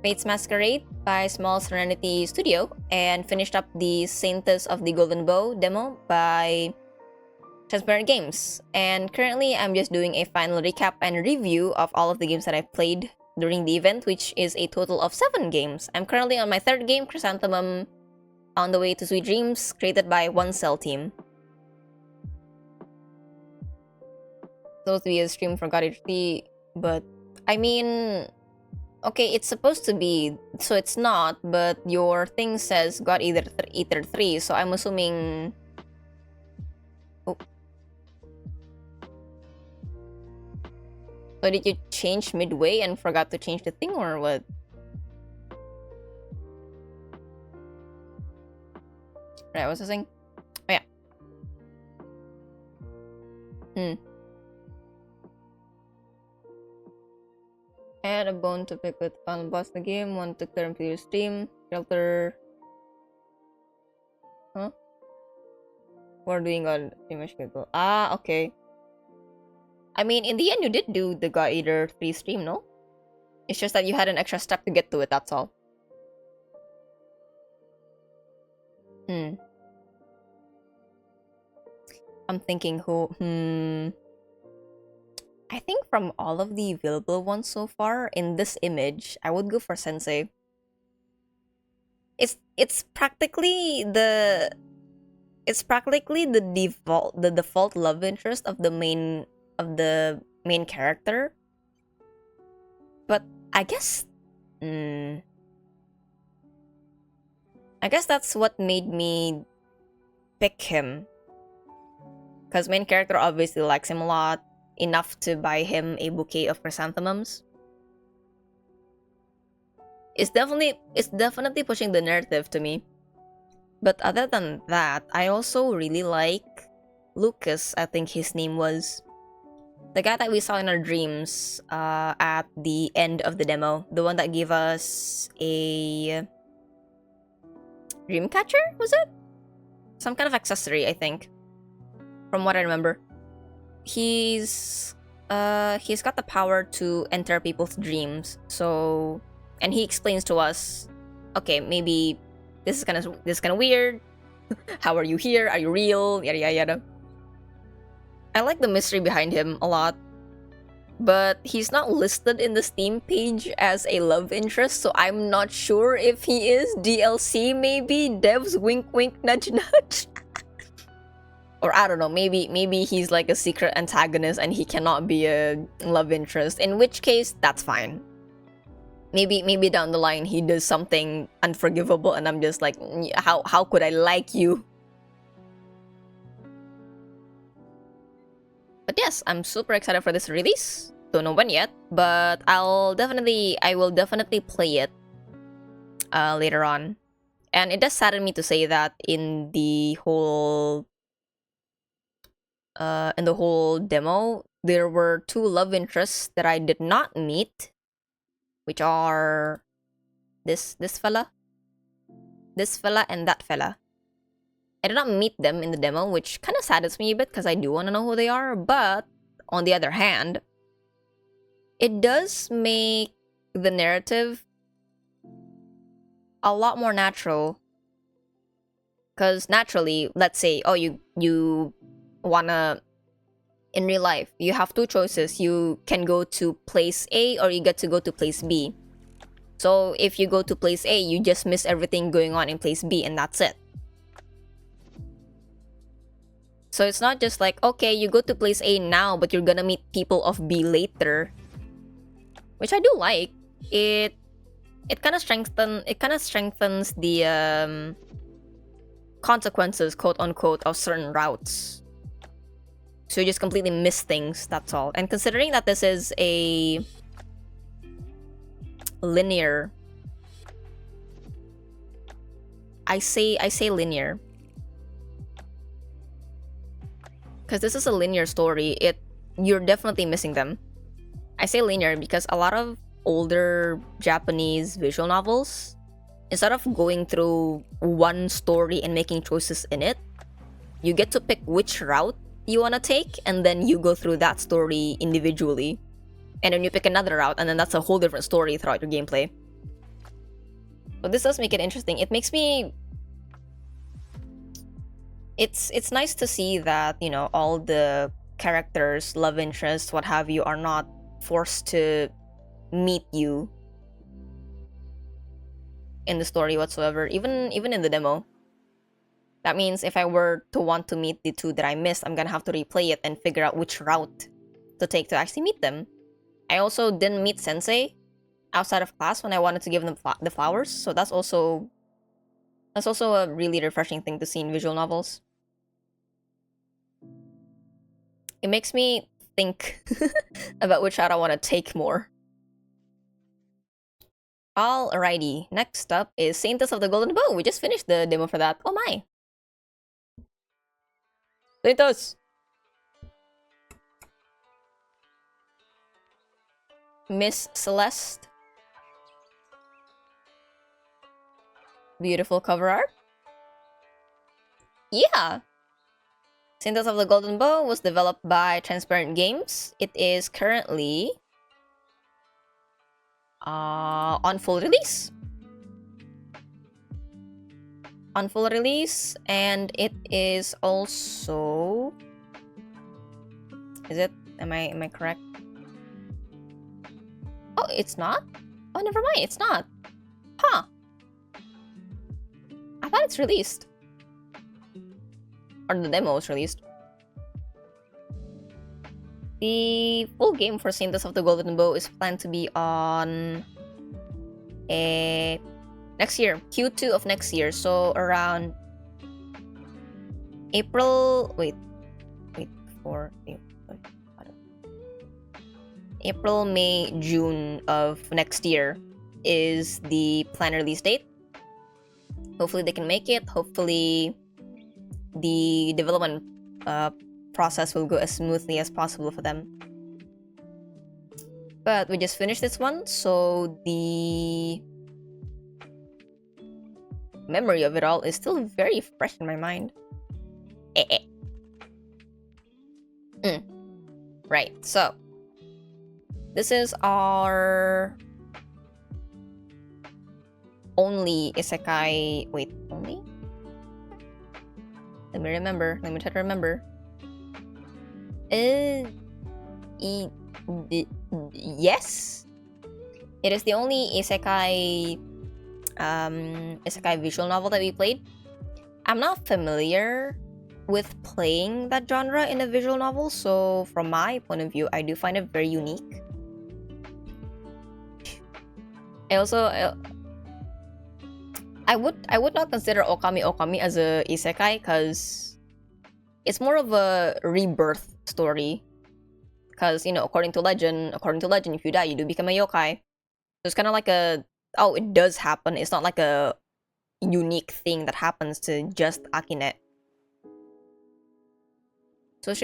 Fate's Masquerade by Small Serenity Studio and finished up the Saintess of the Golden Bow demo by Transparent Games. And currently I'm just doing a final recap and review of all of the games that I've played during the event, which is a total of 7 games. I'm currently on my 3rd game, Chrysanthemum on the Way to Sweet Dreams, created by One Cell Team. Supposed to be a stream for God Eater 3, but I mean, okay, it's supposed to be, so it's not, but your thing says God Eater 3, so I'm assuming... Oh. So did you change midway and forgot to change the thing, or what? Right, what was I saying? Oh yeah. I had a bone to pick with final boss of the game, one to clear and clear stream, shelter. Huh? We're doing on image schedule. Ah, okay. I mean, in the end, you did do the God Eater 3 stream, no? It's just that you had an extra step to get to it, that's all. I'm thinking who... I think from all of the available ones so far, in this image, I would go for Sensei. It's practically the default love interest of the main character. But I guess that's what made me pick him. Because main character obviously likes him a lot. Enough to buy him a bouquet of chrysanthemums. It's definitely pushing the narrative to me. But other than that, I also really like Lucas, I think his name was. The guy that we saw in our dreams at the end of the demo. The one that gave us a dreamcatcher, was it? Some kind of accessory, I think. From what I remember. He's got the power to enter people's dreams. So, and he explains to us, okay, maybe this is kind of weird. How are you here? Are you real? Yada yada yada. I like the mystery behind him a lot, but he's not listed in the Steam page as a love interest, so I'm not sure if he is DLC. Maybe devs wink wink nudge nudge. Or I don't know, maybe he's like a secret antagonist and he cannot be a love interest. In which case, that's fine. Maybe down the line he does something unforgivable and I'm just like, how could I like you? But yes, I'm super excited for this release. Don't know when yet, but I will definitely play it later on. And it does sadden me to say that in the whole demo, there were 2 love interests that I did not meet, which are this fella and that fella. I did not meet them in the demo, which kind of saddens me a bit because I do want to know who they are, but on the other hand, it does make the narrative a lot more natural. Because naturally, let's say, oh, you wanna, in real life, you have 2 choices. You can go to place A or you get to go to place B. So if you go to place A, you just miss everything going on in place B and that's it. So it's not just like, okay, you go to place A now, but you're gonna meet people of B later. Which I do like. It kind of strengthens the consequences, quote unquote, of certain routes. So you just completely miss things, that's all. And considering that this is a linear, I say linear. because this is a linear story, you're definitely missing them. I say linear because a lot of older Japanese visual novels, instead of going through one story and making choices in it, you get to pick which route you want to take, and then you go through that story individually. And then you pick another route, and then that's a whole different story throughout your gameplay. But this does make it interesting. It makes me... It's nice to see that, you know, all the characters, love interests, what have you, are not forced to meet you in the story whatsoever, even in the demo. That means if I were to want to meet the two that I missed, I'm gonna have to replay it and figure out which route to take to actually meet them. I also didn't meet Sensei outside of class when I wanted to give them the flowers, so that's also a really refreshing thing to see in visual novels. It makes me think about which route I want to take more. Alrighty, next up is Saintess of the Golden Bow. We just finished the demo for that. Oh my! Saintess! Miss Celeste. Beautiful cover art. Yeah! Saintess of the Golden Bow was developed by Transparent Games. It is currently on full release. On full release, and it is also... Is it? Am I correct? Oh, it's not? Oh, never mind, it's not. Huh. I thought it's released. Or the demo was released. The full game for Saintess of the Golden Bow is planned to be on next year, Q2 of next year, so around April. April, May, June of next year is the planned release date. Hopefully they can make it. Hopefully the development process will go as smoothly as possible for them. But we just finished this one, so the memory of it all is still very fresh in my mind. Right, so this is our only isekai... Wait, only? Let me try to remember. Yes? It is the only isekai visual novel that we played. I'm not familiar with playing that genre in a visual novel, so from my point of view, I do find it very unique. I also... I would not consider Okami as a isekai because it's more of a rebirth story. Because, you know, according to legend, if you die, you do become a yokai. So it's kind of like a... Oh, it does happen. It's not like a unique thing that happens to just Akine. So it's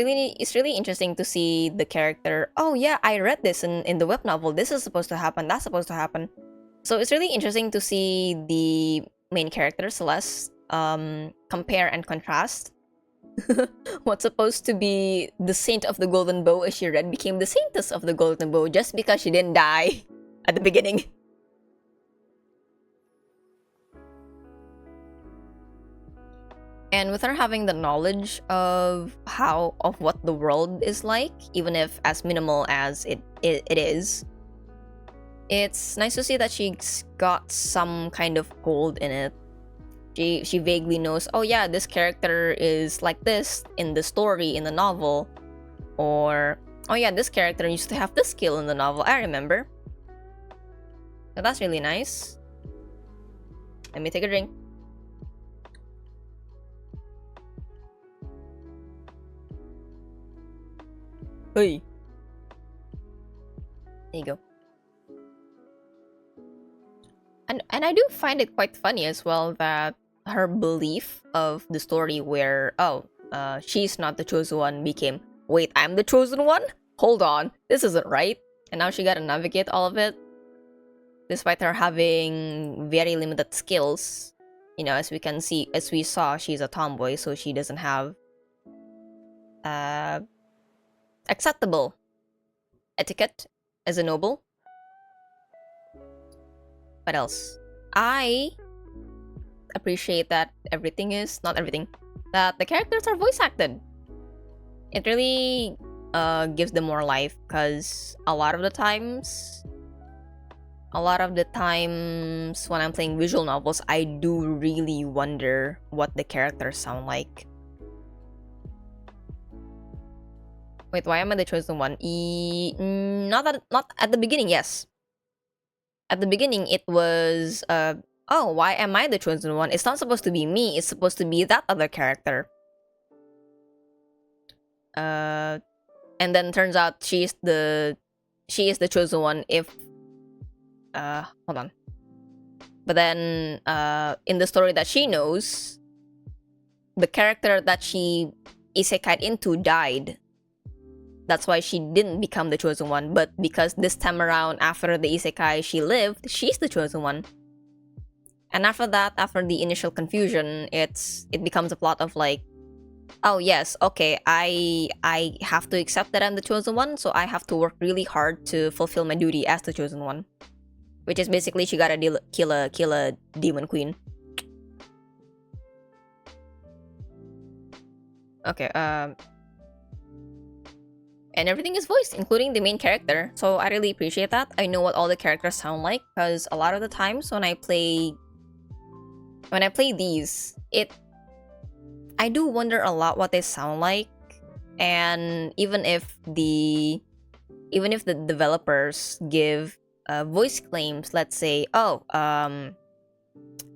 really interesting to see the character. Oh yeah, I read this in the web novel. This is supposed to happen. That's supposed to happen. So it's really interesting to see the main character, Celeste, compare and contrast. What's supposed to be the Saint of the Golden Bow, as she read, became the Saintess of the Golden Bow just because she didn't die at the beginning. And with her having the knowledge of what the world is like, even if as minimal as it is, it's nice to see that she's got some kind of hold in it. She vaguely knows, oh yeah, this character is like this in the story, in the novel. Or, oh yeah, this character used to have this skill in the novel, I remember. So that's really nice. Let me take a drink. Hey. There you go. And I do find it quite funny as well that her belief of the story where, oh, she's not the chosen one became, wait, I'm the chosen one? Hold on, this isn't right. And now she gotta navigate all of it. Despite her having very limited skills, you know, as we saw, she's a tomboy, so she doesn't have acceptable etiquette as a noble. What else? I appreciate that that the characters are voice acted. It really gives them more life, because a lot of the times when I'm playing visual novels, I do really wonder what the characters sound like. Wait, why am I the chosen one? Not at the beginning, yes. At the beginning, it was, oh, why am I the chosen one? It's not supposed to be me, it's supposed to be that other character. And then turns out she is the chosen one if, hold on. But then, in the story that she knows, the character that she isekai'd into died. That's why she didn't become the chosen one, but because this time around, after the isekai she lived, she's the chosen one. And after that, after the initial confusion, it becomes a plot of like, oh yes, okay, I have to accept that I'm the chosen one, so I have to work really hard to fulfill my duty as the chosen one. Which is basically she gotta kill a demon queen. Okay, and everything is voiced, including the main character, so I really appreciate that. I know what all the characters sound like, because a lot of the times when I play these, I do wonder a lot what they sound like, and even if the developers give voice claims, let's say,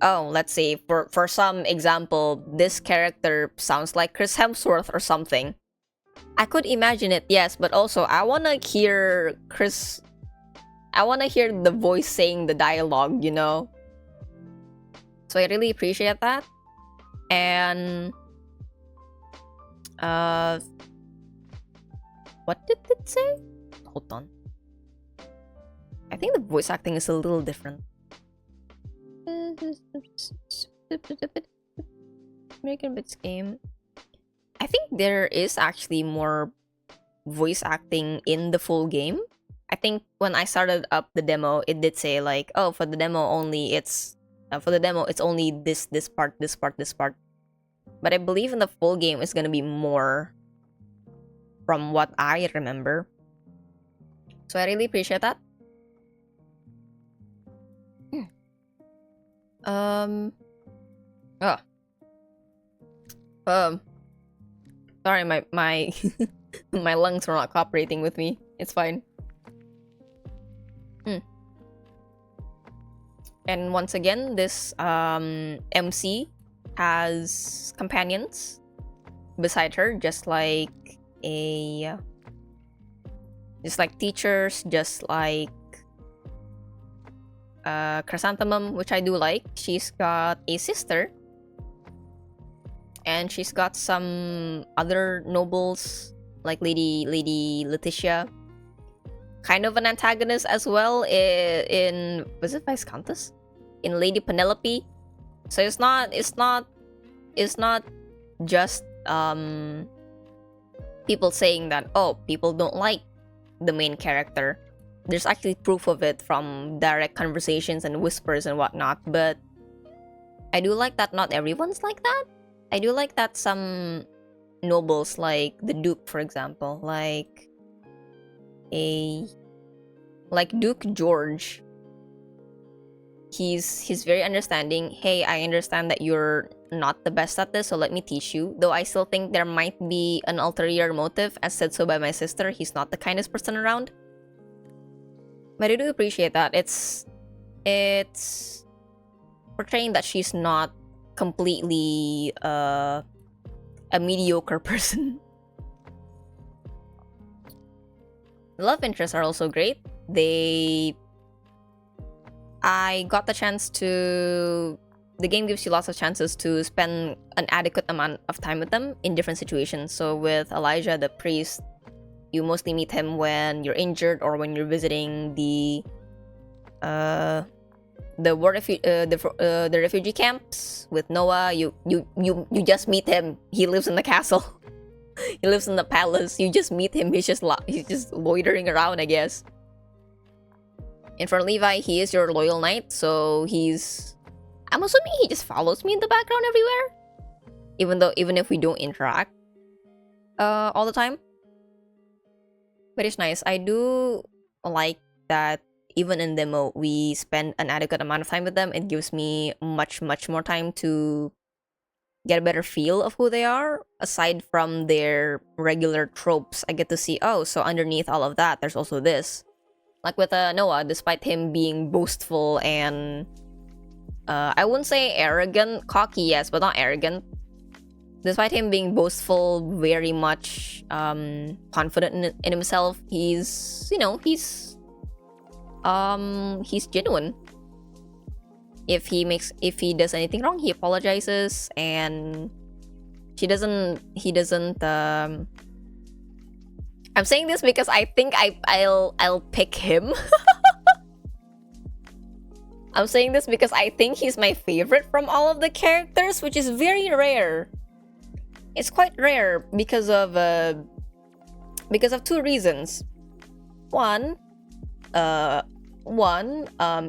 let's say for some example, this character sounds like Chris Hemsworth or something. I could imagine it, yes, but also I wanna hear the voice saying the dialogue, you know? So I really appreciate that. And what did it say? Hold on. I think the voice acting is a little different. American Bits game. I think there is actually more voice acting in the full game. I think when I started up the demo, it did say like, oh, for the demo it's only this part. But I believe in the full game it's gonna be more, from what I remember. So I really appreciate that. Sorry, my my lungs are not cooperating with me. It's fine. And once again, this MC has companions beside her, just like teachers, just like Chrysanthemum, which I do like. She's got a sister. And she's got some other nobles, like Lady Letitia. Kind of an antagonist as well in was it Viscontis? In Lady Penelope. So it's not just people saying that, oh, people don't like the main character. There's actually proof of it from direct conversations and whispers and whatnot, but I do like that not everyone's like that. I do like that some nobles, like the Duke, for example, like Duke George, he's very understanding. Hey, I understand that you're not the best at this, so let me teach you. Though I still think there might be an ulterior motive, as said so by my sister. He's not the kindest person around. But I do appreciate that. It's portraying that she's not completely a mediocre person. The love interests are also great. I got the chance to the game gives you lots of chances to spend an adequate amount of time with them in different situations. So with Elijah, the priest, you mostly meet him when you're injured or when you're visiting the refugee camps. With Noah, you just meet him. He lives in the castle. He lives in the palace. You just meet him. He's just loitering around, I guess. And for Levi, he is your loyal knight, so I'm assuming he just follows me in the background everywhere, even if we don't interact all the time. But it's nice. I do like that even in demo, we spend an adequate amount of time with them. It gives me much more time to get a better feel of who they are. Aside from their regular tropes, I get to see, oh, so underneath all of that, there's also this. Like with Noah, despite him being boastful and I wouldn't say arrogant, cocky, yes, but not arrogant. Despite him being boastful, very much confident in himself, he's genuine. If he does anything wrong, he apologizes, and I'm saying this because I think I'll pick him. I'm saying this because I think he's my favorite from all of the characters, which is very rare. It's quite rare because of two reasons. One,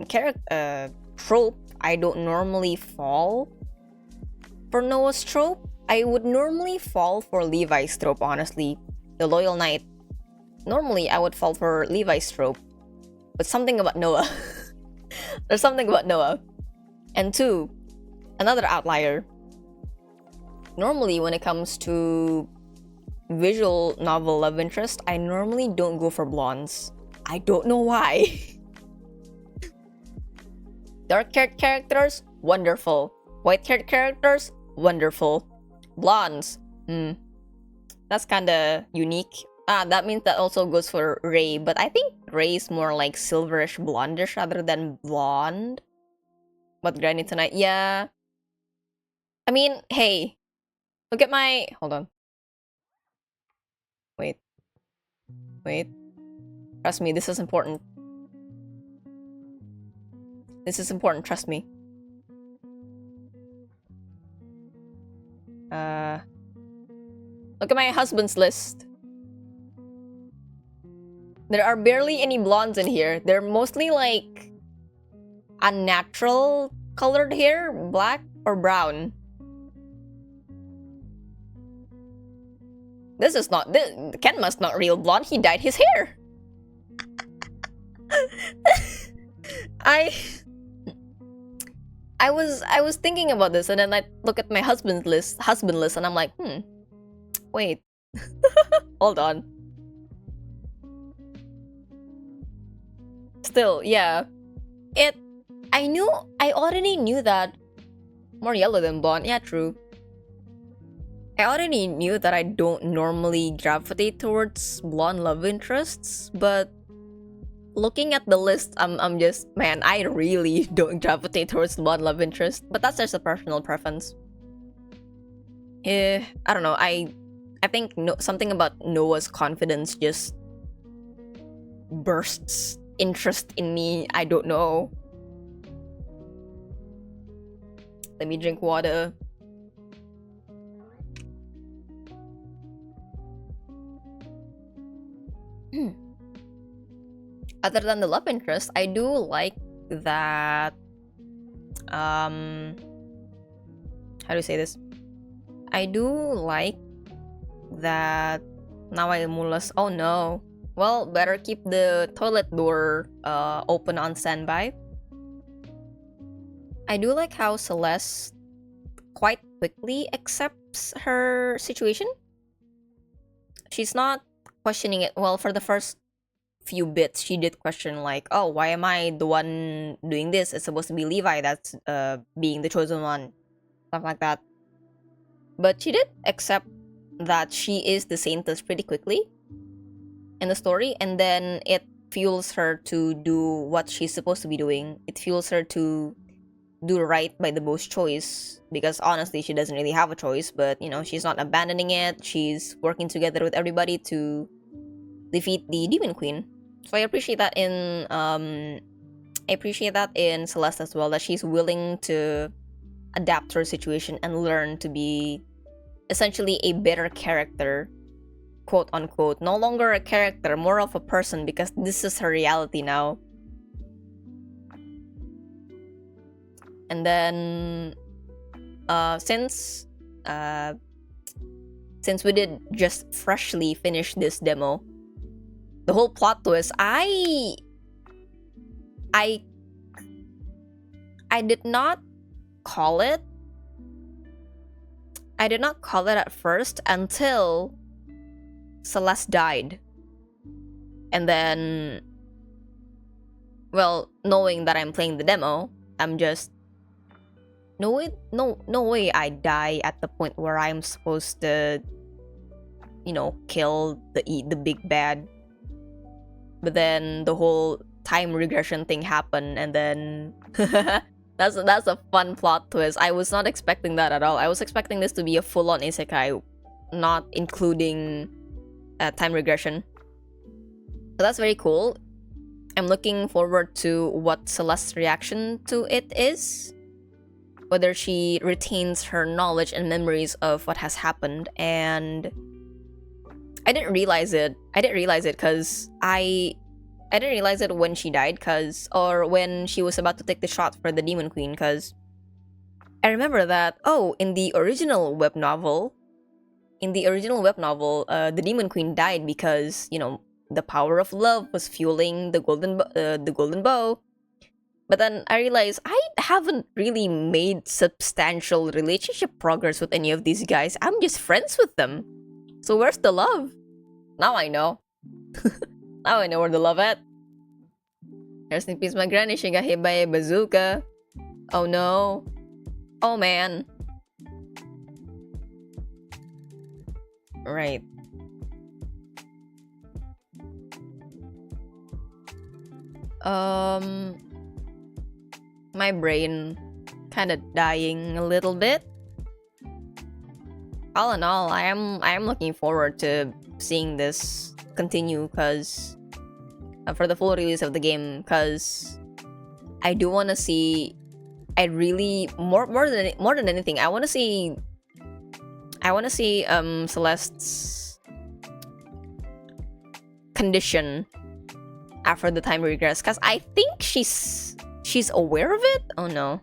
character trope. I don't normally fall for Noah's trope. I would normally fall for Levi's trope, honestly. The loyal knight. Normally, I would fall for Levi's trope. But something about Noah. There's something about Noah. And two, another outlier. Normally, when it comes to visual novel love interest, I normally don't go for blondes. I don't know why. Dark-haired characters, wonderful. White-haired characters, wonderful. Blondes, that's kinda unique. That means that also goes for Ray, but I think Ray's more like silverish blondish rather than blonde. But Granny tonight, yeah. I mean, hey, look at my... Hold on. Wait. Trust me, this is important. This is important, trust me. Look at my husband's list. There are barely any blondes in here. They're mostly like unnatural colored hair, black or brown. This is not... Ken must not real blonde. He dyed his hair. I was thinking about this, and then I look at my husband list, and I'm like, wait, hold on. Still, yeah, I already knew that more yellow than blonde. Yeah, true. I already knew that I don't normally gravitate towards blonde love interests, but looking at the list, I'm just, man, I really don't gravitate towards blonde love interest, but that's just a personal preference. I don't know, I think something about Noah's confidence just bursts interest in me. I don't know. Let me drink water. Other than the love interest, I do like that. How do you say this? I do like that. Now I mulas. Oh no. Well, better keep the toilet door open on standby. I do like how Celeste quite quickly accepts her situation. She's not questioning it. Well, for the first few bits, she did question like, oh, why am I the one doing this? It's supposed to be Levi that's being the chosen one. Stuff like that. But she did accept that she is the Saintess pretty quickly in the story, and then it fuels her to do what she's supposed to be doing. It fuels her to do right by the boss choice, because honestly she doesn't really have a choice, but you know, she's not abandoning it. She's working together with everybody to defeat the Demon Queen. So I appreciate that in Celeste as well, that she's willing to adapt to her situation and learn to be essentially a better character, quote unquote. No longer a character, more of a person, because this is her reality now. And then since we did just freshly finish this demo, the whole plot twist, I did not call it. I did not call it at first until Celeste died. And then, well, knowing that I'm playing the demo, I'm just, no way I die at the point where I'm supposed to, you know, kill the big bad. But then the whole time regression thing happened, and then that's a fun plot twist. I was not expecting that at all. I was expecting this to be a full-on isekai, not including time regression. So that's very cool. I'm looking forward to what Celeste's reaction to it is, whether she retains her knowledge and memories of what has happened. And I didn't realize it because I didn't realize it when she died, or when she was about to take the shot for the Demon Queen, because I remember that, in the original web novel, the Demon Queen died because, you know, the power of love was fueling the golden bow. But then I realized I haven't really made substantial relationship progress with any of these guys. I'm just friends with them. So where's the love? Now I know. Now I know where the love at. Rest in peace, my granny. She got hit by a bazooka. Oh no. Oh man. Right. My brain kind of dying a little bit. All in all, I am looking forward to seeing this continue, because for the full release of the game, because I do want to see. I really more than anything, I want to see Celeste's condition after the time regress, because I think she's aware of it. Oh no.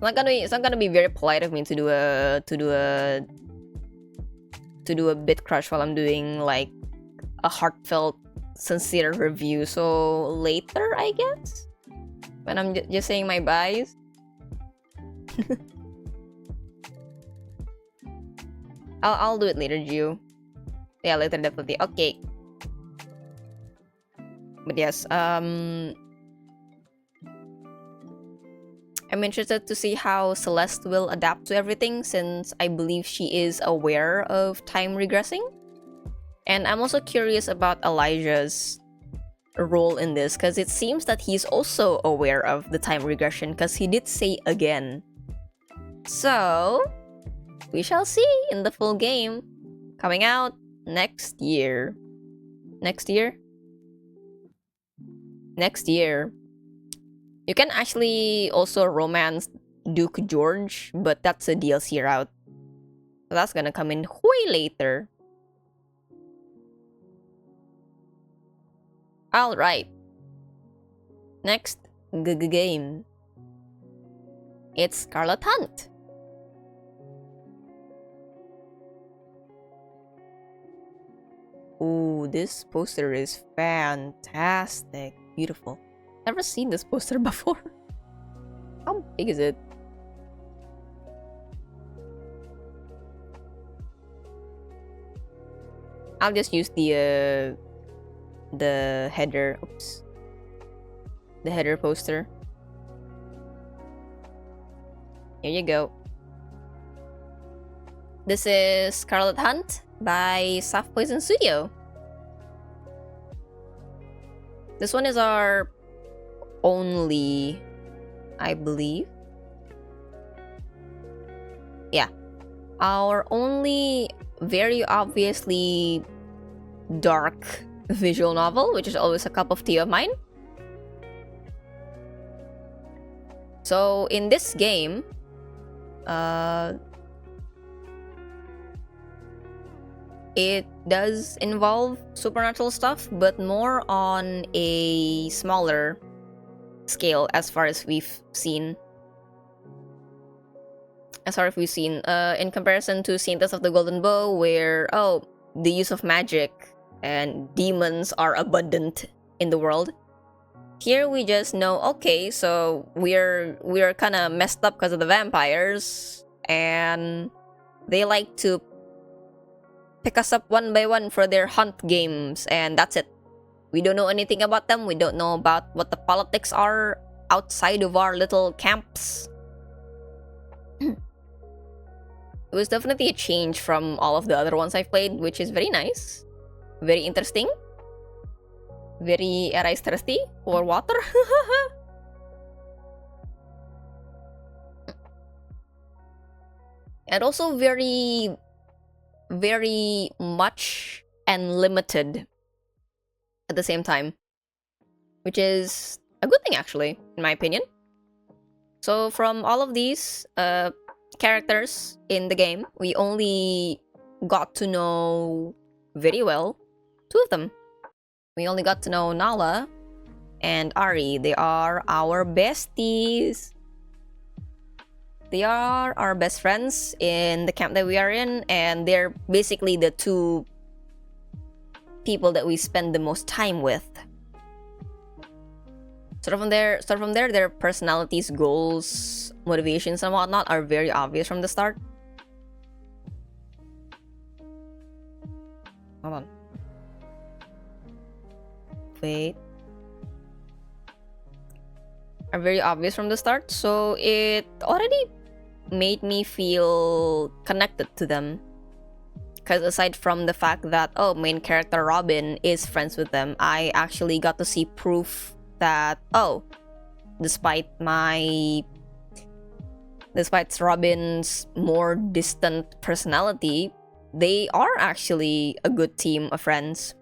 It's not gonna be very polite of me to do a bit crush while I'm doing like a heartfelt, sincere review. So later, I guess, when I'm just saying my byes. I'll do it later, Gio. Yeah, later definitely. Okay. But yes, I'm interested to see how Celeste will adapt to everything, since I believe she is aware of time regressing. And I'm also curious about Elijah's role in this, because it seems that he's also aware of the time regression, because he did say again. So, we shall see in the full game, coming out next year. Next year? Next year. You can actually also romance Duke George, but that's a DLC route. So that's gonna come in way later. Alright. Next game. It's Scarlet Hunt. Ooh, this poster is fantastic. Beautiful. Never seen this poster before. How big is it? I'll just use the header. Oops. The header poster. Here you go. This is Scarlet Hunt by Soft Poison Studio. This one is our only, I believe. Yeah. Our only very obviously dark visual novel, which is always a cup of tea of mine. So in this game, it does involve supernatural stuff, but more on a smaller scale as far as we've seen. In comparison to Saintess of the Golden Bow, where, the use of magic and demons are abundant in the world. Here we just know, okay, so we're kind of messed up because of the vampires, and they like to pick us up one by one for their hunt games, and that's it. We don't know anything about them. We don't know about what the politics are outside of our little camps. It was definitely a change from all of the other ones I've played, which is very nice. Very interesting. Very Era is thirsty for water. And also very, very much and limited at the same time. Which is a good thing, actually, in my opinion. So from all of these characters in the game, we only got to know very well 2 of them. We only got to know Nala and Ari. They are our besties. They are our best friends in the camp that we are in, and they're basically the 2 people that we spend the most time with. Start from there, their personalities, goals, motivations, and whatnot are very obvious from the start. Hold on. Wait. Are very obvious from the start, so it already made me feel connected to them. Because aside from the fact that, main character Robin is friends with them, I actually got to see proof that, despite Robin's more distant personality, they are actually a good team of friends.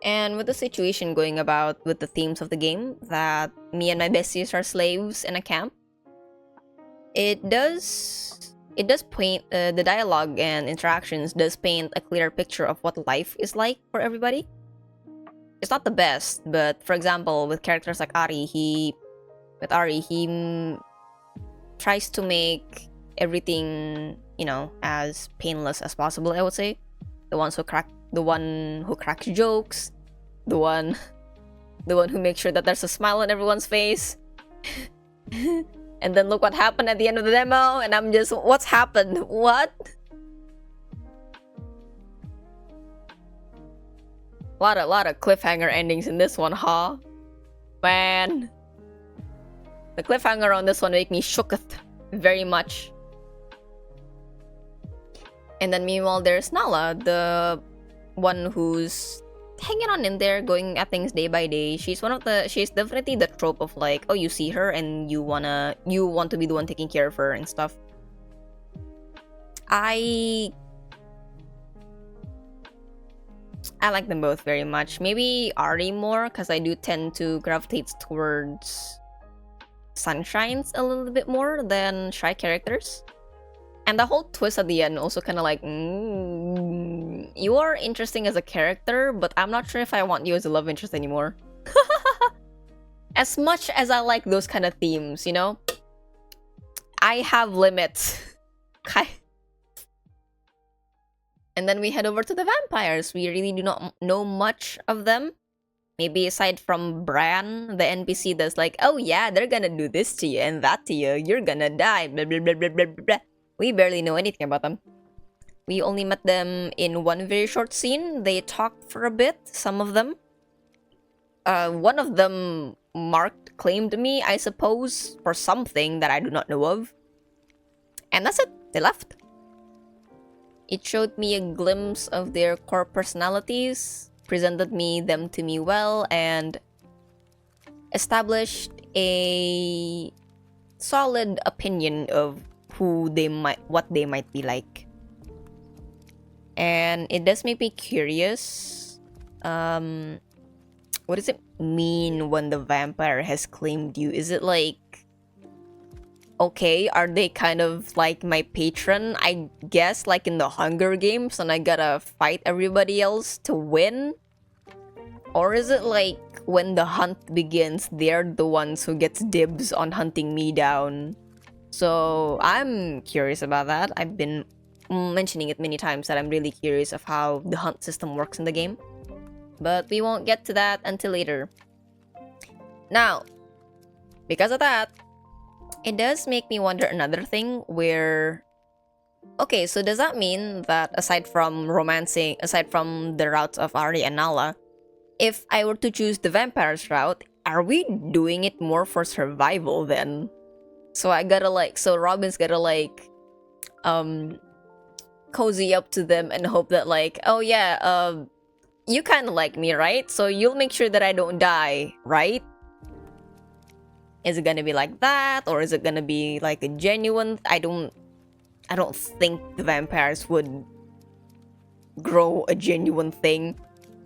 And with the situation going about with the themes of the game, that me and my besties are slaves in a camp, it does paint, the dialogue and interactions does paint a clear picture of what life is like for everybody. It's not the best, but for example, with characters like Ari, he tries to make everything, as painless as possible, I would say. The one who cracks jokes, the one who makes sure that there's a smile on everyone's face. And then look what happened at the end of the demo, and I'm just, what's happened? What? Lot of cliffhanger endings in this one, huh? Man. The cliffhanger on this one make me shooketh very much. And then meanwhile, there's Nala, the one who's hanging on in there, going at things day by day. She's definitely the trope of like, you see her and you want to be the one taking care of her and stuff. I like them both very much. Maybe Ari more, because I do tend to gravitate towards Sunshines a little bit more than Shy characters. And the whole twist at the end also kind of like, you are interesting as a character, but I'm not sure if I want you as a love interest anymore. As much as I like those kind of themes, I have limits. And then we head over to the vampires. We really do not know much of them. Maybe aside from Bran, the NPC that's like, oh yeah, they're gonna do this to you and that to you. You're gonna die, blah blah blah blah blah blah. We barely know anything about them. We only met them in one very short scene. They talked for a bit, some of them. One of them claimed me, I suppose, for something that I do not know of. And that's it. They left. It showed me a glimpse of their core personalities, presented them to me well, and established a solid opinion of what they might be like. And it does make me curious. What does it mean when the vampire has claimed you? Is it like, okay, are they kind of like my patron? I guess like in the Hunger Games, and I gotta fight everybody else to win? Or is it like when the hunt begins, they're the ones who gets dibs on hunting me down? So I'm curious about that. I've been mentioning it many times that I'm really curious of how the hunt system works in the game. But we won't get to that until later. Now, because of that, it does make me wonder another thing where... Okay, so does that mean that aside from the routes of Ari and Nala, if I were to choose the vampire's route, are we doing it more for survival then? So Robin's gotta like, cozy up to them and hope that like, oh yeah, you kind of like me, right? So you'll make sure that I don't die, right? Is it gonna be like that, or is it gonna be like a genuine? I don't think the vampires would grow a genuine thing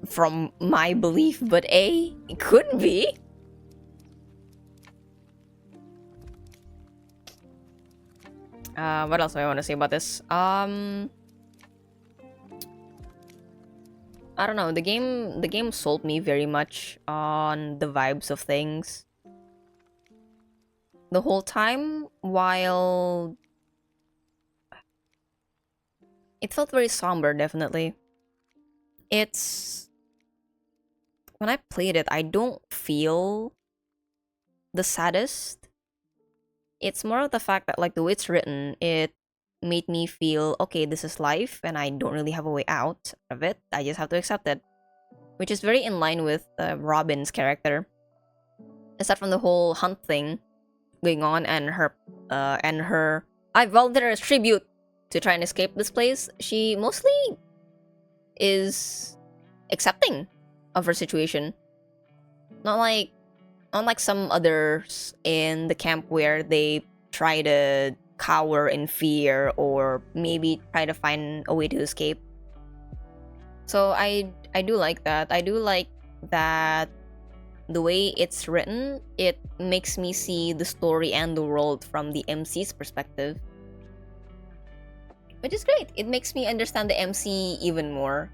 from my belief, but it could be. What else do I want to say about this? I don't know. The game sold me very much on the vibes of things the whole time, while it felt very somber, definitely. When I played it, I don't feel the saddest. It's more of the fact that like the way it's written, it made me feel, okay, this is life and I don't really have a way out of it. I just have to accept it. Which is very in line with Robin's character. Aside from the whole hunt thing going on and her I volunteer as tribute to try and escape this place, she mostly is accepting of her situation. Not like some others in the camp where they try to cower in fear or maybe try to find a way to escape. So I do like that. I do like that the way it's written, it makes me see the story and the world from the MC's perspective. Which is great. It makes me understand the MC even more.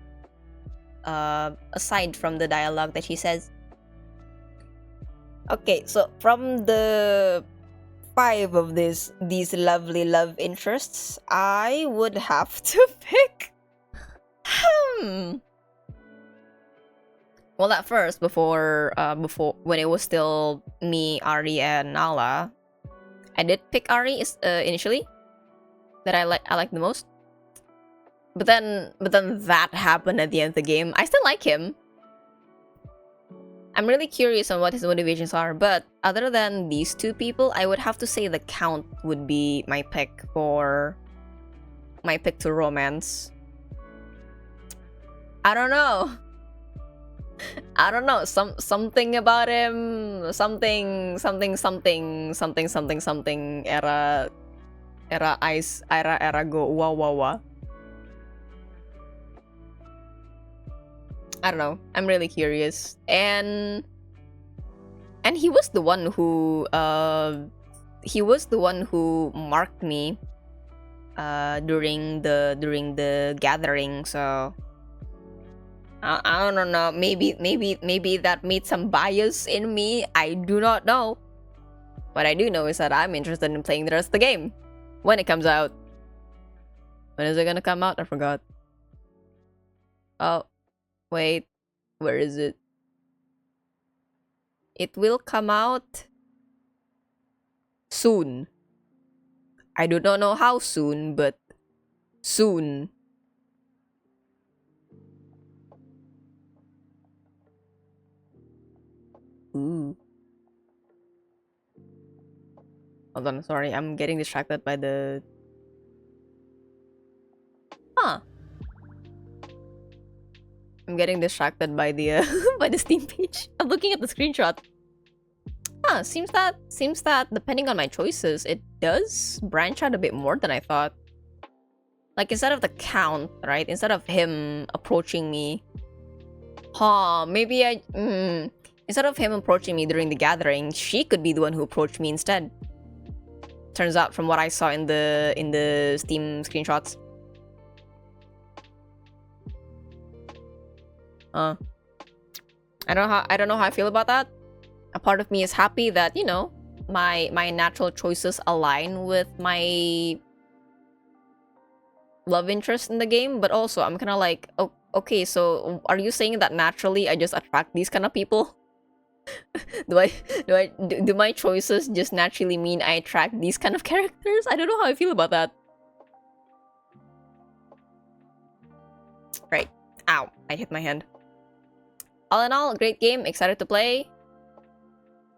Aside from the dialogue that she says. Okay, so from the 5 of these lovely love interests, I would have to pick... Well, at first, before when it was still me, Ari, and Nala, I did pick Ari initially. That I like the most. But then that happened at the end of the game. I still like him. I'm really curious on what his motivations are, but other than these two people, I would have to say the Count would be my pick to romance. I don't know. Something about him, something era ice era go wow. I don't know. I'm really curious. And he was the one who marked me during the gathering, so I don't know. Maybe that made some bias in me. I do not know. What I do know is that I'm interested in playing the rest of the game when it comes out. When is it gonna come out? I forgot. Oh, wait. Where is it? It will come out soon. I do not know how soon, but soon. Ooh. Hold on, sorry, I'm getting distracted by the... Huh. I'm getting distracted by the by the Steam page. I'm looking at the screenshot. Huh, seems that depending on my choices, it does branch out a bit more than I thought. Like, instead of the count, right? Instead of him approaching me, maybe instead of him approaching me during the gathering, she could be the one who approached me instead. Turns out, from what I saw in the Steam screenshots. I don't know how I feel about that. A part of me is happy that, you know, my natural choices align with my love interest in the game, but also I'm kind of like, oh, okay, so are you saying that naturally I just attract these kind of people? do my choices just naturally mean I attract these kind of characters? I don't know how I feel about that. Right. Ow, I hit my hand. All in all, great game, excited to play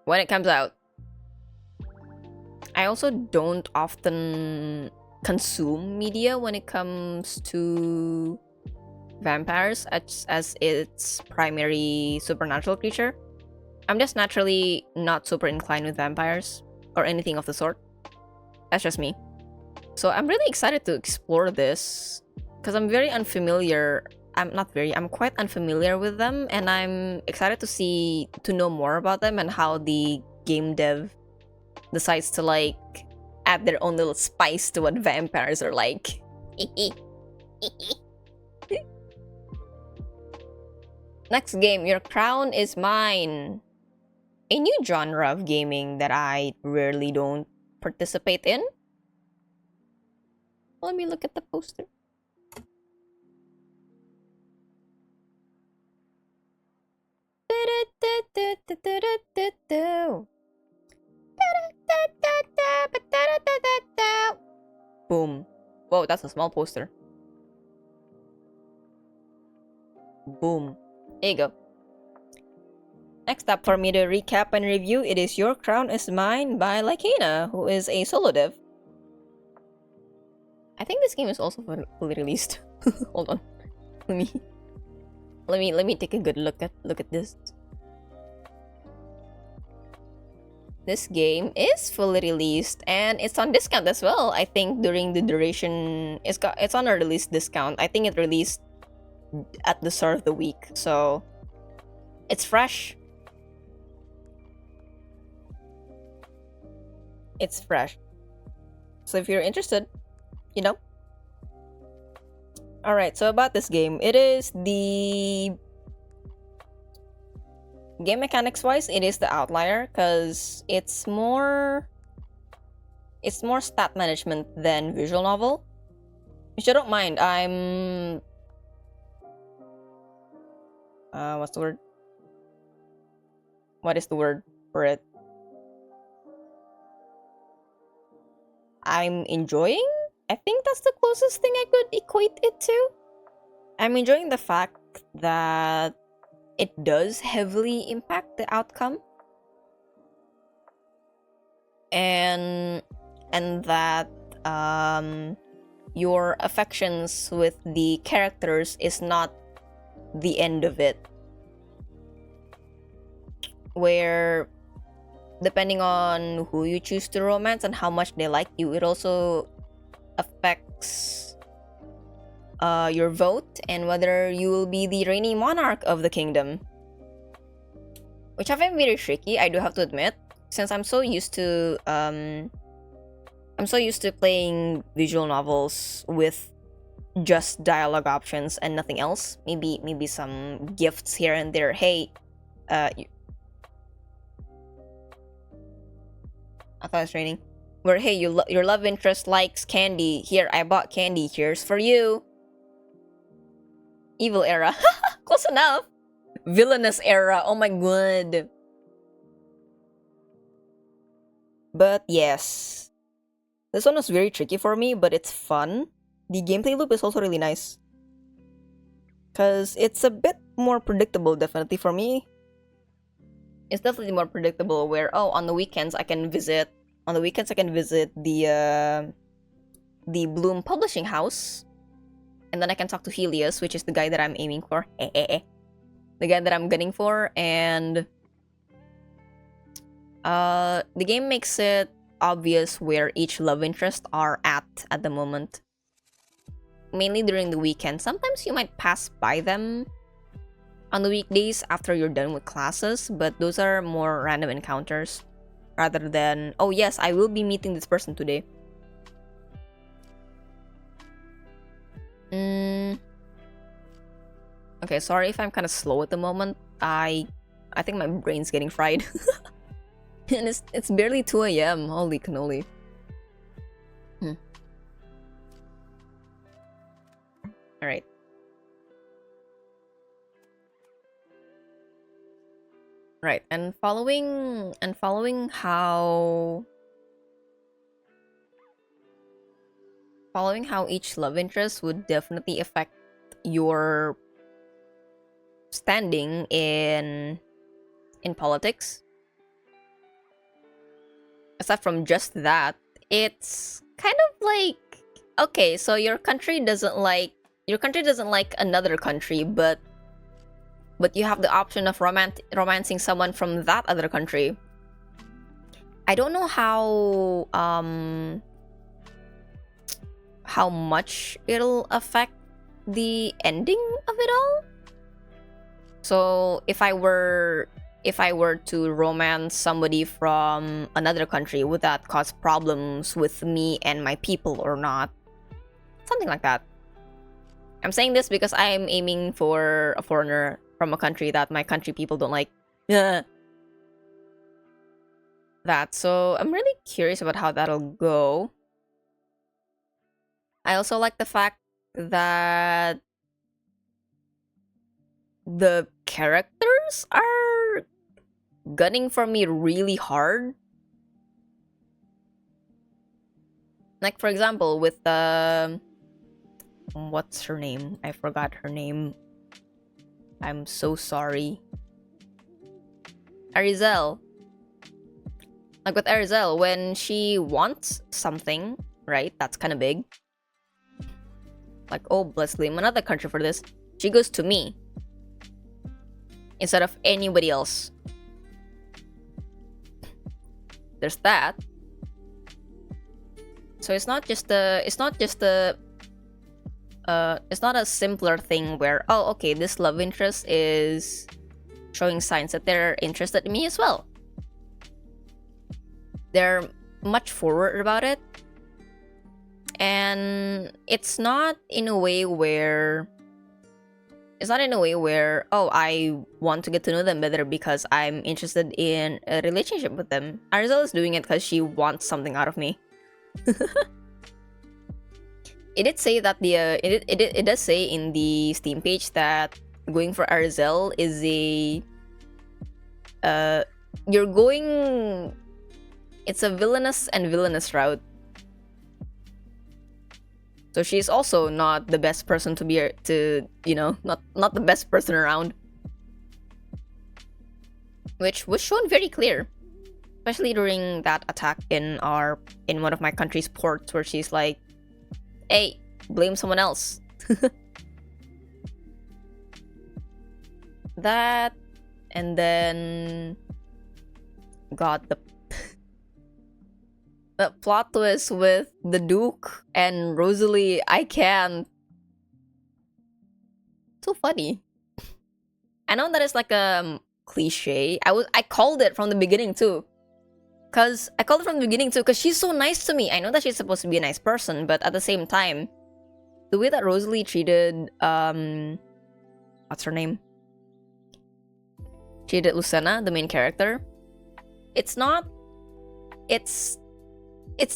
when it comes out. I also don't often consume media when it comes to vampires as its primary supernatural creature. I'm just naturally not super inclined with vampires or anything of the sort. That's just me. So I'm really excited to explore this because I'm quite unfamiliar with them, and I'm excited to know more about them and how the game dev decides to like add their own little spice to what vampires are like. Next game, Your Crown is Mine. A new genre of gaming that I rarely don't participate in. Let me look at the poster. Boom. Whoa, that's a small poster. Boom. There you go. Next up for me to recap and review, it is Your Crown is Mine by Lycana, who is a solo dev. I think this game is also fully released. Hold on. Let me take a good look at this. This game is fully released and it's on discount as well. I think during the duration it's on a release discount. I think it released at the start of the week, so it's fresh. It's fresh. So if you're interested, you know. Alright, so about this game, it is the game mechanics wise, it is the outlier because it's more stat management than visual novel. Which I don't mind. I'm what's the word? What is the word for it? I'm enjoying? I think that's the closest thing I could equate it to. I'm enjoying the fact that it does heavily impact the outcome. And that your affections with the characters is not the end of it. Where depending on who you choose to romance and how much they like you, it also affects your vote and whether you will be the reigning monarch of the kingdom. Which I find very tricky, I do have to admit, since I'm so used to playing visual novels with just dialogue options and nothing else. Maybe some gifts here and there. Hey, I thought it was raining. Where, hey, your love interest likes candy. Here, I bought candy. Here's for you. Evil era. Close enough. Villainous era. Oh my god. But yes. This one was very tricky for me, but it's fun. The gameplay loop is also really nice. Because it's a bit more predictable, definitely, for me. It's definitely more predictable where, oh, on the weekends I can visit the Bloom Publishing House and then I can talk to Helios, which is the guy that I'm aiming for. The guy that I'm gunning for, and the game makes it obvious where each love interest are at the moment. Mainly during the weekend. Sometimes you might pass by them on the weekdays after you're done with classes, but those are more random encounters rather than, oh yes, I will be meeting this person today. Okay, sorry if I'm kind of slow at the moment. I think my brain's getting fried. And it's barely 2 a.m. Holy cannoli. Alright. Right, and following how each love interest would definitely affect your standing in politics. Aside from just that, it's kind of like, okay, so your country doesn't like another country, but you have the option of romancing someone from that other country. I don't know how much it'll affect the ending of it all. So if I were to romance somebody from another country, would that cause problems with me and my people or not? Something like that. I'm saying this because I am aiming for a foreigner from a country that my country people don't like. That. So I'm really curious about how that'll go. I also like the fact that the characters are gunning for me really hard. Like, for example, with what's her name? I forgot her name. I'm so sorry. Arizel. Like with Arizel, when she wants something, right? That's kind of big. Like, oh, let's blame another country for this. She goes to me instead of anybody else. There's that. So it's not a simpler thing where, oh, okay, this love interest is showing signs that they're interested in me as well. They're much forward about it. And it's not in a way where, oh, I want to get to know them better because I'm interested in a relationship with them. Arizel is doing it because she wants something out of me. It did say that it does say in the Steam page that going for Arizel is it's a villainous route. So she's also not the best person not the best person around. Which was shown very clear. Especially during that attack in one of my country's ports where she's like, hey, blame someone else. That, and then got the plot twist with the Duke and Rosalie. I can't. So funny. I know that is like a cliche. I called it from the beginning too. Cause she's so nice to me. I know that she's supposed to be a nice person, but at the same time, the way that Rosalie treated what's her name? Treated Lucena, the main character. It's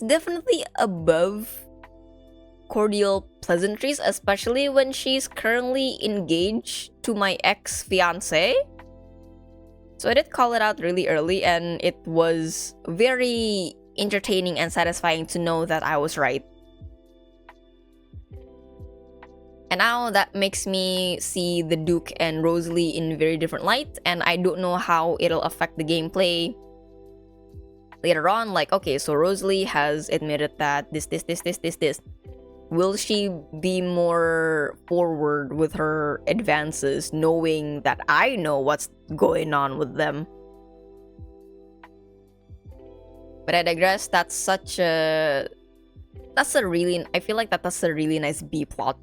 definitely above cordial pleasantries, especially when she's currently engaged to my ex-fiance. So I did call it out really early, and it was very entertaining and satisfying to know that I was right. And now that makes me see the Duke and Rosalie in very different light, and I don't know how it'll affect the gameplay later on. Like, okay, so Rosalie has admitted that this. will she be more forward with her advances, knowing that I know what's going on with them? But I digress. That's such a... That's a really... I feel like that's a really nice B plot.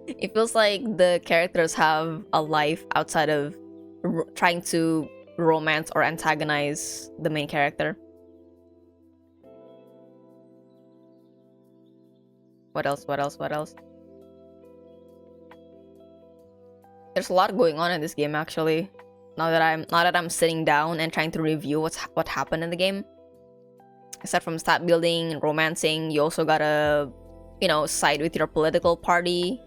It feels like the characters have a life outside of trying to romance or antagonize the main character. What else? There's a lot going on in this game, actually. Now that I'm sitting down and trying to review what happened in the game. Aside from stat building and romancing, you also gotta, side with your political party.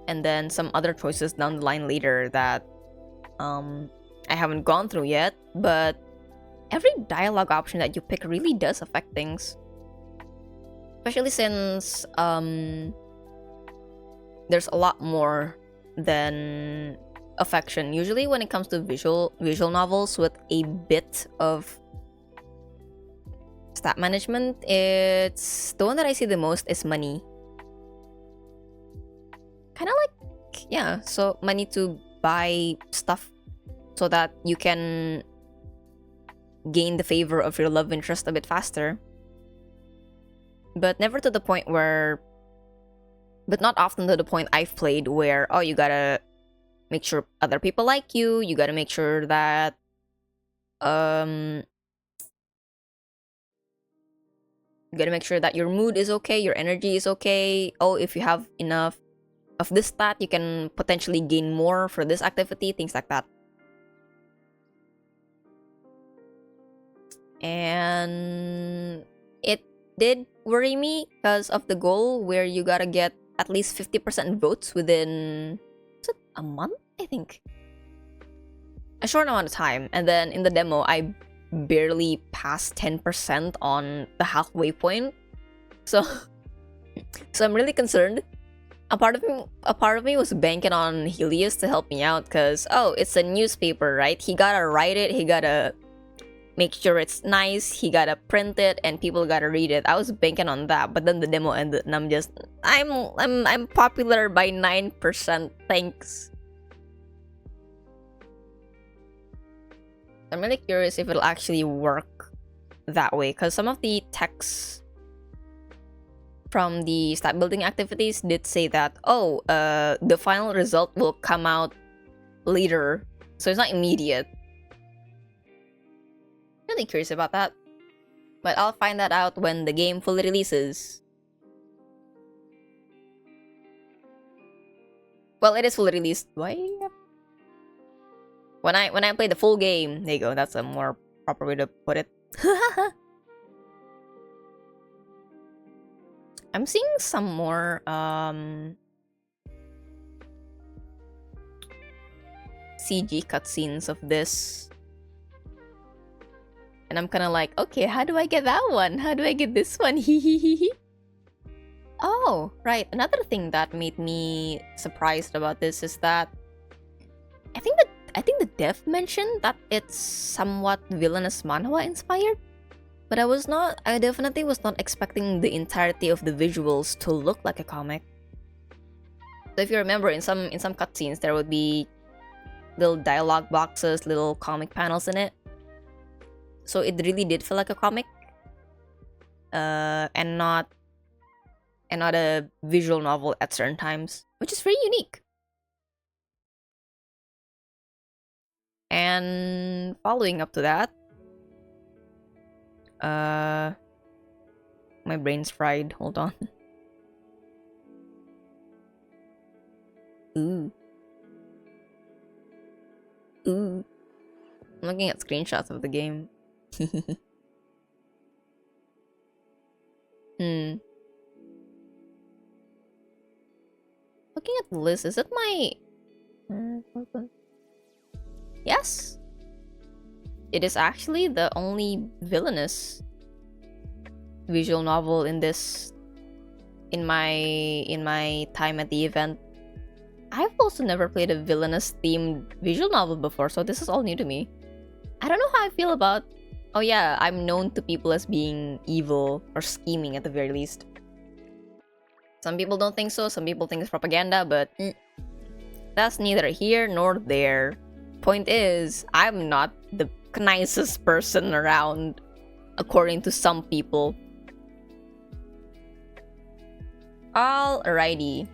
And then some other choices down the line later that I haven't gone through yet. But every dialogue option that you pick really does affect things. Especially since there's a lot more than affection. Usually when it comes to visual novels with a bit of stat management, it's the one that I see the most is money. Kind of like, yeah, so money to buy stuff so that you can gain the favor of your love interest a bit faster. But never to the point where... But not often to the point I've played where, oh, you gotta make sure other people like you, you gotta make sure that... You gotta make sure that your mood is okay, your energy is okay. Oh, if you have enough of this stat, you can potentially gain more for this activity, things like that. And it did worry me because of the goal where you gotta get at least 50% votes within a month, I think. A short amount of time. And then in the demo, I barely passed 10% on the halfway point. So I'm really concerned. A part of me was banking on Helios to help me out because, oh, it's a newspaper, right? He gotta write it, he gotta make sure it's nice, he gotta print it, and people gotta read it. I was banking on that, but then the demo ended, and I'm popular by 9%. Thanks. I'm really curious if it'll actually work that way, because some of the texts from the stat building activities did say that, oh, the final result will come out later, so it's not immediate. Really curious about that, but I'll find that out when the game fully releases. Well, it is fully released. Why? When I play the full game, there you go. That's a more proper way to put it. I'm seeing some more CG cutscenes of this. And I'm kind of like, okay, how do I get that one? How do I get this one? Oh, right. Another thing that made me surprised about this is that I think the dev mentioned that it's somewhat villainous manhwa inspired. But I definitely was not expecting the entirety of the visuals to look like a comic. So if you remember, in some cutscenes there would be little dialogue boxes, little comic panels in it. So it really did feel like a comic, and not a visual novel at certain times, which is very unique. And following up to that, my brain's fried. Hold on. Ooh. I'm looking at screenshots of the game. Looking at the list, is it my... Yes! It is actually the only villainous visual novel in this... in my time at the event. I've also never played a villainous themed visual novel before, so this is all new to me. I don't know how I feel about Oh yeah, I'm known to people as being evil or scheming at the very least. Some people don't think so, some people think it's propaganda, but that's neither here nor there. Point is, I'm not the nicest person around, according to some people. Alrighty.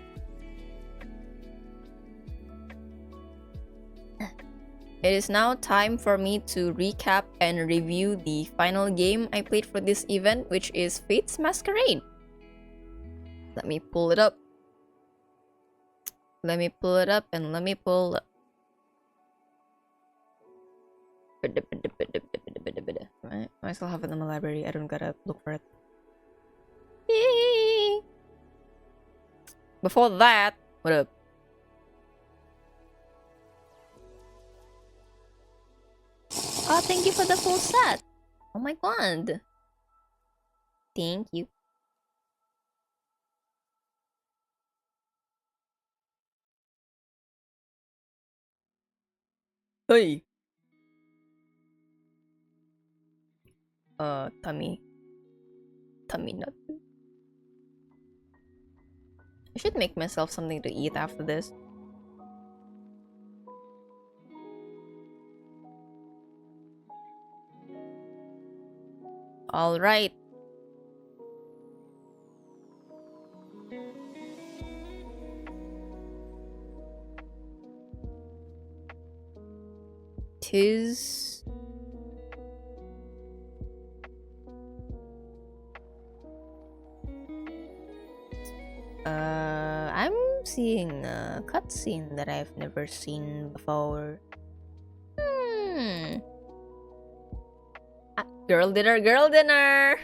It is now time for me to recap and review the final game I played for this event, which is Fate's Masquerade. Let me pull it up. Let me pull it up and let me pull up. Right? I still have it in my library. I don't gotta look for it. Yay! Before that, what up? Oh, thank you for the full set. Oh my god. Thank you. Hey. Tummy nut. I should make myself something to eat after this. All right. Tis I'm seeing a cutscene that I've never seen before. Girl dinner!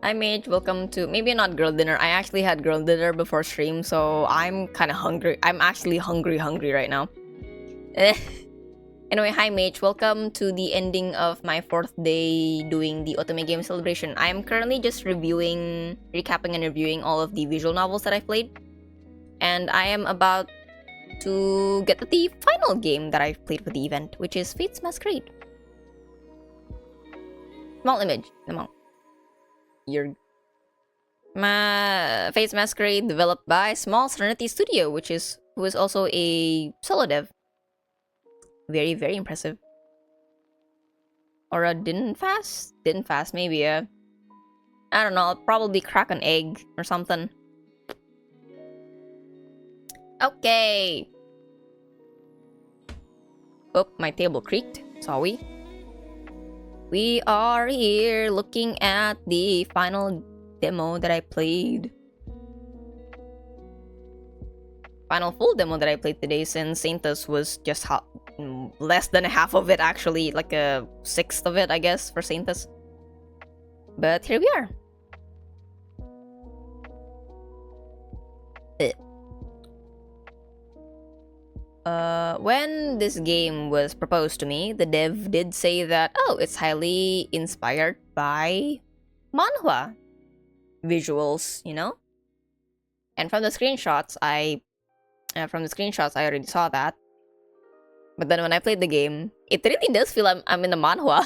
Hi Mage, welcome to... Maybe not girl dinner. I actually had girl dinner before stream, so I'm kind of hungry. I'm actually hungry right now. Anyway, hi Mage, welcome to the ending of my 4th day doing the Otome game celebration. I'm currently just recapping and reviewing all of the visual novels that I've played. And I am about to get to the final game that I've played for the event, which is Fate's Masquerade. Small image, come on. Fate's Masquerade, developed by Small Serenity Studio, who is also a solo dev. Very, very impressive. Or a didn't fast, maybe. I don't know. I'll probably crack an egg or something. Okay. Oh, my table creaked. Sorry. We are here looking at the final demo that I played. Final full demo that I played today, since Saintess was just less than half of it, actually, like a sixth of it, I guess, for Saintess. But here we are. When this game was proposed to me, the dev did say that, oh, it's highly inspired by manhwa visuals, you know? And from the screenshots, I already saw that. But then when I played the game, it really does feel I'm in the manhwa.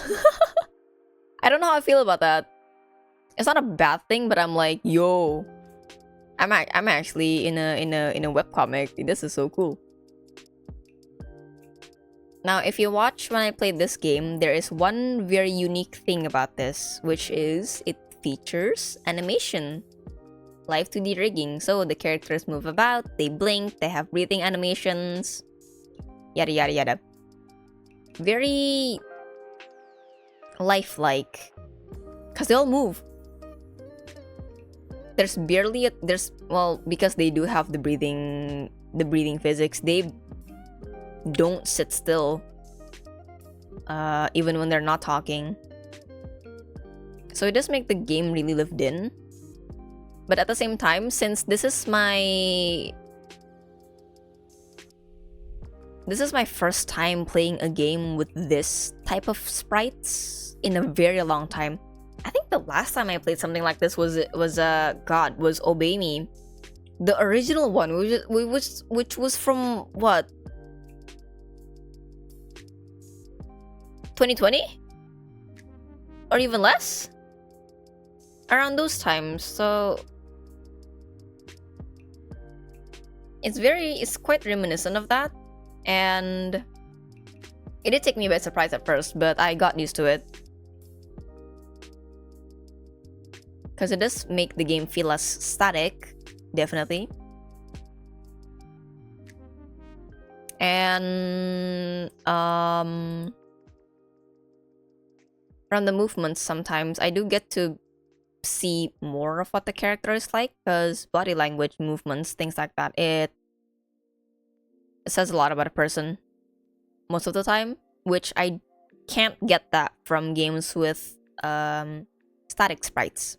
I don't know how I feel about that. It's not a bad thing, but I'm like, yo, I'm actually in a webcomic. This is so cool. Now, if you watch when I played this game, there is one very unique thing about this, which is it features animation. Live 2D rigging, so the characters move about, they blink, they have breathing animations, yada yada yada. Very lifelike, because they all move. Well, because they do have the breathing physics, they don't sit still, even when they're not talking. So it does make the game really lived in. But at the same time, since this is my first time playing a game with this type of sprites in a very long time. I think the last time I played something like this was Obey Me, the original one, which was from what, 2020? or even less around those times. So it's quite reminiscent of that, and it did take me by surprise at first, but I got used to it because it does make the game feel less static, definitely. And from the movements, sometimes I do get to see more of what the character is like, because body language, movements, things like that, it says a lot about a person most of the time, which I can't get that from games with static sprites.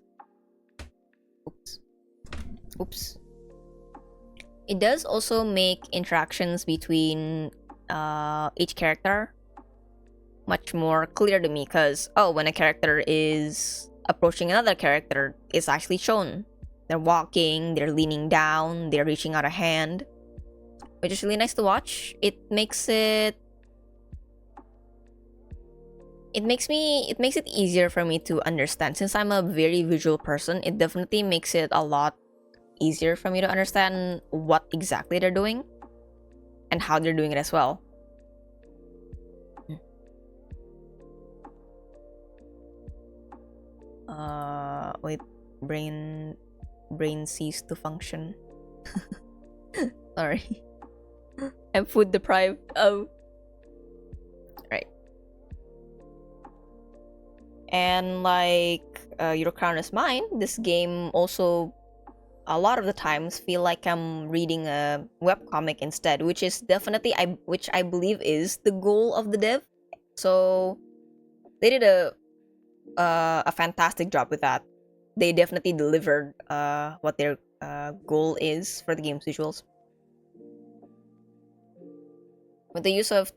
Oops. It does also make interactions between each character much more clear to me, because when a character is approaching another character, it's actually shown. They're walking, they're leaning down, they're reaching out a hand, which is really nice to watch. It makes it easier for me to understand. Since I'm a very visual person, it definitely makes it a lot easier for me to understand what exactly they're doing and how they're doing it as well. Wait, brain ceased to function. Sorry. I'm food deprived. Oh. Right. And like Your Crown is Mine, this game also a lot of the times feel like I'm reading a webcomic instead, which is definitely which I believe is the goal of the dev. So they did a fantastic job with that. They definitely delivered what their goal is for the game's visuals. With the use of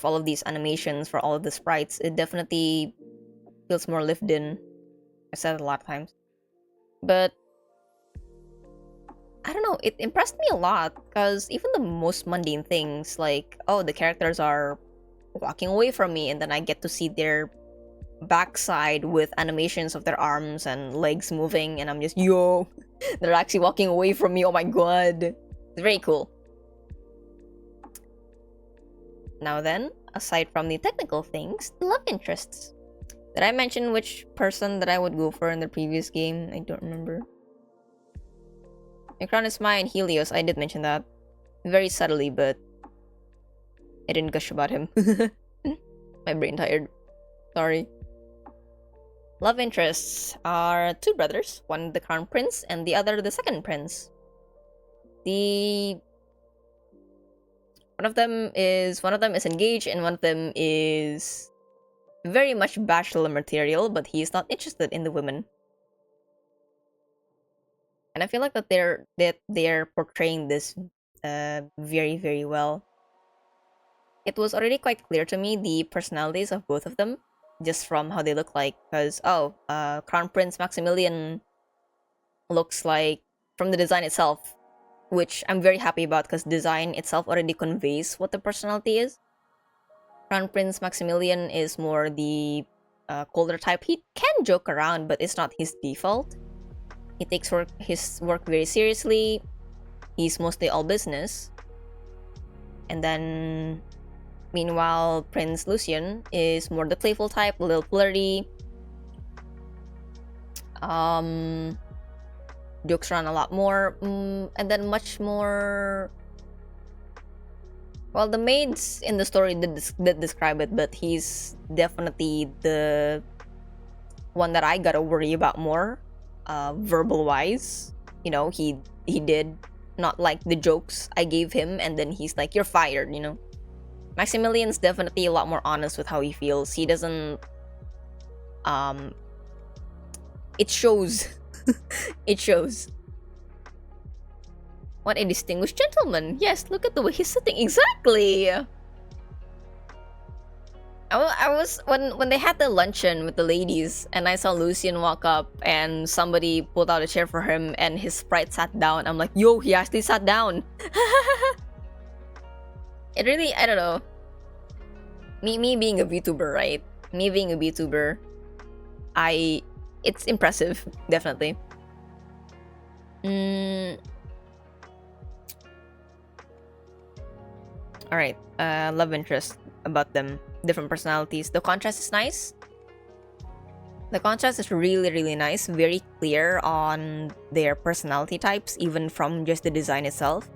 all of these animations for all of the sprites, it definitely feels more lived in. I said it a lot of times, but I don't know, it impressed me a lot, because even the most mundane things, like, the characters are walking away from me, and then I get to see their backside with animations of their arms and legs moving, and I'm just, yo, they're actually walking away from me, oh my god. It's very cool. Now then, aside from the technical things, the love interests. Did I mention which person that I would go for in the previous game? I don't remember. Your Crown is Mine, Helios, I did mention that. Very subtly, but I didn't gush about him. My brain tired. Sorry. Love interests are two brothers, one the Crown Prince and the other the Second Prince. One of them is engaged, and one of them is very much bachelor material, but he is not interested in the women. And I feel like that they're portraying this very, very well. It was already quite clear to me the personalities of both of them, just from how they look like. Because Crown Prince Maximilian looks like, from the design itself, which I'm very happy about, because design itself already conveys what the personality is. Crown Prince Maximilian is more the colder type. He can joke around, but it's not his default. He takes his work very seriously. He's mostly all business. And then, meanwhile, Prince Lucian is more the playful type, a little flirty. Jokes around a lot more, and then much more. Well, the maids in the story did describe it, but he's definitely the one that I gotta worry about more, verbal wise. You know, he did not like the jokes I gave him, and then he's like, "You're fired," you know. Maximilian's definitely a lot more honest with how he feels. He doesn't. It shows. It shows. What a distinguished gentleman. Yes, look at the way he's sitting. Exactly. I was when they had the luncheon with the ladies, and I saw Lucian walk up and somebody pulled out a chair for him and his sprite sat down. I'm like, yo, he actually sat down. It really, I don't know. Me being a VTuber, right? Me being a VTuber, it's impressive, definitely. Alright, love interest about them. Different personalities. The contrast is nice. The contrast is really, really nice. Very clear on their personality types, even from just the design itself.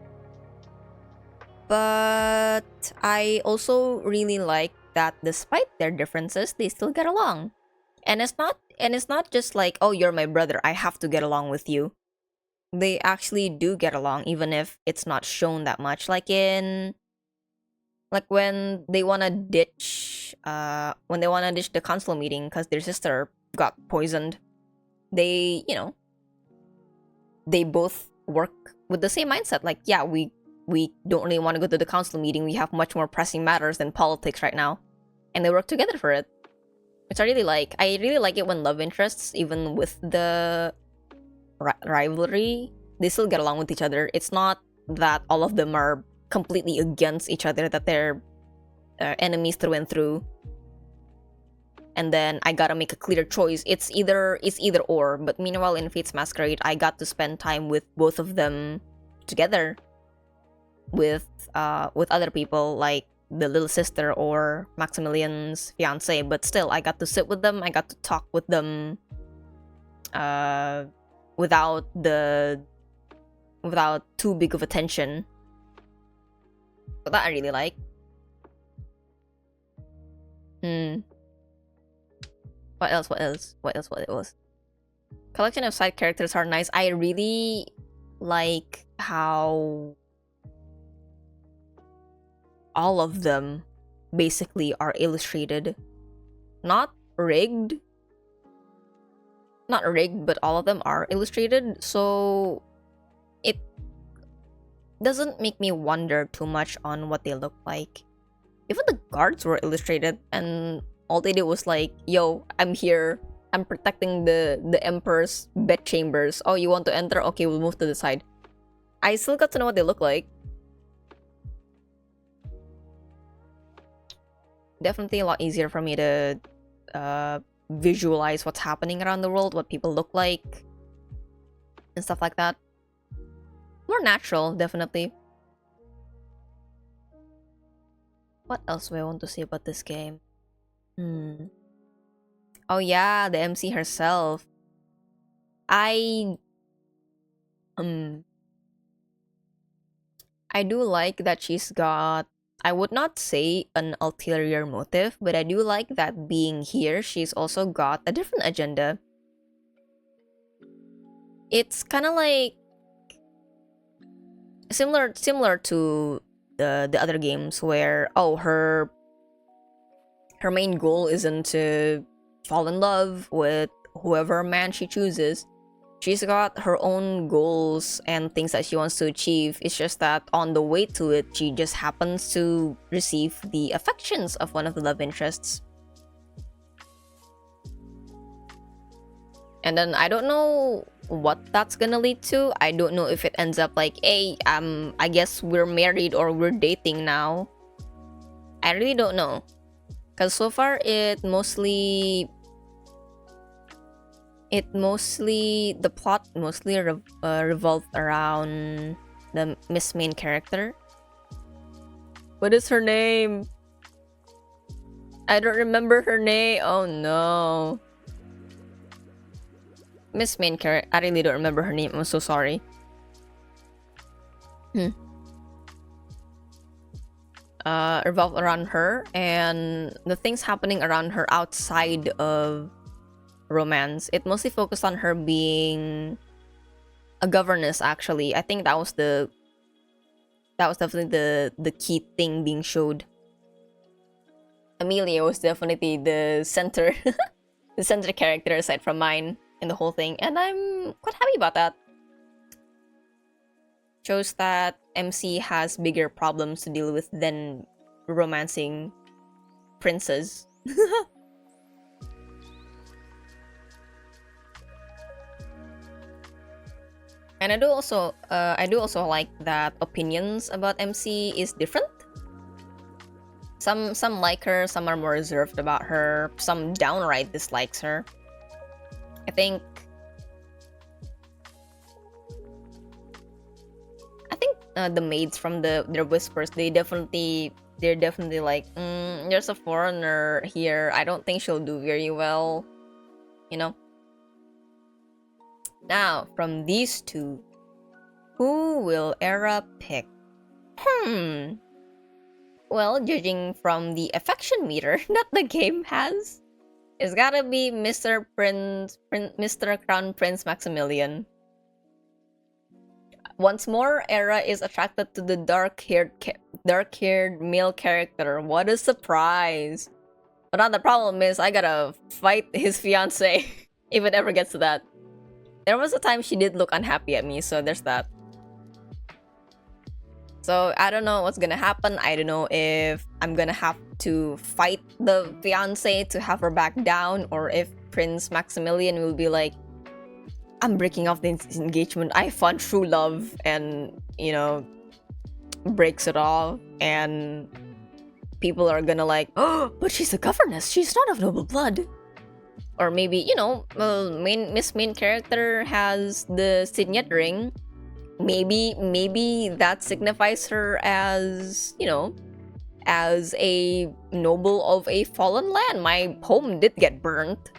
But I also really like that despite their differences, they still get along. And it's not just like, oh, you're my brother, I have to get along with you. They actually do get along, even if it's not shown that much. Like when they wanna ditch the council meeting because their sister got poisoned. They both work with the same mindset. Like, yeah, we don't really want to go to the council meeting. We have much more pressing matters than politics right now, and they work together for it. Which I really like. I really like it when love interests, even with the rivalry, they still get along with each other. It's not that all of them are completely against each other, that they're enemies through and through. And then I gotta make a clear choice. It's either or. But meanwhile, in Fate's Masquerade, I got to spend time with both of them together, with other people like the little sister or Maximilian's fiance. But still, I got to sit with them. I got to talk with them, without too big of a tension. So that I really like. What else? Collection of side characters are nice. I really like how all of them basically are illustrated. Not rigged, but all of them are illustrated. So it doesn't make me wonder too much on what they look like. Even the guards were illustrated, and all they did was like, yo, I'm here. I'm protecting the Emperor's bedchambers. Oh, you want to enter? Okay, we'll move to the side. I still got to know what they look like. Definitely a lot easier for me to visualize what's happening around the world, what people look like, and stuff like that. More natural, definitely. What else do I want to say about this game? Oh yeah, the MC herself. I do like that she's got, I would not say an ulterior motive, but I do like that being here, she's also got a different agenda. It's kind of like similar to the other games where, oh, her main goal isn't to fall in love with whoever man she chooses. She's got her own goals and things that she wants to achieve. It's just that on the way to it, she just happens to receive the affections of one of the love interests. And then I don't know what that's gonna lead to. I don't know if it ends up like, hey, I guess we're married or we're dating now. I really don't know. Because so far, the plot mostly revolved around the Miss Main character. What is her name? I don't remember her name. Oh no. Miss Main character. I really don't remember her name. I'm so sorry. Revolve around her and the things happening around her outside of romance. It mostly focused on her being a governess. Actually, I think that was definitely the key thing being showed. Amelia was definitely the center the center character aside from mine in the whole thing, and I'm quite happy about that. Shows that MC has bigger problems to deal with than romancing princes. And I do also like that opinions about MC is different. Some like her, some are more reserved about her, some downright dislikes her. I think the maids from their whispers, they're definitely like, there's a foreigner here. I don't think she'll do very well, you know. Now, from these two, who will Era pick? Well, judging from the affection meter that the game has, it's gotta be Mr. Crown Prince Maximilian. Once more, Era is attracted to the dark-haired male character. What a surprise! But now the problem is, I gotta fight his fiance if it ever gets to that. There was a time she did look unhappy at me, so there's that. So I don't know what's gonna happen. I don't know if I'm gonna have to fight the fiance to have her back down, or if Prince Maximilian will be like, I'm breaking off this engagement. I found true love, and, you know, breaks it off, and people are gonna like, oh, but she's a governess. She's not of noble blood. Or maybe, you know, main character has the signet ring. Maybe that signifies her as, you know, as a noble of a fallen land. My home did get burnt,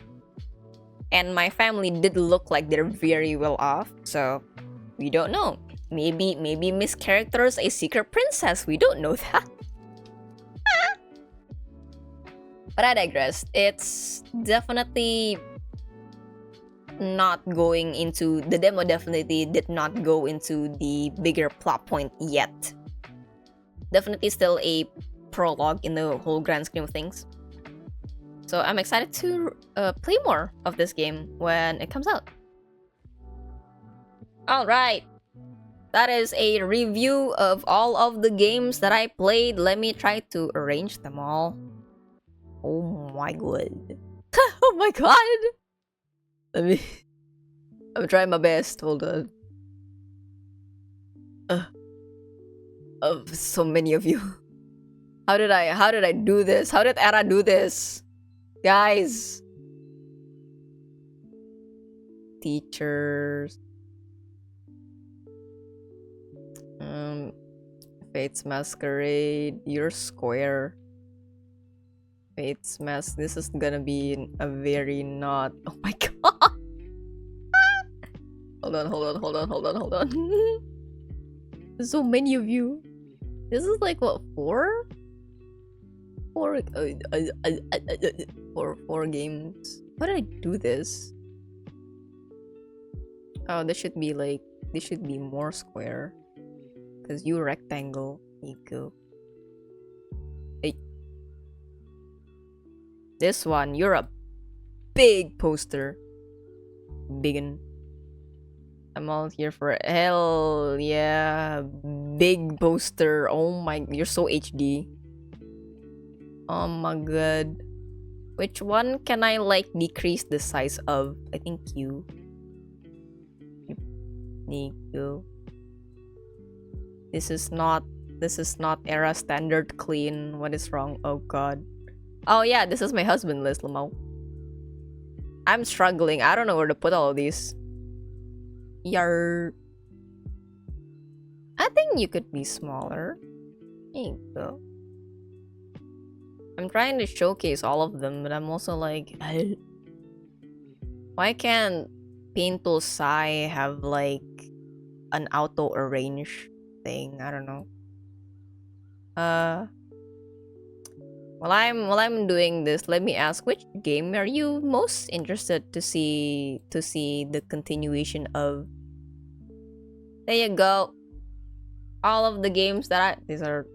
and my family did look like they're very well off, so we don't know. Maybe Miss Character is a secret princess. We don't know that. But I digress. It's definitely not going into the demo. Definitely did not go into the bigger plot point yet. Definitely still a prologue in the whole grand scheme of things. So I'm excited to play more of this game when it comes out. Alright, that is a review of all of the games that I played. Let me try to arrange them all. Oh my god. Oh my god! I'm trying my best. Hold on. Of so many of you. How did I do this? How did Era do this? Guys. Teachers. Fate's Masquerade. You're square. Fate's This is gonna be a very not. Oh my god. Hold on. There's so many of you. This is like what, four games. How did I do this? Oh, this should be more square. Cause you rectangle. There you go. Hey. This one, you're a big poster. Biggin. I'm all here for it. Hell yeah. Big poster. Oh my, you're so HD. Oh my god. Which one can I like decrease the size of? I think you. There you go. This is not Era standard clean. What is wrong? Oh god. Oh yeah, this is my husband list, Lamau. I'm struggling. I don't know where to put all of these. Yar. I think you could be smaller. There you go. I'm trying to showcase all of them, but I'm also like, why can't Paint Tool Sai have like an auto arrange thing? I don't know. While I'm doing this, let me ask, which game are you most interested to see the continuation of? There you go. All of the games that these are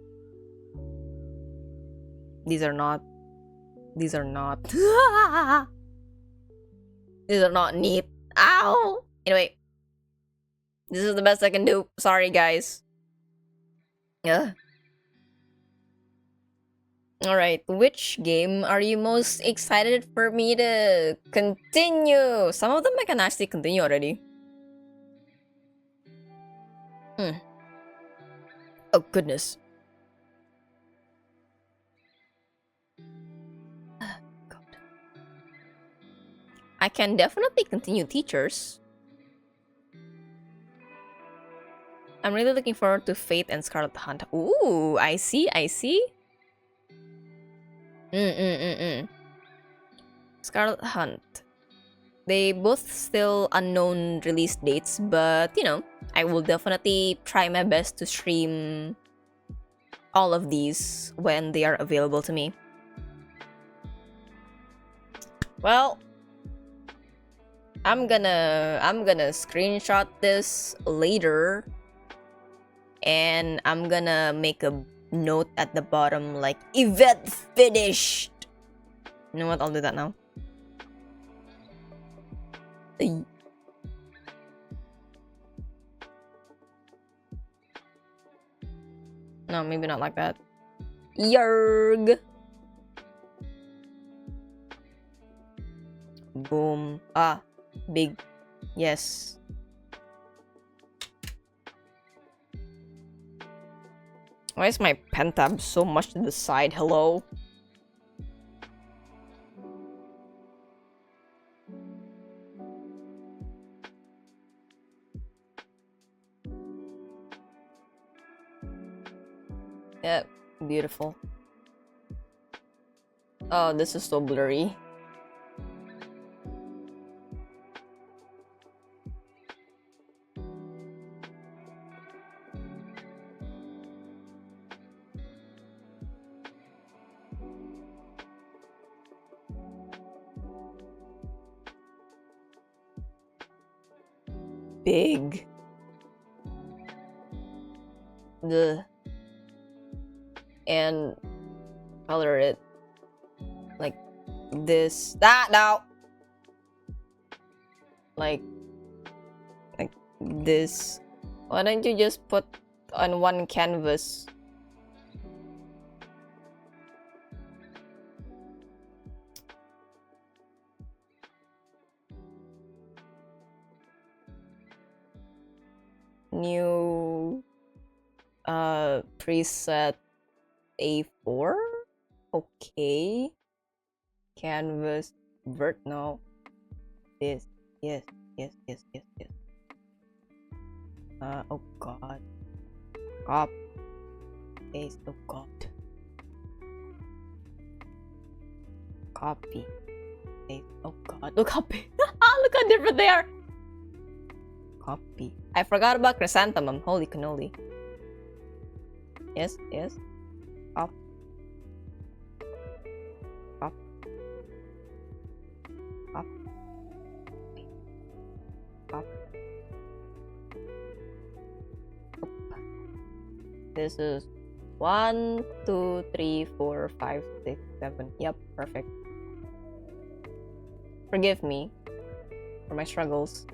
not these are not neat. Ow! Anyway, this is the best I can do. Sorry, guys. Yeah. Alright, which game are you most excited for me to continue? Some of them I can actually continue already. Oh, goodness. I can definitely continue teachers. I'm really looking forward to Fate and Scarlet Hunt. Ooh, I see, I see. Scarlet Hunt. They both still unknown release dates, but you know, I will definitely try my best to stream all of these when they are available to me. Well, I'm gonna screenshot this later, and I'm gonna make a note at the bottom like event finished. You know what? I'll do that now. No, maybe not like that. Yerg. Boom. Ah, big. Yes. Why is my pen tab so much to the side? Hello? Yep, beautiful. Oh, this is so blurry. Big. The and color it like this. That now. Like this. Why don't you just put on one canvas? New preset A4. Okay. Canvas vert no. This. Yes. Oh god. Cop. Paste. Oh god. Copy. Paste. Oh god. Look how big. Look how different they are. Copy. I forgot about chrysanthemum. Holy cannoli. Yes. Up. Up. Up. Up. Up. This is 1, 2, 3, 4, 5, 6, 7. Yep, perfect. Forgive me for my struggles.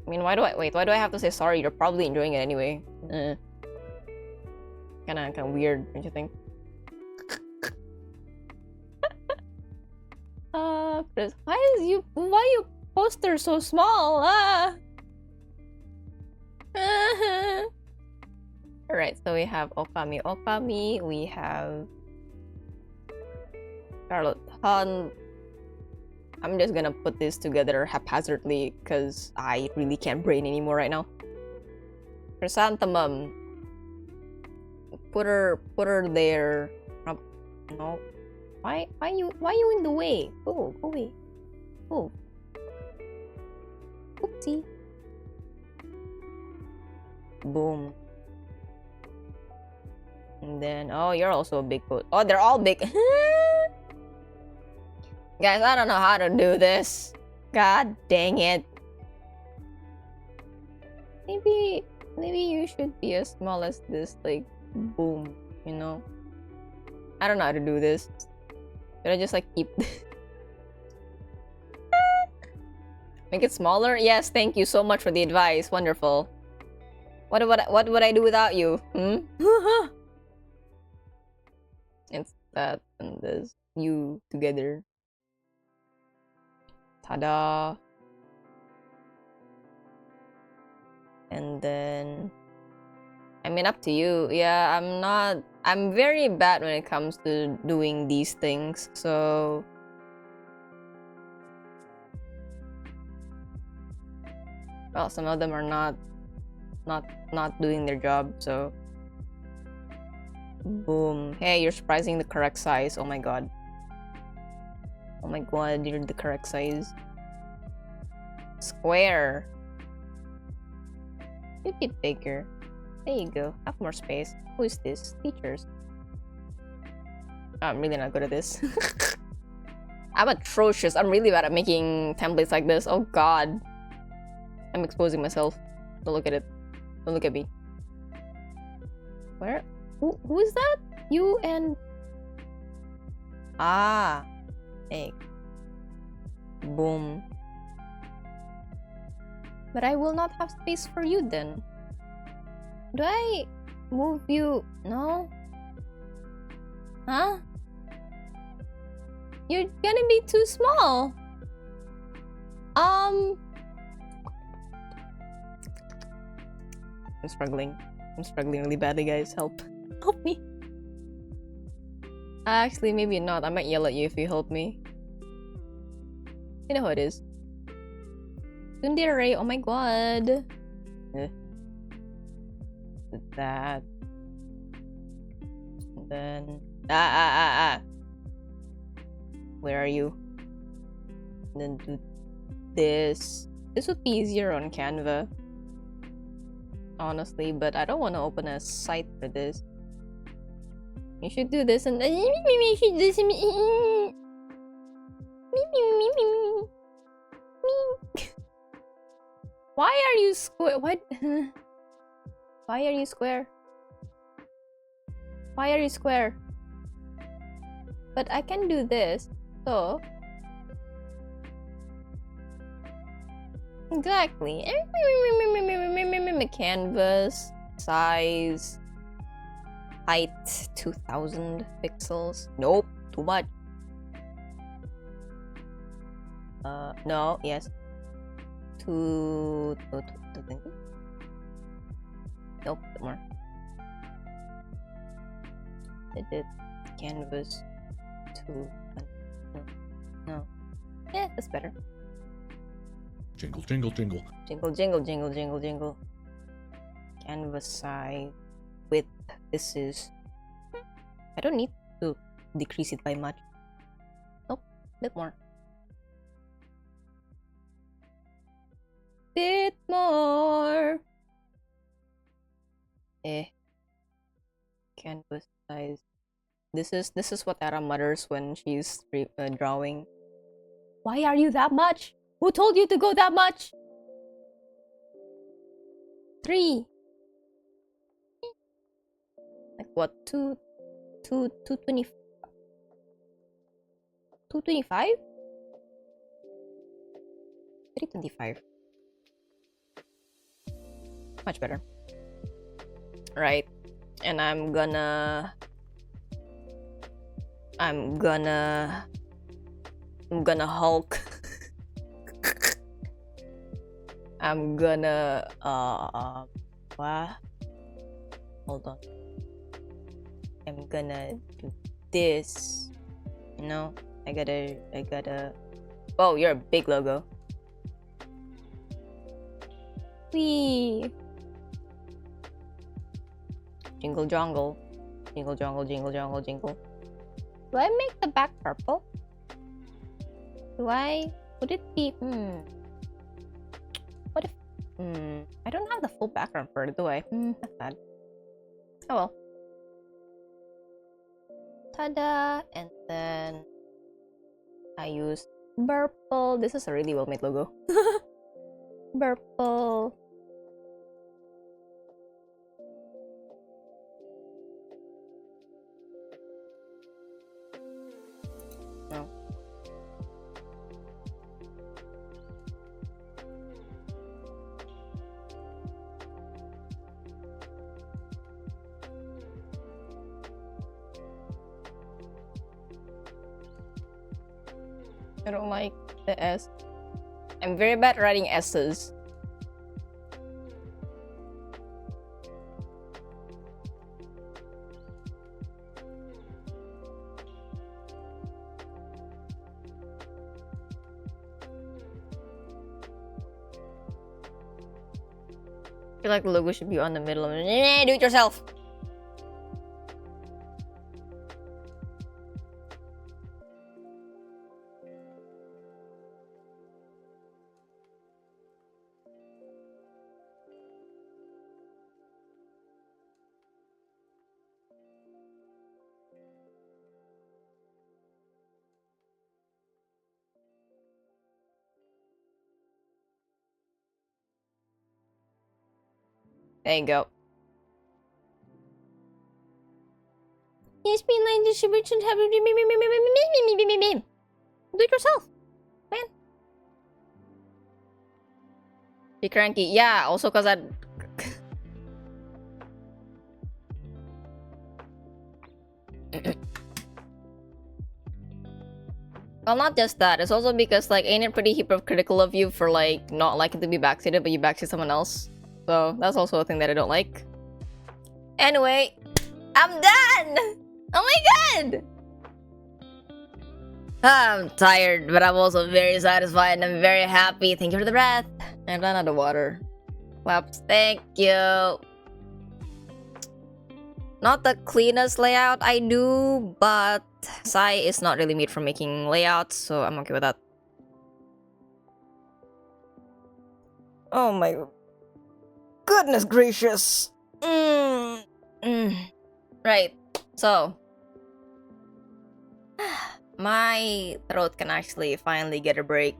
I mean, why do I have to say sorry? You're probably enjoying it anyway. Kinda weird, don't you think? Chris, why you poster so small? Alright, so we have Okami, we have Charlotte Hunt. I'm just gonna put this together haphazardly because I really can't brain anymore right now. Chrysanthemum. Put her there. No. Why you in the way? Go away. Oh. Oopsie. Boom. And then you're also a big boat. Oh, they're all big. Guys, I don't know how to do this. God dang it. Maybe you should be as small as this, like, boom, you know? I don't know how to do this. Should I just, like, keep this? Make it smaller? Yes, thank you so much for the advice. Wonderful. What would I do without you? It's that and this. You together. Ta-da! And then, I mean, up to you. Yeah, I'm very bad when it comes to doing these things, so Well, some of them are not doing their job, so boom. Hey, you're surprising the correct size. Oh my god. Oh my god, you're the correct size. Square. You get bigger. There you go. Have more space. Who is this? Teachers. I'm really not good at this. I'm atrocious. I'm really bad at making templates like this. Oh god. I'm exposing myself. Don't look at it. Don't look at me. Where? Who is that? You and... Ah. Hey. Boom. But I will not have space for you then. Do I move you? No? Huh? You're gonna be too small. I'm struggling. I'm struggling really badly, guys. Help. Help me. Actually, maybe not. I might yell at you if you help me. You know how it is. Sundere, oh my god. That. And then... Where are you? And then do this. This would be easier on Canva. Honestly, but I don't want to open a site for this. You should do this and then you should do this. Why are you square? What? Why are you square? Why are you square? But I can do this, so exactly. Canvas size, height 2000 pixels. Nope, too much. No, yes. 220. Nope, more. Edit canvas 2. No. Yeah, that's better. Jingle, jingle, jingle. Jingle, jingle, jingle, jingle, jingle. Canvas size, width. This is... I don't need to decrease it by much. Nope, bit more. Bit more. Canvas size. This is what Ara mutters when she's drawing. Why are you that much? Who told you to go that much? 3. Like what? 220. 225? 325. Much better. Right. And I'm gonna Hulk. I'm gonna what? Hold on. I'm gonna do this. You know, I gotta Oh, you're a big logo. Whee! Jingle jongle. Jingle jongle, jingle jongle, jingle. Do I make the back purple? Would it be what if I don't have the full background for it, do I? That's bad. Oh well. Ta-da! And then I use purple. This is a really well made logo. Purple. No. I don't like the S. I'm very bad at writing S's. I feel like the logo should be on the middle of it. Do it yourself. There you go. Yes, being like distribution have do it yourself, man. Be cranky. Yeah, also cause I well, not just that. It's also because like ain't it pretty hypocritical of you for like not liking to be backseated, but you backseat someone else. So that's also a thing that I don't like. Anyway, I'm done! Oh my god! I'm tired, but I'm also very satisfied and I'm very happy. Thank you for the breath. And run out of water. Claps, thank you. Not the cleanest layout I do, but Sai is not really made for making layouts, so I'm okay with that. Oh my goodness gracious. Right, so my throat can actually finally get a break.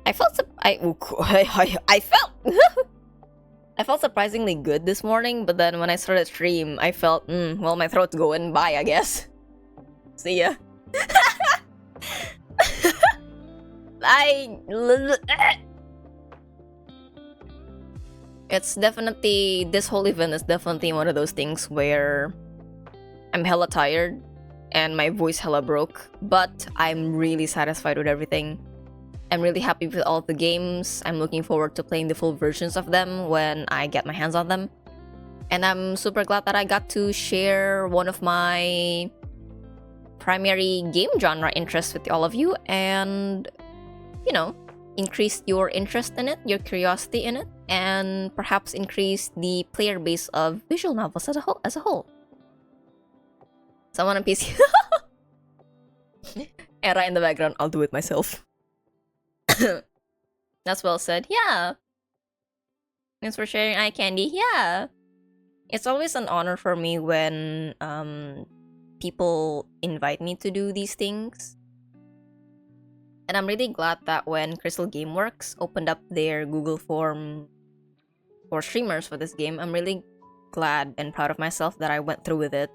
I felt I felt I felt surprisingly good this morning, but then when I started stream, I felt well, my throat's going by, I guess. See ya. It's definitely, this whole event is definitely one of those things where I'm hella tired and my voice hella broke, but I'm really satisfied with everything. I'm really happy with all the games. I'm looking forward to playing the full versions of them when I get my hands on them. And I'm super glad that I got to share one of my primary game genre interests with all of you and, you know, increase your interest in it, your curiosity in it, and perhaps increase the player base of visual novels as a whole. Someone on PC. And right in the background, I'll do it myself. That's well said. Yeah. Thanks for sharing eye candy. Yeah. It's always an honor for me when people invite me to do these things. And I'm really glad that when Crystal Gameworks opened up their Google form for streamers for this game, I'm really glad and proud of myself that I went through with it.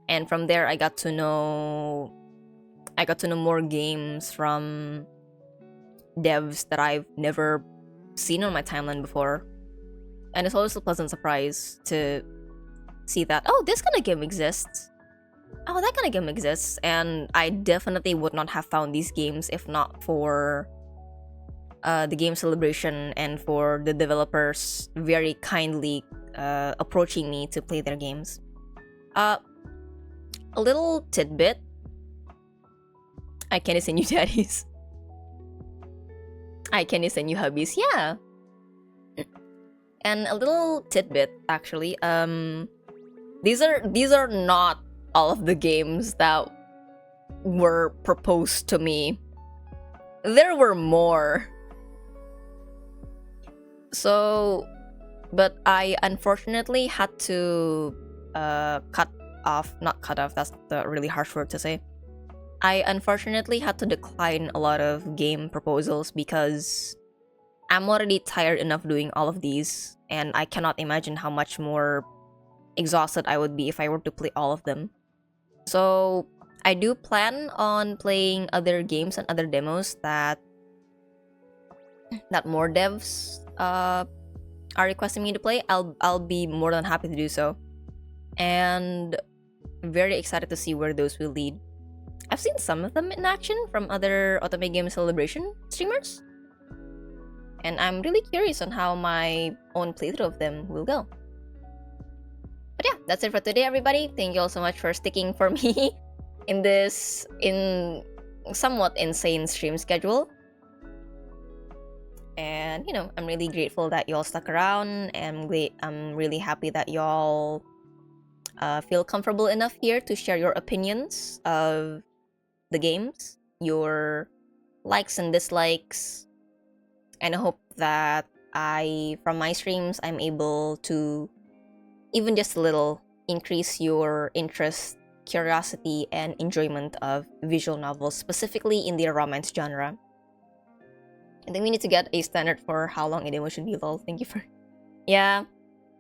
And from there, I got to know more games from devs that I've never seen on my timeline before. And it's always a pleasant surprise to see that, oh, this kind of game exists. Oh, that kind of game exists. And I definitely would not have found these games if not for the game celebration and for the developers very kindly approaching me to play their games. A little tidbit. I can't send you daddies. I can send you hubbies, yeah. And a little tidbit, actually. These are not all of the games that were proposed to me. There were more. So, but I unfortunately had to not cut off, that's the really harsh word to say. I unfortunately had to decline a lot of game proposals because I'm already tired enough doing all of these, and I cannot imagine how much more exhausted I would be if I were to play all of them. So I do plan on playing other games and other demos that more devs are requesting me to play. I'll be more than happy to do so, and very excited to see where those will lead. I've seen some of them in action from other Otome Game Celebration streamers, and I'm really curious on how my own playthrough of them will go. But yeah, that's it for today, everybody. Thank you all so much for sticking for me in this somewhat insane stream schedule. And, you know, I'm really grateful that y'all stuck around. And I'm really happy that y'all feel comfortable enough here to share your opinions of the games, your likes and dislikes. And I hope that from my streams, I'm able to, even just a little, increase your interest, curiosity, and enjoyment of visual novels, specifically in the romance genre. I think we need to get a standard for how long a demo should be, lol. Thank you for... Yeah.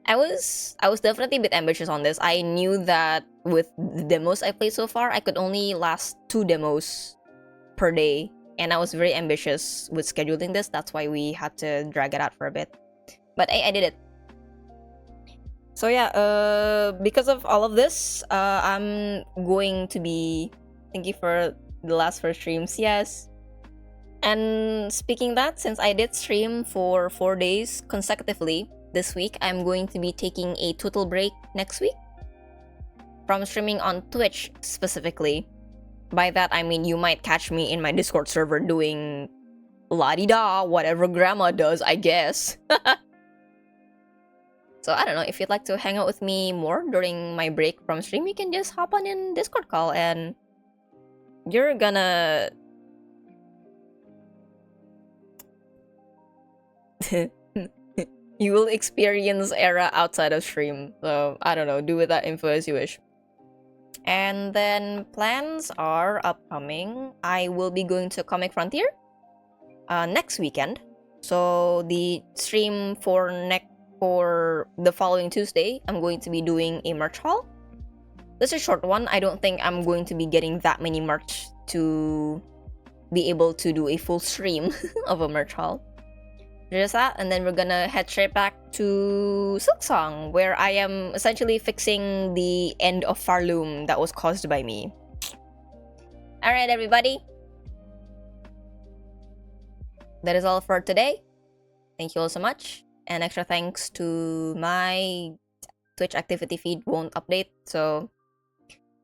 I was definitely a bit ambitious on this. I knew that with the demos I played so far, I could only last 2 demos per day. And I was very ambitious with scheduling this. That's why we had to drag it out for a bit. But I did it. So yeah, because of all of this, I'm going to be... Thank you for the last 4 streams. Yes. And speaking that, since I did stream for 4 days consecutively this week, I'm going to be taking a total break next week from streaming on Twitch specifically. By that, I mean you might catch me in my Discord server doing la-di-da, whatever grandma does, I guess. So I don't know, if you'd like to hang out with me more during my break from stream, you can just hop on in Discord call and you're gonna... You will experience Era outside of stream. So, I don't know, do with that info as you wish. And then plans are upcoming. I will be going to Comic Frontier next weekend. So, the stream for the following Tuesday, I'm going to be doing a merch haul. This is a short one. I don't think I'm going to be getting that many merch to be able to do a full stream of a merch haul. Just that, and then we're gonna head straight back to Silksong, where I am essentially fixing the end of Farloom that was caused by me. Alright, everybody. That is all for today. Thank you all so much. And extra thanks to my Twitch activity feed won't update, so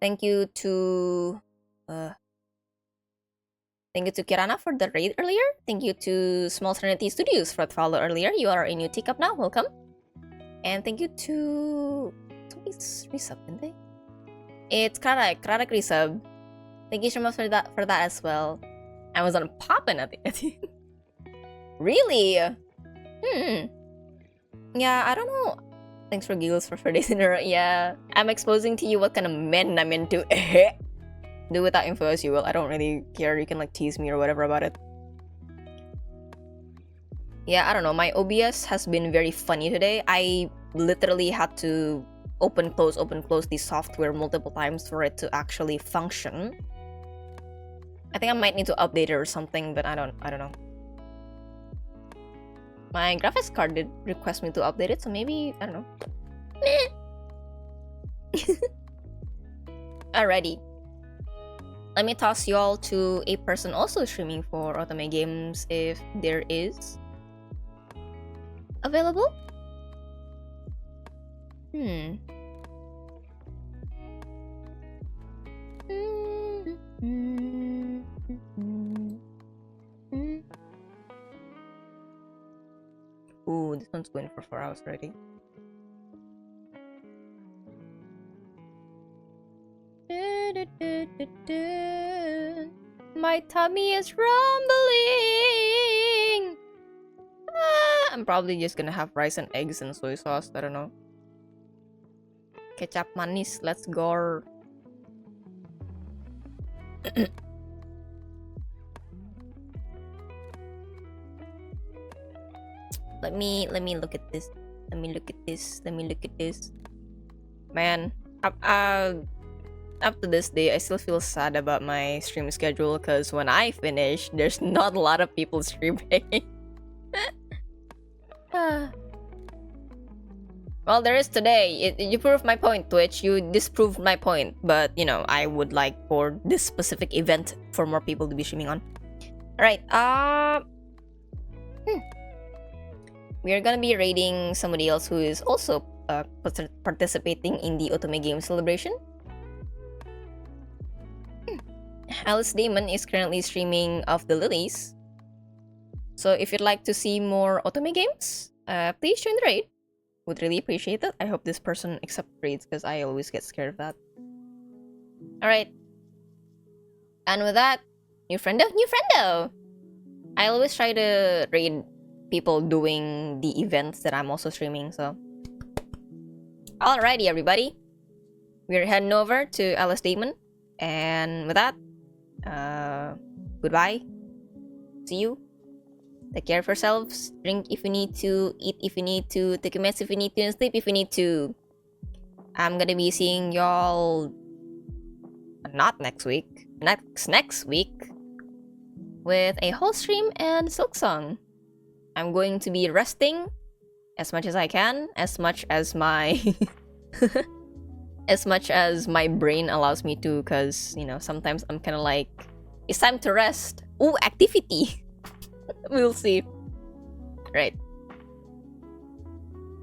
thank you to Kirana for the raid earlier. Thank you to Small Trinity Studios for the follow earlier. You are a new teacup now. Welcome. And thank you to... Somebody's resub, didn't they? It's Krarak resub. Thank you so much for that as well. I was on poppin' at the Really? Yeah, I don't know. Thanks for giggles for 4 days in a row. Yeah, I'm exposing to you what kind of men I'm into. Do with that info as you will. I don't really care. You can like tease me or whatever about it. Yeah, I don't know. My OBS has been very funny today. I literally had to open close the software multiple times for it to actually function. I think I might need to update it or something, but I don't know. My graphics card did request me to update it, so maybe I don't know. Alrighty. Let me toss y'all to a person also streaming for Otome Games if there is available. Ooh, this one's going for 4 hours already. My tummy is rumbling. I'm probably just gonna have rice and eggs and soy sauce. I don't know. Kecap manis. Let's go. Let me look at this. Let me look at this. Man, up to this day, I still feel sad about my stream schedule because when I finish, there's not a lot of people streaming. Well, there is today. You proved my point, Twitch. You disproved my point. But, you know, I would like for this specific event for more people to be streaming on. Alright, we are gonna be raiding somebody else who is also participating in the Otome Game celebration. Alice Damon is currently streaming of the Lilies. So if you'd like to see more Otome games, please join the raid. Would really appreciate that. I hope this person accepts raids because I always get scared of that. Alright. And with that, new friendo! I always try to raid people doing the events that I'm also streaming, so. Alrighty, everybody. We're heading over to Alice Demon. And with that, goodbye. See you. Take care of yourselves. Drink if you need to. Eat if you need to. Take a meds if you need to. And sleep if you need to. I'm gonna be seeing y'all not next week. Next week. With a whole stream and Silk Song. I'm going to be resting as much as I can. As much as my... as much as my brain allows me to. Because, you know, sometimes I'm kind of like... It's time to rest. Ooh, activity! We'll see. Right.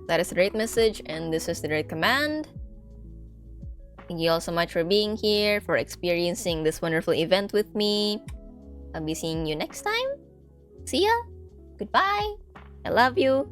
That is the raid message, and this is the raid command. Thank you all so much for being here, for experiencing this wonderful event with me. I'll be seeing you next time. See ya. Goodbye. I love you.